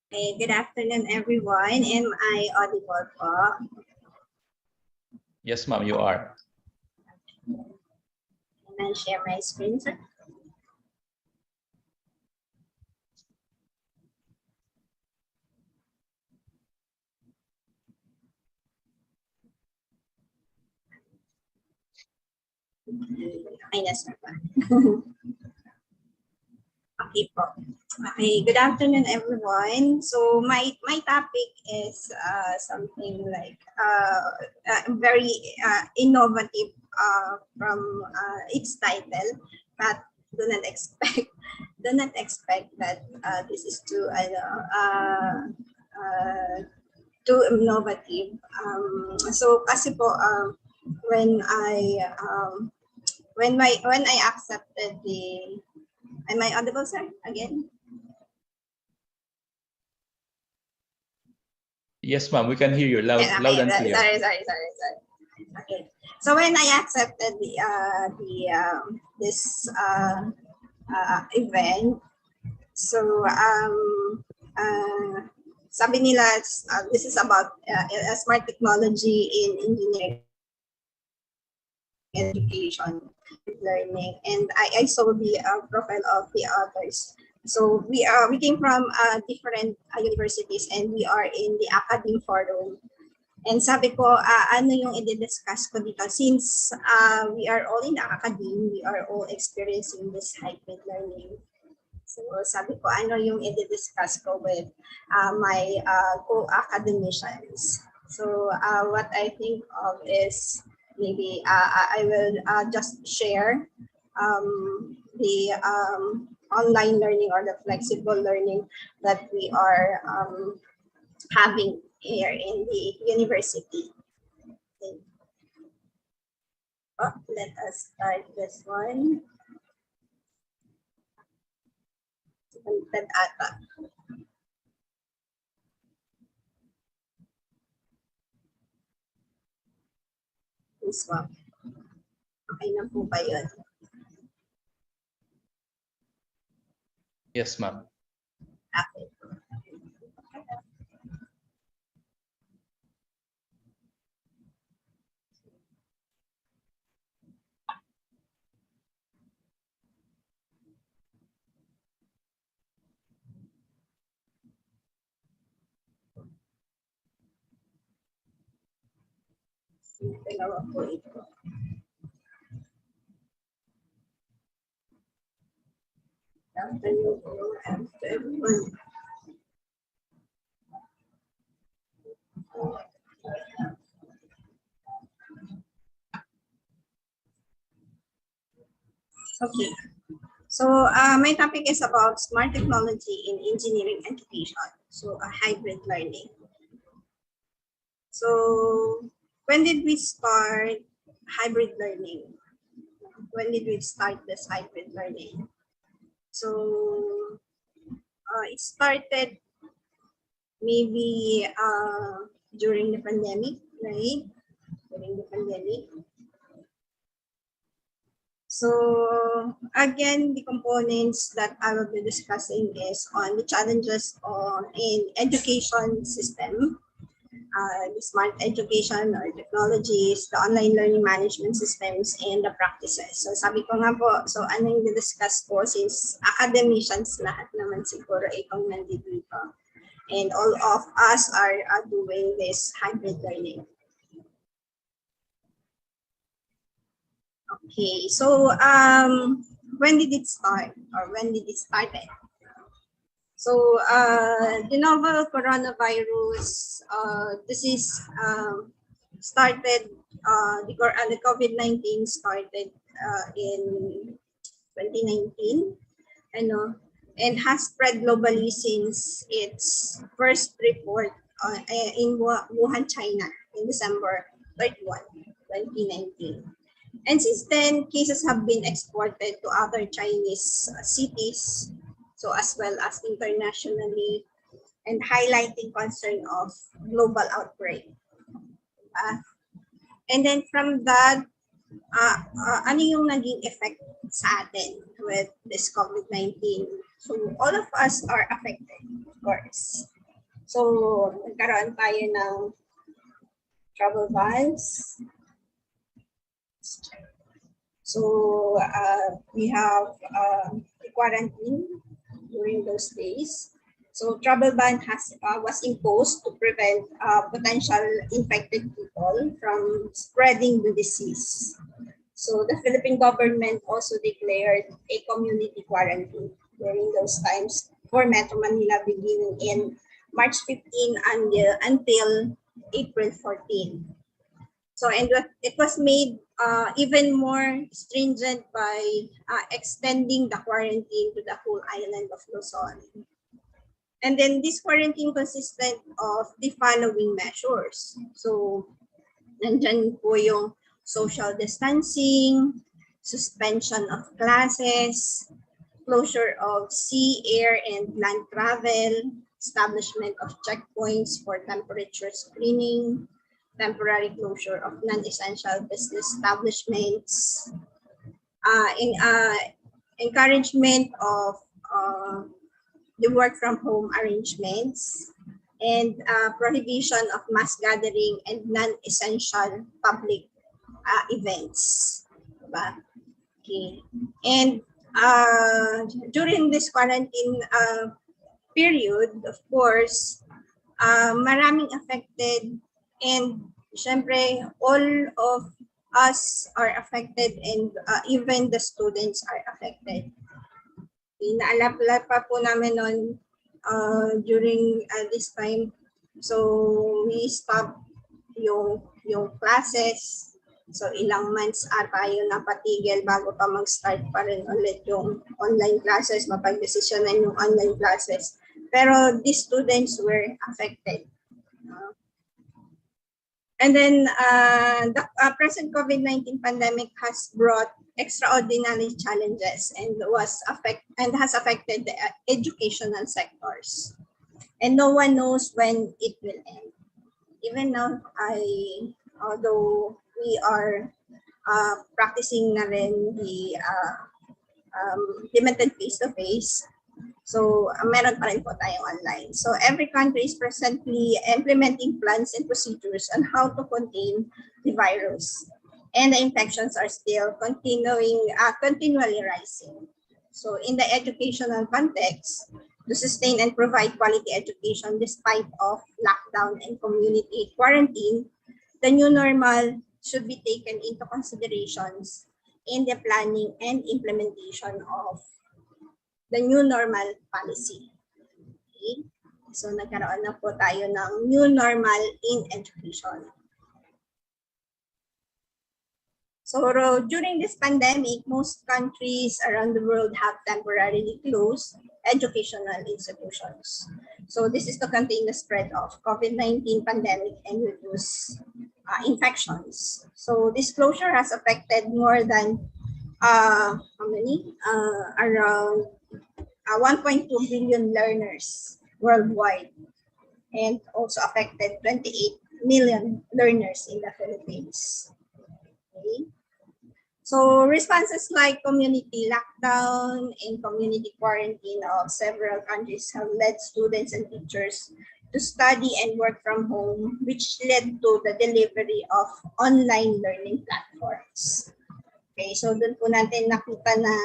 Hey, good afternoon, everyone. Am I audible po? Yes, ma'am, you are. Can I share my screen, sir? Ay, nasa pa. Okay po. Okay, good afternoon, everyone. So my topic is something like very innovative from its title, but do not expect that this is too innovative. So kasi po when I accepted the, am I audible, sir? Again? Yes, ma'am, we can hear you loud, Okay, loud and clear. Sorry. Okay. So when I accepted this event, so sabi nila this is about smart technology in engineering education learning, and I saw the profile of the authors. So we came from different universities, and we are in the ACADEME forum. And sabi ko, ano yung i-discuss ko dito? Since we are all in the ACADEME, we are all experiencing this hybrid learning. So sabi ko, ano yung i-discuss ko with my co-academicians. So what I think of is, maybe I will just share the online learning or the flexible learning that we are having here in the university. Okay. Oh, let us start this one. This one. Okay na po ba yun? Yes, ma'am. Okay. Dalawa po ito. After everyone. Okay. So my topic is about smart technology in engineering education. So a hybrid learning. So when did we start hybrid learning? When did we start this hybrid learning? So it started maybe during the pandemic, right? During the pandemic. So again, the components that I will be discussing is on the challenges in education system, the smart education or technologies, the online learning management systems, and the practices. So sabi ko nga po, so ano yung discuss ko since academicians lahat naman siguro itong nandito. And all of us are doing this hybrid learning. Okay, so when did it start, or when did it started? So the novel coronavirus, this is started, the COVID-19 started in 2019, and has spread globally since its first report in Wuhan, China in December 31, 2019. And since then, cases have been exported to other Chinese cities, so as well as internationally, and highlighting concern of global outbreak. And then from that, ano yung naging effect sa atin with this COVID-19? So all of us are affected, of course. So nagkaroon tayo ng travel bans. So we have quarantine during those days. So travel ban was imposed to prevent potential infected people from spreading the disease. So the Philippine government also declared a community quarantine during those times for Metro Manila, beginning in March 15 until April 14. So, and it was made even more stringent by extending the quarantine to the whole island of Luzon. And then this quarantine consisted of the following measures. So, nandyan po yung social distancing, suspension of classes, closure of sea, air, and land travel, establishment of checkpoints for temperature screening, temporary closure of non-essential business establishments, encouragement of the work from home arrangements, and prohibition of mass gathering and non-essential public events. Okay. And during this quarantine period, of course, maraming affected, and syempre all of us are affected, and even the students are affected. Naalala pa po namin noon during this time, so we stopped yung classes. So ilang months tayo napatigil bago pa mag-start pa rin ulit yung online classes, mapag-desisyonan yung online classes. Pero these students were affected. And then the present COVID-19 pandemic has brought extraordinary challenges and has affected the educational sectors. And no one knows when it will end. Even now, although we are practicing na rin the limited face-to-face, so meron pa rin po tayong online. So every country is presently implementing plans and procedures on how to contain the virus. And the infections are still continually rising. So in the educational context, to sustain and provide quality education despite of lockdown and community quarantine, the new normal should be taken into considerations in the planning and implementation of the new normal policy. Okay? So nagkaroon na po tayo ng new normal in education. So during this pandemic, most countries around the world have temporarily closed educational institutions. So this is to contain the spread of COVID-19 pandemic and reduce infections. So this closure has affected more than around 1.2 billion learners worldwide, and also affected 28 million learners in the Philippines. Okay. So responses like community lockdown and community quarantine of several countries have led students and teachers to study and work from home, which led to the delivery of online learning platforms. Okay, so dun po natin nakita na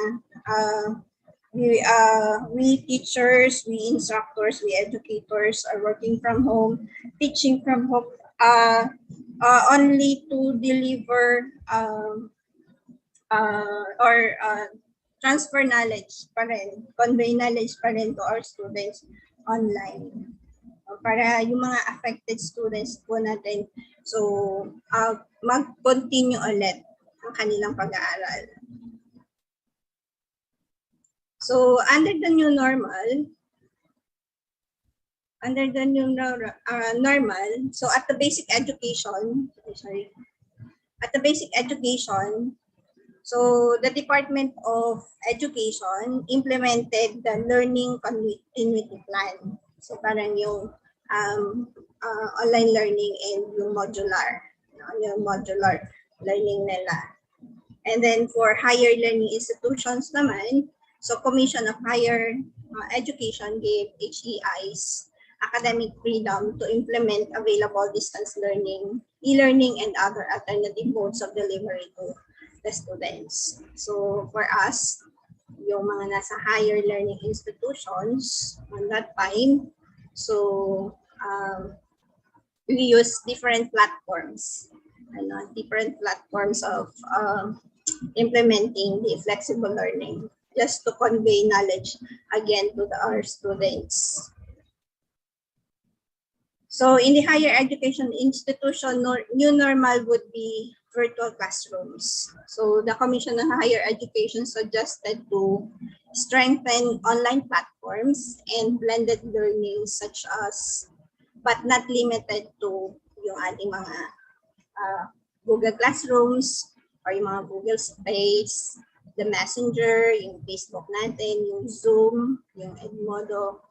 we teachers, we instructors, we educators are working from home, teaching from home, only to deliver transfer knowledge pa rin, convey knowledge pa rin to our students online. Para yung mga affected students po natin, so mag-continue ulit ang kanilang pag-aaral. So under the new normal, so at the basic education, so the Department of Education implemented the learning continuity plan. So parang yung online learning and yung modular learning nila. And then for higher learning institutions naman, so Commission of Higher Education gave HEIs academic freedom to implement available distance learning, e-learning, and other alternative modes of delivery to the students. So for us, yung mga nasa higher learning institutions on that time, so we use different platforms of implementing the flexible learning just to convey knowledge again to our students. So in the higher education institution, new normal would be virtual classrooms. So the Commission on Higher Education suggested to strengthen online platforms and blended learning such as, but not limited to, yung ating mga Google Classrooms or yung mga Google Space, the Messenger, yung Facebook natin, yung Zoom, yung Edmodo,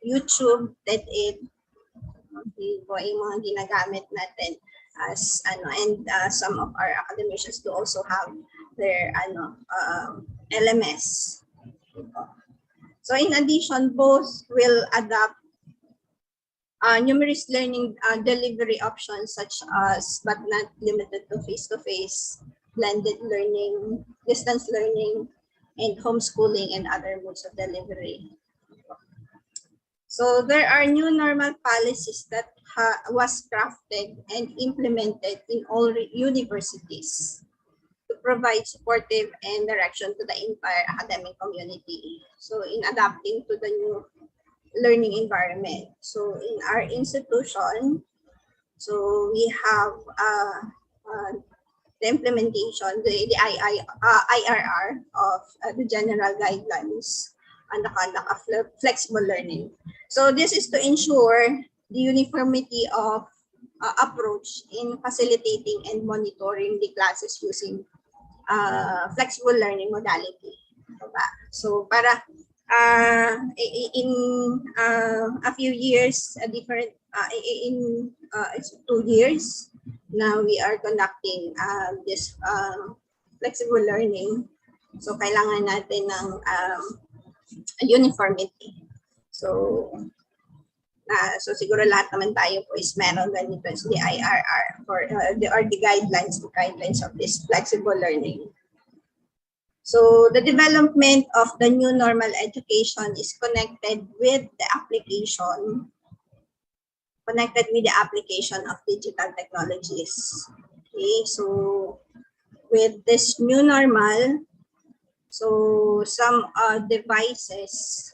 YouTube, TED-Ed, yung mga ginagamit natin as and some of our academicians do also have their LMS. So in addition, both will adopt numerous learning delivery options such as, but not limited to, face-to-face, blended learning, distance learning, and homeschooling and other modes of delivery. So there are new normal policies that was crafted and implemented in all universities to provide supportive and direction to the entire academic community. So in adapting to the new learning environment. So in our institution, so we have the implementation, the IRR of the general guidelines on the conduct of flexible learning. So this is to ensure the uniformity of approach in facilitating and monitoring the classes using flexible learning modality. So para in a few years, it's 2 years now we are conducting this flexible learning. So kailangan natin ng uniformity. So siguro lahat naman tayo po is meron ganito sa the IRR for the guidelines of this flexible learning. So the development of the new normal education is connected with the application of digital technologies. Okay, so with this new normal, so some devices,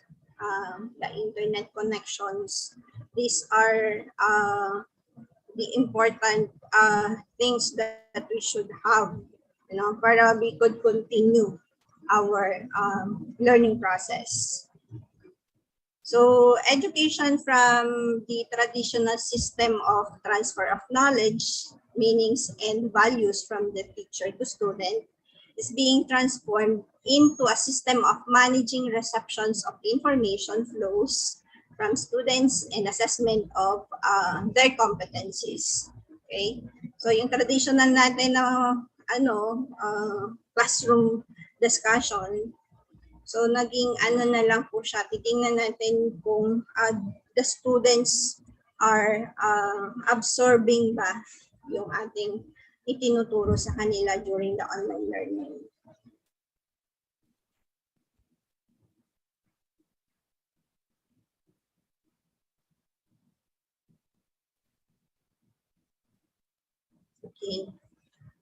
the internet connections, these are the important things that we should have, para we could continue our learning process. So education from the traditional system of transfer of knowledge, meanings, and values from the teacher to student is being transformed into a system of managing receptions of information flows from students and assessment of their competencies. Okay? So yung traditional natin na classroom discussion, so naging na lang po siya, titingnan natin kung the students are absorbing ba yung ating itinuturo sa kanila during the online learning. Okay.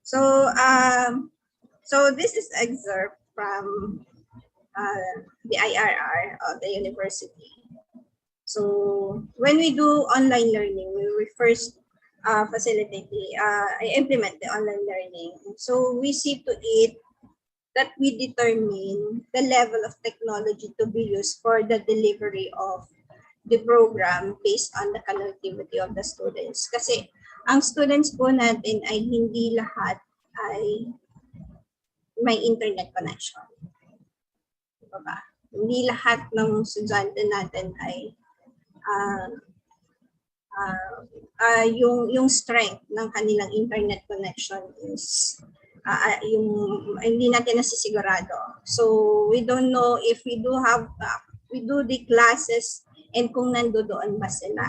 So So this is excerpt from the IRR of the university. So when we do online learning, we will first facilitate implement the online learning. So we see to it that we determine the level of technology to be used for the delivery of the program based on the connectivity of the students. Kasi ang students po natin ay hindi lahat ay may internet connection. Diba ba? Hindi lahat ng estudyante natin ay yung strength ng kanilang internet connection is yung hindi natin nasisigurado. So we don't know if we do have we do the classes and kung nandoon ba sila.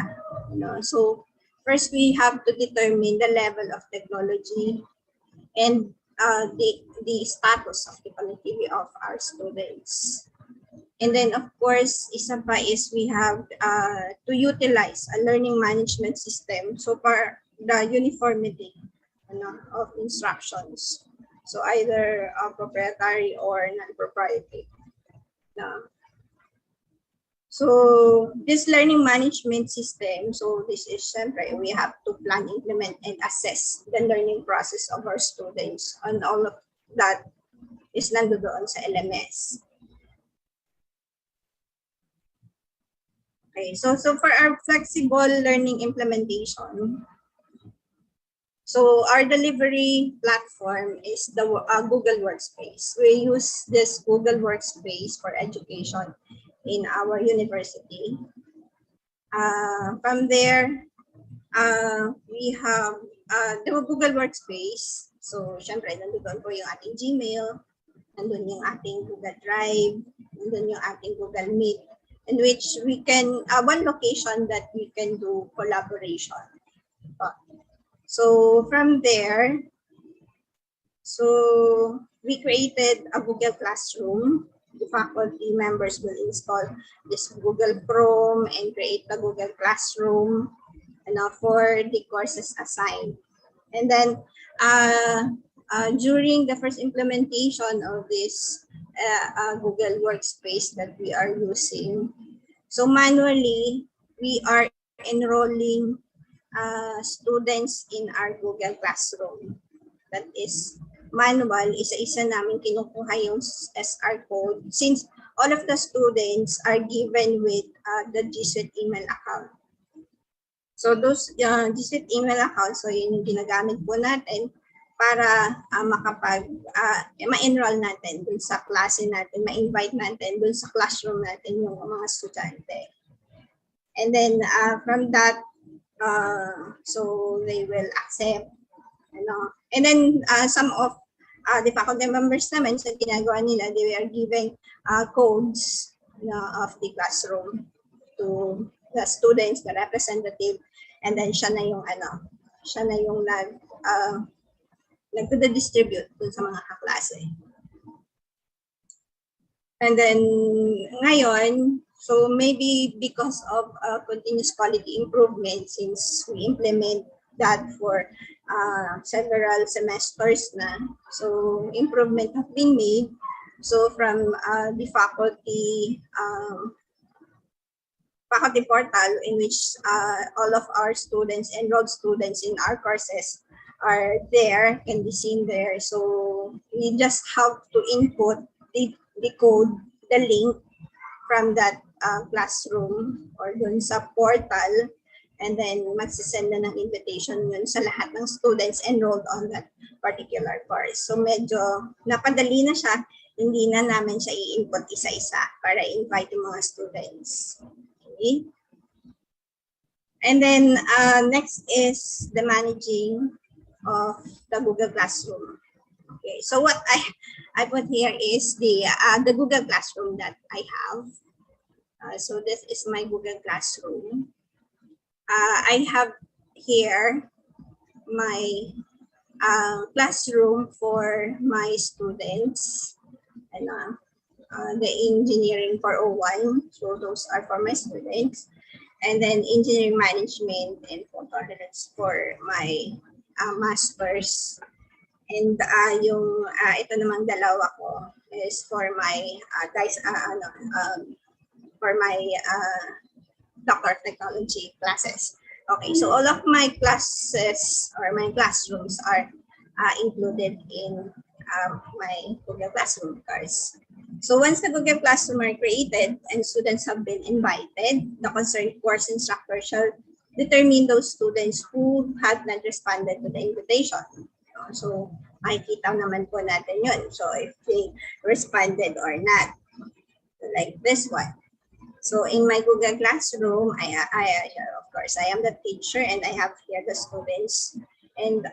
You know? So first we have to determine the level of technology and the status of the connectivity of our students. And then of course, isa pa is we have to utilize a learning management system so for the uniformity of instructions. So either proprietary or non-proprietary. So this learning management system, so this is syempre, we have to plan, implement, and assess the learning process of our students, and all of that is nandoon sa LMS. Okay, so for our flexible learning implementation, so our delivery platform is the Google Workspace. We use this Google Workspace for education in our university. From there, we have the Google Workspace. So, syempre, nandun po yung ating Gmail, nandun yung ating Google Drive, nandun yung ating Google Meet, in which we can, one location that we can do collaboration. So, from there, so we created a Google Classroom. The faculty members will install this Google Chrome and create the Google Classroom for the courses assigned. And then during the first implementation of this Google Workspace that we are using, so manually we are enrolling students in our Google Classroom. That is manual, isa-isa namin kinukuha yung SR code since all of the students are given with the G Suite email account. So those G Suite email accounts, so yun yung ginagamit po natin para ma-enroll natin dun sa klase natin, ma-invite natin dun sa classroom natin yung mga estudyante. And then from that, so they will accept. And then some of the faculty members naman, sa ginagawa nila, they are giving codes of the classroom to the students, the representative, and then siya na yung nagdistribute dun sa mga kaklase. And then ngayon, so maybe because of continuous quality improvement, since we implement that for several semesters na, so improvement have been made. So from the faculty portal, in which all of our students, enrolled students in our courses are there, can be seen there. So we just have to input the code, the link from that classroom or dun sa portal, and then magsisend na ng invitation yun sa lahat ng students enrolled on that particular course. So medyo napadali na siya, hindi na namin siya i-input isa-isa para invite yung mga students. Okay. And then next is the managing of the Google Classroom. Okay, so what I put here is the Google Classroom that I have. So this is my Google Classroom. I have here my classroom for my students, and the engineering 401, so those are for my students, and then engineering management and photo analytics for my masters, And ito namang dalawa ko is for my for my Doctor of Technology classes. Okay, so all of my classes or my classrooms are included in my Google Classroom course. So once the Google Classroom are created and students have been invited, the concerned course instructor shall determine those students who had not responded to the invitation. So makikita naman po natin yun. So if they responded or not, like this one. So in my Google Classroom, of course, I am the teacher and I have here the students. And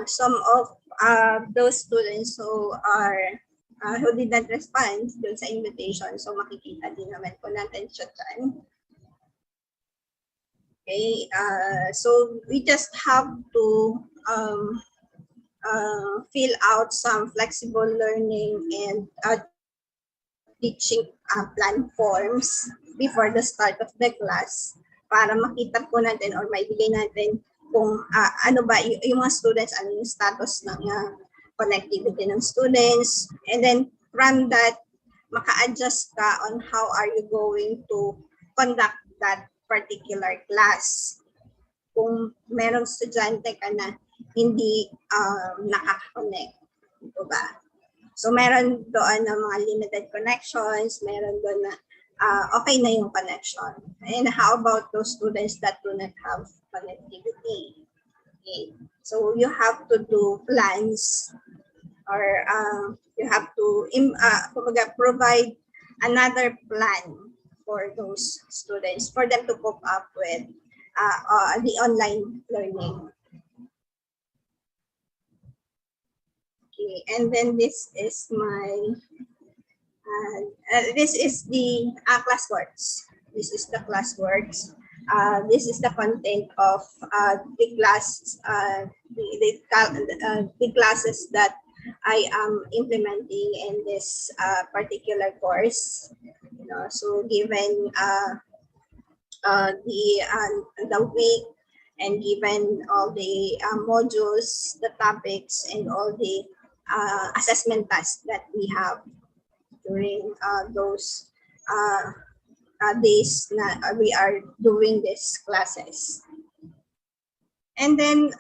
some of those students who did not respond dun sa invitation, so makikita din naman po natin siya dyan. Okay, so we just have to fill out some flexible learning and teaching plan forms before the start of the class para makita po natin or maibigay natin kung ano ba yung mga students, ano yung status ng connectivity ng students, and then from that maka-adjust ka on how are you going to conduct that particular class. Kung merong estudyante ka na hindi nakaka-connect, ito ba? So meron doon na mga limited connections, meron doon na okay na yung connection. And how about those students that do not have connectivity? Okay. So you have to do plans or you have to provide another plan for those students for them to cope up with the online learning. Okay, and then this is my this is the classworks. This is the classworks. This is the content of the class, the classes that I am implementing in this particular course. You know, so given the week and given all the modules, the topics, and all the assessment tasks that we have during those days na we are doing these classes. And then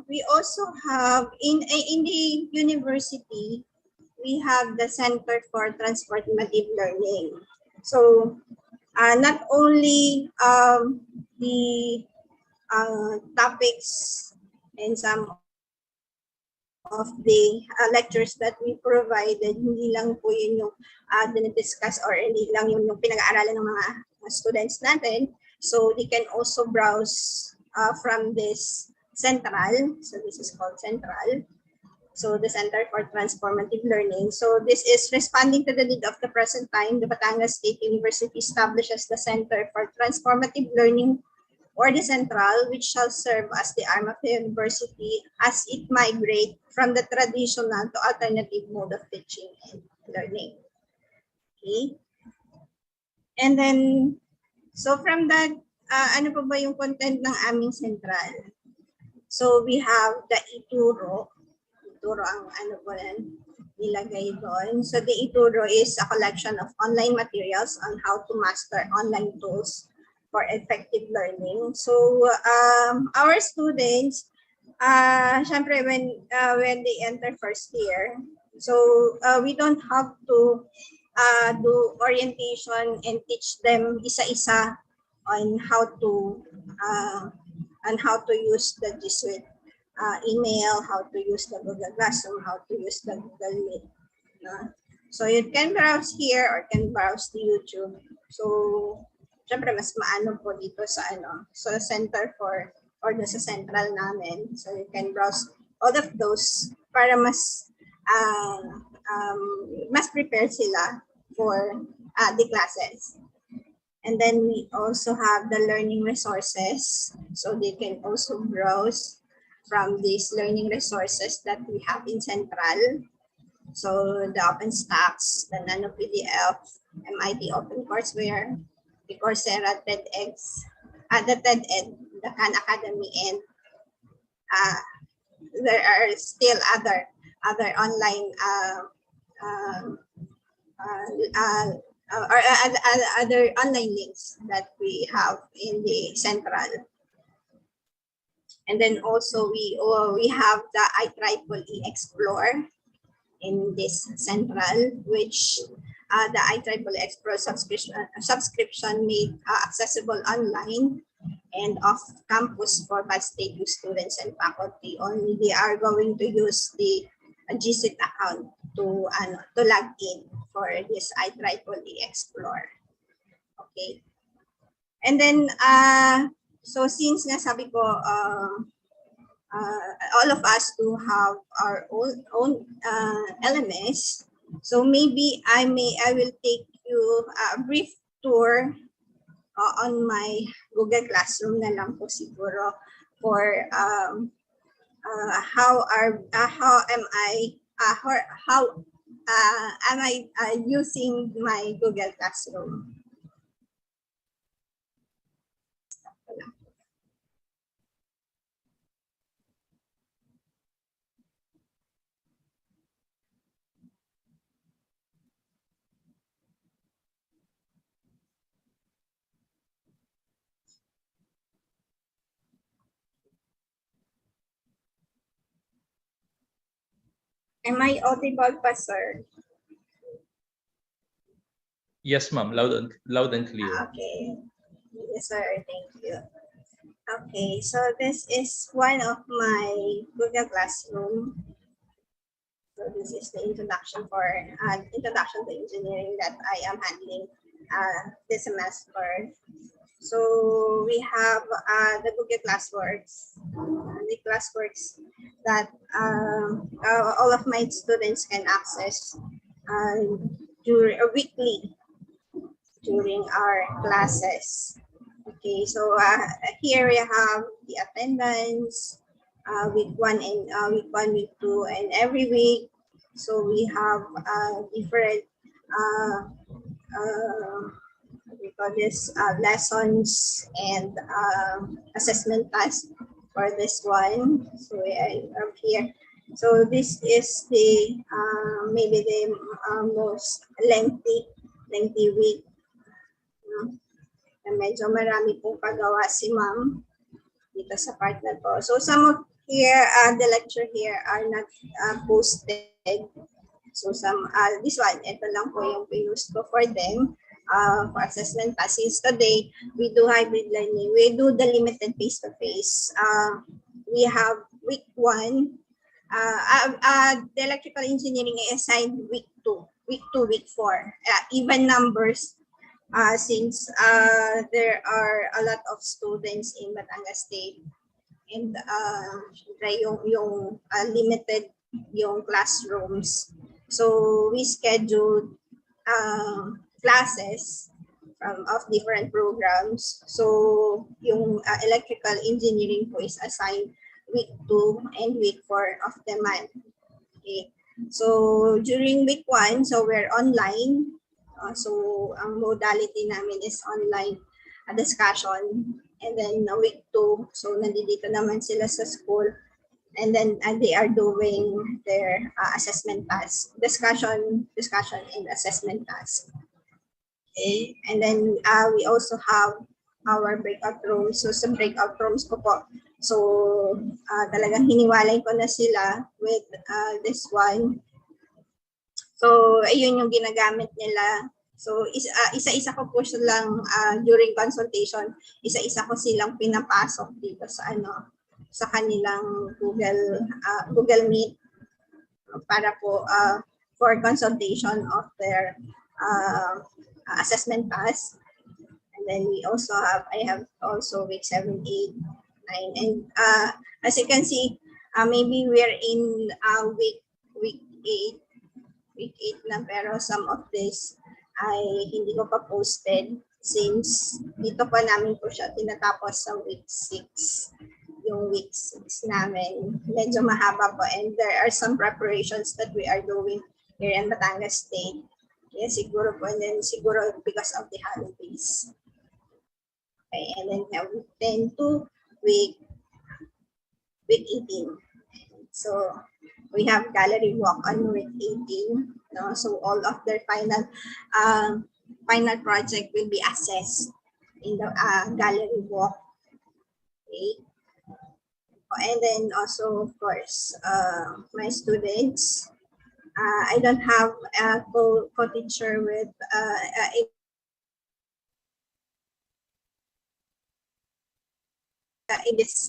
we also have in the university, we have the Center for Transformative Learning. So not only the topics and some of the lectures that we provided, hindi lang po yun yung dinidiscuss or hindi lang yun yung pinag-aaralan ng mga students natin. So they can also browse from this central. So this is called central. So the Center for Transformative Learning. So this is responding to the need of the present time. The Batangas State University establishes the Center for Transformative Learning, or the Central, which shall serve as the arm of the university as it migrates from the traditional to alternative mode of teaching and learning. Okay. And then, so from that, ano pa ba yung content ng aming Central? So we have the ituro. Ituro ang ano po nilagay doon. So the ituro is a collection of online materials on how to master online tools for effective learning. So our students, syempre when they enter first year, so we don't have to do orientation and teach them isa-isa on how to use the G Suite email, how to use the Google Classroom, how to use the Google Meet. So you can browse here or can browse the YouTube. So syempre mas maano po dito sa sa center for or sa central namin. So you can browse all of those para mas mas prepared sila for the classes. And then we also have the learning resources. So they can also browse from these learning resources that we have in Central. So the OpenStax, the Nano PDF, MIT OpenCourseWare, the Coursera, TEDx, the TED-Ed, the Khan Academy, and there are still other online or other online links that we have in the central. And then also we have the IEEE Explore in this central, which the IEEE Explore subscription made accessible online and off campus for by-state students and faculty. Only they are going to use the GSIT account to log in for this IEEE Explore. Okay. And then so since nga sabi ko all of us do have our own LMS, so maybe I will take you a brief tour on my Google Classroom na lang po siguro for how am I using my Google Classroom. Am I audible pa, sir? Yes, ma'am. Loud and clear. Okay. Yes, sir. Thank you. Okay, so this is one of my Google Classroom. So this is the introduction to engineering that I am handling this semester. So we have the Google Classworks, the classworks that all of my students can access weekly during our classes. Okay, so here we have the attendance, week 1 and week 2, and every week. So we have different we call this lessons and assessment tasks for this one. So I have here. So this is the maybe the most lengthy week. Medyo marami pong pagawa si ma'am dito sa part na to. So some of here, the lecture here are not posted. So some, this one, ito lang po yung pinused ko for them for assessment. Since today, we do hybrid learning. We do the limited face-to-face. We have week 1. The electrical engineering is assigned week 2, week 4. Even numbers. Since there are a lot of students in Batangas State and yung limited yung classrooms. So we scheduled classes of different programs. So yung electrical engineering po is assigned week 2 and week 4 of the month. Okay. So during week 1, so we're online. So ang modality namin is online discussion, and then week 2, so nandito naman sila sa school, and then they are doing their assessment task, discussion and assessment task. Okay, and then we also have our breakout rooms. So sa breakout rooms ko po, so talagang hiniwalay ko na sila with this one. So, ayun yung ginagamit nila. So, isa-isa ko po silang during consultation, isa-isa ko silang pinapasok dito sa sa kanilang Google Meet para po for consultation of their assessment task. And then I have also week 7, 8, 9, and as you can see, maybe we're in week 8. Week 8 na, pero some of this ay hindi ko pa posted since dito pa namin po siya tinatapos sa week 6. Yung week 6 namin, medyo mahaba po, and there are some preparations that we are doing here in Batangas State. Kaya siguro po, and then siguro because of the holidays. Okay, and then week 10 to week 18. So we have gallery walk on week 18. No? So all of their final project will be assessed in the gallery walk. Okay. And then also, of course, my students, I don't have a co-teacher with in this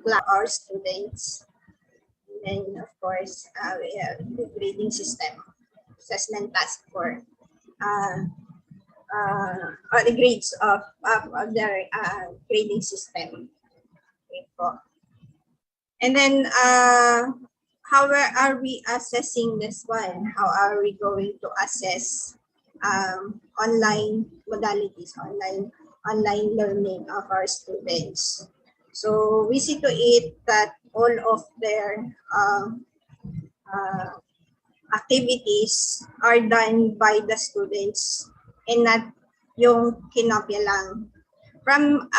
class, our students. And then, of course, we have the grading system, assessment task for or the grades of their grading system. Okay, po. And then, how are we assessing this one? How are we going to assess online modalities, online learning of our students? So we see to it that all of their activities are done by the students and not yung kinopya lang. From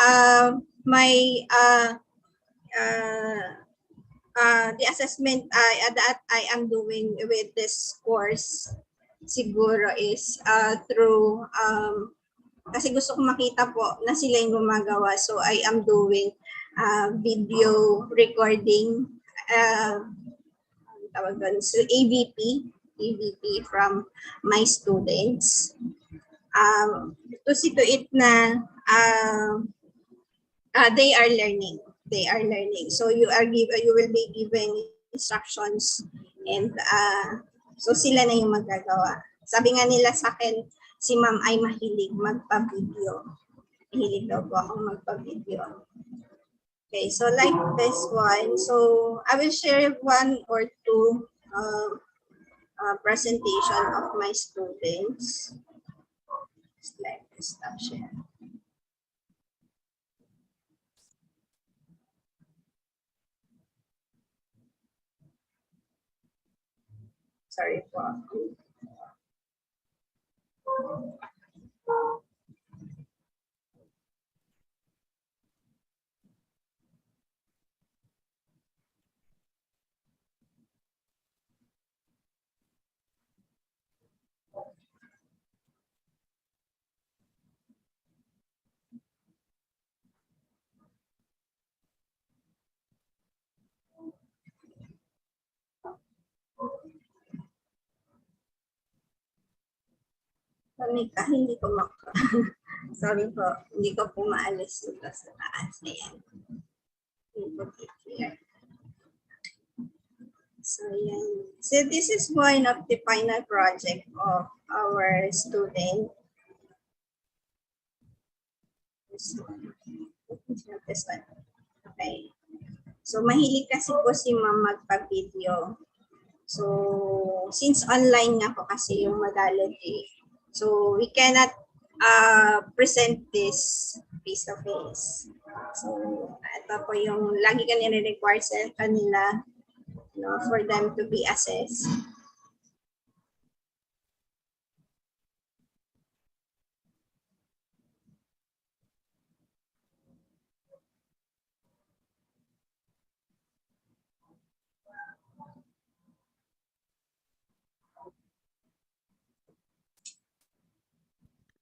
the assessment that I am doing with this course siguro is through kasi gusto ko makita po na sila yung gumagawa, so I am doing video recording tawag doon, so AVP from my students to see to it na they are learning. So you will be giving instructions and so sila na yung magagawa. Sabi nga nila sa akin, si ma'am ay mahilig magpa-video. Mahilig daw po akong magpa-video. Okay, so like this one, so I will share one or two presentation of my students. Just like this, stop share. Sorry po. Monica, hindi ko sorry po, hindi ko po maalis ito sa taas. Ayan. So, yan. So, this is one of the final project of our student. This one. Okay. So, mahilig kasi po si ma'am magpa-video. So, since online nga po kasi yung modality, so we cannot present this face-to-face. So, ito po yung lagi ka nire-require sa kanila, you know, for them to be assessed.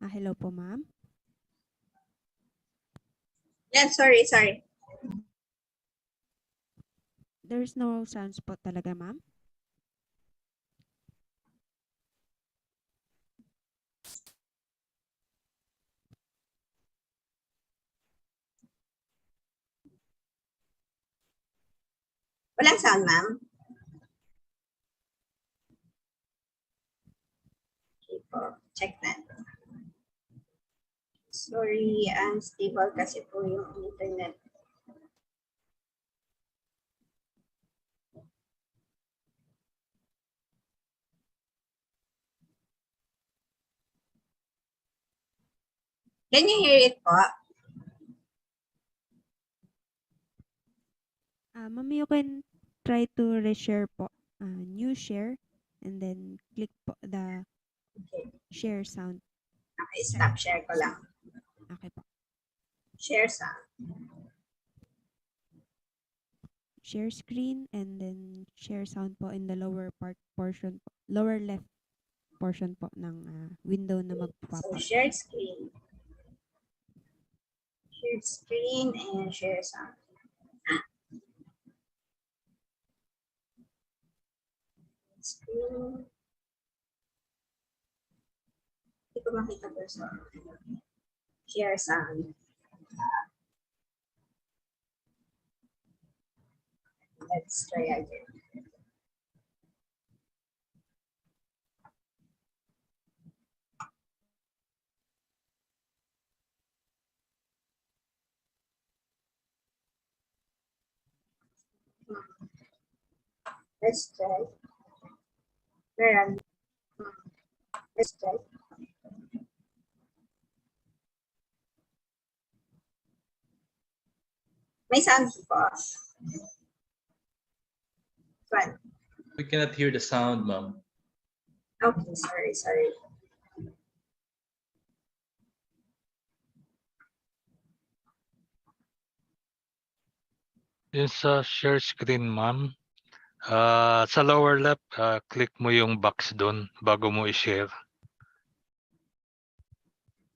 Hello po, ma'am. Yeah, sorry. There's no sounds po talaga, ma'am. Walang sound, ma'am. Okay po, check that. Sorry, unstable kasi po yung internet. Can you hear it po? Ma'am, you can try to reshare po. New share and then click po the share sound. Okay, stop share ko lang. Okay po. Share sound. Share screen and then share sound po in the lower portion po, lower left portion po ng window na mag-pop So up. shared screen. Shared screen and share sound. Screen. Hindi ko makita po sa share sound. Let's try again. Let's try. Where are you? Let's try. May sound po. Fun. We cannot hear the sound, ma'am. Okay, sorry. Yung sa share screen, ma'am, sa lower left, click mo yung box doon bago mo i-share.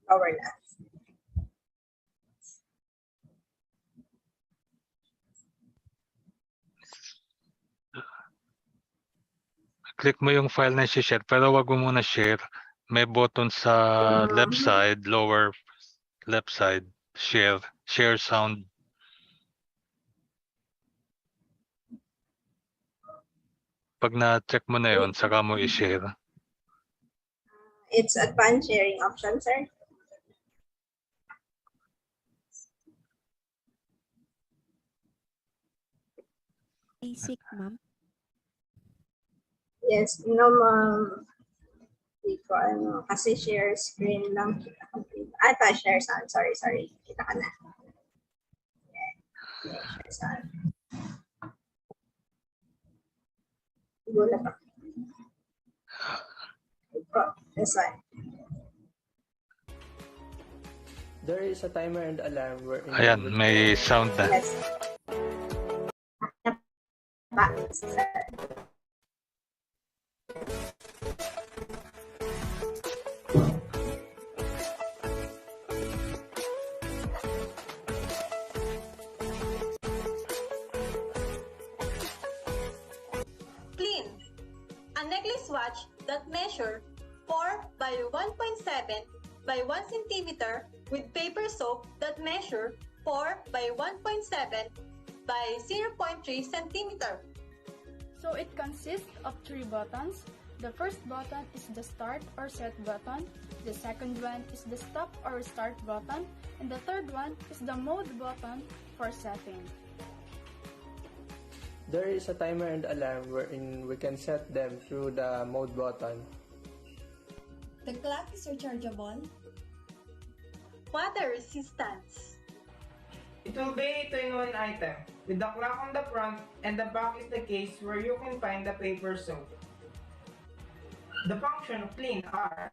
Lower left. Click mo yung file na i-share, pero wag mo muna share. May button sa left side, lower left side, share sound. Pag na-check mo na yun, saka mo i-share. It's advanced sharing option, sir. Basic, ma'am. Yes, no, ma'am. Hindi ko ano, kasi share screen lang kita. Ata, share sound. Sorry. Kita ka na. Yeah, share sound. Gulat ako. This one. There is a timer and alarm where Ayan, may sound na. Yes. Clean. A necklace watch that measure 4 by 1.7 by 1 centimeter with paper soap that measure 4 by 1.7 by 0.3 centimeter. So it consists of 3 buttons. The first button is the start or set button. The second one is the stop or start button. And the third one is the mode button for setting. There is a timer and alarm wherein we can set them through the mode button. The clock is rechargeable. Water resistance. It will be a 2-in-1 item. With the clock on the front and the back is the case where you can find the paper soap. The function of clean are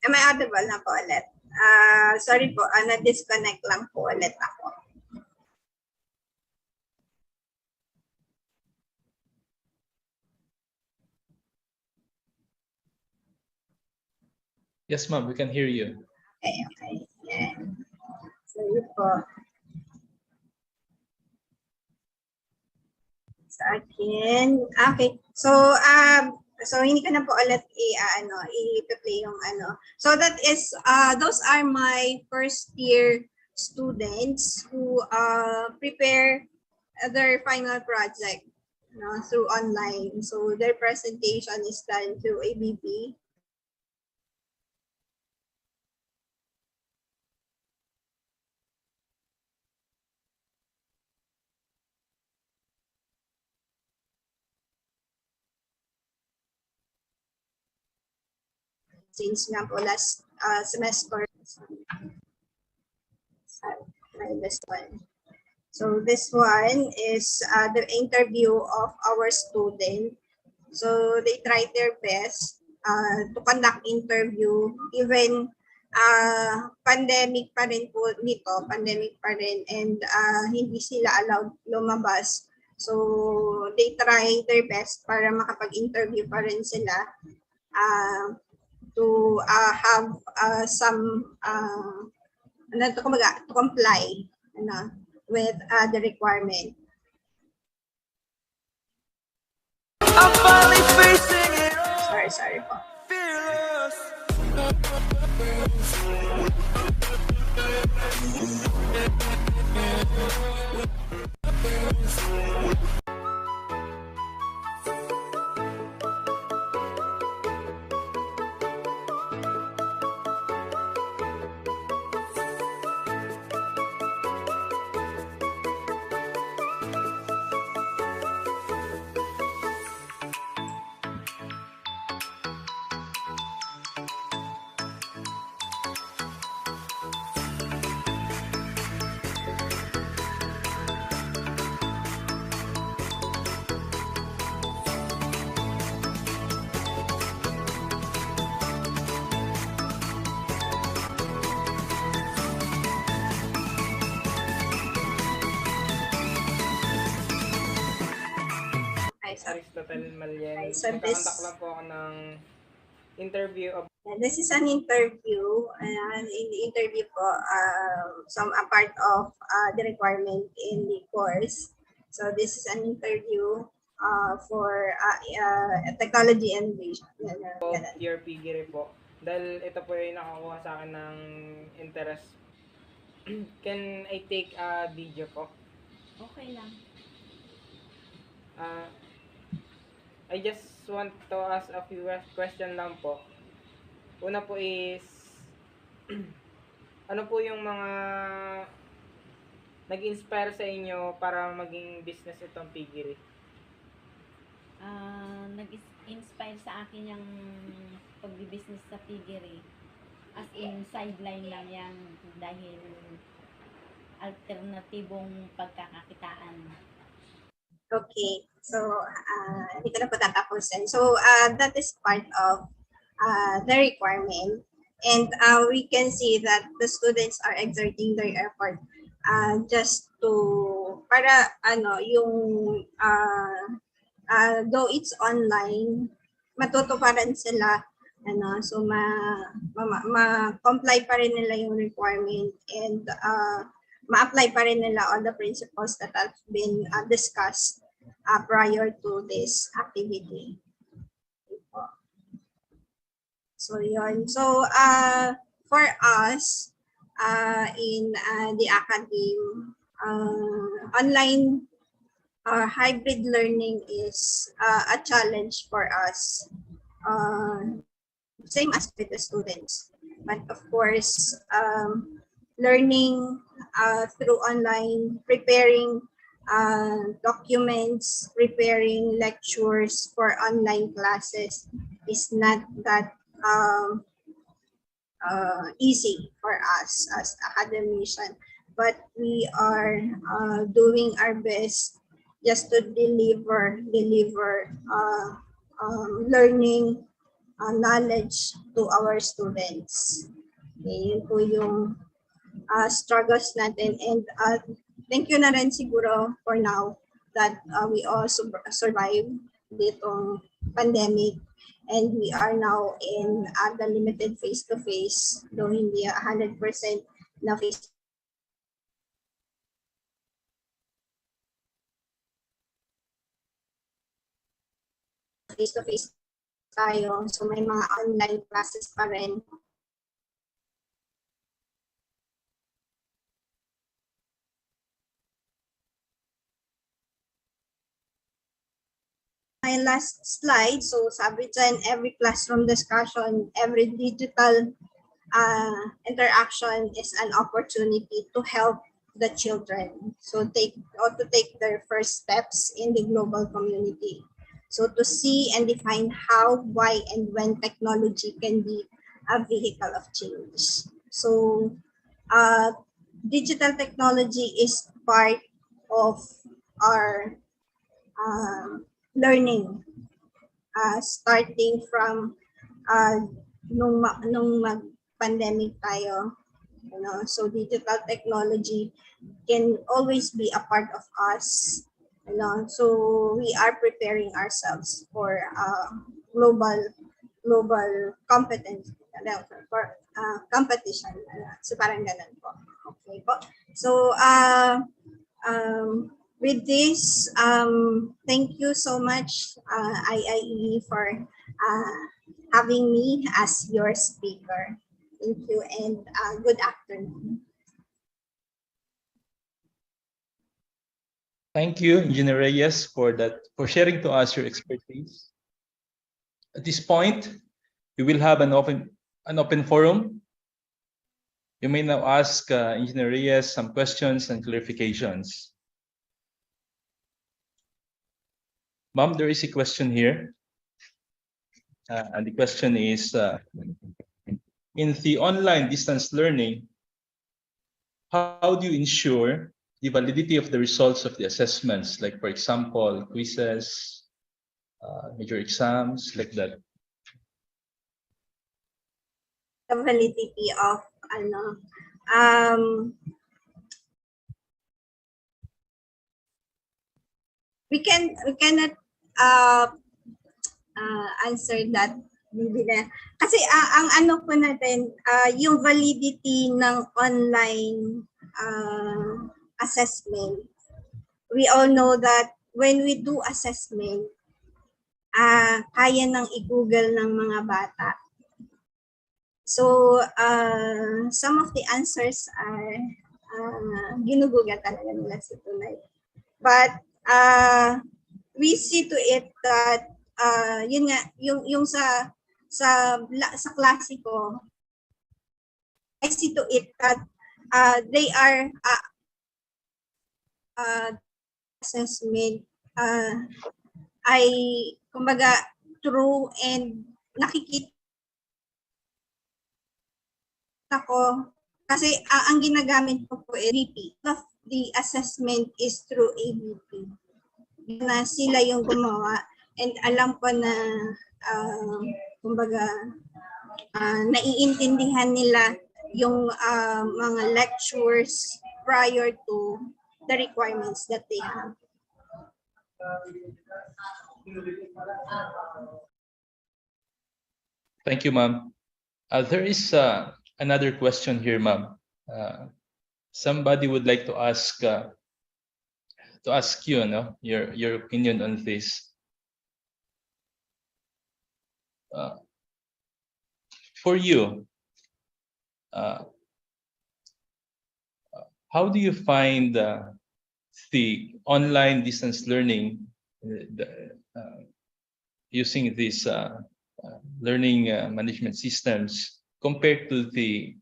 Am I audible na po ulit? Sorry po, na-disconnect lang po ulit ako. Yes, ma'am, we can hear you. Okay. Yeah. Sorry po. Sa akin. Okay. So, hindi ko na po ulit i-play yung ano. So that is, those are my first year students who prepare their final project through online. So their presentation is done through ABP. Since nga po last semester, try this one. So this one is the interview of our student. So they tried their best to conduct interview, even pandemic pa rin po nito, pandemic pa rin, and hindi sila allowed lumabas. So they try their best para makapag-interview pa rin sila to have some to comply with the requirement. I'm finally facing it all. Sorry po. Aristotle Malyen. So Nakakandak lang po ako ng interview of... This is an interview. In the interview po, some a part of the requirement in the course. So this is an interview for technology and vision. Your piggery po. Dahil ito po yung nakakuha sa akin ng interest. Can I take a video po? Okay lang. I just want to ask a few question lang po. Una po is, ano po yung mga nag-inspire sa inyo para maging business itong piggery? Nag-inspire sa akin yung pag-business sa piggery. As in, sideline lang yan dahil alternatibong pagkakakitaan. Okay, so hindi ko na po tatapusin. So that is part of the requirement, and we can see that the students are exerting their effort just to para yung though it's online, matuto pa rin sila so ma-comply pa rin nila yung requirement, and ma-apply pa rin nila all the principles that have been discussed prior to this activity. So yun. So for us in the ACADEME, online hybrid learning is a challenge for us. Same as with the students, but of course learning through online, preparing documents, preparing lectures for online classes is not that easy for us as academician, but we are doing our best just to deliver learning knowledge to our students. Okay, yun po yung struggles natin, and thank you na rin siguro for now that we all survived ditong pandemic, and we are now in the limited face-to-face, though hindi 100% na face-to-face tayo. So may mga online classes pa rin. My last slide, so sabi dyan, every classroom discussion, every digital interaction is an opportunity to help the children. So to take their first steps in the global community. So to see and define how, why, and when technology can be a vehicle of change. So digital technology is part of our learning, starting from nung mag-pandemic tayo. You know, so digital technology can always be a part of us. You know, so we are preparing ourselves for global competence, for competition. So parang ganun po. Okay po. So with this, thank you so much, IIE, for having me as your speaker. Thank you, and good afternoon. Thank you, Engineer Reyes, for sharing to us your expertise. At this point, we will have an open forum. You may now ask Engineer Reyes some questions and clarifications. Ma'am, there is a question here. And the question is, in the online distance learning, how do you ensure the validity of the results of the assessments? Like, for example, quizzes, major exams, like that. The validity of, we cannot answer that. Kasi ang ano po natin, yung validity ng online assessment, we all know that when we do assessment, kaya nang i-google ng mga bata. So some of the answers are ginugugat talaga nila sa tunay. But we see to it that yun nga, yung sa klase ko, I see to it that they are assessment ay kumbaga true, and nakikita ko kasi ang ginagamit ko po ABP. Of the assessment is through ABP. Na sila yung gumawa, and alam ko na kumbaga naiintindihan nila yung mga lectures prior to the requirements that they have. Thank you, ma'am. There is another question here, ma'am. Somebody would like to ask you, your opinion on this. For you, how do you find the online distance learning using these learning management systems compared to the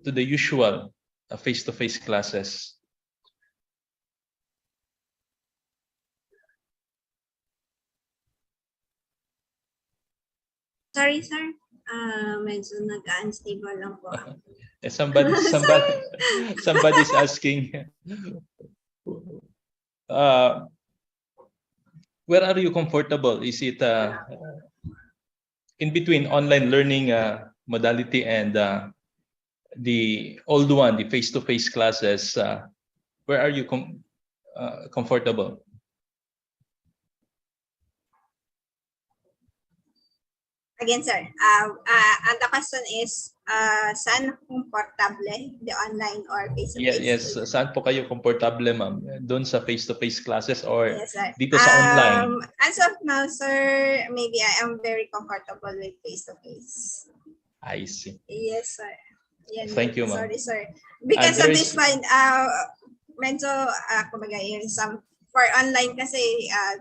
usual face-to-face classes? Sorry, sir. Medyo nag-unstable lang po. Somebody's asking, where are you comfortable? Is it in between online learning modality and the old one, the face-to-face classes, where are you comfortable? Again, sir, and the question is, saan komportable, the online or face-to-face? Yes, saan po kayo komportable, ma'am? Doon sa face-to-face classes or Yes, sir. dito sa online? As of now, sir, maybe I am very comfortable with face-to-face. I see. Yes, sir. Yan, Thank you, ma'am. Sorry, sir. Because of there this is- one, medyo, kumbaga, yung for online kasi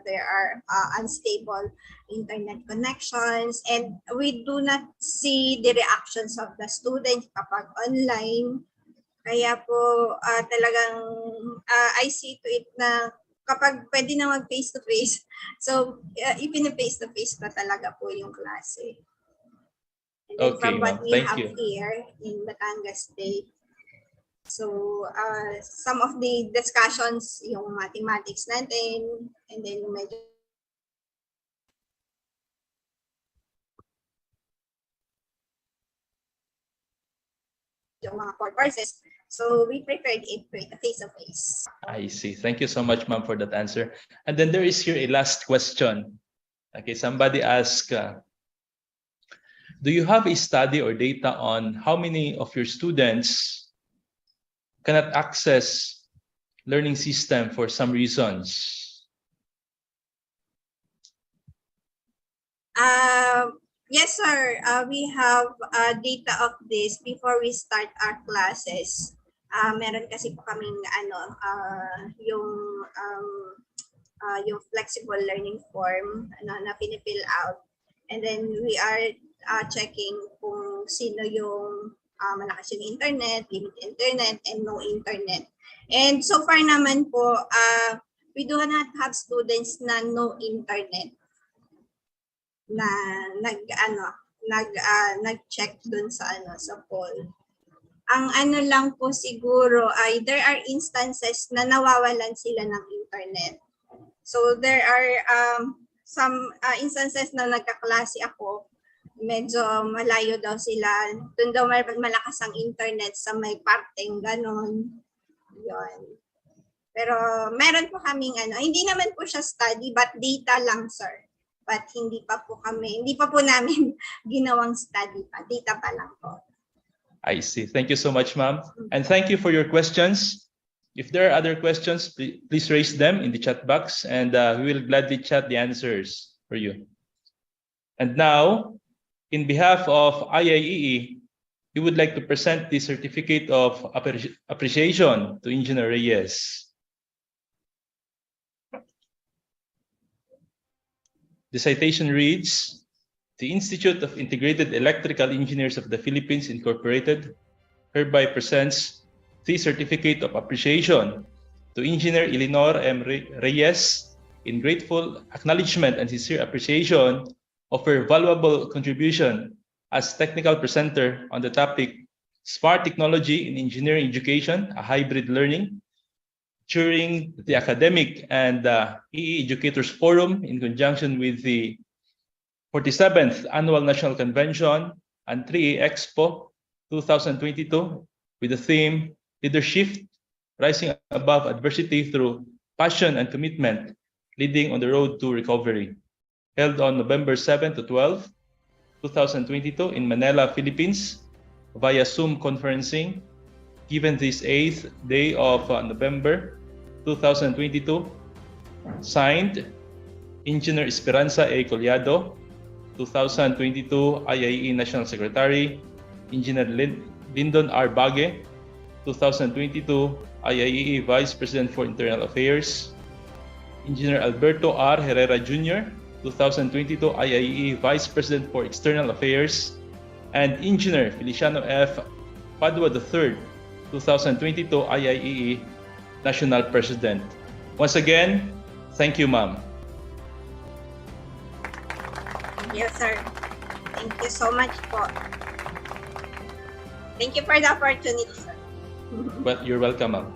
there are unstable internet connections and we do not see the reactions of the students kapag online. Kaya po talagang I see to it na kapag pwede na mag face-to-face, so ipin-face-to-face ko talaga po yung klase. And then Okay, from what ma'am. we Thank have you. here in Batangas State, so some of the discussions, yung mathematics natin, and then yung medyo yung mga core courses, so we preferred it face-to-face. I see. Thank you so much, ma'am, for that answer. And then there is here a last question. Okay, somebody asked, do you have a study or data on how many of your students cannot access learning system for some reasons? Yes, sir. We have data of this before we start our classes. Meron kasi po kaming yung flexible learning form na pinifill out. And then we are checking kung sino yung malakas yung internet, limited internet, and no internet. And so far naman po, we do not have students na no internet na nag-check dun sa sa poll. Ang lang po siguro ay there are instances na nawawalan sila ng internet. So there are some instances na nagkaklase ako, medyo malayo daw sila. Doon daw malakas ang internet sa may parteng ganon. Yun. Pero meron po kaming hindi naman po siya study but data lang, sir. But hindi pa po namin ginawang study pa. Data pa lang po. I see. Thank you so much, ma'am. And thank you for your questions. If there are other questions, please raise them in the chat box and we will gladly chat the answers for you. And now, in behalf of IIEE, we would like to present the Certificate of Appreciation to Engineer Reyes. The citation reads, the Institute of Integrated Electrical Engineers of the Philippines Incorporated hereby presents the Certificate of Appreciation to Engineer Eleanor M. Reyes in grateful acknowledgement and sincere appreciation of her valuable contribution as technical presenter on the topic Smart Technology in Engineering Education, a Hybrid Learning, during the academic and EE Educators Forum in conjunction with the 47th Annual National Convention and 3A Expo 2022 with the theme Leadership, Rising Above Adversity Through Passion and Commitment, Leading on the Road to Recovery, held on November 7 to 12, 2022 in Manila, Philippines, via Zoom conferencing, given this 8th day of November 2022, signed Engineer Esperanza A. Collado, 2022 IIE National Secretary, Engineer Lyndon R. Bage, 2022 IIE Vice President for Internal Affairs, Engineer Alberto R. Herrera Jr., 2022 IIE Vice President for External Affairs, and Engineer Feliciano F. Padua III, 2022 IIE National President. Once again, thank you, ma'am. Yes, sir. Thank you so much po. Thank you for the opportunity, sir. Well, you're welcome, ma'am.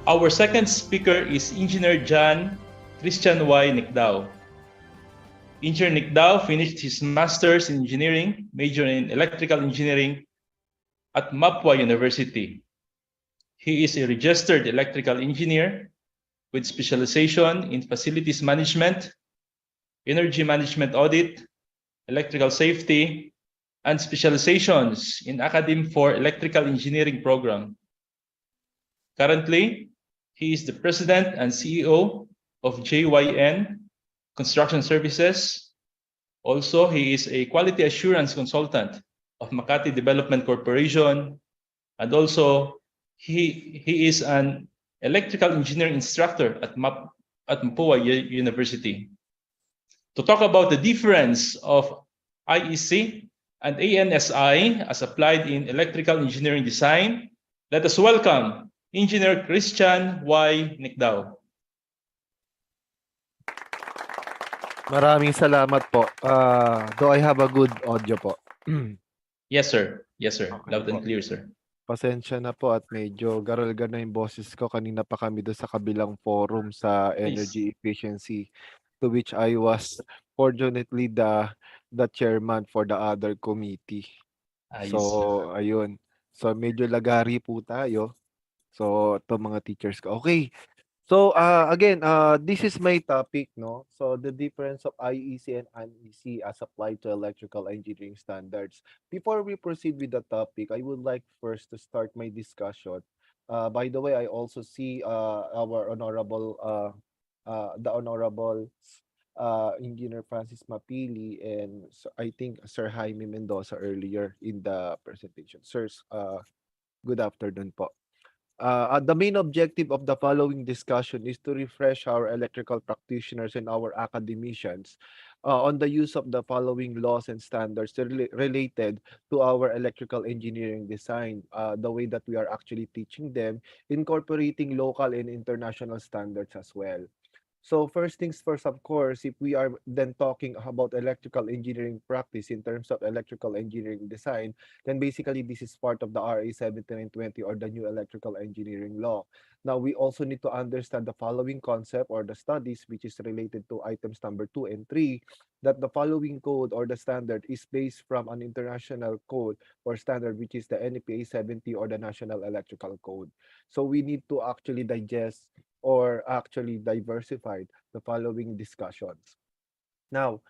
Our second speaker is Engineer John Christian Y. Nicdao. Engineer Nick Dow finished his master's in engineering, major in electrical engineering at Mapua University. He is a registered electrical engineer with specialization in facilities management, energy management audit, electrical safety, and specializations in ACADEME for Electrical Engineering program. Currently, he is the president and CEO of JYN Construction Services. Also, he is a quality assurance consultant of Makati Development Corporation, and also he is an electrical engineering instructor at Mapua University. To talk about the difference of IEC and ANSI as applied in electrical engineering design, let us welcome Engineer Christian Y. Nicdao. Maraming salamat po. Do I have a good audio po? Yes, sir. Yes, sir. Okay Loud and po. clear, sir. Pasensya na po at medyo garalgal na yung boses ko. Kanina pa kami doon sa kabilang forum sa energy efficiency, to which I was fortunately the chairman for the other committee. So, ayun. So, medyo lagari po tayo. So, ito mga teachers ko. Okay. So, again, this is my topic, no? So, the difference of IEC and ANSI as applied to electrical engineering standards. Before we proceed with the topic, I would like first to start my discussion. By the way, I also see our honorable, the honorable Engineer Francis Mapili and I think Sir Jaime Mendoza earlier in the presentation. Sirs, good afternoon po. The main objective of the following discussion is to refresh our electrical practitioners and our academicians on the use of the following laws and standards related to our electrical engineering design, the way that we are actually teaching them, incorporating local and international standards as well. So first things first, of course, if we are then talking about electrical engineering practice in terms of electrical engineering design, then basically this is part of the RA 7920 or the new electrical engineering law. Now, we also need to understand the following concept or the studies which is related to items number 2 and 3, that the following code or the standard is based from an international code or standard, which is the NEPA 70 or the National Electrical Code. So we need to actually digest or actually diversified the following discussions. Now,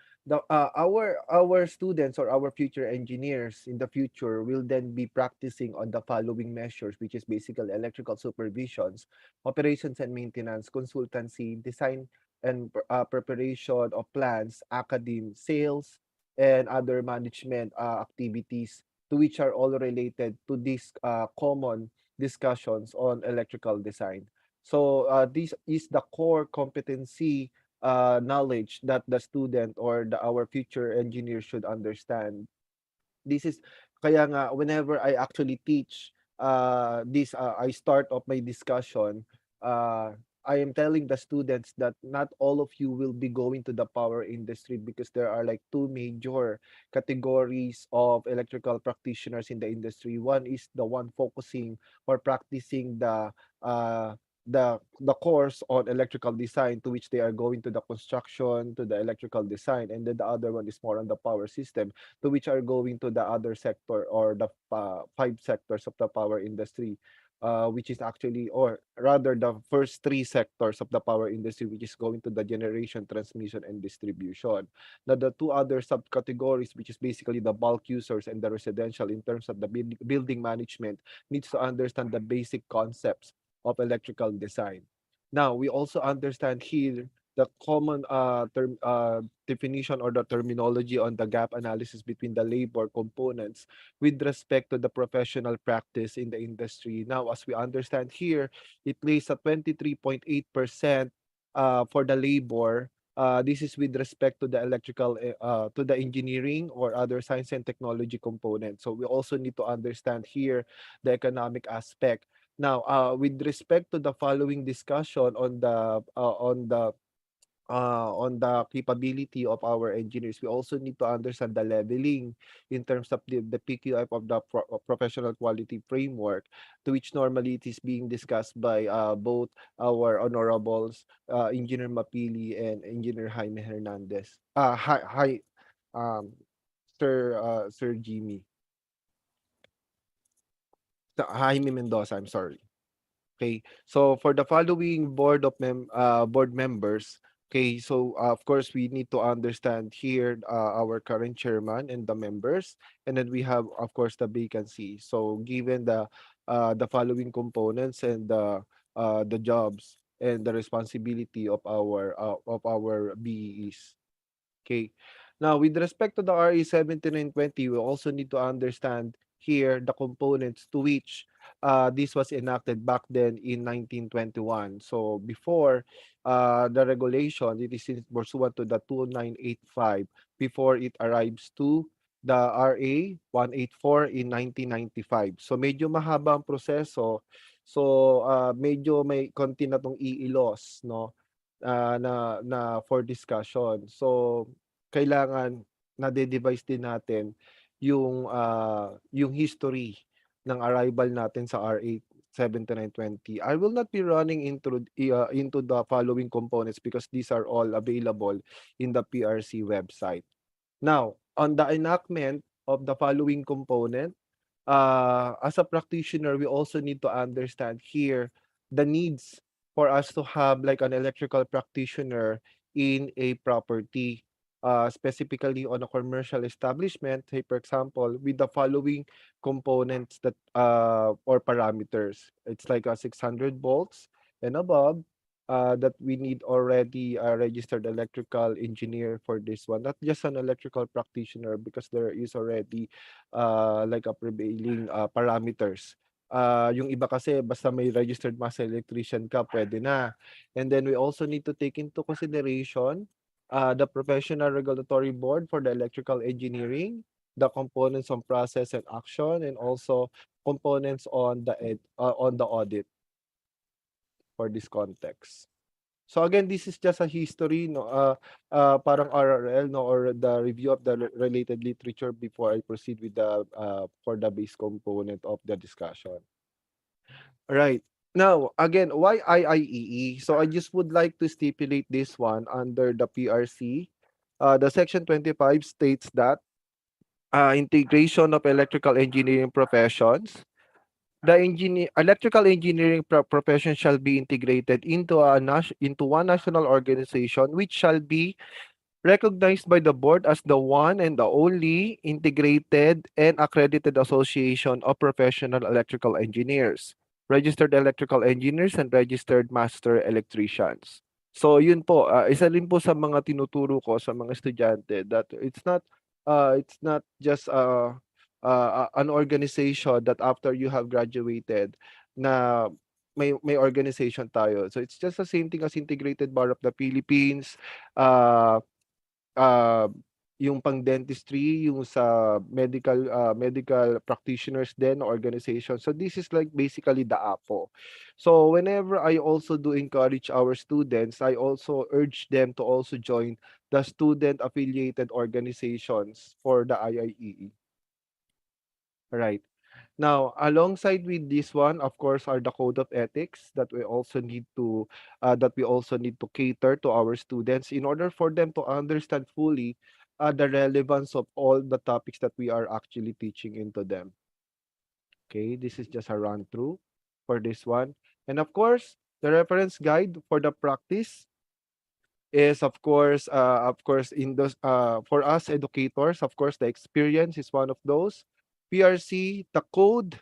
our students or our future engineers in the future will then be practicing on the following measures, which is basically electrical supervisions, operations and maintenance, consultancy, design and preparation of plans, academe, sales, and other management activities to which are all related to these common discussions on electrical design. So this is the core competency knowledge that the student or our future engineer should understand. This is kaya nga whenever I actually teach this I start off my discussion, I am telling the students that not all of you will be going to the power industry because there are like two major categories of electrical practitioners in the industry. One is the one focusing or practicing uh, the course on electrical design, to which they are going to the construction, to the electrical design, and then the other one is more on the power system, to which are going to the other sector or the 5 sectors of the power industry, which is actually, or rather the first 3 sectors of the power industry, which is going to the generation, transmission, and distribution. Now, the two other subcategories, which is basically the bulk users and the residential in terms of the building management, needs to understand the basic concepts of electrical design. Now, we also understand here the common definition or the terminology on the gap analysis between the labor components with respect to the professional practice in the industry. Now, as we understand here, it lays at 23.8% for the labor. This is with respect to the electrical, to the engineering or other science and technology components. So we also need to understand here the economic aspect. Now, with respect to the following discussion on the on the capability of our engineers. We also need to understand the leveling in terms of the PQF of the professional quality framework, to which normally it is being discussed by both our honorables, Engineer Mapili and Engineer Jaime Hernandez. Hi, um, Sir Jimmy. Jaime Mendoza, I'm sorry. Okay, so for the following board members, okay, so of course we need to understand here our current chairman and the members, and then we have of course the vacancy. So given the following components and the jobs and the responsibility of our BEs. Okay. Now, with respect to the RE 7920, we also need to understand here the components to which this was enacted back then in 1921. So before the regulation, it is pursuant to the 2985 before it arrives to the RA 184 in 1995. So medyo mahaba ang proseso. So medyo may konti na tong iilos, no? Na for discussion. So kailangan nade-devise din natin yung history ng arrival natin sa R8 7920. I will not be running into the following components because these are all available in the PRC website. Now, on the enactment of the following component, as a practitioner, we also need to understand here the needs for us to have like an electrical practitioner in a property, specifically on a commercial establishment, say for example, with the following components that or parameters. It's like a 600 volts and above, that we need already a registered electrical engineer for this one, not just an electrical practitioner, because there is already like a prevailing parameters. Yung iba kasi basta may registered master electrician ka, pwede na. And then we also need to take into consideration the Professional Regulatory Board for the Electrical Engineering, the components on process and action, and also components on the audit for this context. So again, this is just a history, no, parang RRL, no, or the review of the related literature before I proceed with the for the base component of the discussion. Right. Now, again, why IIEE? So I just would like to stipulate this one under the PRC. The section 25 states that integration of electrical engineering professions. The electrical engineering profession shall be integrated into into one national organization, which shall be recognized by the board as the one and the only integrated and accredited association of professional electrical engineers, registered electrical engineers, and registered master electricians. So yun po, isa rin po sa mga tinuturo ko sa mga estudyante that it's not just an organization that after you have graduated na may organization tayo. So it's just the same thing as Integrated Bar of the Philippines, uh, yung pang dentistry, yung sa medical practitioners then organization. So this is like basically the APO. So whenever I also do encourage our students, I also urge them to also join the student affiliated organizations for the IIEE. Right. Now, alongside with this one, of course, are the code of ethics that we also need to cater to our students in order for them to understand fully the relevance of all the topics that we are actually teaching into them. Okay, this is just a run through for this one. And of course, the reference guide for the practice is of course in those for us educators, of course, the experience is one of those. PRC, the code,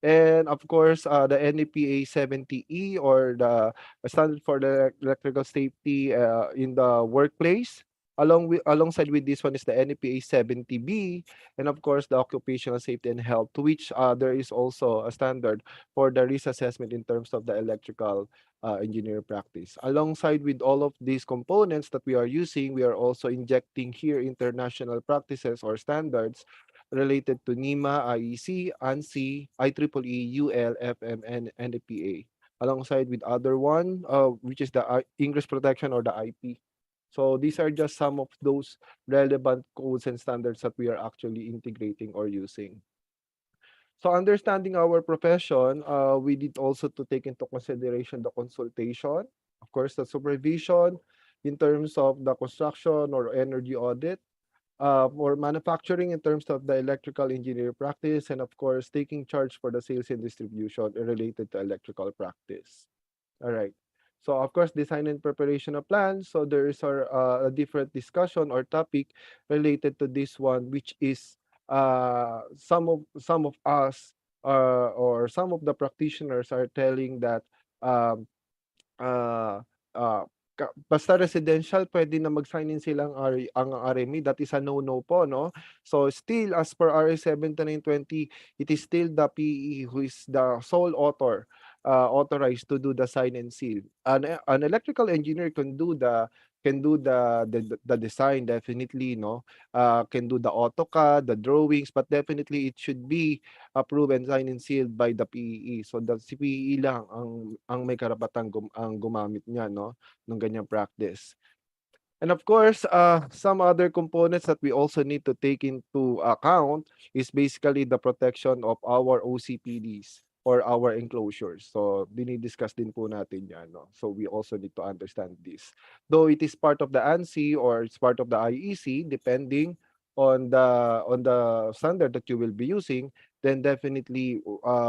and of course, the NEPA 70E, or the standard for the electrical safety in the workplace. Alongside with this one is the NEPA 70B, and of course the occupational safety and health, to which there is also a standard for the risk assessment in terms of the electrical engineer practice. Alongside with all of these components that we are using, we are also injecting here international practices or standards related to NEMA, IEC, ANSI, IEEE, UL, FM, and NEPA, alongside with other one, which is the English protection or the IP. So these are just some of those relevant codes and standards that we are actually integrating or using. So understanding our profession, we need also to take into consideration the consultation, of course, the supervision in terms of the construction or energy audit, or manufacturing in terms of the electrical engineer practice, and of course, taking charge for the sales and distribution related to electrical practice. All right. So of course, design and preparation of plans. So there is a different discussion or topic related to this one, which is some of us or some of the practitioners are telling that um, ah, basta residential puwede na mag-sign in silang ang RME, that is a no-no po 'no. So still as per RA 7920, it is still the PE who is the sole author, authorized to do the sign and seal. An electrical engineer can do the design definitely 'no, can do the AutoCAD, the drawings, but definitely it should be approved and signed and sealed by the PEE. So si PEE lang ang may karapatang gumamit niya 'no, ng ganyang practice. And of course, some other components that we also need to take into account is basically the protection of our OCPDs or our enclosures. So dinidiscuss din po natin yan. No? So we also need to understand this. Though it is part of the ANSI or it's part of the IEC, depending on the standard that you will be using, then definitely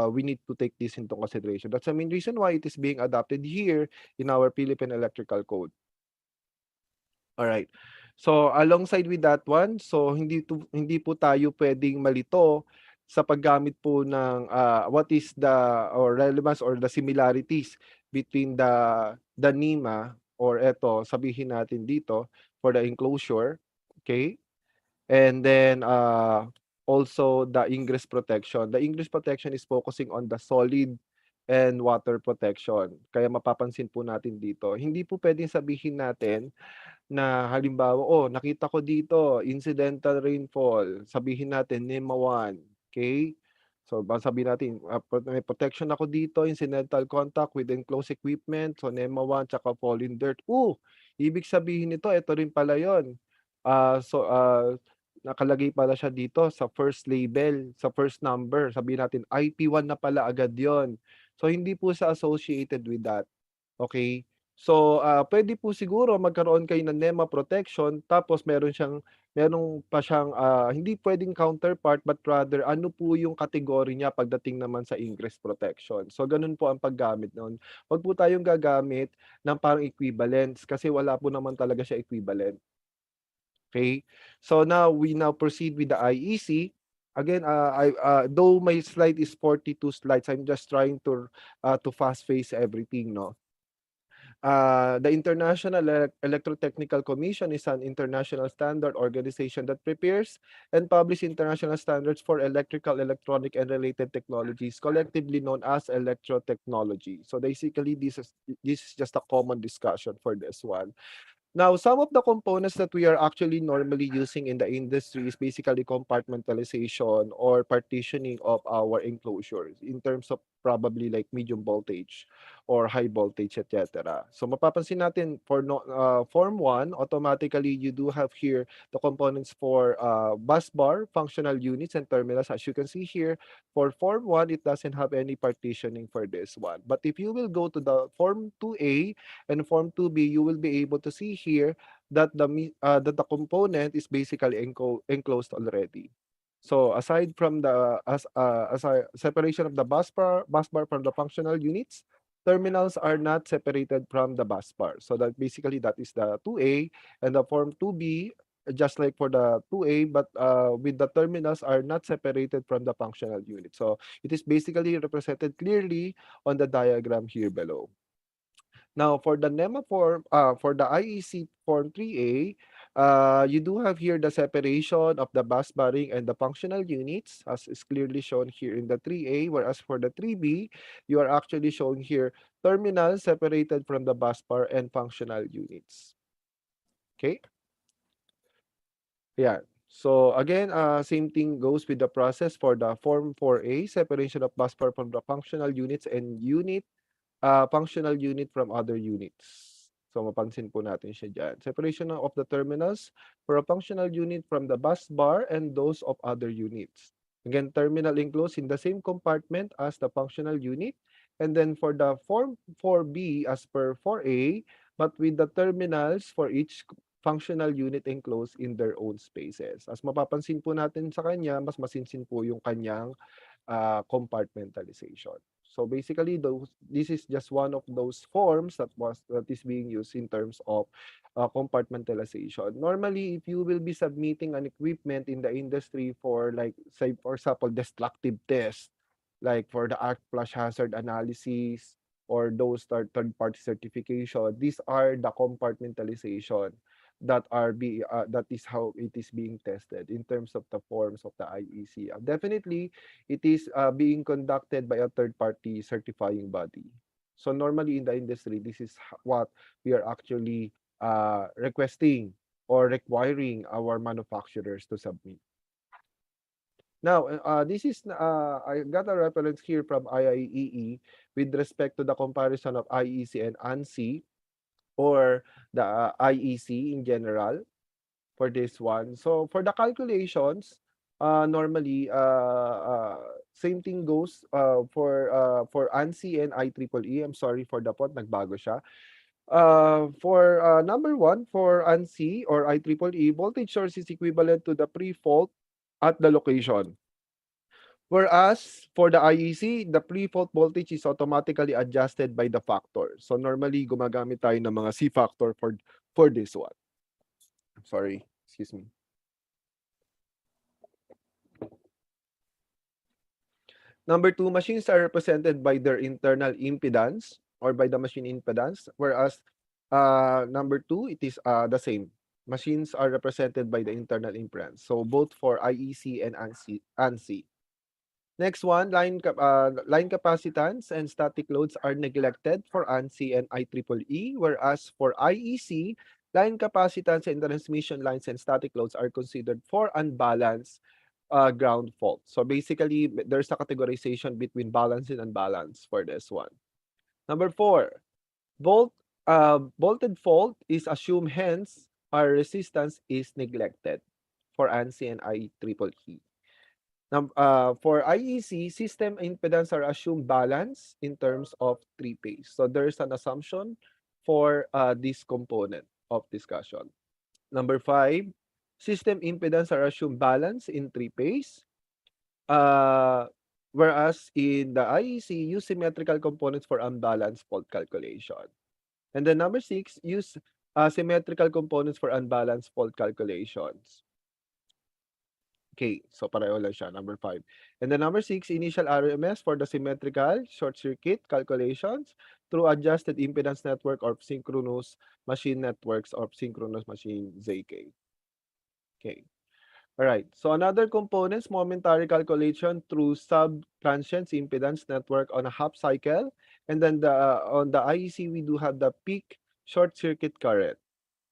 we need to take this into consideration. That's the main reason why it is being adopted here in our Philippine Electrical Code. Alright. So, alongside with that one, so hindi po tayo puwedeng malito sa paggamit po ng, what is the or relevance or the similarities between the NEMA or eto sabihin natin dito for the enclosure, okay? And then, also the ingress protection. The ingress protection is focusing on the solid and water protection. Kaya mapapansin po natin dito. Hindi po puwedeng sabihin natin na halimbawa, "Oh, nakita ko dito incidental rainfall." Sabihin natin NEMA 1, okay? So, sabihin natin, may protection ako dito, incidental contact with enclosed equipment, so NEMA 1 tsaka fallen dirt. Ibig sabihin nito ito rin pala 'yon. Nakalagay pala siya dito sa first label, sa first number. Sabihin natin IP1 na pala agad 'yon. So, hindi po siya associated with that, okay? So, puwede po siguro magkaroon kayo ng NEMA protection tapos meron pa siyang, hindi puwedeng counterpart but rather ano po yung category niya pagdating naman sa ingress protection. So, gano'n po ang paggamit no'n. Huwag po tayong gagamit ng parang equivalents kasi wala po naman talaga siya equivalent. Okay? So, we proceed with the IEC. Again, though my slide is 42 slides, I'm just trying to fast face everything 'no. The International Electrotechnical Commission is an international standard organization that prepares and publishes international standards for electrical, electronic, and related technologies, collectively known as electrotechnology. So basically, this is just a common discussion for this one. Now, some of the components that we are actually normally using in the industry is basically compartmentalization or partitioning of our enclosures in terms of probably like medium voltage or high voltage, etc. So mapapansin natin for Form 1, automatically you do have here the components for bus bar, functional units, and terminals. As you can see here, for Form 1, it doesn't have any partitioning for this one. But if you will go to the Form 2A, and Form 2B, you will be able to see here that the component is basically enclosed already. So aside from the separation of the bus bar from the functional units, terminals are not separated from the bus bar. So that is the 2A, and the Form 2B, just like for the 2A, but with the terminals are not separated from the functional unit. So it is basically represented clearly on the diagram here below. Now, for the NEMA form, for the IEC Form 3A, you do have here the separation of the bus barring and the functional units, as is clearly shown here in the 3A, whereas for the 3B, you are actually showing here terminals separated from the bus bar and functional units. Okay? Yeah. So again, same thing goes with the process for the Form 4A, separation of bus bar from the functional units and functional unit from other units. So mapansin po natin siya dyan. Separation of the terminals for a functional unit from the bus bar and those of other units. Again, terminal enclosed in the same compartment as the functional unit. And then for the form 4B as per 4A, but with the terminals for each functional unit enclosed in their own spaces. As mapapansin po natin sa kanya, mas masinsin po yung kanyang compartmentalization. So basically, this is just one of those forms that is being used in terms of compartmentalization. Normally, if you will be submitting an equipment in the industry for, like, say for example, destructive test, like for the arc flash hazard analysis or those third-party certification, these are the compartmentalization that is how it is being tested in terms of the forms of the IEC. Definitely, it is being conducted by a third-party certifying body. So normally in the industry, this is what we are actually requesting or requiring our manufacturers to submit. Now, this is I got a reference here from IIEE with respect to the comparison of IEC and ANSI, or the IEC in general for this one. So for the calculations, normally same thing goes for ANSI and IEEE. I'm sorry for the font, nagbago siya. For number one, for ANSI or IEEE, voltage source is equivalent to the pre-fault at the location. Whereas for the IEC, the pre-fault voltage is automatically adjusted by the factor. So normally, gumagamit tayo ng mga C factor for this one. I'm sorry, excuse me. Number two, machines are represented by their internal impedance or by the machine impedance, whereas number two, it is the same. Machines are represented by the internal impedance. So both for IEC and ANSI. Next one, line capacitance and static loads are neglected for ANSI and IEEE, whereas for IEC, line capacitance and transmission lines and static loads are considered for unbalanced ground fault. So basically, there's a categorization between balance and unbalanced for this one. Number four, bolted fault is assumed, hence our resistance is neglected for ANSI and IEEE. For IEC, system impedance are assumed balance in terms of three-phase. So there's an assumption for this component of discussion. Number five, system impedance are assumed balance in three-phase. Whereas in the IEC, use symmetrical components for unbalanced fault calculation. And then number six, use symmetrical components for unbalanced fault calculations. Okay, so pareho lang siya, number 5. And then number 6, initial RMS for the symmetrical short circuit calculations through adjusted impedance network or synchronous machine networks or synchronous machine ZK. Okay. All right. So another components, momentary calculation through sub-transient impedance network on a half cycle. And then on the IEC, we do have the peak short circuit current.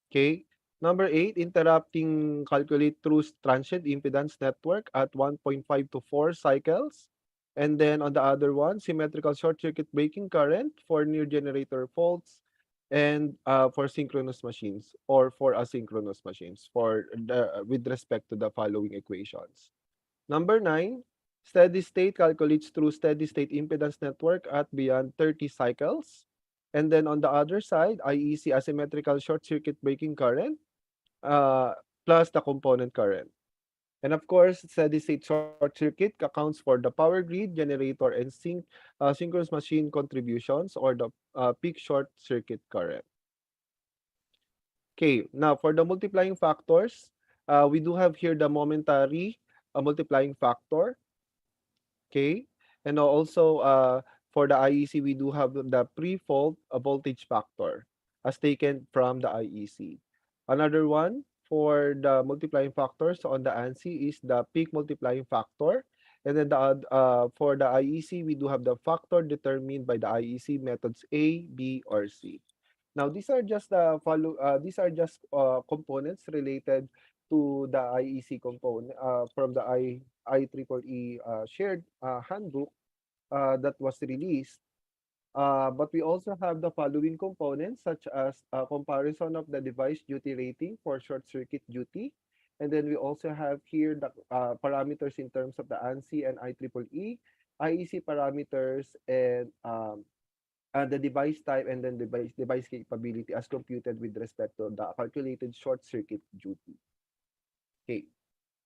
Okay. Number 8, interrupting calculate through transient impedance network at 1.5 to 4 cycles. And then on the other one, symmetrical short circuit breaking current for near generator faults and for synchronous machines or for asynchronous machines with respect to the following equations. Number 9, steady state calculates through steady state impedance network at beyond 30 cycles. And then on the other side, IEC asymmetrical short circuit breaking current plus the component current. And of course, steady state short circuit accounts for the power grid, generator, and synchronous machine contributions or the peak short circuit current. Okay, now for the multiplying factors, we do have here the momentary multiplying factor. Okay, and also for the IEC, we do have the pre-fault voltage factor as taken from the IEC. Another one for the multiplying factors on the ANSI is the peak multiplying factor. And then for the IEC, we do have the factor determined by the IEC methods A, B, or C. Now, these are just components related to the IEC component from the IEEE shared handbook that was released. But we also have the following components such as a comparison of the device duty rating for short circuit duty. And then we also have here the parameters in terms of the ANSI and IEEE, IEC parameters, and the device type, and then device capability as computed with respect to the calculated short circuit duty. Okay.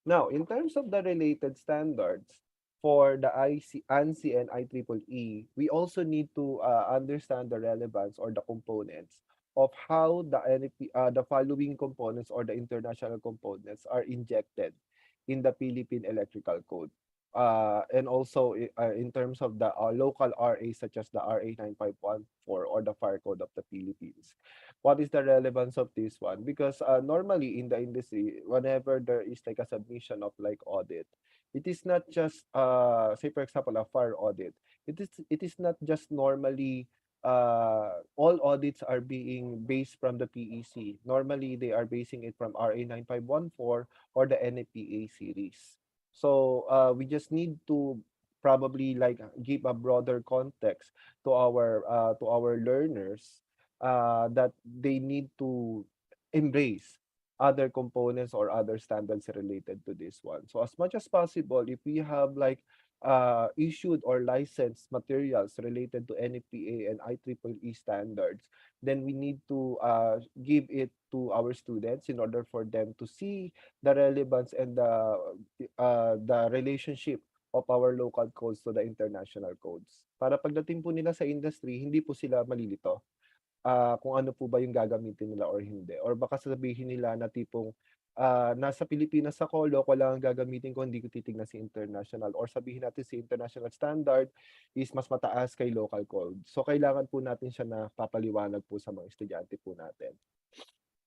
Now, in terms of the related standards for the ANSI and IEEE, we also need to understand the relevance or the components of how the the following components or the international components are injected in the Philippine Electrical Code. And also in terms of the local RA such as the RA 9514 or the Fire Code of the Philippines. What is the relevance of this one? Because normally in the industry, whenever there is like a submission of like audit, it is not just say for example a fire audit. It is not just normally all audits are being based from the PEC. Normally they are basing it from RA 9514 or the NFPA series. So we just need to probably like give a broader context to our learners that they need to embrace other components or other standards related to this one. So as much as possible, if we have like issued or licensed materials related to NFPA and IEEE standards, then we need to give it to our students in order for them to see the relevance and the relationship of our local codes to the international codes. Para pagdating po nila sa industry, hindi po sila malilito kung ano po ba yung gagamitin nila or hindi. Or baka sabihin nila na tipong nasa Pilipinas ako, local lang ang gagamitin ko, hindi ko titignan si international. Or sabihin natin si international standard is mas mataas kay local code. So kailangan po natin siya na papaliwanag po sa mga estudyante po natin.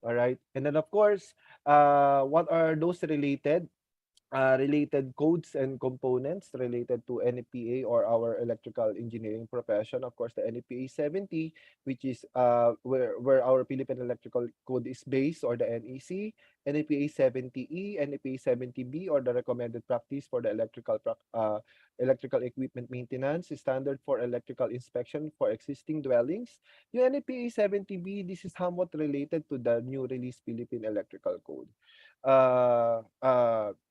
Alright? And then of course, what are those related codes and components related to NFPA or our electrical engineering profession? Of course, the NFPA 70, which is where our Philippine Electrical Code is based, or the NEC, NFPA 70E, NFPA 70B, or the recommended practice for the electrical equipment maintenance, standard for electrical inspection for existing dwellings. Yung NFPA 70B, this is somewhat related to the new release Philippine Electrical Code.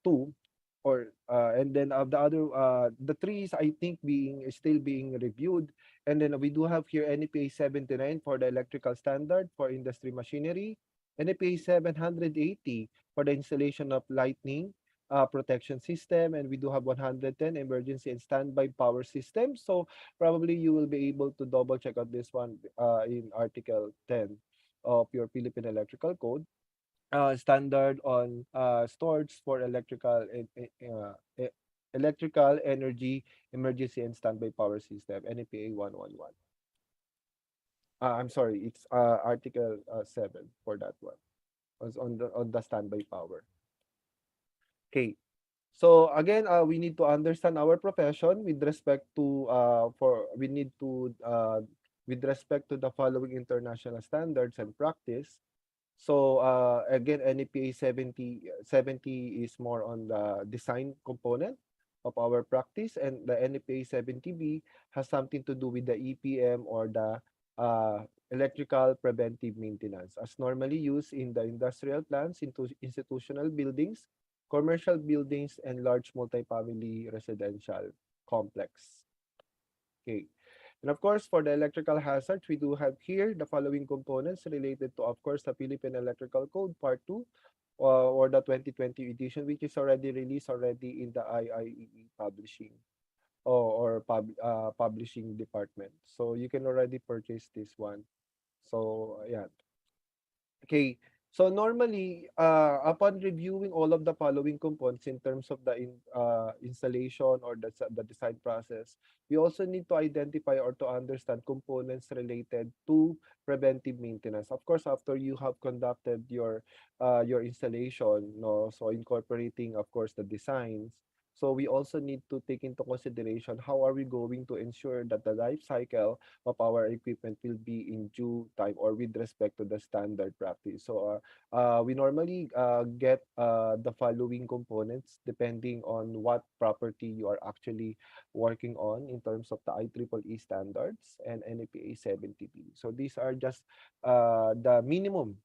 Two, or and then the other the three is I think still being reviewed. And then we do have here NEPA 79 for the electrical standard for industry machinery, NEPA 780 for the installation of lightning protection system, and we do have 110 emergency and standby power system. So probably you will be able to double check out this one in Article 10 of your Philippine Electrical Code. Standard on storage for electrical energy emergency and standby power system, NEPA 111. I'm sorry, it's Article 7 for that one. Was on the standby power. Okay. So again, we need to understand our profession with respect to with respect to the following international standards and practice. So again, NEPA 70 is more on the design component of our practice, and the NEPA 70B has something to do with the EPM or the electrical preventive maintenance, as normally used in the industrial plants, into institutional buildings, commercial buildings, and large multifamily residential complex. Okay. And of course, for the electrical hazards, we do have here the following components related to, of course, the Philippine Electrical Code Part 2 or the 2020 edition, which is already released already in the IIEE publishing or publishing department. So you can already purchase this one. So yeah. Okay. So normally, upon reviewing all of the following components in terms of the installation or the design process, we also need to identify or to understand components related to preventive maintenance. Of course, after you have conducted your installation, no, so incorporating, of course, the designs. So we also need to take into consideration how are we going to ensure that the life cycle of our equipment will be in due time or with respect to the standard practice. So we normally get the following components depending on what property you are actually working on in terms of the IEEE standards and NEPA 70B. So these are just the minimum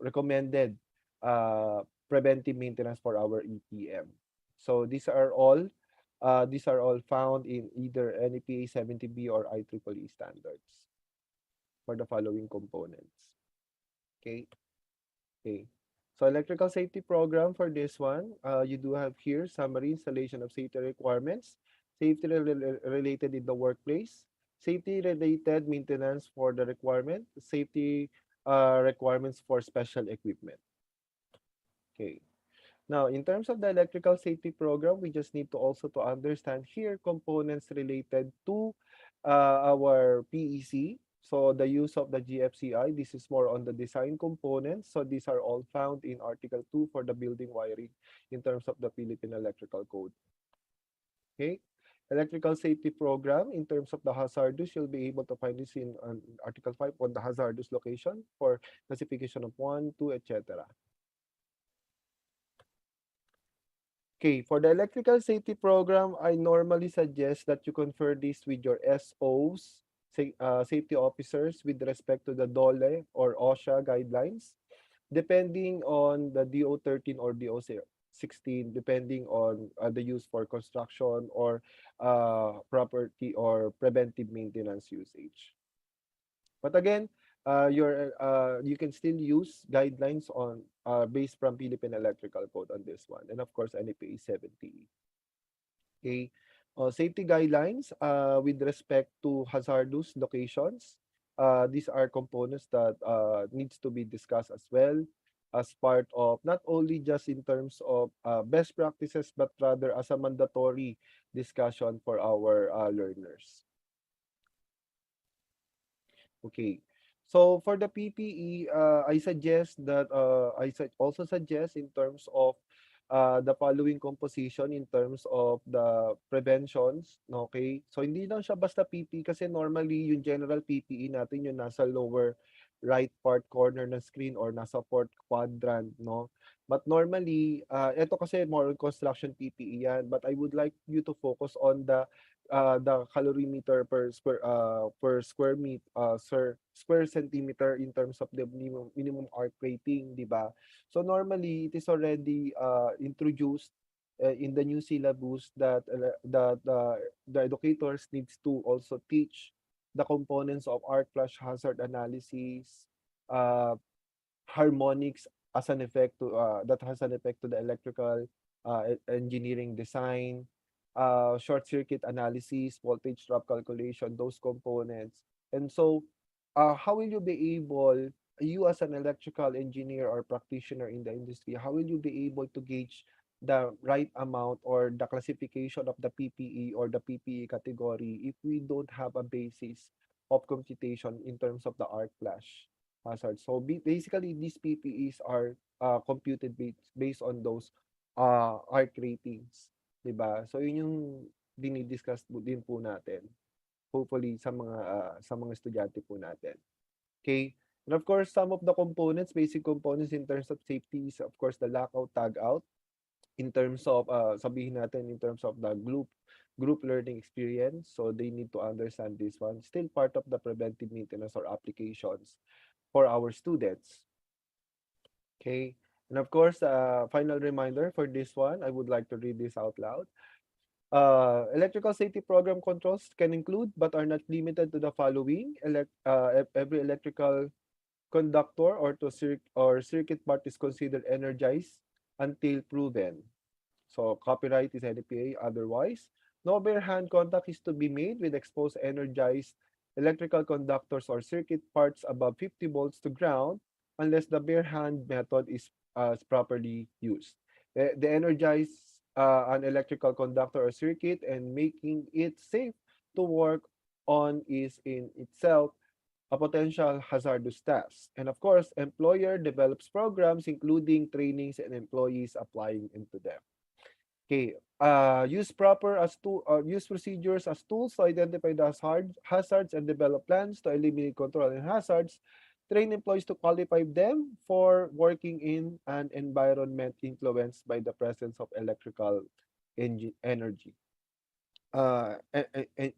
recommended preventive maintenance for our EPM. So these are all found in either NEPA 70B or IEEE standards for the following components. Okay. Okay. So electrical safety program for this one, you do have here summary installation of safety requirements, safety related in the workplace, safety related maintenance for the requirement, safety requirements for special equipment. Okay. Now, in terms of the electrical safety program, we just need to also to understand here components related to our PEC. So the use of the GFCI, this is more on the design components. So these are all found in Article 2 for the building wiring in terms of the Philippine Electrical Code. Okay. Electrical safety program in terms of the hazardous, you'll be able to find this in Article 5 on the hazardous location for classification of 1, 2, etc. Okay, for the electrical safety program, I normally suggest that you confer this with your SOs, safety officers, with respect to the DOLE or OSHA guidelines, depending on the DO 13 or DO 16, depending on the use for construction or property or preventive maintenance usage. But again, you can still use guidelines on based from Philippine Electrical Code on this one, and of course NEPA 70. Okay, safety guidelines with respect to hazardous locations. These are components that needs to be discussed as well as part of not only just in terms of best practices, but rather as a mandatory discussion for our learners. Okay. So for the PPE, I suggest that also suggest in terms of the following composition in terms of the preventions, okay? So hindi lang siya basta PPE kasi normally yung general PPE natin yung nasa lower right part corner ng screen or nasa fourth quadrant, no? But normally, ito kasi more on construction PPE yan, but I would like you to focus on the calorimeter per square square centimeter in terms of the minimum arc rating, di ba? So normally it is already introduced in the new syllabus that the educators needs to also teach the components of arc flash hazard analysis, harmonics as an effect to that has an effect to the electrical engineering design, short circuit analysis, voltage drop calculation, those components. And so, how will you be able, you as an electrical engineer or practitioner in the industry, how will you be able to gauge the right amount or the classification of the PPE or the PPE category if we don't have a basis of computation in terms of the arc flash hazard? So basically, these PPEs are computed based on those arc ratings. 'Di ba? So yun yung dinidiscuss din po natin. Hopefully sa mga estudyante po natin. Okay? And of course, some of the components, basic components in terms of safety is of course the lockout, tag out. In terms of sabihin natin in terms of the group learning experience, so they need to understand this one. Still part of the preventive maintenance or applications for our students. Okay? And of course, final reminder for this one, I would like to read this out loud. Electrical safety program controls can include but are not limited to the following. Every electrical conductor or circuit part is considered energized until proven. So copyright is NEPA otherwise. No bare hand contact is to be made with exposed energized electrical conductors or circuit parts above 50 volts to ground unless the bare hand method is properly used. The energize an electrical conductor or circuit and making it safe to work on is in itself a potential hazardous task. And of course, employer develops programs including trainings and employees applying into them. Okay, use procedures as tools to identify the hazards and develop plans to eliminate control and hazards. Train employees to qualify them for working in an environment influenced by the presence of electrical energy.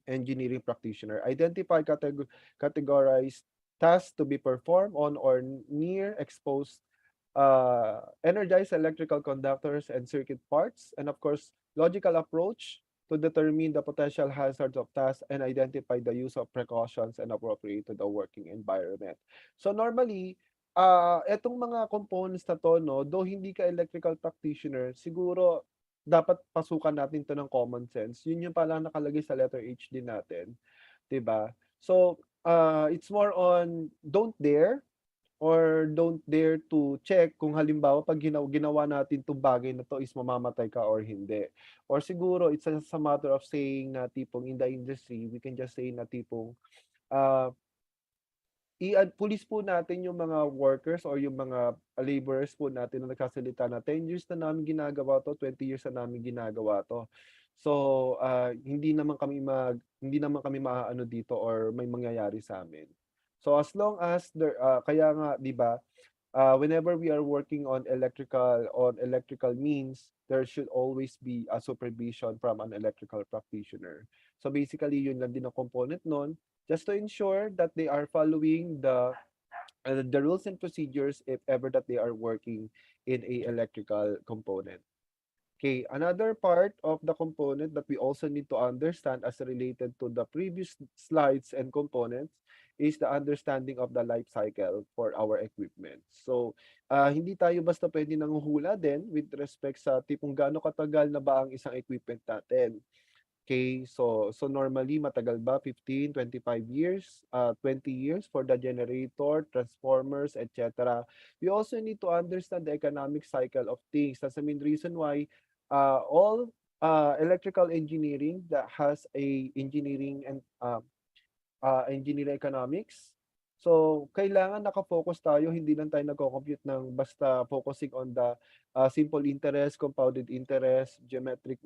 Engineering practitioner. Identify categorized tasks to be performed on or near exposed energized electrical conductors and circuit parts, and of course, logical approach to determine the potential hazards of tasks and identify the use of precautions and appropriate to the working environment. So normally, etong mga components na to, no, though hindi ka electrical practitioner, siguro dapat pasukan natin to ng common sense. Yun yung pala nakalagay sa letter H din natin, 'di ba? So, it's more on don't dare or don't dare to check kung halimbawa pag ginawa natin 'tong bagay na 'to is mamamatay ka or hindi. Or siguro it's just a matter of saying na tipong in the industry, we can just say na tipong, uh, police po natin yung mga workers or yung mga laborers po natin na nagsasalita na 10 years na namin ginagawa 'to, 20 years na namin ginagawa 'to. So, hindi naman kami maaano dito or may mangyayari sa'min. So, as long as kaya nga 'di ba, whenever we are working on electrical means, there should always be a supervision from an electrical practitioner. So, basically yun lang din ang component nun, just to ensure that they are following the rules and procedures if ever that they are working in a electrical component. Okay, another part of the component that we also need to understand as related to the previous slides and components is the understanding of the life cycle for our equipment. So, hindi tayo basta pwede nanguhula din with respect sa tipong gaano katagal na ba ang isang equipment natin. Okay, so normally matagal ba 15, 25 years, 20 years for the generator, transformers, etc. We also need to understand the economic cycle of things. That's the main reason why all electrical engineering that has a engineering economics. So, kailangan nakafocus tayo, hindi lang tayo nagko-compute ng basta focusing on the simple interest, compounded interest, geometric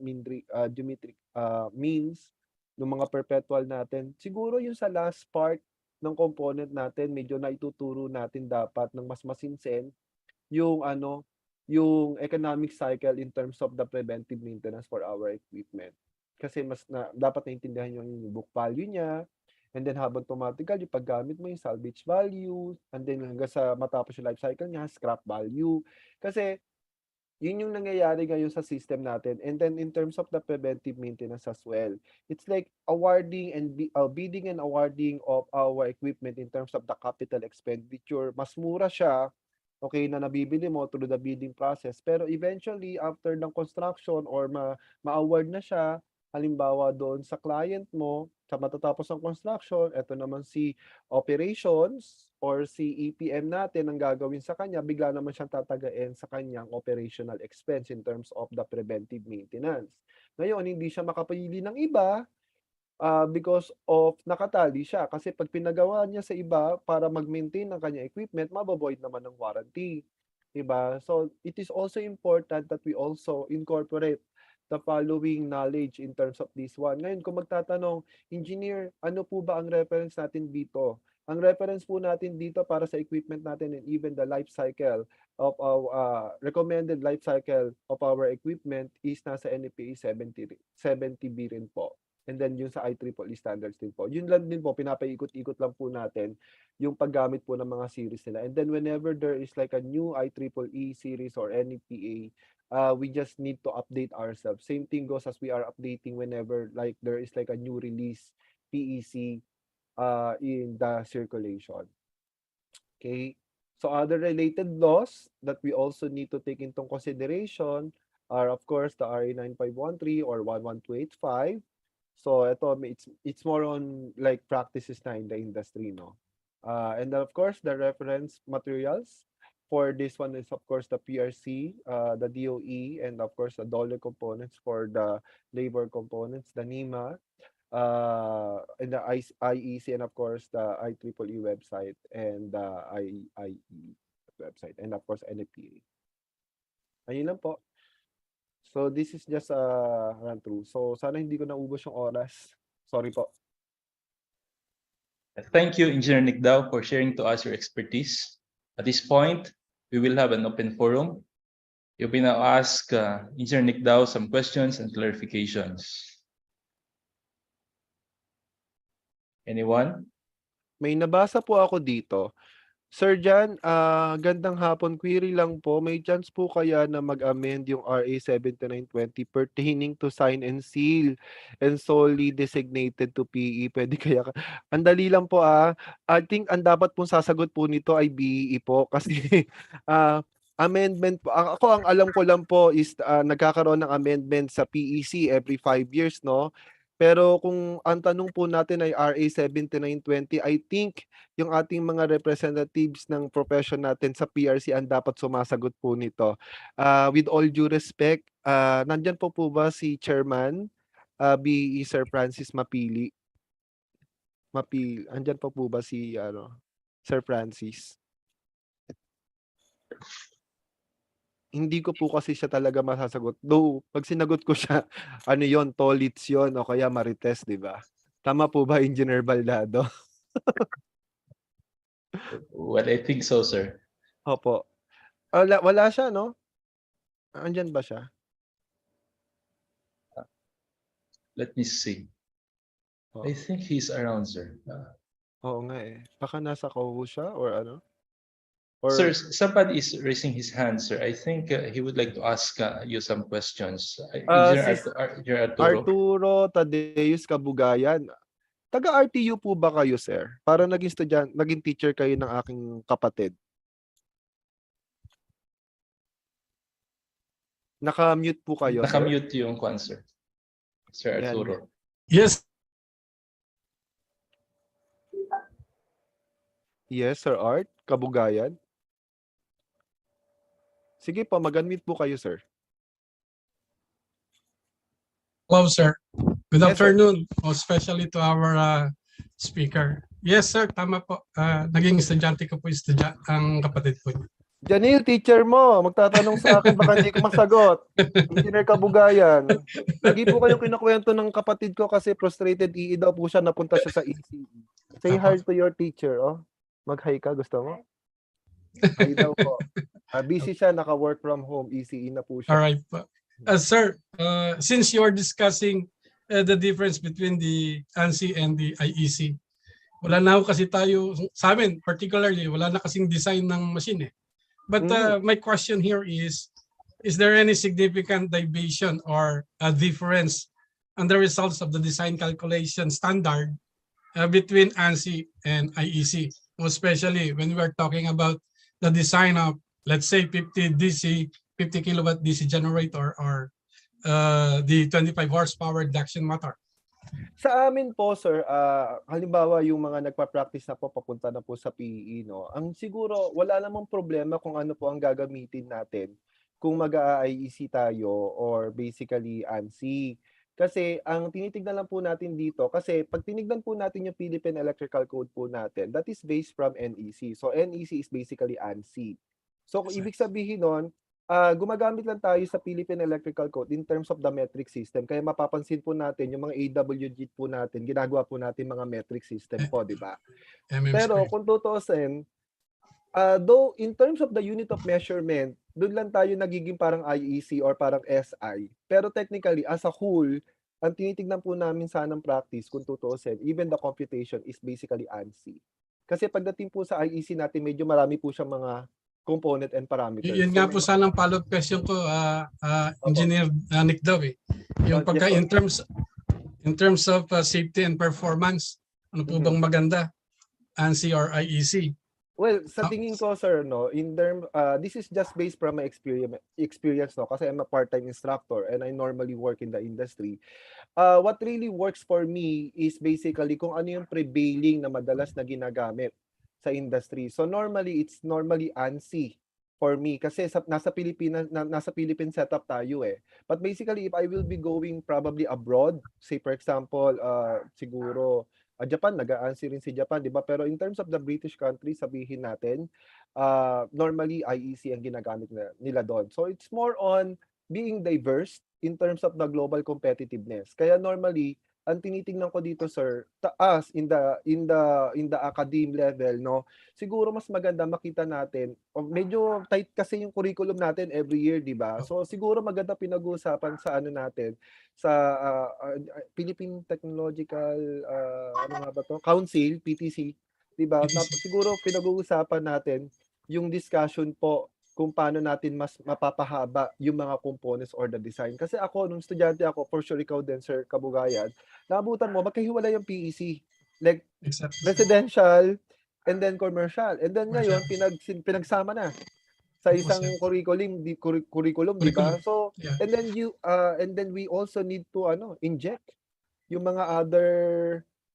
means ng mga perpetual natin. Siguro yung sa last part ng component natin, medyo naituturo natin dapat ng mas masinsen yung yung economic cycle in terms of the preventive maintenance for our equipment. Kasi dapat naintindihan yung book value niya, and then habang tumatagal, yung paggamit mo yung salvage value, and then hanggang sa matapos yung life cycle niya, scrap value. Kasi yun yung nangyayari ngayon sa system natin. And then in terms of the preventive maintenance as well, it's like awarding and bidding and awarding of our equipment in terms of the capital expenditure. Mas mura siya, okay, na nabibili mo through the bidding process. Pero eventually, after ng construction or ma-award na siya, halimbawa doon sa client mo, sa matatapos ng construction, eto naman si operations or si EPM natin ang gagawin sa kanya, bigla naman siyang tatagain sa kanyang operational expense in terms of the preventive maintenance. Ngayon, hindi siya makapili ng iba because of nakatali siya. Kasi pag pinagawa niya sa iba para mag-maintain ng kanyang equipment, mababoid naman ng warranty. Diba? So, it is also important that we also incorporate the following knowledge in terms of this one. Ngayon, kung magtatanong, engineer, ano po ba ang reference natin dito? Ang reference po natin dito para sa equipment natin and even the life cycle of our recommended life cycle of our equipment is nasa NFPA 70B rin po. And then yung sa IEEE standards din po. Yun lang din po, pinapaikot-ikot lang po natin yung paggamit po ng mga series nila. And then whenever there is like a new IEEE series or NFPA, we just need to update ourselves. Same thing goes as we are updating whenever like there is like a new release PEC in the circulation. Okay. So other related laws that we also need to take into consideration are of course the RA 9513 or 11285. So it's more on like practices na in the industry, no? And then of course the reference materials for this one is of course the PRC, the DOE, and of course the dollar components for the labor components, the NEMA, and the IEC, and of course the IEEE website and the IEE website, and of course NFPA. Ayun lang po. So this is just a run through. So sana hindi ko naubos yung oras. Sorry po. Thank you, Engineer Nick Dao, for sharing to us your expertise. At this point, we will have an open forum. You may now ask Engineer Nick Dao some questions and clarifications. Anyone? May nabasa po ako dito. Sir Jan, gandang hapon. Query lang po, may chance po kaya na mag-amend yung RA 7920 pertaining to sign and seal and solely designated to PE? Pwede kaya? Ang dali lang po I think ang dapat pong sasagot po nito ay BE po kasi amendment po. Ako ang alam ko lang po is nagkakaroon ng amendment sa PEC every 5 years, no? Pero kung ang tanong po natin ay RA 7920, I think yung ating mga representatives ng profession natin sa PRC ang dapat sumasagot po nito. With all due respect, nandyan po ba si Chairman BE Sir Francis Mapili? Andyan po ba si Sir Francis? Hindi ko po kasi siya talaga masasagot. Though, pag sinagot ko siya, ano yon, tolits yon o kaya marites, di ba? Tama po ba, Engineer Baldado? Well, I think so, sir. Opo. Wala siya, no? Andyan ba siya? Let me see. I think he's around, sir. Oo nga eh. Baka nasa Koho siya or ano? Sir, somebody is raising his hand, sir. I think he would like to ask you some questions. Engineer Arturo. Arturo Tadeus Kabugayan. Taga-RTU po ba kayo, sir? Para naging teacher kayo ng aking kapatid. Naka-mute po kayo, sir? Naka-mute yung answer. Sir Arturo. Yes. Yes, Sir Art Kabugayan. Sige po, mag-unmute po kayo, sir. Hello, sir. Good Yes, afternoon, especially to our speaker. Yes, sir, tama po. Naging estudyante ko po ang kapatid ko. Janil, teacher mo, magtatanong sa akin, baka hindi ko masagot. Engineer Kabugayan. Lagi po kayong kinukwento ng kapatid ko kasi frustrated EE daw po siya, napunta siya sa ECE. Say hi to your teacher, oh. Mag-hi ka, gusto mo? Hi daw po. Busy siya, naka-work from home, ECE na po siya. All right po. Sir, since you are discussing the difference between the ANSI and the IEC, wala na kasi tayo, sa amin particularly, wala na kasing design ng machine eh. But my question here is there any significant deviation or a difference on the results of the design calculation standard between ANSI and IEC, especially when we are talking about the design of, let's say, 50 kilowatt DC generator or the 25 horsepower induction motor? Sa amin po, sir, halimbawa yung mga nagpa-practice na po, papunta na po sa PE, no? Ang siguro, wala namang problema kung ano po ang gagamitin natin kung mag-IEC tayo or basically ANSI. Kasi ang tinitignan lang po natin dito, kasi pag tinignan po natin yung Philippine Electrical Code po natin, that is based from NEC. So NEC is basically ANSI. So ibig sabihin nun, gumagamit lang tayo sa Philippine Electrical Code in terms of the metric system. Kaya mapapansin po natin, yung mga AWG po natin, ginagawa po natin mga metric system po, di ba? Pero kung tutuusin, though in terms of the unit of measurement, doon lang tayo nagiging parang IEC or parang SI. Pero technically, as a whole, ang tinitignan po namin sanang practice, kung tutuusin, even the computation is basically ANSI. Kasi pagdating po sa IEC natin, medyo marami po siyang mga component and parameters. Yun nga po sanang follow-up question ko, Engineer Nick daw eh. Yung pagka in terms of safety and performance, ano po bang maganda? ANSI or IEC? Well, sa tingin ko, sir, no, in term, this is just based from my experience, no, kasi I'm a part-time instructor and I normally work in the industry. What really works for me is basically kung ano yung prevailing na madalas na ginagamit sa industry. So normally, it's normally ANSI for me kasi nasa Philippine setup tayo eh. But basically, if I will be going probably abroad, say for example, siguro Japan, nag-ANSI rin si Japan, di ba? Pero in terms of the British country, sabihin natin, normally IEC ang ginagamit nila doon. So it's more on being diverse in terms of the global competitiveness. Kaya normally, ang tinitingnan ko dito, sir, taas in the academe level, no, siguro mas maganda makita natin, medyo tight kasi yung curriculum natin every year, di ba? So siguro maganda pinag-uusapan sa ano natin, sa Philippine Technological ano nga ba to? Council, PTC, di ba? Siguro pinag-uusapan natin yung discussion po kung paano natin mas mapapahaba yung mga components or the design. Kasi ako, nung estudyante ako, for sure ikaw din, Sir Kabugayan, naabutan mo, magkahiwalay yung PEC. Like, residential, and then commercial. And then ngayon, pinagsama na sa isang curriculum, di ba? So, and then we also need to inject yung mga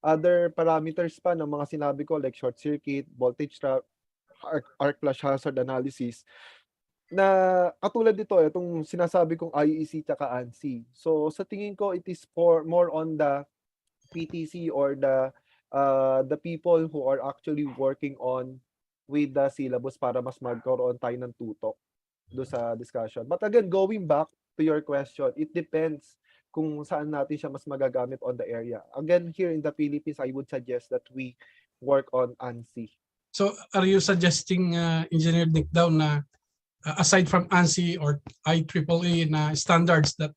other parameters pa ng mga sinabi ko, like short circuit, voltage trap, arc flash hazard analysis, na katulad dito, itong sinasabi kong IEC tsaka ANSI. So sa tingin ko, it is more on the PTC or the people who are actually working on with the syllabus para mas magkaroon tayo ng tutok do sa discussion. But again, going back to your question, it depends kung saan natin siya mas magagamit on the area. Again, here in the Philippines, I would suggest that we work on ANSI. So are you suggesting, Engineer Nick Down, na aside from ANSI or IEEE na standards that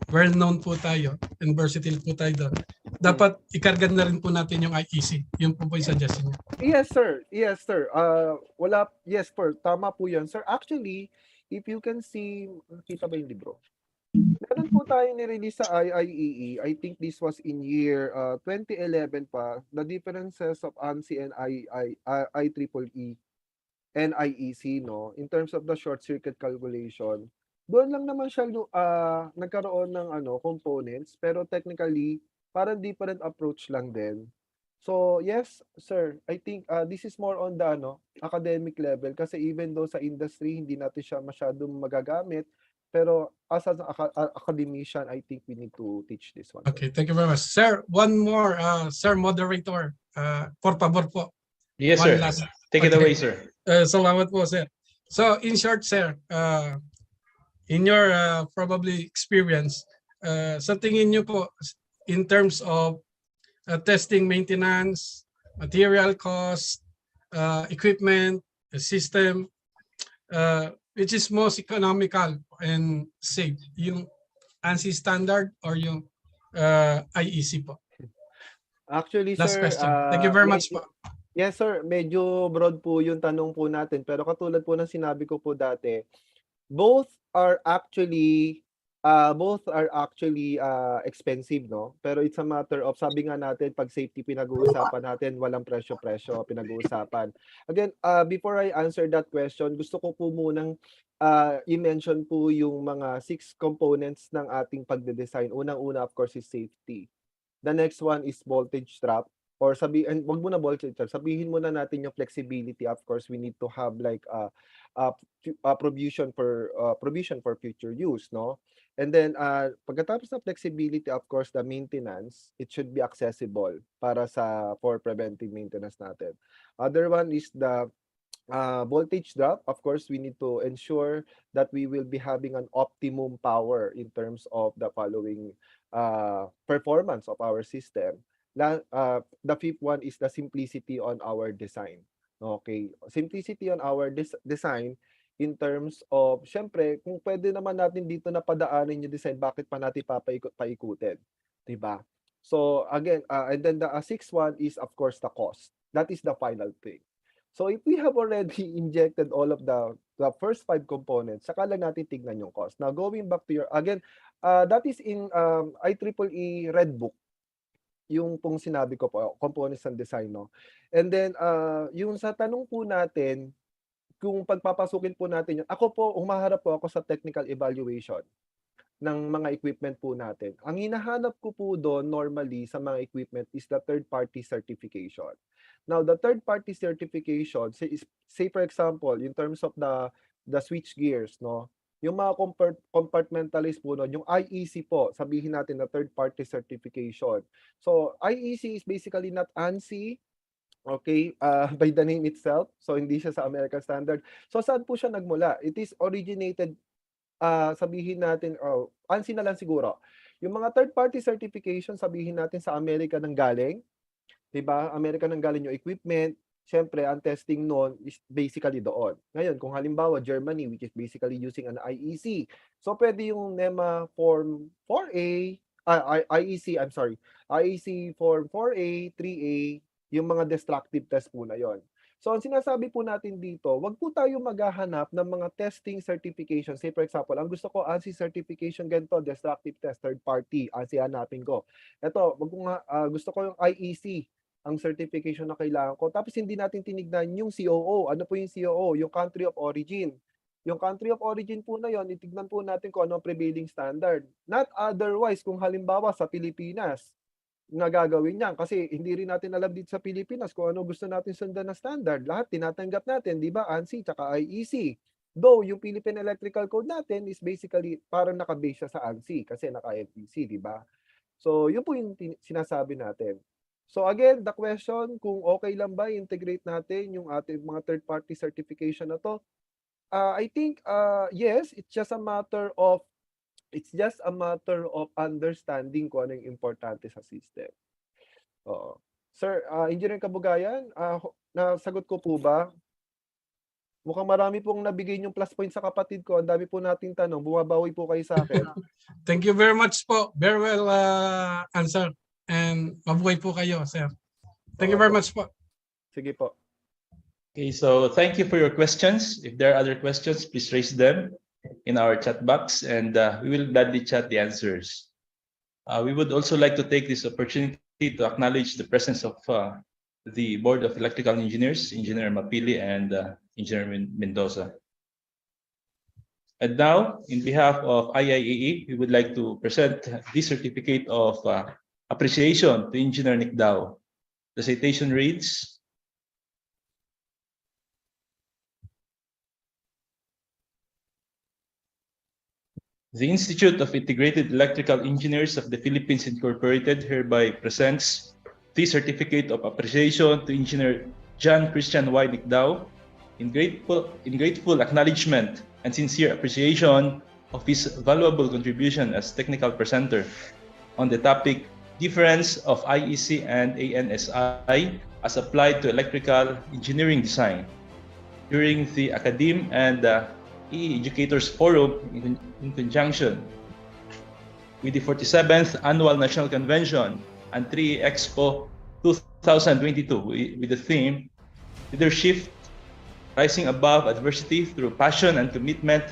well-known po tayo and versatile po tayo doon, dapat ikarga na rin po natin yung IEC? Yun po yung suggestion niyo. Yes, sir. Yes, sir. Yes, sir. Tama po yan, sir. Actually, if you can see, nakita ba yung libro? Meron po tayong nirelease sa IIEE. I think this was in year 2011 pa. The differences of ANSI and IEEE and IEC, no, in terms of the short circuit calculation. Doon lang naman siya nagkaroon ng components, pero technically parang different approach lang din. So yes, sir, I think this is more on the academic level, kasi even though sa industry hindi natin siya masyadong magagamit, pero as an academician, I think we need to teach this one. Okay, thank you very much. Sir, one more, Sir Moderator, por favor po. Yes, One sir. last. Take it away, sir. Salamat po, sir. So in short, sir, in your probably experience, sa tingin niyo po, in terms of testing, maintenance, material cost, equipment, system, which is most economical and safe, yung ANSI standard or yung IEC po? Actually, Last sir, question. Thank you very much po. Yes, sir. Medyo broad po yung tanong po natin. Pero katulad po ng sinabi ko po dati, both are actually expensive, no? Pero it's a matter of, sabi nga natin, pag safety pinag-uusapan natin, walang presyo-presyo pinag-uusapan. Again, before I answer that question, gusto ko po munang i-mention po yung mga 6 components ng ating pagde-design. Unang-una, of course, is safety. The next one is voltage trap. Or sabihin, wag mo na voltage trap, sabihin mo na natin yung flexibility. Of course, we need to have like provision for future use, no? And then pagkatapos ng flexibility, of course, the maintenance, it should be accessible for preventive maintenance natin. Other one is the voltage drop. Of course, we need to ensure that we will be having an optimum power in terms of the following performance of our system. The fifth one is the simplicity on our design. Okay, simplicity on our design in terms of, syempre, kung pwede naman natin dito na padaanin yung design, bakit pa natin paikutin? Diba? So again, and then the sixth one is, of course, the cost. That is the final thing. So if we have already injected all of the first 5 components, saka lang natin tignan yung cost. Now, going back to your, again, that is in IEEE Red Book, yung pong sinabi ko po, components and design, no? And then, yung sa tanong po natin, kung pagpapasukin po natin yun, ako po, humaharap po ako sa technical evaluation ng mga equipment po natin. Ang hinahanap ko po doon normally sa mga equipment is the third-party certification. Now, the third-party certification, say for example, in terms of the switch gears, no? Yung mga compartmentalist po nun, yung IEC po, sabihin natin na third-party certification. So, IEC is basically not ANSI, okay, by the name itself. So, hindi siya sa American standard. So, saan po siya nagmula? It is originated sabihin natin, ANSI na lang siguro. Yung mga third-party certification, sabihin natin sa Amerika nang galing, 'di ba? Amerika nang galing yung equipment. Siyempre, ang testing noon is basically doon. Ngayon, kung halimbawa Germany, which is basically using an IEC. So, pwede yung NEMA Form 4A, IEC, I'm sorry, IEC Form 4A, 3A, yung mga destructive test po na yon. So, ang sinasabi po natin dito, wag po tayo maghahanap ng mga testing certification. Say, for example, ang gusto ko, ANSI certification ganito, destructive test, third party, ANSI hanapin ko. Ito, gusto ko yung IEC, ang certification na kailangan ko. Tapos hindi natin tinignan yung COO. Ano po yung COO? Yung country of origin. Yung country of origin po na yon, itignan po natin kung ano ang prevailing standard. Not otherwise, kung halimbawa sa Pilipinas, na gagawin niyan. Kasi hindi rin natin alam dito sa Pilipinas kung ano gusto natin sundan na standard. Lahat tinatanggap natin, di ba? ANSI tsaka IEC. Though, yung Philippine Electrical Code natin is basically parang nakabase siya sa ANSI kasi naka-FEC, di ba? So, yun po yung sinasabi natin. So again, the question, kung okay lang ba integrate natin yung ating mga third-party certification na to, I think yes, it's just a matter of understanding kung ano yung importante sa system. Sir, Engineer Kabugayan, nasagot ko po ba? Mukhang marami pong nabigay yung plus point sa kapatid ko. Ang dami po nating tanong. Bumabawi po kayo sa akin. Thank you very much po. Very well answered. And mabuhay po kayo, sir. Thank you very much po. Sige po. Okay, so thank you for your questions. If there are other questions, please raise them in our chat box and we will gladly chat the answers. We would also like to take this opportunity to acknowledge the presence of the Board of Electrical Engineers, Engineer Mapili and Engineer Mendoza. And now, in behalf of IIAE, we would like to present this certificate of appreciation to Engineer Nick Dao. The citation reads, "The Institute of Integrated Electrical Engineers of the Philippines Incorporated hereby presents the certificate of appreciation to Engineer John Christian Y. Nick Dao in grateful acknowledgement and sincere appreciation of his valuable contribution as technical presenter on the topic difference of IEC and ANSI as applied to electrical engineering design during the ACADEME and Educators Forum in conjunction with the 47th Annual National Convention and 3 Expo 2022 with the theme Leadership Rising Above Adversity Through Passion and Commitment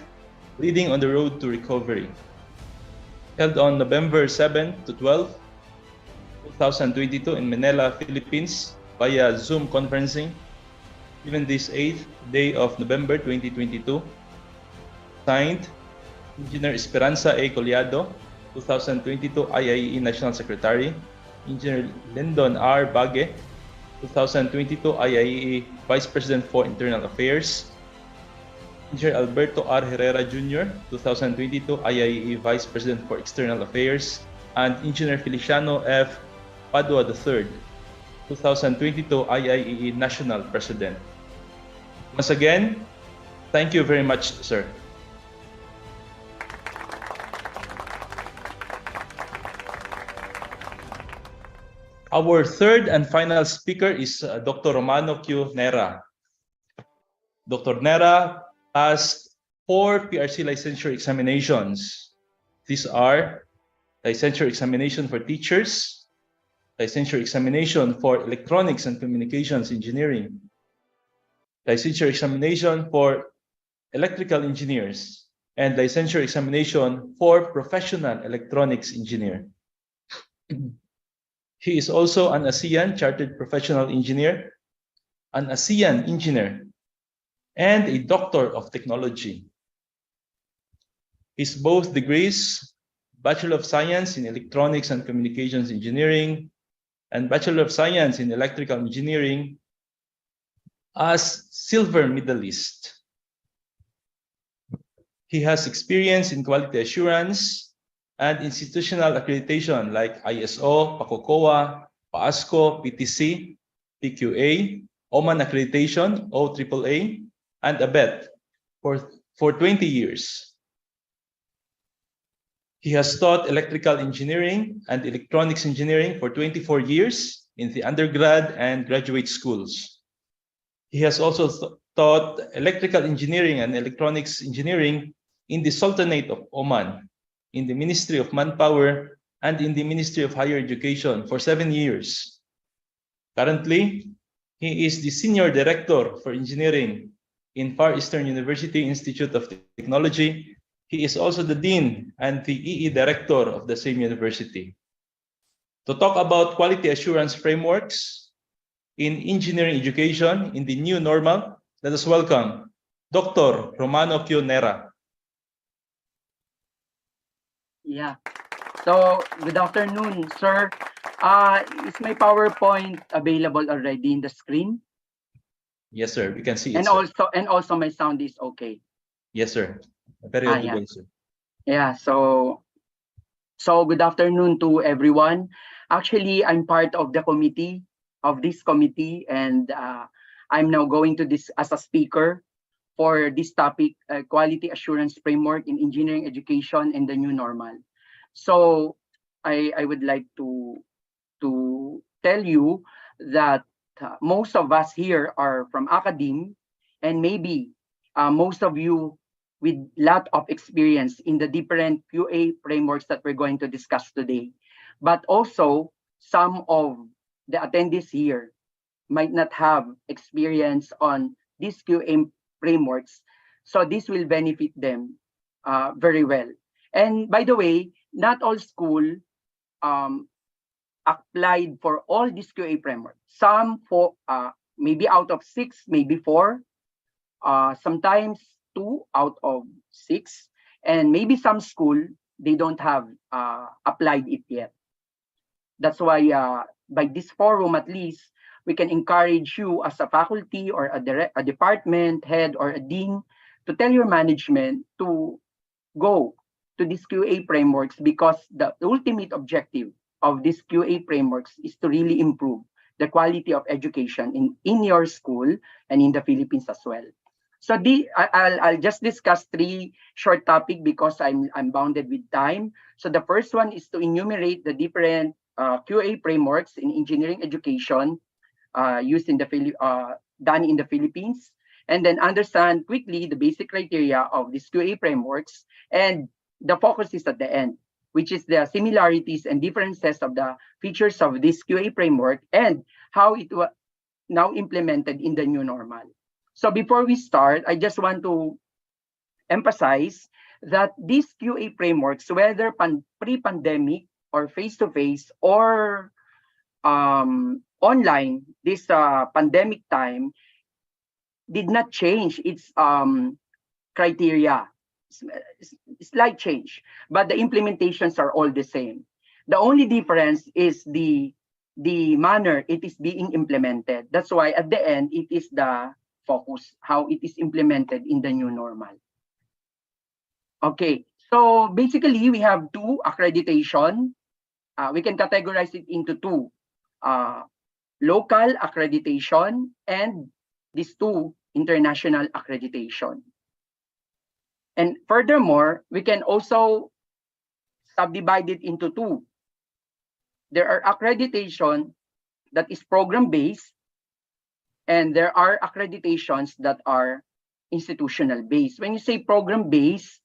Leading on the Road to Recovery, held on November 7 to 12, 2022 in Manila, Philippines via Zoom conferencing, given this 8th day of November 2022. Signed, Engineer Esperanza A. Collado, 2022 IIE National Secretary, Engineer Lyndon R. Bague, 2022 IIE Vice President for Internal Affairs, Engineer Alberto R. Herrera Jr., 2022 IIE Vice President for External Affairs, and Engineer Feliciano F. Padua III, 2022 IIE National President. Once again, thank you very much, sir. Our third and final speaker is Dr. Romano Q. Nera. Dr. Nera passed 4 PRC licensure examinations. These are licensure examination for teachers, licensure examination for electronics and communications engineering, licensure examination for electrical engineers, and licensure examination for professional electronics engineer. He is also an ASEAN Chartered Professional Engineer, an ASEAN Engineer, and a Doctor of Technology. His both degrees, Bachelor of Science in Electronics and Communications Engineering and Bachelor of Science in Electrical Engineering, as silver medalist. He has experience in quality assurance and institutional accreditation like ISO, PACOCOA, PASCO, PTC, PQA, Oman Accreditation, OAAA, and ABET for 20 years. He has taught electrical engineering and electronics engineering for 24 years in the undergrad and graduate schools. He has also taught electrical engineering and electronics engineering in the Sultanate of Oman, in the Ministry of Manpower, and in the Ministry of Higher Education for 7 years. Currently, he is the Senior Director for Engineering in Far Eastern University Institute of Technology. He is also the Dean and the EE Director of the same university. To talk about quality assurance frameworks in engineering education in the new normal, let us welcome Dr. Romano Q. Nera. Yeah. So, good afternoon, sir. Is my PowerPoint available already in the screen? Yes, sir. We can see it, And sir. also my sound is okay. Yes, sir. Very Yeah. audible, sir. Yeah. So good afternoon to everyone. Actually, I'm part of the committee of this committee, and I'm now going to this as a speaker for this topic, quality assurance framework in engineering education and the new normal. So I would like to tell you that most of us here are from ACADEME, and maybe most of you with lot of experience in the different QA frameworks that we're going to discuss today. But also, some of the attendees here might not have experience on these QA frameworks. So this will benefit them very well. And by the way, not all school applied for all these QA frameworks. Some for maybe out of 6, maybe 4, sometimes 2 out of 6, and maybe some school they don't have applied it yet. That's why by this forum, at least, we can encourage you as a faculty or a department head or a dean to tell your management to go to these QA frameworks, because the ultimate objective of these QA frameworks is to really improve the quality of education in your school and in the Philippines as well. So I'll just discuss 3 short topics because I'm bounded with time. So the first one is to enumerate the different QA frameworks in engineering education used in done in the Philippines, and then understand quickly the basic criteria of these QA frameworks, and the focus is at the end, which is the similarities and differences of the features of this QA framework and how it was now implemented in the new normal. So before we start, I just want to emphasize that these QA frameworks, whether pre-pandemic or face-to-face or online, this pandemic time did not change its criteria. Slight change, but the implementations are all the same. The only difference is the manner it is being implemented. That's why at the end, it is the focus, how it is implemented in the new normal. Okay, so basically we have 2 accreditation. We can categorize it into 2. Local accreditation and these 2 international accreditation. And furthermore, we can also subdivide it into 2. There are accreditation that is program-based, and there are accreditations that are institutional-based. When you say program-based,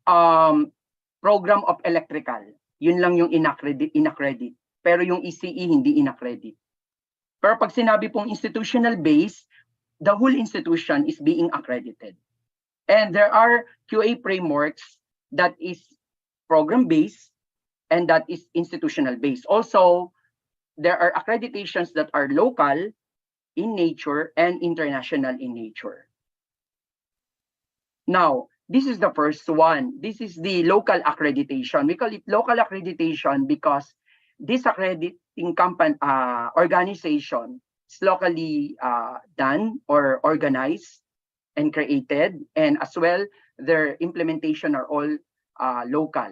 program of electrical, yun lang yung inaccredit. Pero yung ECE hindi inaccredit. Pero pag sinabi pong institutional-based, the whole institution is being accredited. And there are QA frameworks that is program-based and that is institutional-based. Also, there are accreditations that are local in nature and international in nature. Now, this is the first one. This is the local accreditation. We call it local accreditation because this accrediting company organization is locally done or organized and created, and as well, their implementation are all local.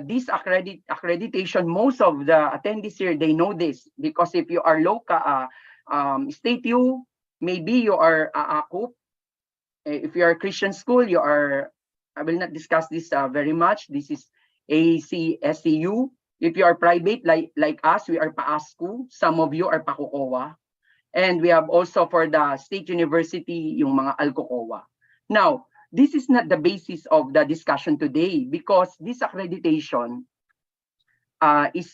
This accreditation, most of the attendees here, they know this, because if you are local, state U, maybe you are AACUP. If you are a Christian school, you are I will not discuss this very much. This is ACSCU. If you are private like us, we are PAASCU. Some of you are PACOCOA. And we have also for the state university, yung mga ALCOCOA. Now, this is not the basis of the discussion today because this accreditation is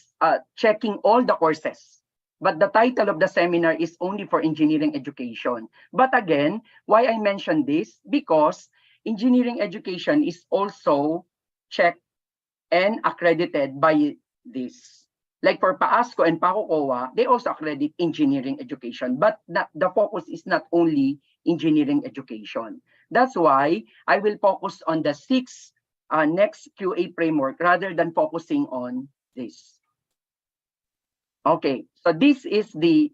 checking all the courses. But the title of the seminar is only for engineering education. But again, why I mentioned this? Because engineering education is also checked and accredited by this. Like for PAASCO and PACOCOA, they also accredit engineering education, but the focus is not only engineering education. That's why I will focus on the 6 next QA framework rather than focusing on this. Okay, so this is the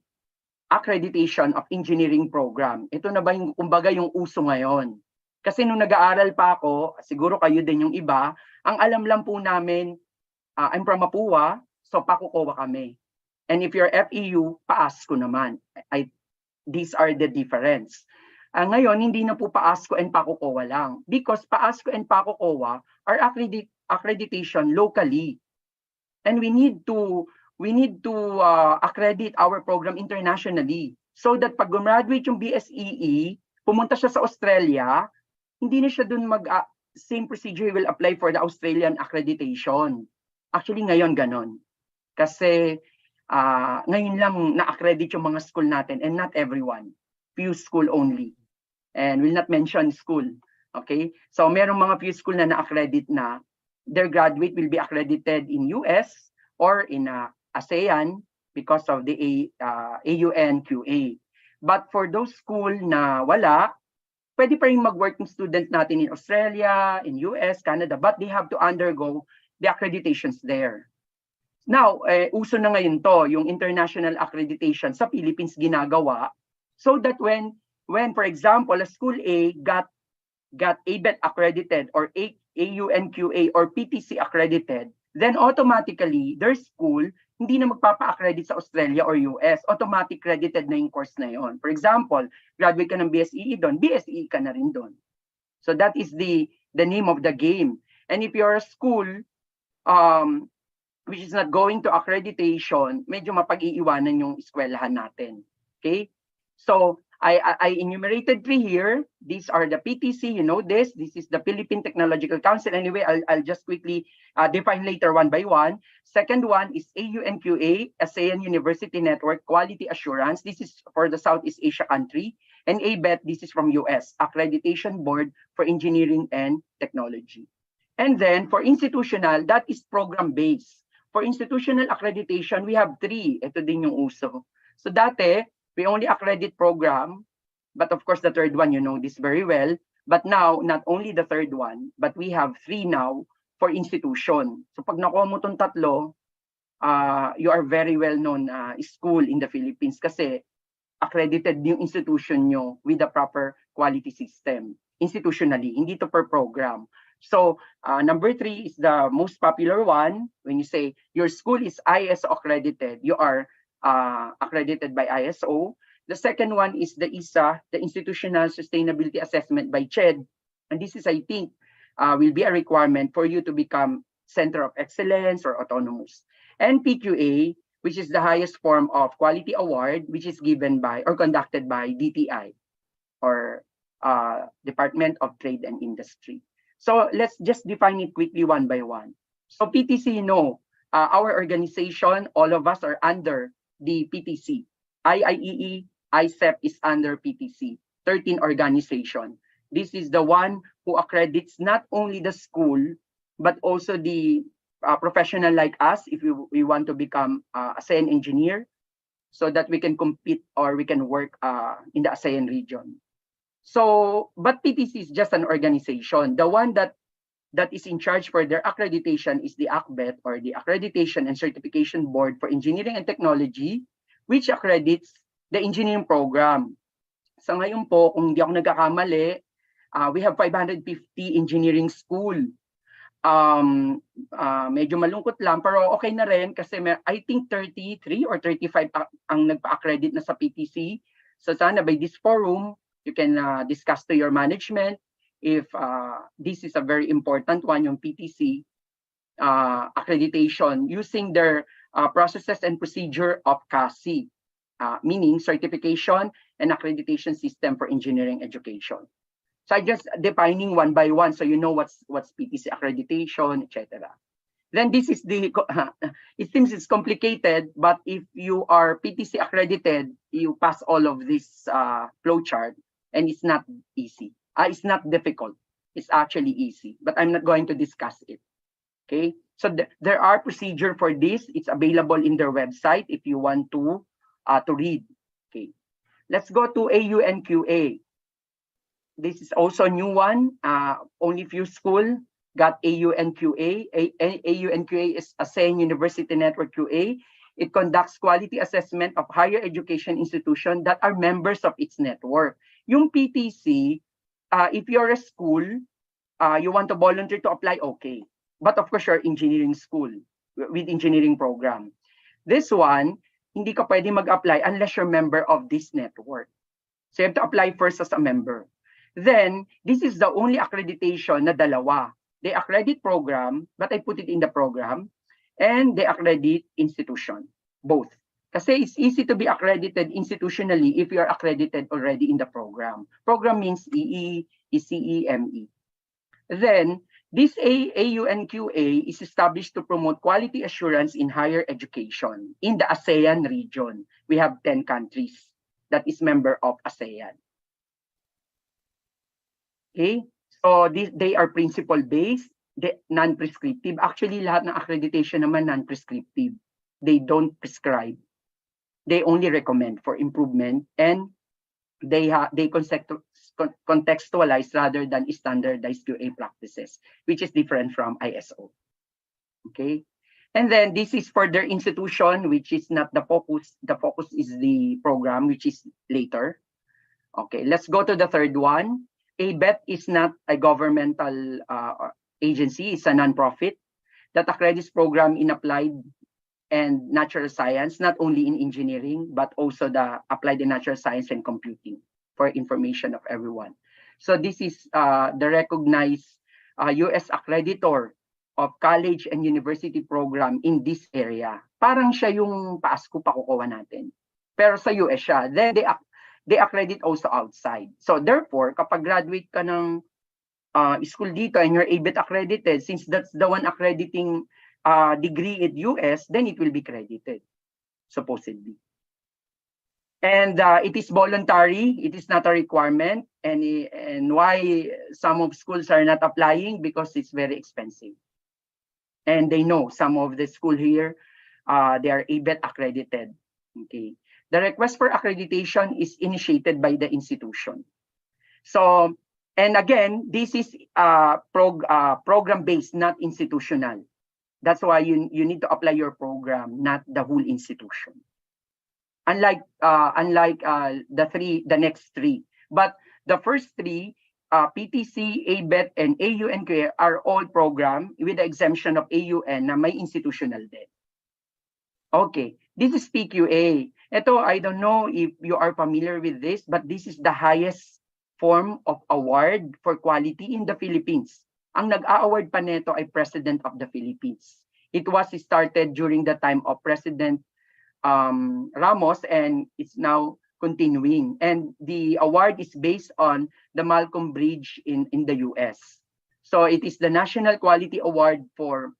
accreditation of engineering program. Ito na ba yung kumbaga yung uso ngayon? Kasi nung nag-aaral pa ako, siguro kayo din yung iba, ang alam lang po namin, I'm from Mapua, so PACOCOA kami. And if you're FEU, PAASCO naman. These are the difference. Ngayon, hindi na po PAASCO and PACOCOA lang. Because PAASCO and PACOCOA are accreditation locally. And we need to accredit our program internationally. So that pag gumraduate yung BSEE, pumunta siya sa Australia, hindi na siya dun same procedure will apply for the Australian accreditation. Actually, ngayon ganon. Kasi ngayon lang na-accredit yung mga school natin and not everyone. Few school only. And will not mention school. Okay? So merong mga few school na na-accredit na their graduate will be accredited in US or in ASEAN because of the AUN QA. But for those school na wala, pwede pa rin mag-working student natin in Australia, in US, Canada, but they have to undergo the accreditations there. Now, uso na ngayon to, yung international accreditation sa Philippines ginagawa, so that when for example, a school A got ABET accredited or AUNQA or PTC accredited, then automatically their school hindi na magpapa-accredit sa Australia or US, automatic credited na yung course na yon. For example, graduate ka ng BSEE doon, BSEE ka na rin doon. So that is the name of the game. And if you're a school which is not going to accreditation, medyo mapag-iiwanan yung eskwelahan natin. Okay? So I enumerated 3 here. These are the PTC, you know this. This is the Philippine Technological Council. Anyway, I'll just quickly define later one by one. Second one is AUNQA, ASEAN University Network Quality Assurance. This is for the Southeast Asia country. And ABET, this is from US, Accreditation Board for Engineering and Technology. And then for institutional, that is program-based. For institutional accreditation, we have 3. Ito din yung uso. So dati, we only accredit program, but of course the third one, you know this very well. But now, not only the third one, but we have 3 now for institution. So pag nakuha mo itong 3, you are very well known school in the Philippines kasi accredited yung institution nyo with the proper quality system, institutionally, hindi to per program. So number 3 is the most popular one. When you say your school is ISO accredited, you are accredited by ISO. The second one is the ISA, the Institutional Sustainability Assessment by CHED. And this is, I think, will be a requirement for you to become Center of Excellence or autonomous. And PQA, which is the highest form of quality award, which is given by or conducted by DTI or Department of Trade and Industry. So let's just define it quickly one by one. So PTC, our organization, all of us are under the PTC. IIEE, ICEP is under PTC, 13 organization. This is the one who accredits not only the school, but also the professional like us, if we want to become ASEAN engineer, so that we can compete or we can work in the ASEAN region. So, but PTC is just an organization. The one that is in charge for their accreditation is the ACBET, or the Accreditation and Certification Board for Engineering and Technology, which accredits the engineering program. Sa ngayon po, kung hindi ako nagkakamali, we have 550 engineering school. Medyo malungkot lang, pero okay na rin kasi I think 33 or 35 ang nagpa-accredit na sa PTC. So sana by this forum, you can discuss to your management if this is a very important one, yung PTC accreditation using their processes and procedure of CASI, meaning Certification and Accreditation System for Engineering Education. So I just defining one by one so you know what's PTC accreditation, etc. Then this is the, it seems it's complicated, but if you are PTC accredited, you pass all of this flowchart, and it's not easy. It's not difficult. It's actually easy, but I'm not going to discuss it. Okay, so there are procedure for this. It's available in their website if you want to read. Okay, let's go to AUNQA. This is also a new one. Only few school got AUNQA. AUNQA is ASEAN University Network QA. It conducts quality assessment of higher education institutions that are members of its network. Yung PTC, if you're a school, you want to volunteer to apply, okay. But of course, you're engineering school with engineering program. This one, hindi ka pwede mag-apply unless you're member of this network. So you have to apply first as a member. Then, this is the only accreditation na dalawa. They accredit program, but I put it in the program, and they accredit institution, both. Kasi it's easy to be accredited institutionally if you are accredited already in the program. Program means EE, ECE, ME. Then, this AUNQA is established to promote quality assurance in higher education in the ASEAN region. We have 10 countries that is member of ASEAN. Okay, so they are principle-based, non-prescriptive. Actually, lahat ng accreditation naman non-prescriptive. They don't prescribe. They only recommend for improvement, and they contextualize rather than standardized QA practices, which is different from ISO. Okay, and then this is for their institution, which is not the focus. The focus is the program, which is later. Okay, let's go to the third one. ABET is not a governmental agency. It's a non-profit that accredits program in applied and natural science, not only in engineering, but also the applied and natural science and computing for information of everyone. So this is the recognized US accreditor of college and university program in this area. Parang siya yung PASCO pakukuha natin. Pero sa US siya. Then they accredit also outside. So therefore, kapag graduate ka ng school dito and you're ABET accredited, since that's the one accrediting degree in US, then it will be credited, supposedly. And it is voluntary. It is not a requirement. And why some of schools are not applying? Because it's very expensive. And they know some of the school here, they are ABET accredited. Okay. The request for accreditation is initiated by the institution. So, and again, this is program-based, not institutional. That's why you need to apply your program, not the whole institution. Unlike the next three. But the first three, PTC, ABET, and AUNQA are all program with the exemption of AUN na may institutional din. Okay, this is PQA. Ito, I don't know if you are familiar with this, but this is the highest form of award for quality in the Philippines. Ang nag-a-award pa nito ay President of the Philippines. It was started during the time of President Ramos, and it's now continuing. And the award is based on the Malcolm Bridge in the US. So it is the National Quality Award for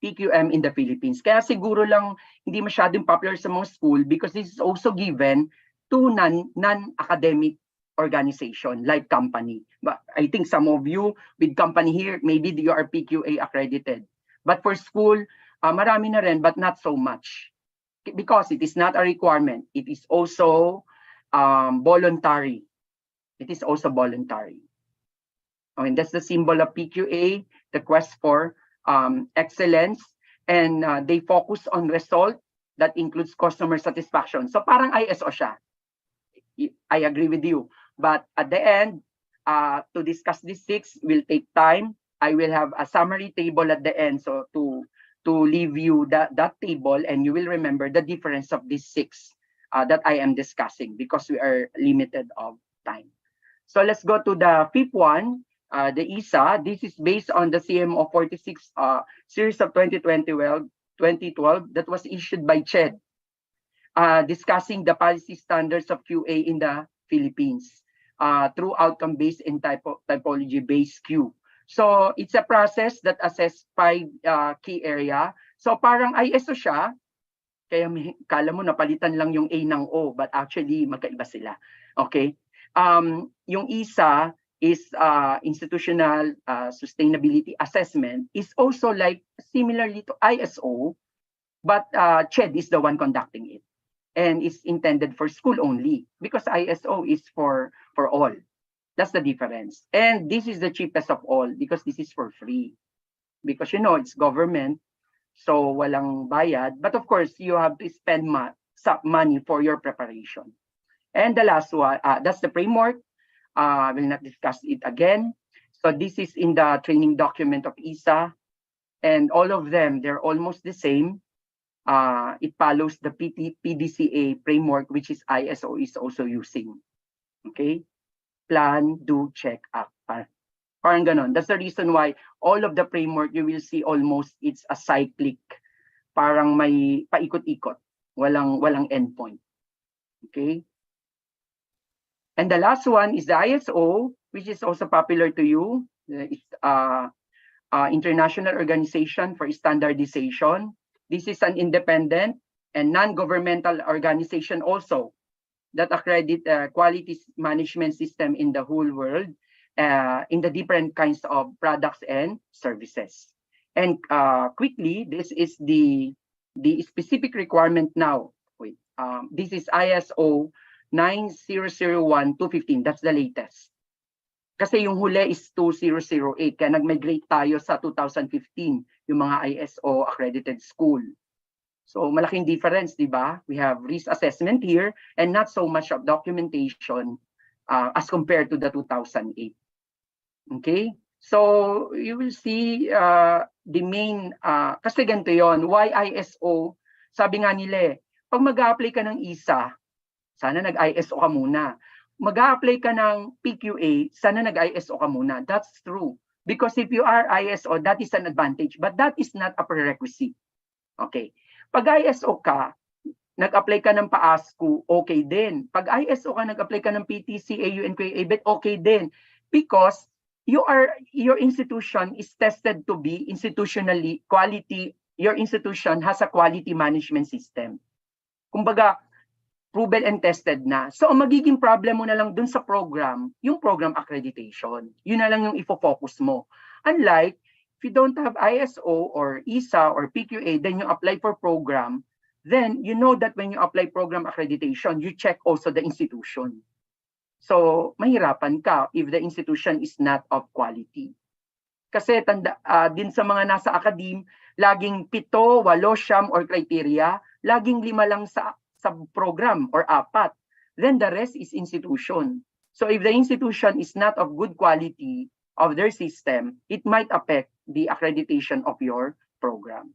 PQM in the Philippines. Kaya siguro lang hindi masyadong popular sa mga school because this is also given to non-academic organization like company. But I think some of you with company here, maybe you are PQA accredited. But for school, marami na rin, but not so much. Because it is not a requirement. It is also voluntary. It is also voluntary. I mean, that's the symbol of PQA, the quest for excellence, and they focus on result that includes customer satisfaction. So parang ISO siya. I agree with you. But at the end, to discuss these six will take time. I will have a summary table at the end, so to leave you that table, and you will remember the difference of these six that I am discussing because we are limited of time. So let's go to the fifth one. the ESA. This is based on the CMO 46 series of 2012 that was issued by CHED, discussing the policy standards of QA in the Philippines through outcome-based and typology-based Q. So it's a process that assess 5 key area. So parang ISO siya, kaya kala mo napalitan lang yung A ng O, but actually magkaiba sila. Okay? Yung ESA is institutional sustainability assessment is also like similarly to ISO, but CHED is the one conducting it, and it's intended for school only because ISO is for all. That's the difference. And this is the cheapest of all because this is for free. Because you know, it's government, so walang bayad. But of course, you have to spend money for your preparation. And the last one, that's the framework. I will not discuss it again. So this is in the training document of ESA. And all of them, they're almost the same. It follows the PDCA framework, which is ISO is also using. Okay? Plan, do, check, act. Parang ganon. That's the reason why all of the framework, you will see almost it's a cyclic. Parang may paikot-ikot. Walang endpoint. Okay? And the last one is the ISO, which is also popular to you. It's International Organization for Standardization. This is an independent and non-governmental organization also that accredit quality management system in the whole world in the different kinds of products and services. And quickly, this is the specific requirement now. Wait, this is ISO 9001-215. That's the latest. Kasi yung huli is 2008. Kaya nag-migrate tayo sa 2015, yung mga ISO accredited school. So malaking difference, di ba? We have risk assessment here and not so much of documentation as compared to the 2008. Okay? So you will see the main, kasi ganito yun, why ISO? Sabi nga nila pag mag-a-apply ka ng ESA, sana nag-ISO ka muna. Mag-a-apply ka ng PQA, sana nag-ISO ka muna. That's true. Because if you are ISO, that is an advantage. But that is not a prerequisite. Okay. Pag ISO ka, nag-apply ka ng PASCO, okay din. Pag ISO ka, nag-apply ka ng PTC, AU, and QABET, okay din. Because your institution is tested to be institutionally quality, your institution has a quality management system. Kumbaga, proven and tested na. So, ang magiging problem mo na lang dun sa program, yung program accreditation. Yun na lang yung ifo-focus mo. Unlike, if you don't have ISO or ESA or PQA, then you apply for program, then you know that when you apply program accreditation, you check also the institution. So, mahirapan ka if the institution is not of quality. Kasi din sa mga nasa academe, laging 7, 8, 9 or criteria, laging 5 lang sa program or 4. Then the rest is institution. So if the institution is not of good quality of their system, it might affect the accreditation of your program.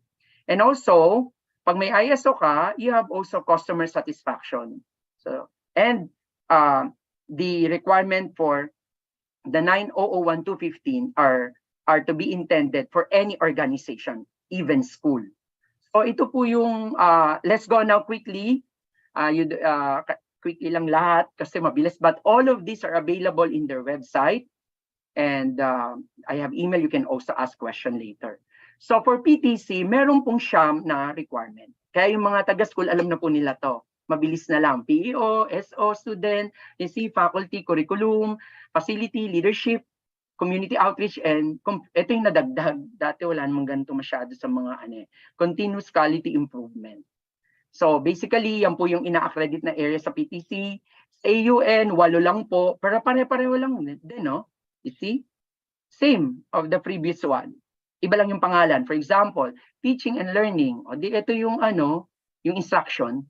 And also, pag may ISO ka, you have also customer satisfaction. So, and the requirement for the 9001-215 are to be intended for any organization, even school. So ito po yung, let's go now quickly. Quickly lang lahat kasi mabilis, but all of these are available in their website, and I have email. You can also ask question later. So for PTC, meron pong siyam na requirement. Kaya yung mga taga-school, alam na po nila to. Mabilis na lang. PEO, SO, student, NC, faculty, curriculum, facility, leadership, community outreach, and ito yung nadagdag. Dati wala namang ganito masyado sa mga continuous quality improvement. So basically, yan po yung ina-accredit na area sa PTC. AUN, 8 lang po. Pero pare-pareho lang din, no? You see? Same of the previous one. Iba lang yung pangalan. For example, teaching and learning. O di ito yung yung instruction.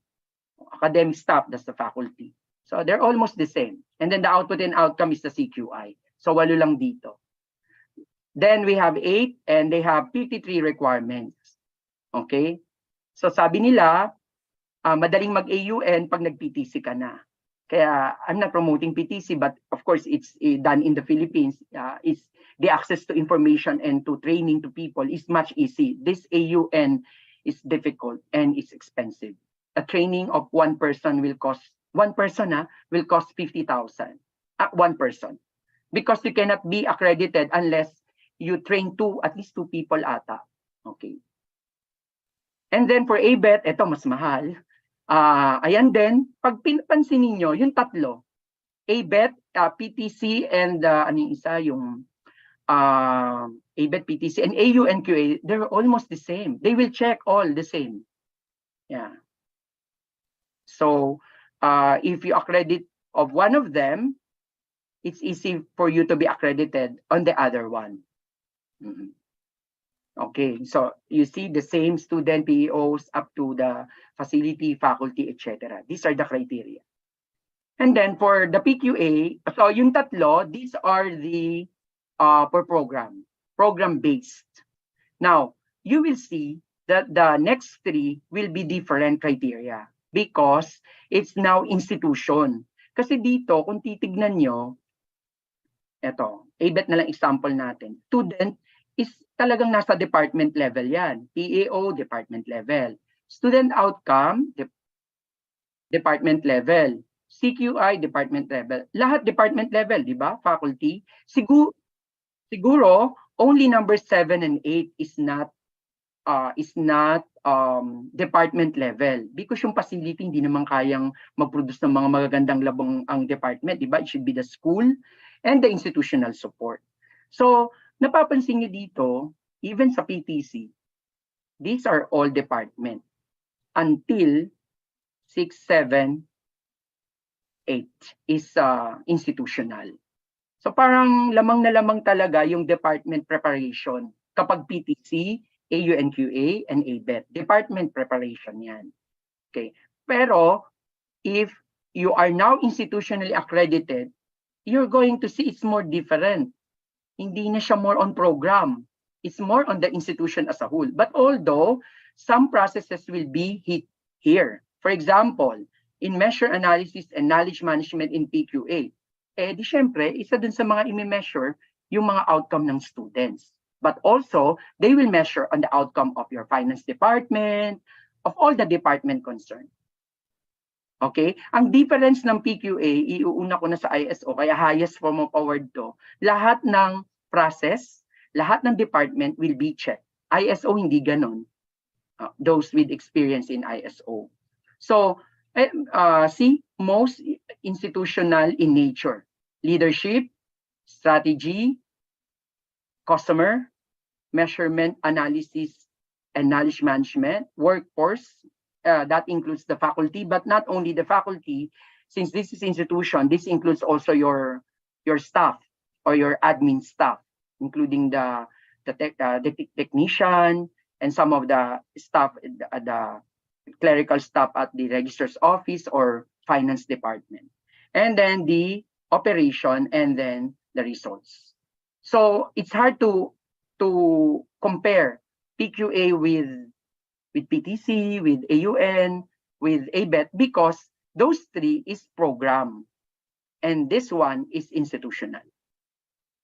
Academic staff, that's the faculty. So they're almost the same. And then the output and outcome is the CQI. So 8 lang dito. Then we have 8 and they have 53 requirements. Okay? So sabi nila, madaling mag-AUN pag nag-PTC ka na. Kaya I'm not promoting PTC, but of course it's done in the Philippines. It's the access to information and to training to people is much easy. This AUN is difficult and it's expensive. A training of one person will cost 50,000. One person, because you cannot be accredited unless you train at least two people ata. Okay. And then for ABET, ito mas mahal. Ayan din, pag pinpansin ninyo, yung tatlo, ABET, PTC, and ano yung isa, yung ABET, PTC, and AU and QA, they're almost the same. They will check all the same. Yeah. So, if you accredit of one of them, it's easy for you to be accredited on the other one. Okay, so you see the same student PEOs up to the facility, faculty, etc. These are the criteria. And then for the PQA, so yung tatlo, these are the per program-based. Now, you will see that the next three will be different criteria because it's now institution. Kasi dito, kung titignan nyo, eto, ABET na lang example natin. Student is talagang nasa department level yan. PEO, department level. Student outcome, department level. CQI, department level. Lahat department level, di ba? Faculty. Siguro, only number 7 and 8 is not department level because yung facility hindi naman kayang mag-produce ng mga magagandang labong ang department, di ba? It should be the school and the institutional support. So, napapansin niyo dito, even sa PTC, these are all department until 6, 7, 8 is institutional. So parang lamang na lamang talaga yung department preparation kapag PTC, AU and QA, and ABET. Department preparation yan. Okay. Pero if you are now institutionally accredited, you're going to see it's more different. Hindi na siya more on program. It's more on the institution as a whole. But although some processes will be hit here. For example, in measure analysis and knowledge management in PQA, di syempre, isa dun sa mga imi-measure yung mga outcome ng students. But also, they will measure on the outcome of your finance department, of all the department concerned. Okay? Ang difference ng PQA, iuuna ko na sa ISO, kaya highest form of award to, lahat ng process, lahat ng department will be checked. ISO hindi ganon. Those with experience in ISO. So, see, most institutional in nature. Leadership, strategy, customer, measurement, analysis, and knowledge management, workforce, that includes the faculty, but not only the faculty, since this is institution, this includes also your staff or your admin staff, including the technician and some of the staff, the clerical staff at the registrar's office or finance department. And then the operation and then the results. So it's hard to compare PQA with PTC, with AUN, with ABET because those three is program and this one is institutional.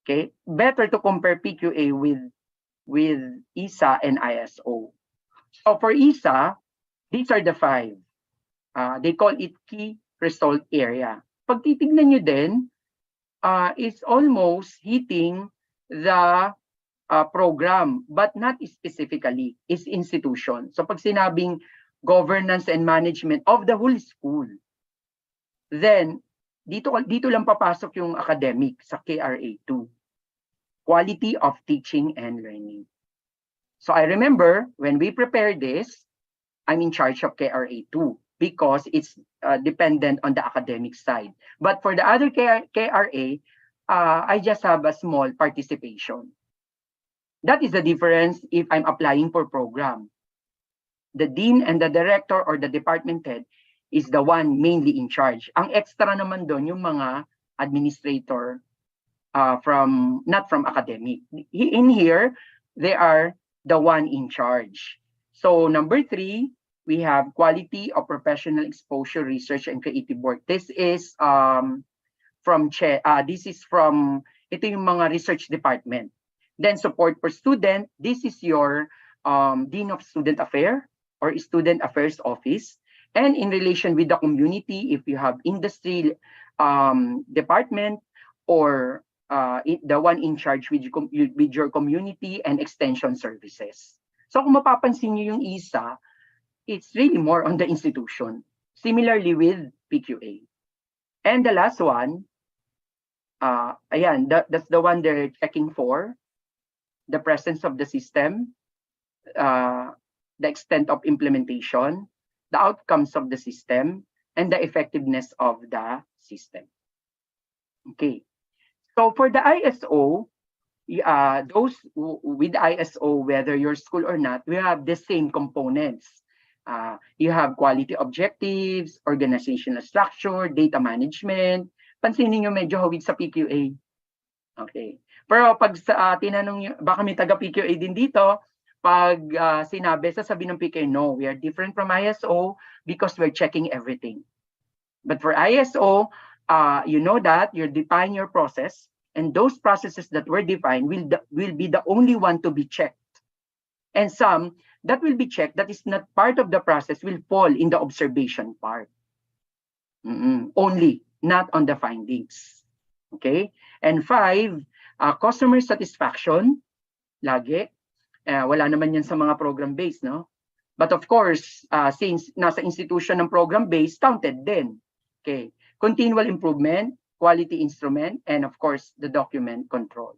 Okay, better to compare PQA with ISA and ISO. So for ISA, these are the 5. They call it key result area. Pag titignan nyo din, it's almost hitting the program, but not specifically, it's institution. So pag sinabing governance and management of the whole school, then dito lang papasok yung academic sa KRA2. Quality of teaching and learning. So I remember when we prepared this, I'm in charge of KRA2 because it's dependent on the academic side. But for the other KRA, I just have a small participation. That is the difference if I'm applying for program. The dean and the director or the department head is the one mainly in charge. Ang extra naman doon yung mga administrator not from academic. In here, they are the one in charge. So number 3, we have quality of professional exposure, research, and creative work. This is ito yung mga research department. Then support for student, this is your Dean of Student Affairs or Student Affairs Office. And in relation with the community, if you have industry department or the one in charge with your community and extension services. So kung mapapansin niyo yung isa, it's really more on the institution. Similarly with PQA. And the last one, that's the one they're checking for, the presence of the system, the extent of implementation, the outcomes of the system, and the effectiveness of the system. Okay. So for the ISO, those with ISO, whether your school or not, we have the same components. You have quality objectives, organizational structure, data management. Pansinin nyo medyo hawig sa PQA. Okay. Pero pag tinanong nyo, baka may taga-PQA din dito, pag sinabi, sasabihin ng PQA, no, we are different from ISO because we're checking everything. But for ISO, you know that you define your process, and those processes that were defined will be the only one to be checked. And some that will be checked that is not part of the process will fall in the observation part. Only, not on the findings. Okay? And 5, customer satisfaction, lagi. Wala naman yan sa mga program-based, no? But of course, since nasa institution ng program-based, counted din. Okay. Continual improvement, quality instrument, and of course, the document control.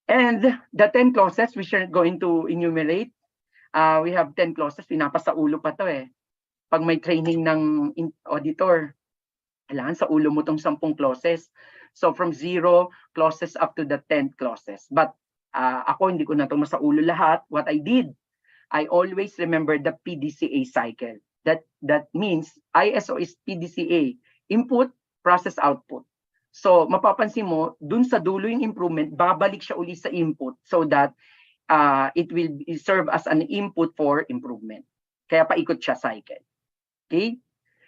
And the 10 clauses we are going to enumerate. We have 10 clauses. Pinapasa ulo pa to eh. Pag may training ng auditor, kailangan sa ulo mo tong 10 clauses. So from 0 clauses up to the 10 clauses. But ako hindi ko na ito masa ulo lahat. What I did, I always remember the PDCA cycle. That means ISO is PDCA, input, process, output. So mapapansin mo, dun sa dulo yung improvement, babalik siya uli sa input so that it will serve as an input for improvement. Kaya paikot siya cycle. Okay?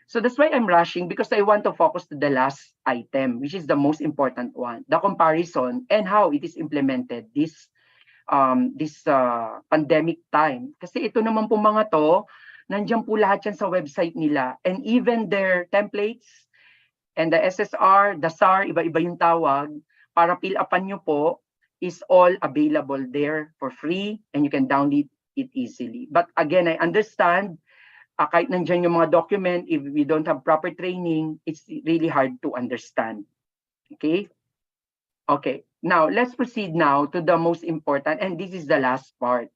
So that's why I'm rushing, because I want to focus to the last item, which is the most important one, the comparison and how it is implemented this pandemic time. Kasi ito naman po mga to, nandiyan po lahat yan sa website nila, and even their templates and the SSR, the SAR, iba-iba yung tawag, para fill upan nyo po, is all available there for free, and you can download it easily. But again, I understand, kahit nandiyan yung mga document, if we don't have proper training, it's really hard to understand. Okay? Okay, now let's proceed now to the most important, and this is the last part.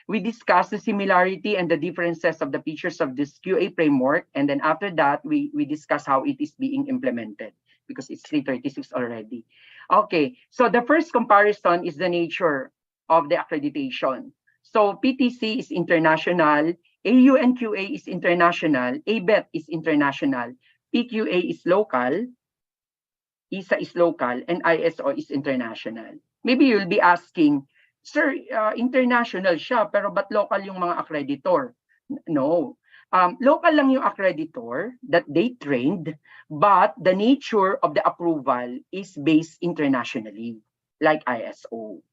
We discussed the similarity and the differences of the features of this QA framework, and then after that, we discuss how it is being implemented, because it's 3:36 already. Okay, so the first comparison is the nature of the accreditation. So PTC is international, AU and QA is international, ABET is international, PQA is local, ISA is local, and ISO is international. Maybe you'll be asking, sir, international siya, pero ba't local yung mga accreditor? No. Local lang yung accreditor that they trained, but the nature of the approval is based internationally, like ISO.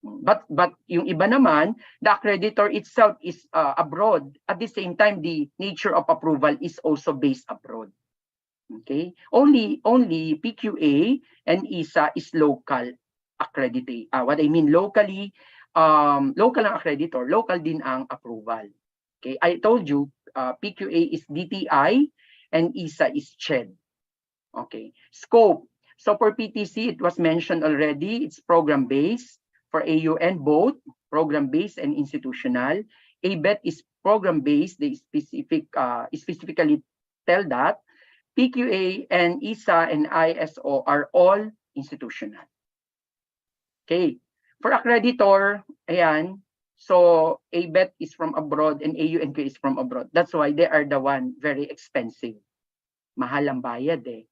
But yung iba naman, the accreditor itself is abroad. At the same time, the nature of approval is also based abroad. Okay? Only PQA and ISA is local accredited. What I mean locally, local ang accreditor, local din ang approval. Okay, I told you PQA is DTI and ISA is CHED. Okay, scope. So for PTC, it was mentioned already, it's program-based. For AUN, both program-based and institutional. ABET is program-based. They specifically tell that. PQA and ISA and ISO are all institutional. Okay, for accreditor, ayan, so ABET is from abroad and AUNQ is from abroad. That's why they are the one very expensive. Mahal ang bayad eh.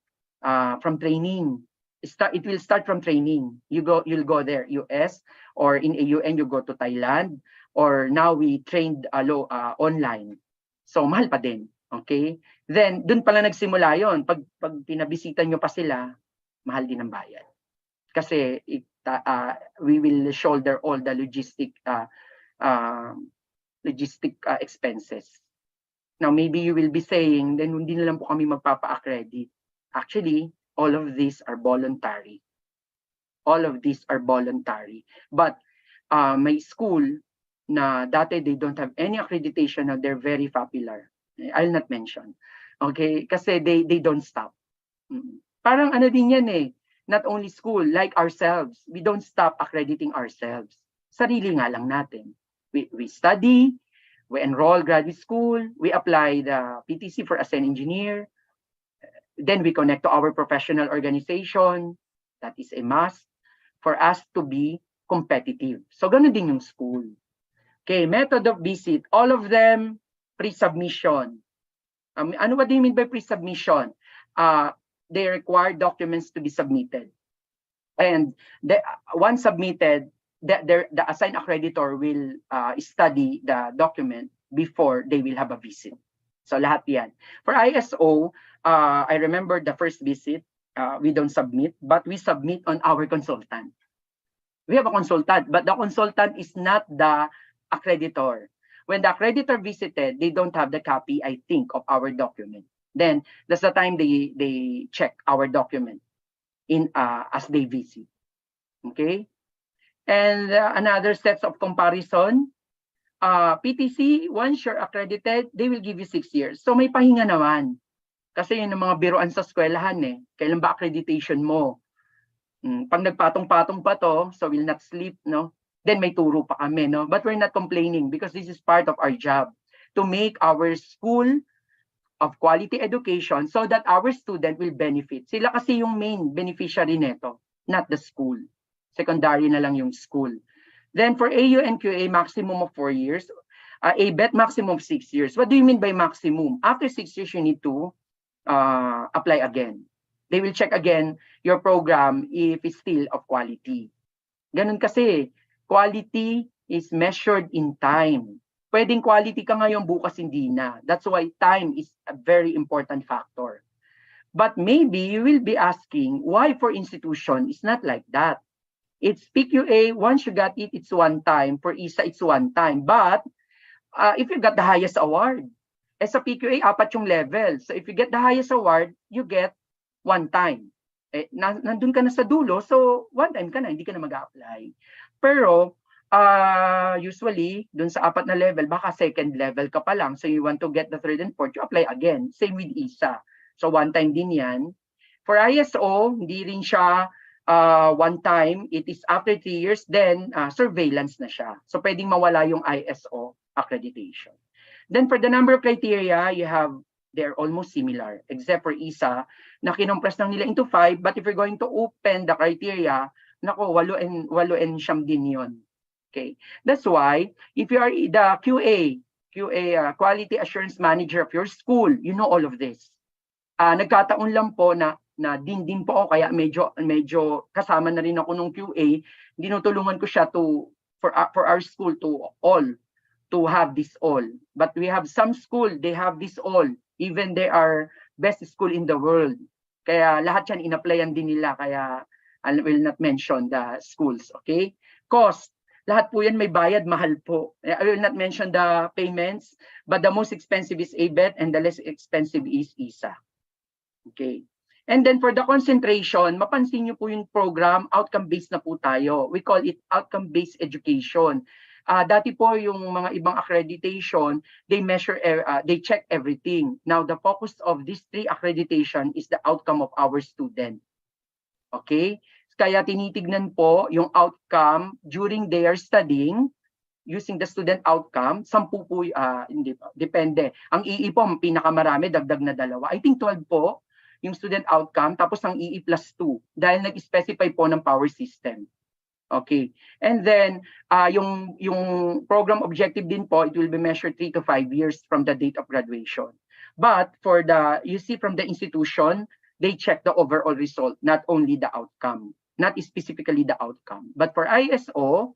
From training, it will start from training. You'll go there, US, or in AUN you go to Thailand. or now we trained online. So mahal pa din. Okay? Then dun pala nagsimula yon. Pag pinabisita nyo pa sila, mahal din ang bayad. Kasi we will shoulder all the logistic expenses. Now maybe you will be saying, then hindi na lang po kami magpapa-accredit. Actually, all of these are voluntary. All of these are voluntary. But may school na dati they don't have any accreditation, now they're very popular. I'll not mention. Okay? Kasi they don't stop. Parang ano din yan eh. Not only school, like ourselves. We don't stop accrediting ourselves. Sarili nga lang natin. We study, we enroll graduate school, we apply the PTC for as an engineer, then we connect to our professional organization. That is a must for us to be competitive. So ganun din yung school. Okay, method of visit, all of them pre-submission. What do you mean by pre-submission? They require documents to be submitted. And once submitted, the assigned accreditor will study the document before they will have a visit. So lahat yan. For ISO, I remember the first visit, we don't submit, but we submit on our consultant. We have a consultant, but the consultant is not the accreditor. When the accreditor visited, they don't have the copy, I think, of our document. Then that's the time they check our document as they visit. Okay? And another sets of comparison, PTC, once you're accredited, they will give you 6 years. So may pahinga naman. Kasi yun ang mga biruan sa eskwelahan eh. Kailan ba accreditation mo? Pag nagpatong-patong pa to, so we'll not sleep, no? Then may turo pa kami, no? But we're not complaining because this is part of our job to make our school of quality education so that our student will benefit. Sila kasi yung main beneficiary nito, not the school. Secondary na lang yung school. Then for AU and QA, maximum of 4 years. ABET, maximum of 6 years. What do you mean by maximum? After 6 years, you need to apply again. They will check again your program if it's still of quality. Ganun kasi, quality is measured in time. Pwedeng quality ka ngayon, bukas hindi na. That's why time is a very important factor. But maybe you will be asking, why for institution? It's not like that. It's PQA, once you got it, it's one time. For ISA, it's one time. But if you got the highest award, sa PQA, 4 yung level. So if you get the highest award, you get one time. Nandun ka na sa dulo, so one time ka na, hindi ka na mag-apply. Pero, usually, dun sa 4 na level, baka second level ka pa lang. So you want to get the 3rd and 4th, you apply again. Same with ISA. So one time din yan. For ISO, hindi rin siya one time. It is after 3 years, then surveillance na siya. So pwedeng mawala yung ISO accreditation. Then for the number of criteria, they're almost similar, except for ISA, na kinompress lang nila into 5. But if you're going to open the criteria, nako, 8 and 9 din yun. Okay, that's why if you are the QA Quality Assurance Manager of your school, you know all of this. Nagkataon lang po na din po ako, kaya medyo kasama na rin ako nung QA. Dinutulungan ko siya for our school to have this all. But we have some school, they have this all. Even they are best school in the world. Kaya lahat yan in-applyan din nila. Kaya I will not mention the schools. Okay? Cost. Lahat po yan may bayad, mahal po. I will not mention the payments, but the most expensive is ABET and the less expensive is ISA. Okay. And then for the concentration, mapansin nyo po yung program, outcome-based na po tayo. We call it outcome-based education. Dati po yung mga ibang accreditation, they check everything. Now, the focus of these 3 accreditation is the outcome of our student. Okay? Kaya tinitignan po yung outcome during their studying using the student outcome. 10 po, hindi po, depende. Ang EE po, pinakamarami, dagdag na 2. I think 12 po yung student outcome, tapos ang EE plus 2 dahil nag-specify po ng power system. Okay. And then, yung program objective din po, it will be measured 3 to 5 years from the date of graduation. But for you see from the institution, they check the overall result, not only the outcome. Not specifically the outcome. But for ISO,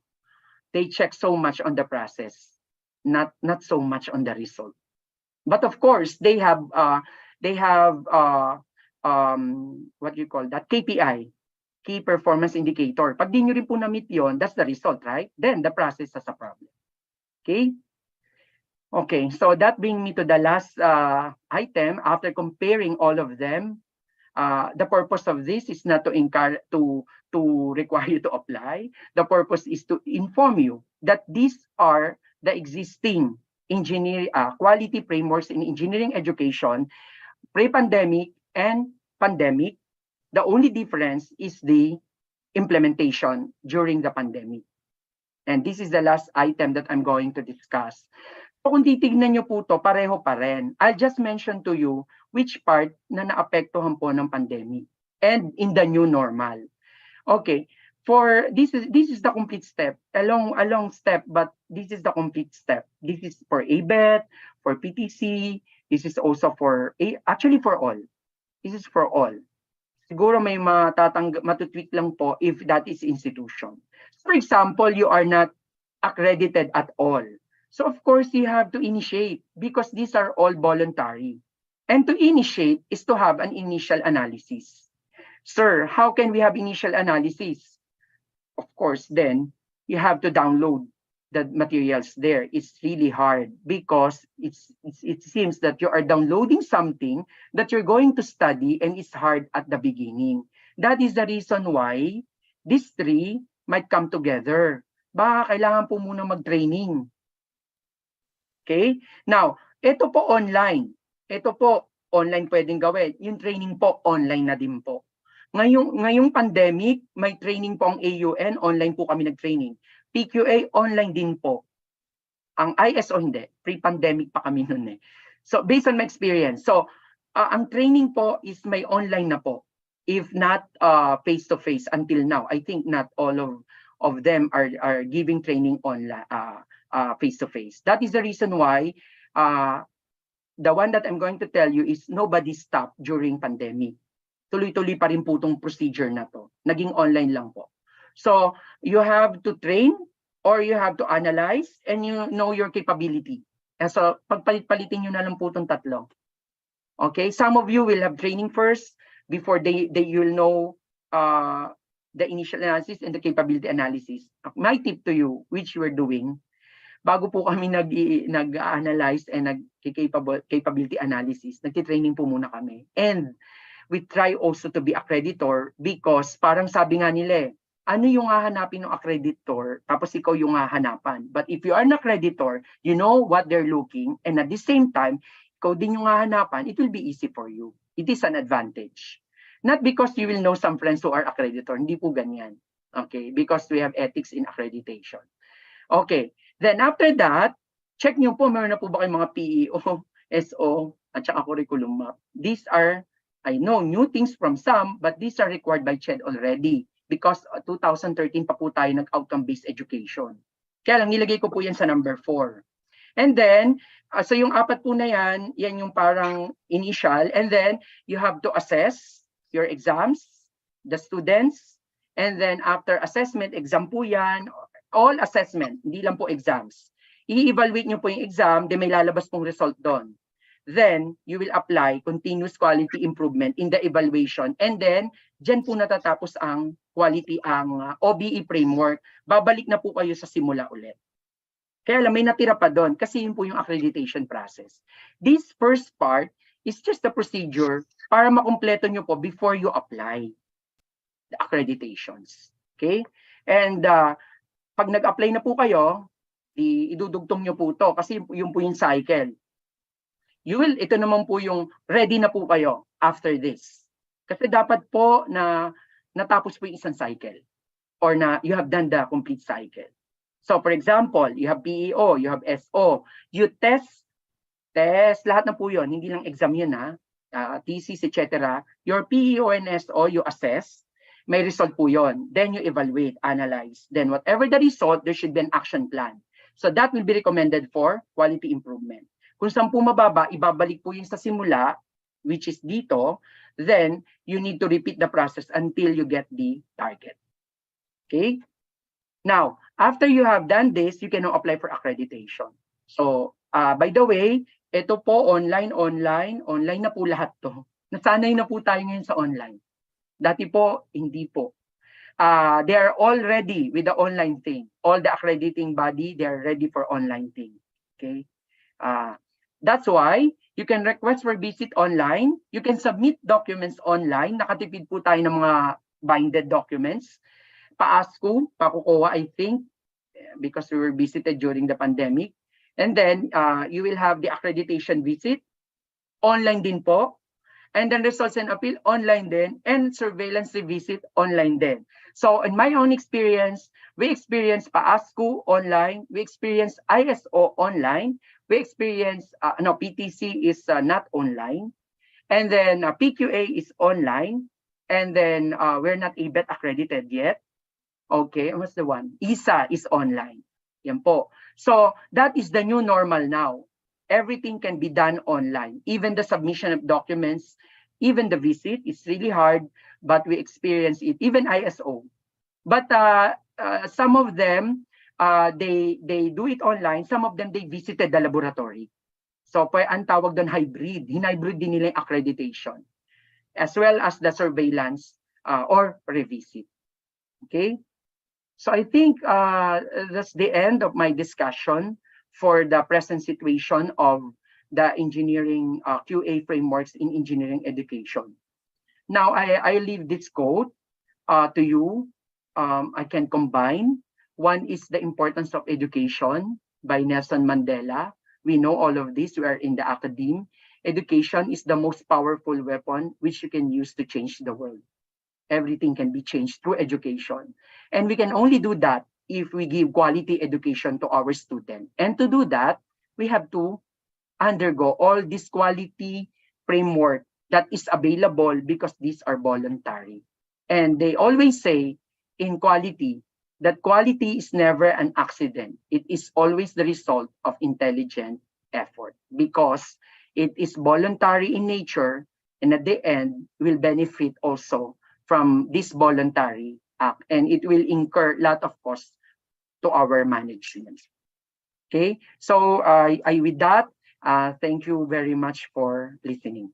they check so much on the process, not so much on the result. But of course, they have what you call that, KPI, key performance indicator. Pag di nyo rin po na-meet yun, that's the result, right? Then the process has a problem. Okay? Okay, so that brings me to the last item. After comparing all of them, the purpose of this is not to encourage to require you to apply. The purpose is to inform you that these are the existing engineering quality frameworks in engineering education, pre-pandemic and pandemic. The only difference is the implementation during the pandemic. And this is the last item that I'm going to discuss. So kung titignan nyo po to, pareho pa rin. I'll just mention to you which part na naapektuhan po ng pandemic and in the new normal. Okay, for this is the complete step, a long step, but this is the complete step. This is for ABET, for PTC, this is also for actually for all. This is for all. Siguro may matutweak lang po if that is institution. For example, you are not accredited at all. So of course you have to initiate because these are all voluntary. And to initiate is to have an initial analysis. Sir, how can we have initial analysis? Of course, then you have to download the materials there. It's really hard because it seems that you are downloading something that you're going to study and it's hard at the beginning. That is the reason why these three might come together. Baka kailangan po muna mag-training. Okay? Now, ito po online. Ito po online pwedeng gawin. Yung training po online na din po. Ngayong pandemic, may training po ang AUN, online po kami nag-training. PQA, online din po. Ang ISO hindi, pre-pandemic pa kami nun eh. So based on my experience, so ang training po is may online na po. If not face-to-face until now. I think not all of them are giving training online, face-to-face. That is the reason why the one that I'm going to tell you is nobody stopped during pandemic. Tuloy-tuloy pa rin po itong procedure na to. Naging online lang po. So, you have to train or you have to analyze and you know your capability. And so, pagpalit-palitin nyo na lang po itong tatlo. Okay? Some of you will have training first before you'll know the initial analysis and the capability analysis. My tip to you, which we're doing, bago po kami nag-analyze and nag-capability analysis, nagtitraining po muna kami. And we try also to be accreditor because parang sabi nga nila ano yung hahanapin ng accreditor tapos ikaw yung hahanapan. But if you are an accreditor, you know what they're looking and at the same time, ikaw din yung hahanapan, it will be easy for you. It is an advantage. Not because you will know some friends who are accreditor, hindi po ganyan. Okay, because we have ethics in accreditation. Okay, then after that, check nyo po, meron na po ba kayong mga PEO, SO, at saka curriculum map. These are, I know, new things from some, but these are required by CHED already because 2013 pa po tayo nag-outcome-based education. Kaya lang, nilagay ko po yan sa number 4. And then, so yung apat po na yan, yan yung parang initial. And then, you have to assess your exams, the students, and then after assessment, exam po yan, all assessment, hindi lang po exams. I-evaluate nyo po yung exam, then may lalabas pong result doon. Then, you will apply continuous quality improvement in the evaluation. And then, dyan po natatapos ang quality, ang OBE framework. Babalik na po kayo sa simula ulit. Kaya lang, may natira pa doon kasi yun po yung accreditation process. This first part is just the procedure para makumpleto nyo po before you apply the accreditations. Okay? And pag nag-apply na po kayo, idudugtong nyo po to kasi yun po yung cycle. Ito naman po yung ready na po kayo after this. Kasi dapat po na natapos po yung isang cycle or na you have done the complete cycle. So for example, you have PEO, you have SO, you test, lahat na po yun, hindi lang exam yun thesis, etc. Your PEO and SO, you assess, may result po yun. Then you evaluate, analyze. Then whatever the result, there should be an action plan. So that will be recommended for quality improvement. Kung saan po mababa, ibabalik po yung sa simula, which is dito, then you need to repeat the process until you get the target. Okay? Now, After you have done this, you can now apply for accreditation. So, by the way, ito po online na po lahat to. Nasanay na po tayo ngayon sa online. Dati po, hindi po. They are all ready with the online thing. All the accrediting body, they are ready for online thing. Okay? That's why you can request for visit online. You can submit documents online. Nakatipid po tayo ng mga binded documents. Pa-ASCO, pa-COCOA, I think, because we were visited during the pandemic. And then you will have the accreditation visit. Online din po. And then results and appeal online din, and surveillance visit online din. So in my own experience, we experience PAASCO online, we experience ISO online, we experience PTC is not online, and then PQA is online, and then we're not ABET accredited yet. Okay, what's the one? ISA is online. Yan po. So that is the new normal now. Everything can be done online. Even the submission of documents, even the visit, it's really hard, but we experience it. Even ISO. But some of them, they do it online. Some of them, they visited the laboratory. So, ang tawag doon hybrid. Hinhybrid din nila yung accreditation. As well as the surveillance or revisit. Okay? So, I think that's the end of my discussion for the present situation of the engineering QA frameworks in engineering education. Now, I leave this quote to you. I can combine. One is the importance of education by Nelson Mandela. We know all of this. We are in the academe. Education is the most powerful weapon which you can use to change the world. Everything can be changed through education. And we can only do that if we give quality education to our students. And to do that, we have to undergo all this quality framework that is available because these are voluntary. And they always say in quality that quality is never an accident. It is always the result of intelligent effort because it is voluntary in nature, and at the end will benefit also from this voluntary act, and it will incur a lot of costs to our management. Okay, so with that, thank you very much for listening.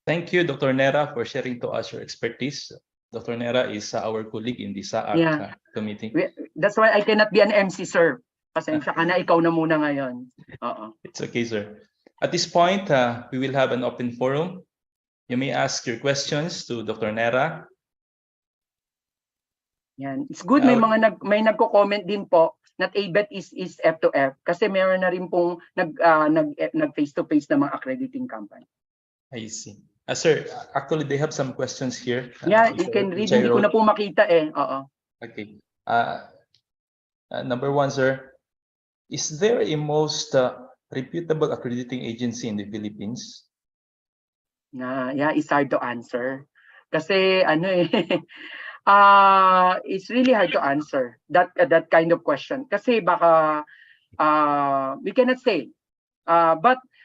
Thank you, Dr. Nera, for sharing to us your expertise. Dr. Nera is our colleague in the SAAC committee. That's why I cannot be an MC, sir. Pasensya ka na, ikaw na muna ngayon. It's okay, sir. At this point, we will have an open forum. You may ask your questions to Dr. Nera. Yan. It's good may nagko-comment din po that ABET is F to F kasi meron na rin pong nag face to face na mga accrediting company. I see. Sir, actually they have some questions here. Yeah, you can read. Hindi ko na po makita eh. Okay. Number one, sir, is there a most reputable accrediting agency in the Philippines? Yeah, it's hard to answer. Kasi it's really hard to answer that kind of question. Kasi baka we cannot say.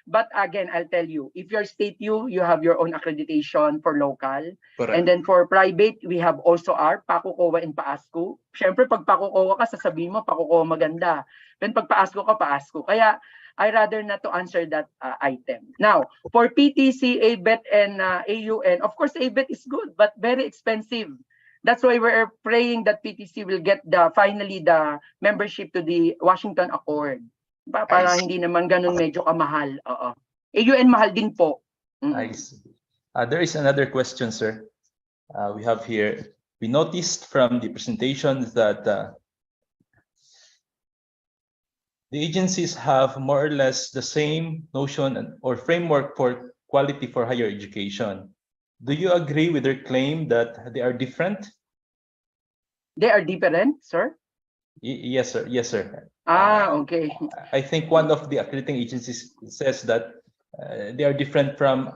But again, I'll tell you, if you're state you have your own accreditation for local. Correct. And then for private, we have also our PACOCOA and PAASCO. Siyempre, pag PACOCOA ka, sasabihin mo, PACOCOA maganda. Then pag PAASCO ka, PAASCO. Kaya, I rather not to answer that item. Now, for PTC, ABET, and AUN, of course, ABET is good, but very expensive. That's why we're praying that PTC will get finally the membership to the Washington Accord. Para hindi naman ganun medyo kamahal. AUN mahal din po. I see. There is another question, sir. We have here. We noticed from the presentation that the agencies have more or less the same notion or framework for quality for higher education. Do you agree with their claim that they are different? They are different, sir? Yes, sir. Yes, sir. Okay. I think one of the accrediting agencies says that they are different from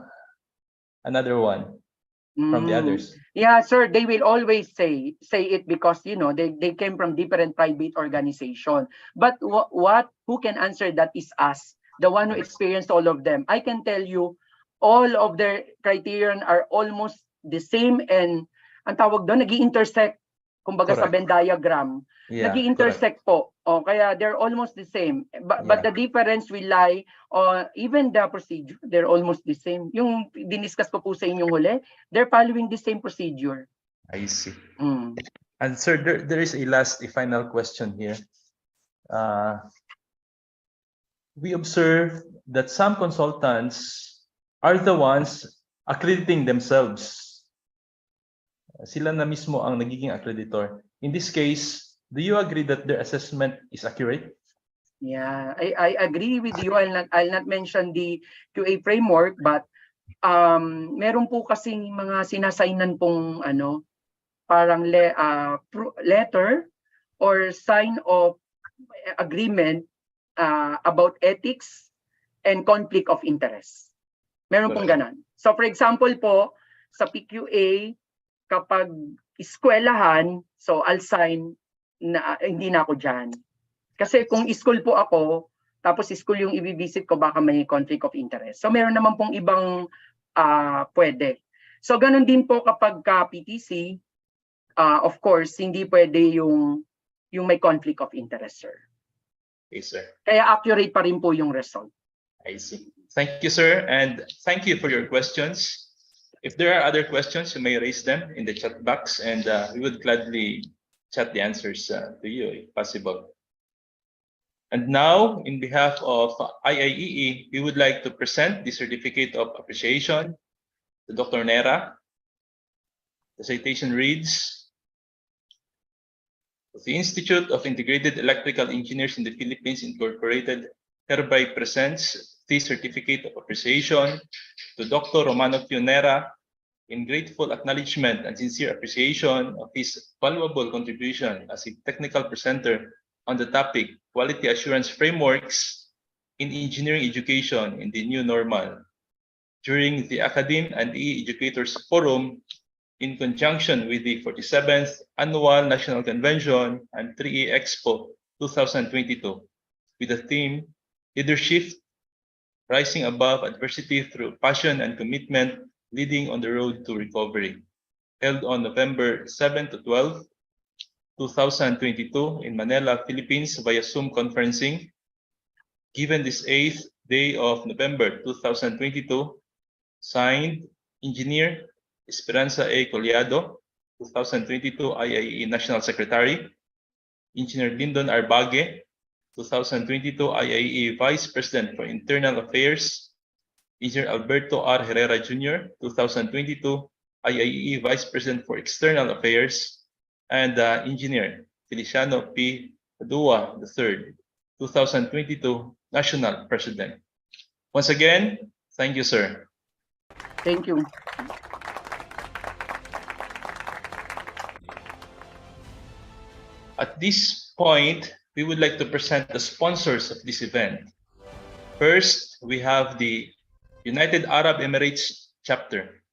another one, from the others. Yeah, sir, they will always say it because, they came from different private organization. But who can answer that is us, the one who experienced all of them. I can tell you, all of their criterion are almost the same, and ang tawag doon, nag-i-intersect, kumbaga sa Correct. Venn diagram, Yeah, nag-i-intersect po. O, kaya they're almost the same. But the difference will lie on even the procedure, they're almost the same. Yung diniscuss ko po sa inyong huli, they're following the same procedure. I see. Mm. And sir, there is a final question here. We observe that some consultants are the ones accrediting themselves. Sila na mismo ang nagiging accreditor. In this case, do you agree that their assessment is accurate? Yeah, I agree with you. I'll not mention the QA framework, but meron po kasing mga sinasainan pong parang letter or sign of agreement about ethics and conflict of interest. Meron pong ganon. So for example po, sa PQA, kapag eskwelahan, so I'll sign na hindi na ako dyan. Kasi kung school po ako, tapos school yung i-visit ko, baka may conflict of interest. So meron naman pong ibang pwede. So ganun din po kapag ka PTC, of course, hindi pwede yung may conflict of interest, sir. Okay, sir. Kaya accurate pa rin po yung result. I see. Thank you, sir. And thank you for your questions. If there are other questions, you may raise them in the chat box, and we would gladly chat the answers to you if possible. And now, in behalf of IIEE, we would like to present the Certificate of Appreciation to Dr. Nera. The citation reads, the Institute of Integrated Electrical Engineers in the Philippines Incorporated hereby presents the Certificate of Appreciation to Dr. Romano Nera in grateful acknowledgement and sincere appreciation of his valuable contribution as a technical presenter on the topic Quality Assurance Frameworks in Engineering Education in the New Normal during the ACADEME and E-Educators Forum in conjunction with the 47th Annual National Convention and 3E Expo 2022 with the theme Leadership Rising Above Adversity Through Passion and Commitment Leading on the Road to Recovery, held on November 7 to 12, 2022 in Manila, Philippines via Zoom conferencing. Given this 8th day of November 2022, signed Engineer Esperanza A. Collado, 2022 IIE National Secretary, Engineer Lyndon Arbage, 2022 IIE Vice President for Internal Affairs, Engineer Alberto R. Herrera Jr., 2022 IIE Vice President for External Affairs, and Engineer Feliciano P. Padua III, 2022 National President. Once again, thank you, sir. Thank you. At this point, we would like to present the sponsors of this event. First, we have the United Arab Emirates chapter.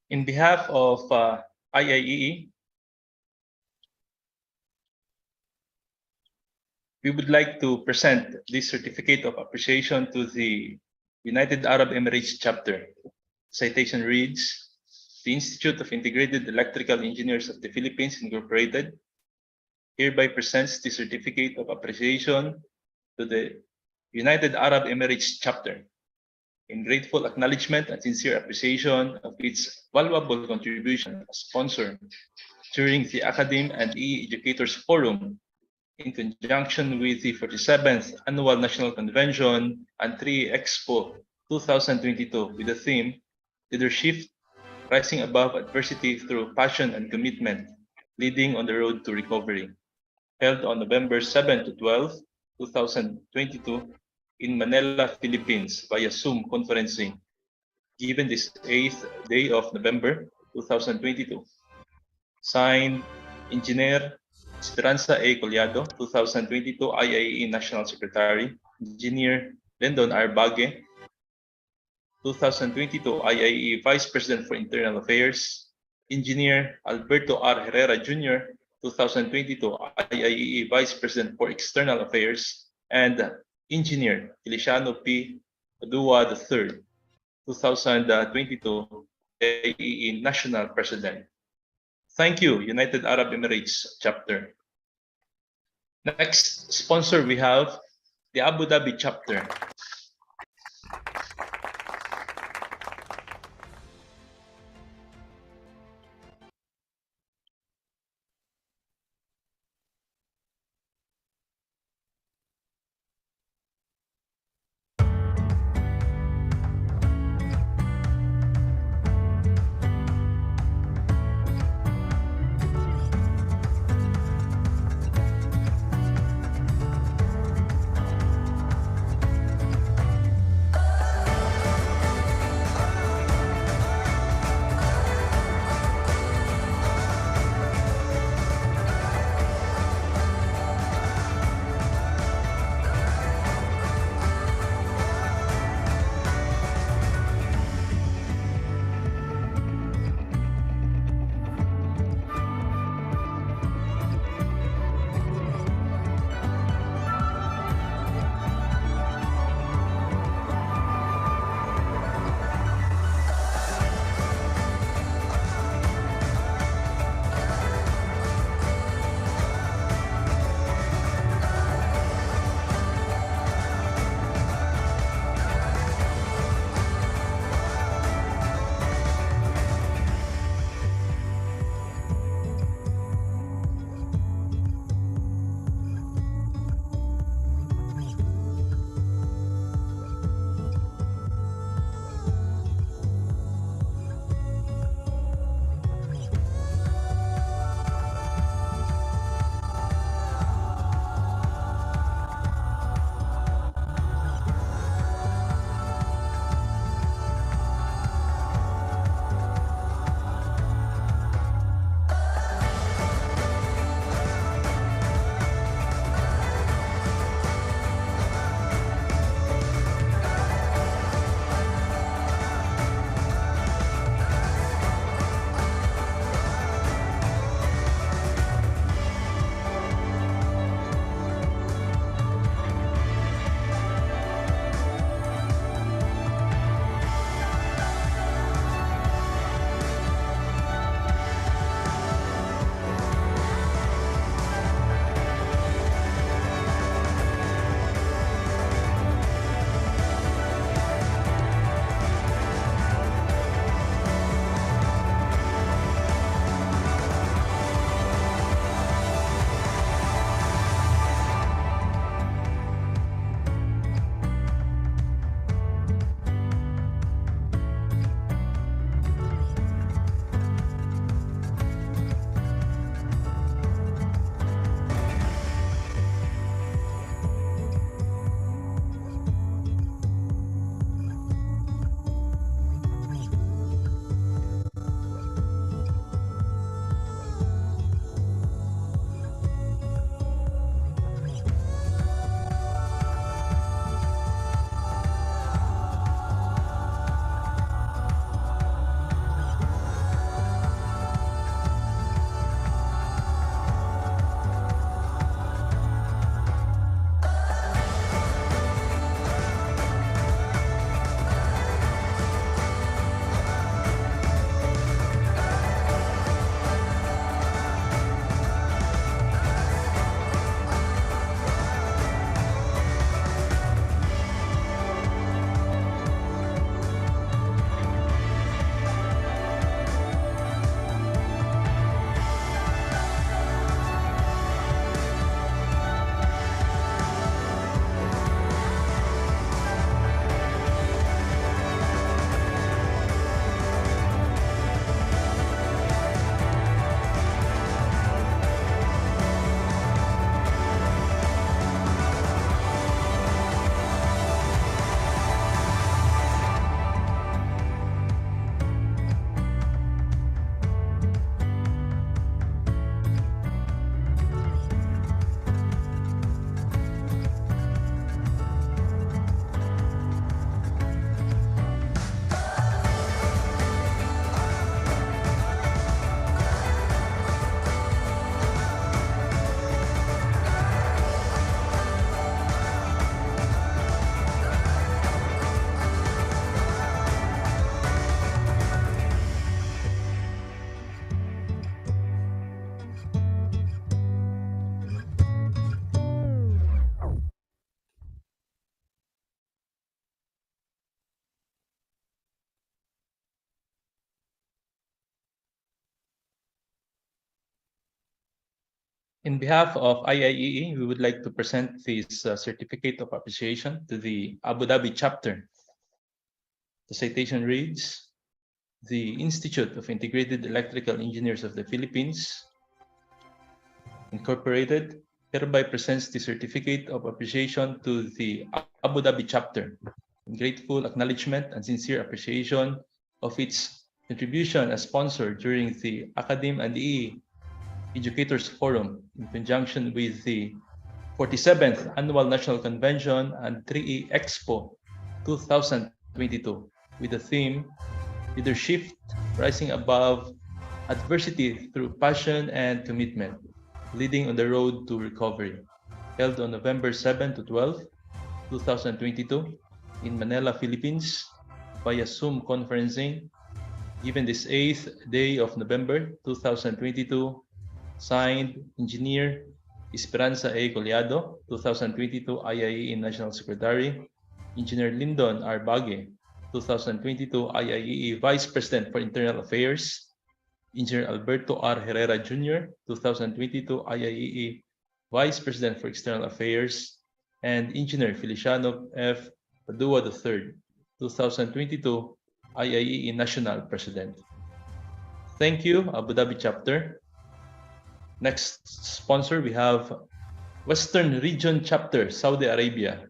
In behalf of IIEE, we would like to present this certificate of appreciation to the United Arab Emirates chapter. Citation reads, the Institute of Integrated Electrical Engineers of the Philippines Incorporated hereby presents the certificate of appreciation to the United Arab Emirates chapter in grateful acknowledgement and sincere appreciation of its valuable contribution as sponsor during the ACADEME and Educators Forum in conjunction with the 47th Annual National Convention and 3 Expo 2022 with the theme Leadership Rising Above Adversity Through Passion and Commitment, Leading on the Road to Recovery, held on November 7 to 12, 2022 in Manila, Philippines via Zoom conferencing, given this 8th day of November 2022. Signed, Engineer Esperanza A. Collado, 2022 IIE National Secretary, Engineer Lendon R. Bague, 2022 IIE Vice President for Internal Affairs, Engineer Alberto R. Herrera Jr., 2022 IIE Vice President for External Affairs, and Engineer Feliciano P. Padua III, 2022 IIE National President. Thank you, United Arab Emirates chapter. Next sponsor we have the Abu Dhabi chapter. In behalf of IIEE, we would like to present this certificate of appreciation to the Abu Dhabi chapter. The citation reads, "The Institute of Integrated Electrical Engineers of the Philippines, Incorporated, hereby presents the certificate of appreciation to the Abu Dhabi chapter in grateful acknowledgement and sincere appreciation of its contribution as sponsor during the ACADEME and EE Educators Forum in conjunction with the 47th Annual National Convention and 3E Expo 2022 with the theme Leadership Rising Above Adversity Through Passion and Commitment, Leading on the Road to Recovery, held on November 7 to 12, 2022 in Manila, Philippines via Zoom conferencing, given this 8th day of November 2022, signed Engineer Esperanza A. Collado, 2022 IIEE National Secretary, Engineer Lyndon R. Bague, 2022 IIEE Vice President for Internal Affairs, Engineer Alberto R. Herrera Jr., 2022 IIEE Vice President for External Affairs, and Engineer Feliciano F. Padua III, 2022 IIEE National President. Thank you, Abu Dhabi chapter. Next sponsor, we have Western Region Chapter, Saudi Arabia.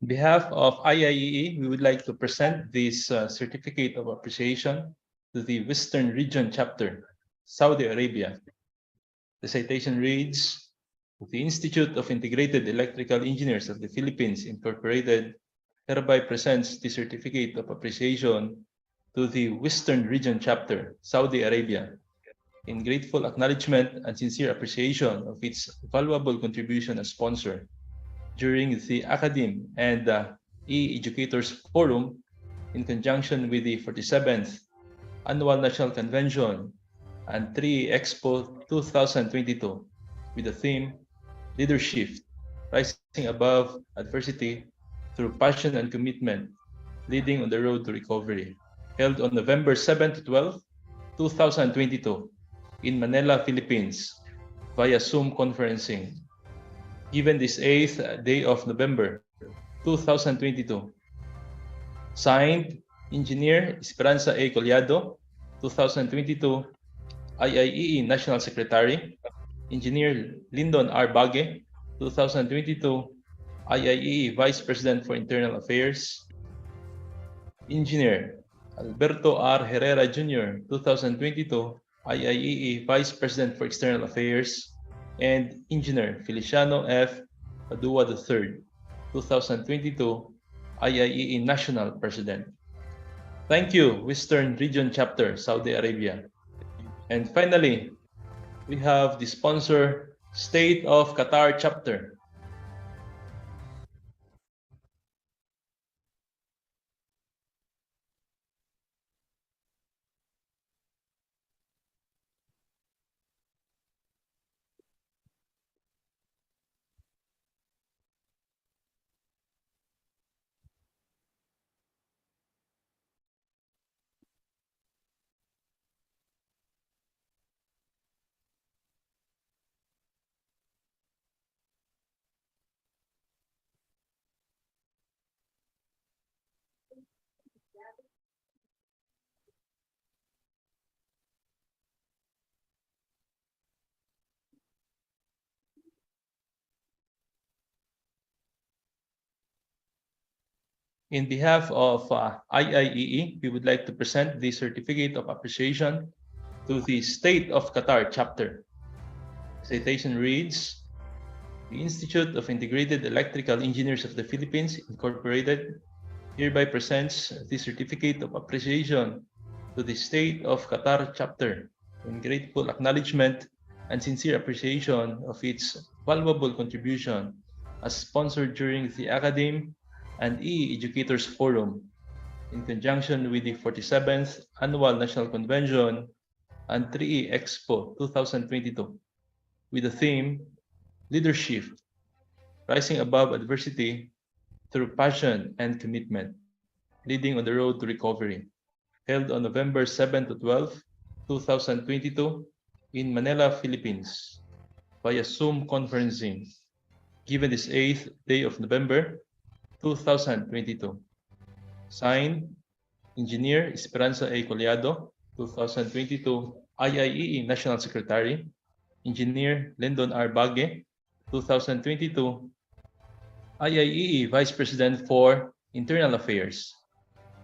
On behalf of IIEE, we would like to present this certificate of appreciation to the Western Region Chapter, Saudi Arabia. The citation reads, "The Institute of Integrated Electrical Engineers of the Philippines, Incorporated, hereby presents the certificate of appreciation to the Western Region Chapter, Saudi Arabia, in grateful acknowledgement and sincere appreciation of its valuable contribution as sponsor during the ACADEME and E-Educators Forum in conjunction with the 47th Annual National Convention and 3 Expo 2022 with the theme Leadership, Rising Above Adversity Through Passion and Commitment, Leading on the Road to Recovery, held on November 7 to 12, 2022 in Manila, Philippines via Zoom conferencing. Given this 8th day of November 2022. Signed, Engineer Esperanza A. Collado, 2022, IIEE National Secretary. Engineer Lyndon R. Bague, 2022, IIEE Vice President for Internal Affairs. Engineer Alberto R. Herrera Jr., 2022, IIEE Vice President for External Affairs. And Engineer Feliciano F. Padua III, 2022, IIEE National President. Thank you, Western Region Chapter, Saudi Arabia. And finally, we have the sponsor, State of Qatar Chapter. In behalf of IIEE, we would like to present the Certificate of Appreciation to the State of Qatar Chapter. Citation reads, "The Institute of Integrated Electrical Engineers of the Philippines, Incorporated, hereby presents the Certificate of Appreciation to the State of Qatar Chapter in grateful acknowledgement and sincere appreciation of its valuable contribution as sponsored during the ACADEME and E-Educators Forum in conjunction with the 47th Annual National Convention and 3E Expo 2022 with the theme Leadership, Rising Above Adversity Through Passion and Commitment, Leading on the Road to Recovery, held on November 7 to 12, 2022 in Manila, Philippines via Zoom conferencing, given this 8th day of November 2022. Signed, Engineer Esperanza A. Collado, 2022, IIEE National Secretary. Engineer Lyndon R. Bague, 2022, IIEE Vice President for Internal Affairs.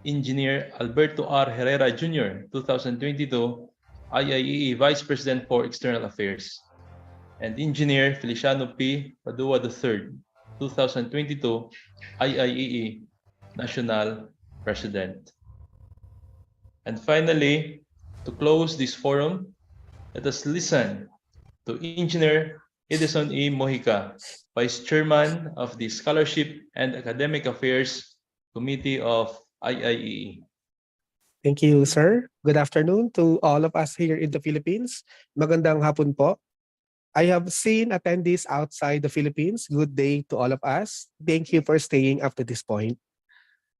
Engineer Alberto R. Herrera Jr., 2022, IIEE Vice President for External Affairs. And Engineer Feliciano P. Padua III, 2022, IIEE National President. And finally, to close this forum, let us listen to Engineer Edison E. Mojica, Vice Chairman of the Scholarship and Academic Affairs Committee of IIEE. Thank you, sir. Good afternoon to all of us here in the Philippines. Magandang hapon po. I have seen attendees outside the Philippines. Good day to all of us. Thank you for staying up to this point.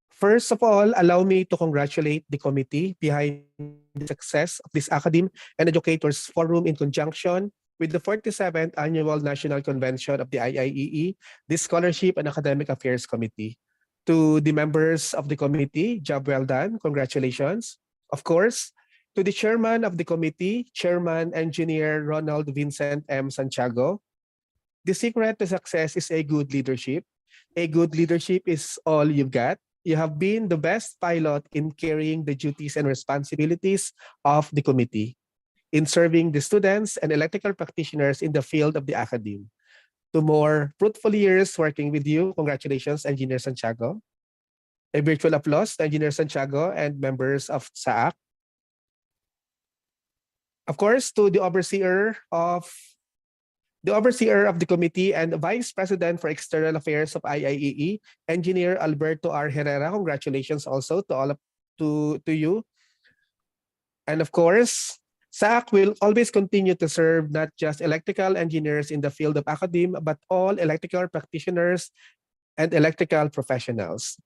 First of all, allow me to congratulate the committee behind the success of this ACADEME and Educators Forum in conjunction with the 47th Annual National Convention of the IIEE, the Scholarship and Academic Affairs Committee. To the members of the committee, job well done. Congratulations. Of course, to the chairman of the committee, Chairman Engineer Ronald Vincent M. Santiago. The secret to success is a good leadership. A good leadership is all you've got. You have been the best pilot in carrying the duties and responsibilities of the committee, in serving the students and electrical practitioners in the field of the academe. To more fruitful years working with you, congratulations, Engineer Santiago. A virtual applause to Engineer Santiago and members of SAAC. Of course, to the overseer of the committee and Vice President for External Affairs of IIEE, Engineer Alberto R. Herrera. Congratulations also to all of to you. And of course, SAC will always continue to serve not just electrical engineers in the field of academe, but all electrical practitioners and electrical professionals.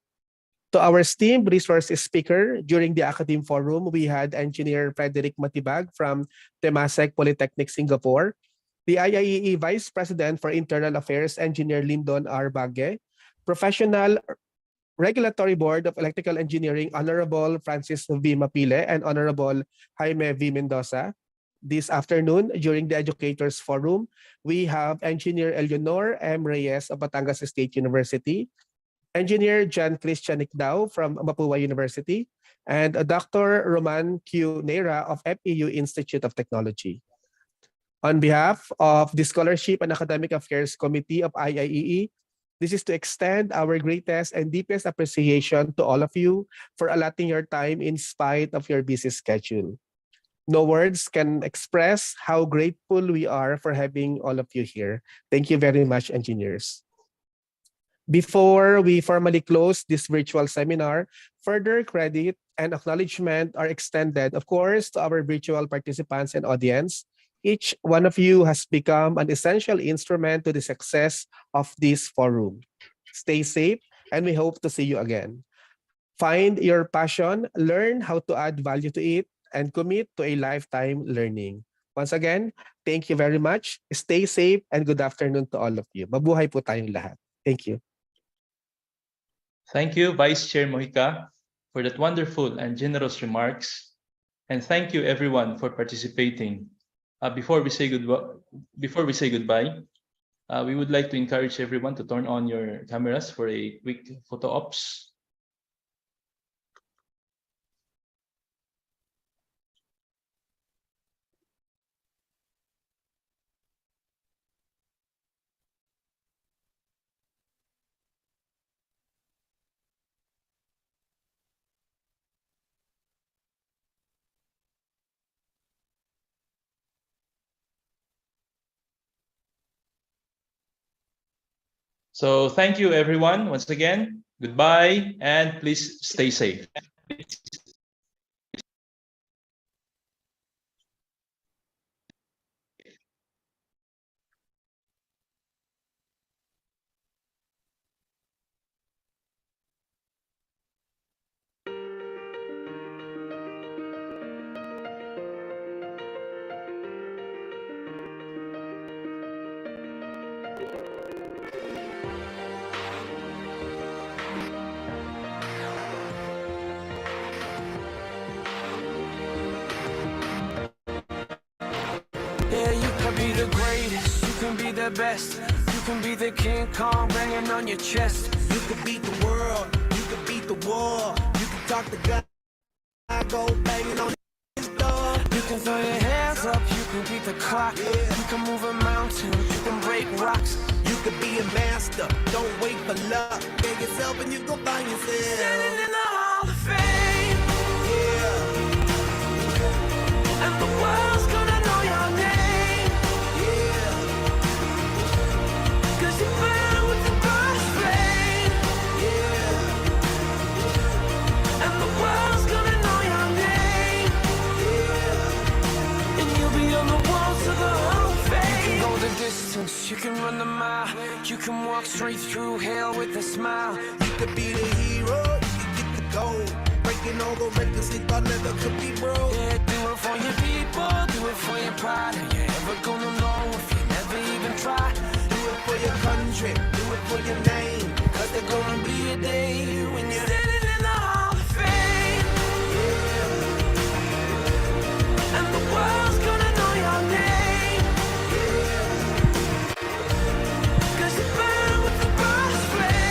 To our esteemed resource speaker during the Academe Forum, we had Engineer Frederick Matibag from Temasek Polytechnic, Singapore, the IIEE Vice President for Internal Affairs, Engineer Lyndon R. Bagge, Professional Regulatory Board of Electrical Engineering, Honorable Francis V. Mapile and Honorable Jaime V. Mendoza. This afternoon, during the Educators Forum, we have Engineer Eleanor M. Reyes of Batangas State University, Engineer John Christian Nicdao from Mapua University, and Dr. Roman Q. Neira of FEU Institute of Technology. On behalf of the Scholarship and Academic Affairs Committee of IIEE, this is to extend our greatest and deepest appreciation to all of you for allotting your time in spite of your busy schedule. No words can express how grateful we are for having all of you here. Thank you very much, engineers. Before we formally close this virtual seminar, further credit and acknowledgement are extended, of course, to our virtual participants and audience. Each one of you has become an essential instrument to the success of this forum. Stay safe, and we hope to see you again. Find your passion, learn how to add value to it, and commit to a lifetime learning. Once again, thank you very much. Stay safe, and good afternoon to all of you. Mabuhay po tayong lahat. Thank you. Thank you, Vice Chair Mojica, for that wonderful and generous remarks. And thank you, everyone, for participating. Before we say goodbye, we would like to encourage everyone to turn on your cameras for a quick photo ops. So thank you, everyone. Once again, goodbye, and please stay safe. Yeah, you can be the greatest, you can be the best, you can be the King Kong banging on your chest. You can beat the world, you can beat the war, you can talk to God, go banging on his door. You can throw your hands up, you can beat the clock, you can move a mountain, you can break rocks. You can be a master, don't wait for luck. Get yourself and you go find yourself. Standing in the Hall of Fame, yeah. And the world's gonna know your name, yeah. 'Cause you burn with the burst flame, yeah. And the world's gonna know your name, yeah. And you'll be on the walls of the Hall of Fame. You can go the distance, you can run the mile, you can walk straight through hell with a smile. You could be the hero, you can get the gold, breaking all the records they thought never could be broke. Yeah, do it for your people, do it for your pride. Are you ever gonna know if you never even try? Do it for your country, do it for your name, 'cause there's gonna be a day when you're standing in the Hall of Fame, yeah. And the world's gonna know your name, yeah. 'Cause you burn with the burst flame.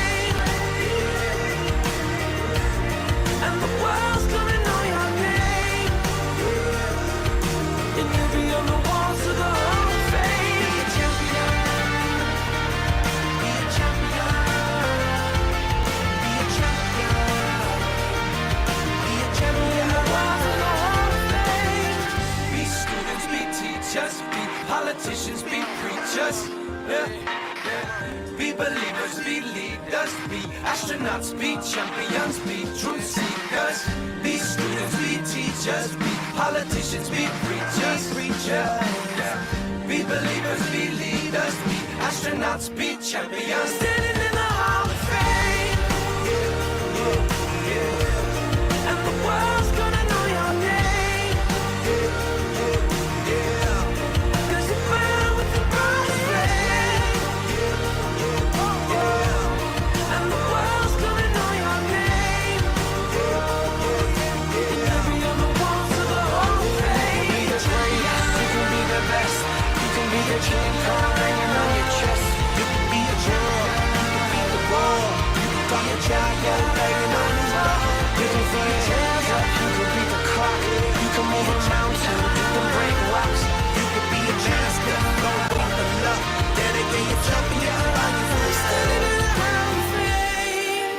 Politicians be preachers. Be believers, be leaders, be astronauts, be champions, be truth seekers. Be students, be teachers, be politicians, be preachers, Be believers, be leaders, be astronauts, be champions. Standing in the Hall of Fame. And the world's gonna know your name. Cause you burn with the brightest flame. And the world's gonna know your name. You can be on the walls of the Hall of Fame. You can be the greatest, you can be the best. You can be the king crown hanging on your chest. You can be a general, you can be the world. You can be a giant banging on the wall. You can throw your hands up, you can beat the clock. You can move a mountain, you can break rocks. You can be a master, go with the luck. Dedicate yourself and your life. Standing in the Hall of Fame.